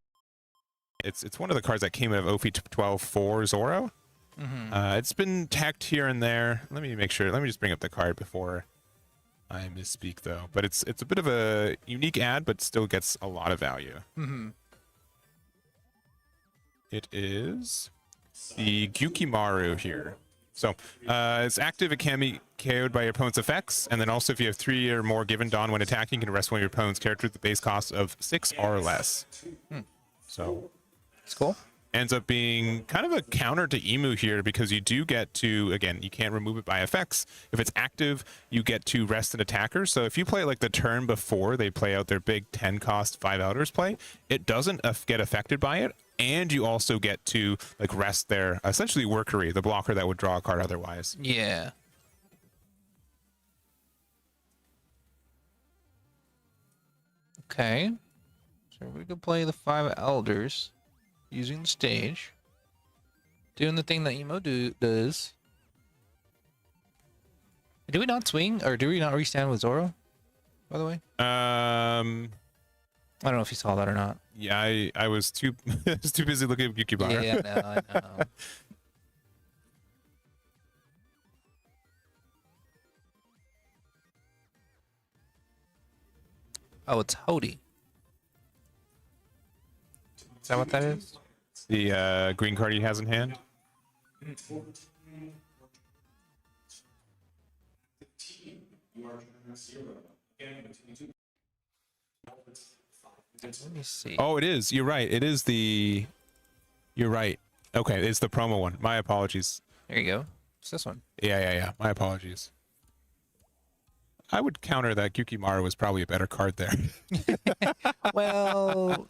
it's one of the cards that came out of OP13 for Zoro. It's been tacked here and there. Let me make sure. Let me just bring up the card before I misspeak, though. But it's a bit of a unique ad, but still gets a lot of value. It is the Gyukimaru here. So it's active. It can be KO'd by your opponent's effects, and then also if you have 3 or more given Dawn when attacking, you can arrest one of your opponent's characters with the base cost of 6 or less. So it's cool. Ends up being kind of a counter to Emu here, because you do get to, again, you can't remove it by effects. If it's active, you get to rest an attacker. So if you play like the turn before they play out their big 10 cost 5 outers play, it doesn't get affected by it. And you also get to like rest their essentially Workery, the blocker that would draw a card otherwise. Yeah. Okay. So we could play the 5 Elders using the stage. Doing the thing that Emo does. Do we not swing, or do we not restand with Zoro, by the way? I don't know if you saw that or not. Yeah, I was too too busy looking at Yukibara. Yeah, no, I know. Oh, it's Hody. Is that what that is? The green card he has in hand. Let me see. Oh, it is. You're right. It is the. You're right. Okay, it's the promo one. My apologies. There you go. It's this one. Yeah. My apologies. I would counter that Gyukimaru was probably a better card there. Well,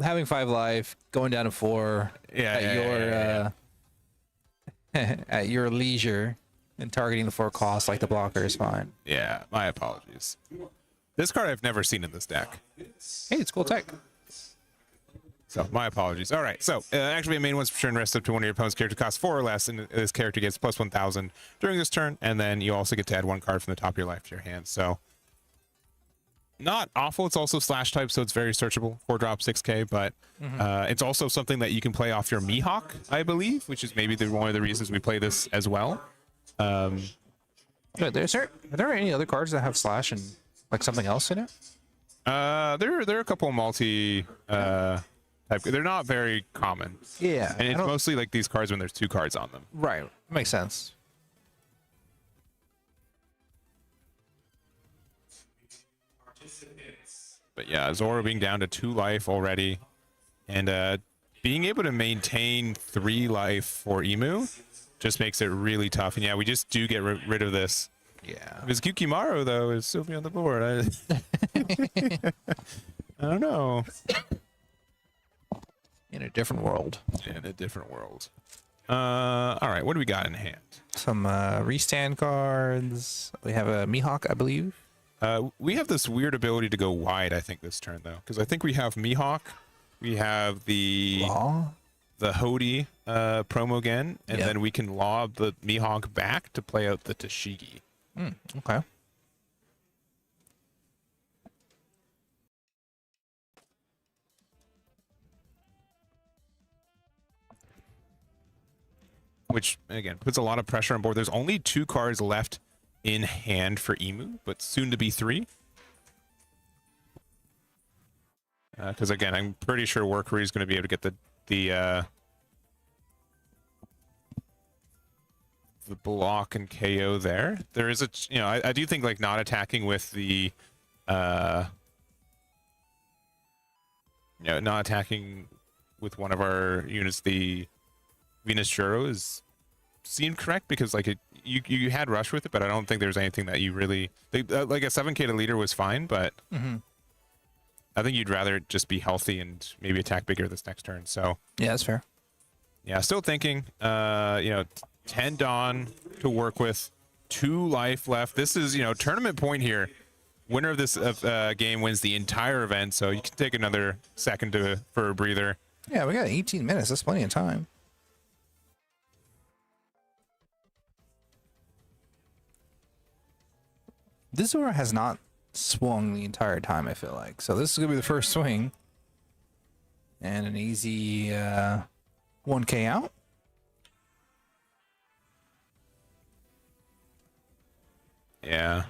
having 5 life, going down to 4 at your leisure, and targeting the 4 costs like the blocker is fine. Yeah, my apologies. This card I've never seen in this deck. Hey, it's cool tech. So my apologies. All right. So activate main once per turn, rest up to one of your opponent's character costs 4 or less, and this character gets plus 1,000 during this turn, and then you also get to add 1 card from the top of your life to your hand. So not awful. It's also slash type, so it's very searchable. 4-drop, 6K, but it's also something that you can play off your Mihawk, I believe, which is maybe one of the reasons we play this as well. Are there any other cards that have slash and like something else in it? There are a couple multi type. They're not very common. Yeah, And it's mostly like these cards when there's 2 cards on them. right. Makes sense. But yeah, Zoro being down to 2 life already, and being able to maintain 3 life for Emu just makes it really tough. And yeah, we just do get rid of this. Yeah. Because Kyukimaru, though, is still on the board. I don't know. In a different world. In a different world. All right, what do we got in hand? Some restand cards. We have a Mihawk, I believe. We have this weird ability to go wide, I think, this turn, though. Because I think we have Mihawk. We have the Law. the Hody promo again. And then we can lob the Mihawk back to play out the Tashigi. Okay. Which, again, puts a lot of pressure on board. There's only 2 cards left in hand for Emu, but soon to be 3. Because, again, I'm pretty sure Workery is going to be able to get the block and KO there. There is I do think, like, not attacking with the, not attacking with one of our units, the Venus Juro, seemed correct because like you had rush with it, but I don't think there's anything that you really like a 7k to leader was fine, but I think you'd rather just be healthy and maybe attack bigger this next turn. So Yeah, that's fair. yeah, still thinking 10 Dawn to work with, 2 life left. This is tournament point here. Winner of this game wins the entire event, so you can take another second for a breather. Yeah, we got 18 minutes. That's plenty of time. This Zoro has not swung the entire time, I feel like. So this is going to be the first swing. And an easy 1k out. Yeah.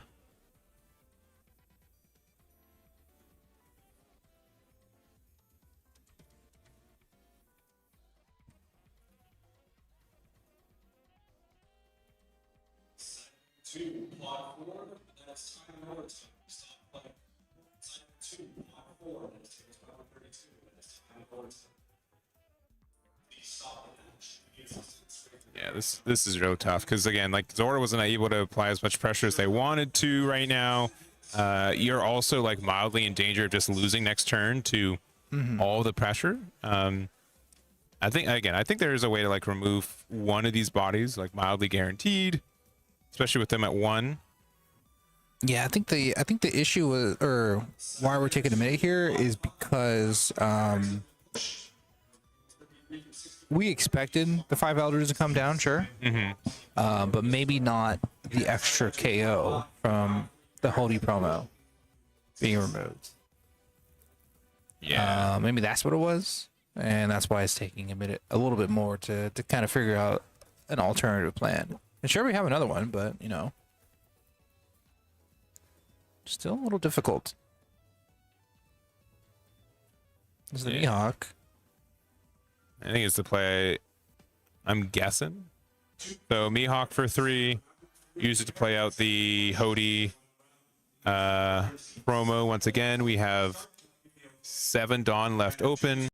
Yeah, this is real tough because again, like Zoro wasn't able to apply as much pressure as they wanted to right now. You're also like mildly in danger of just losing next turn to all the pressure. I think there is a way to like remove one of these bodies, like mildly guaranteed, especially with them at 1. Yeah, I think the issue was, or why we're taking a minute here, is because we expected the 5 elders to come down, sure, but maybe not the extra KO from the Hody promo being removed. Yeah, maybe that's what it was, and that's why it's taking a little bit more to kind of figure out an alternative plan. And sure, we have another one, but still a little difficult. This is the Mihawk. I think it's the play. I'm guessing. So Mihawk for 3. Use it to play out the Hody promo. Once again, we have 7 Dawn left open.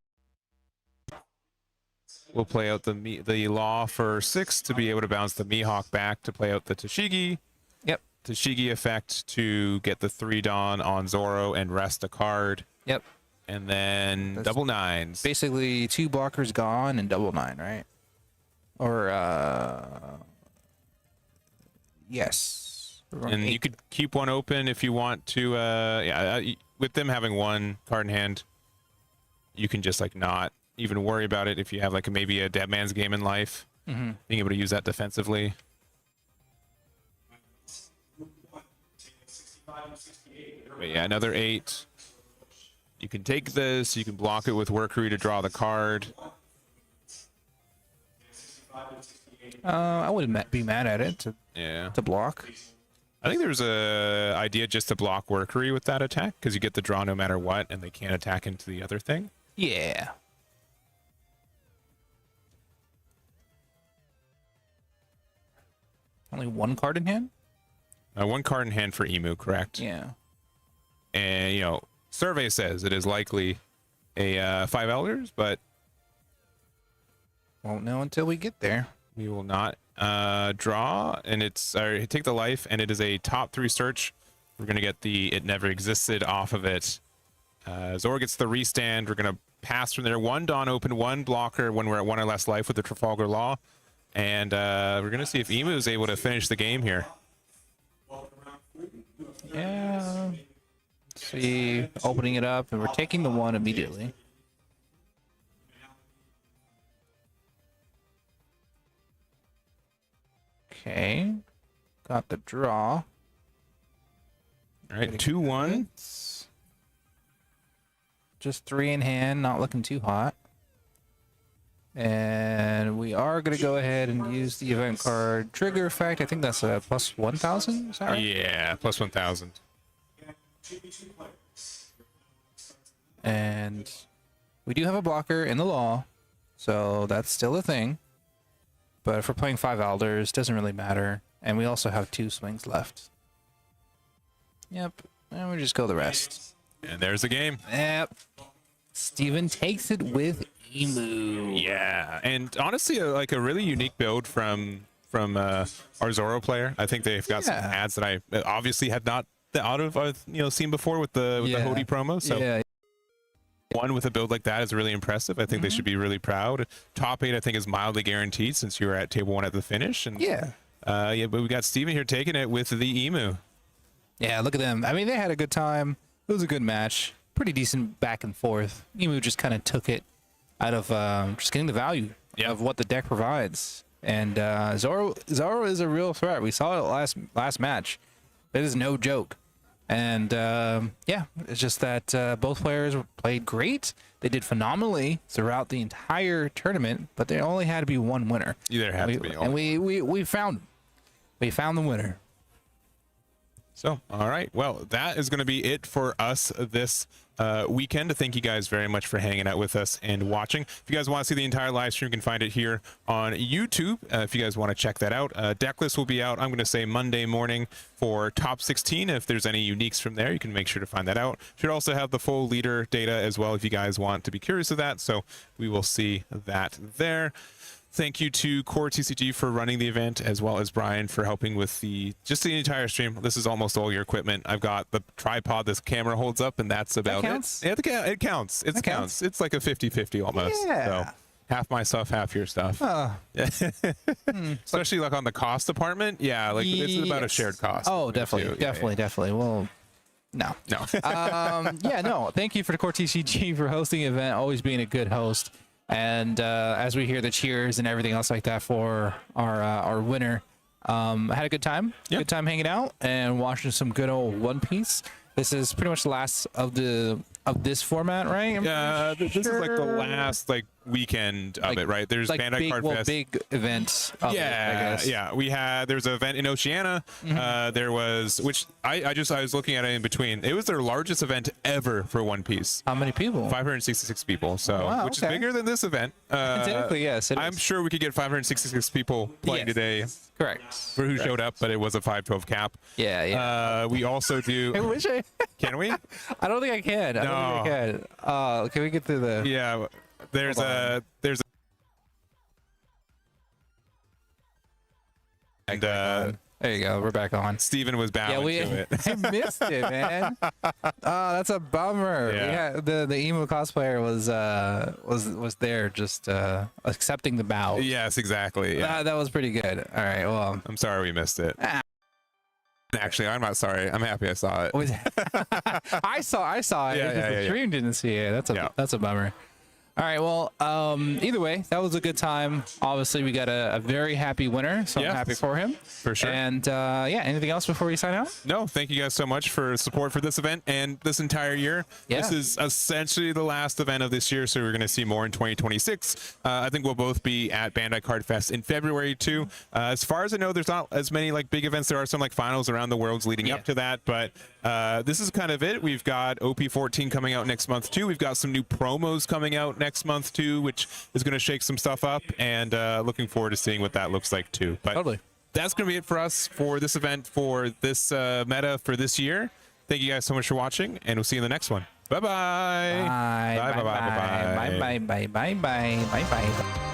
We'll play out the Law for 6 to be able to bounce the Mihawk back to play out the Tashigi. Yep. Tashigi effect to get the 3 Dawn on Zoro and rest a card. Yep. And then That's double 9s. Basically 2 blockers gone and double 9, right? Or yes. And you could keep 1 open if you want to. With them having 1 card in hand, you can just like not even worry about it if you have like maybe a dead man's game in life. Being able to use that defensively. But yeah, another 8. You can take this, you can block it with Workery to draw the card. I wouldn't be mad at it to block. I think there's a idea just to block Workery with that attack because you get the draw no matter what, and they can't attack into the other thing. Yeah. Only one card in hand? One card in hand for Emu, correct? Yeah. And, you know, survey says it is likely a 5 Elders, but Won't know until we get there. we will not draw, and it's take the life, and it is a top 3 search. We're going to get the It Never Existed off of it. Zoro gets the restand. We're going to pass from there. 1 Dawn open, 1 blocker when we're at 1 or less life with the Trafalgar Law. And we're going to see if Emu is able to finish the game here. Yeah. See, opening it up, and we're taking the 1 immediately. Okay. Got the draw. All right, 2-1. Just 3 in hand, not looking too hot. And we are going to go ahead and use the event card trigger effect. I think that's a plus 1,000. Is that right? Yeah, plus 1,000. And we do have a blocker in the law, so that's still a thing. But if we're playing 5 Elders, doesn't really matter. And we also have 2 swings left. Yep, and we just go the rest. And there's the game. Yep. Steven takes it with Emu. Yeah, and honestly, like a really unique build from our Zoro player. I think they've got some ads that I obviously had not seen before with the Hody promo. So yeah. one with a build like that is really impressive. I think they should be really proud. Top 8, I think, is mildly guaranteed since you were at table 1 at the finish. And but we got Steven here taking it with the Emu. Yeah, look at them. I mean, they had a good time. It was a good match. Pretty decent back and forth. Emu just kind of took it out of just getting the value of what the deck provides. And Zoro is a real threat. We saw it last match. It is no joke. And yeah, it's just that both players played great. They did phenomenally throughout the entire tournament, but there only had to be one winner. There had to be. And we found the winner. So, all right. Well, that is going to be it for us this weekend. Thank you guys very much for hanging out with us and watching. If you guys want to see the entire live stream, you can find it here on YouTube. If you guys want to check that out, deck list will be out, I'm going to say Monday morning for top 16. If there's any uniques from there, you can make sure to find that out. Should also have the full leader data as well if you guys want to be curious of that. So we will see that there. Thank you to Core TCG for running the event, as well as Brian for helping with the entire stream. This is almost all your equipment. I've got the tripod this camera holds up, and that's about it. Yeah, it counts. It counts. It's like a 50-50 almost. Yeah. So half my stuff, half your stuff. Especially like on the cost department. Yeah, like it's about a shared cost. Oh, definitely. Definitely. Well, no. Yeah, no. Thank you for the Core TCG for hosting the event, always being a good host. And as we hear the cheers and everything else like that for our winner, I had a good time. Yep. Good time hanging out and watching some good old One Piece. This is pretty much the last of this format, right? Yeah, this is like the last weekend of it, right? There's Bandai Card Fest. Big events. I guess. Yeah. There's an event in Oceania. There was, which I was looking at it in between. It was their largest event ever for One Piece. How many people? 566 people. So, which is bigger than this event. Technically, yes. I'm sure we could get 566 people playing today. Correct. For who showed up, but it was a 512 cap. Yeah. We also do. I wish I. Can we? I don't think I can. I don't think I can. Can we get through the? Yeah. There's a and there you go. We're back on. Steven was bowing to it. I missed it, man. That's a bummer. Yeah. The emo cosplayer was there just accepting the bow. Yes, exactly. Yeah. That was pretty good. All right. Well, I'm sorry we missed it. Actually, I'm not sorry. I'm happy I saw it. I saw it. Yeah, The stream didn't see it. That's a bummer. All right. Well, either way, that was a good time. Obviously, we got a very happy winner, so I'm Yeah. happy for him. For sure. And yeah, anything else before we sign out? No, thank you guys so much for support for this event and this entire year. Yeah. This is essentially the last event of this year, so we're going to see more in 2026. I think we'll both be at Bandai Card Fest in February too. As far as I know, there's not as many like big events. There are some like finals around the worlds leading up to that, but this is kind of it. We've got OP14 coming out next month too. We've got some new promos coming out next month too, which is going to shake some stuff up, and looking forward to seeing what that looks like too. But Totally. that's going to be it for us for this event, for this meta for this year. Thank you guys so much for watching, and we'll see you in the next one. Bye-bye. Bye. Bye, bye, bye, bye, bye. Bye. Bye. Bye. Bye. Bye. Bye. Bye.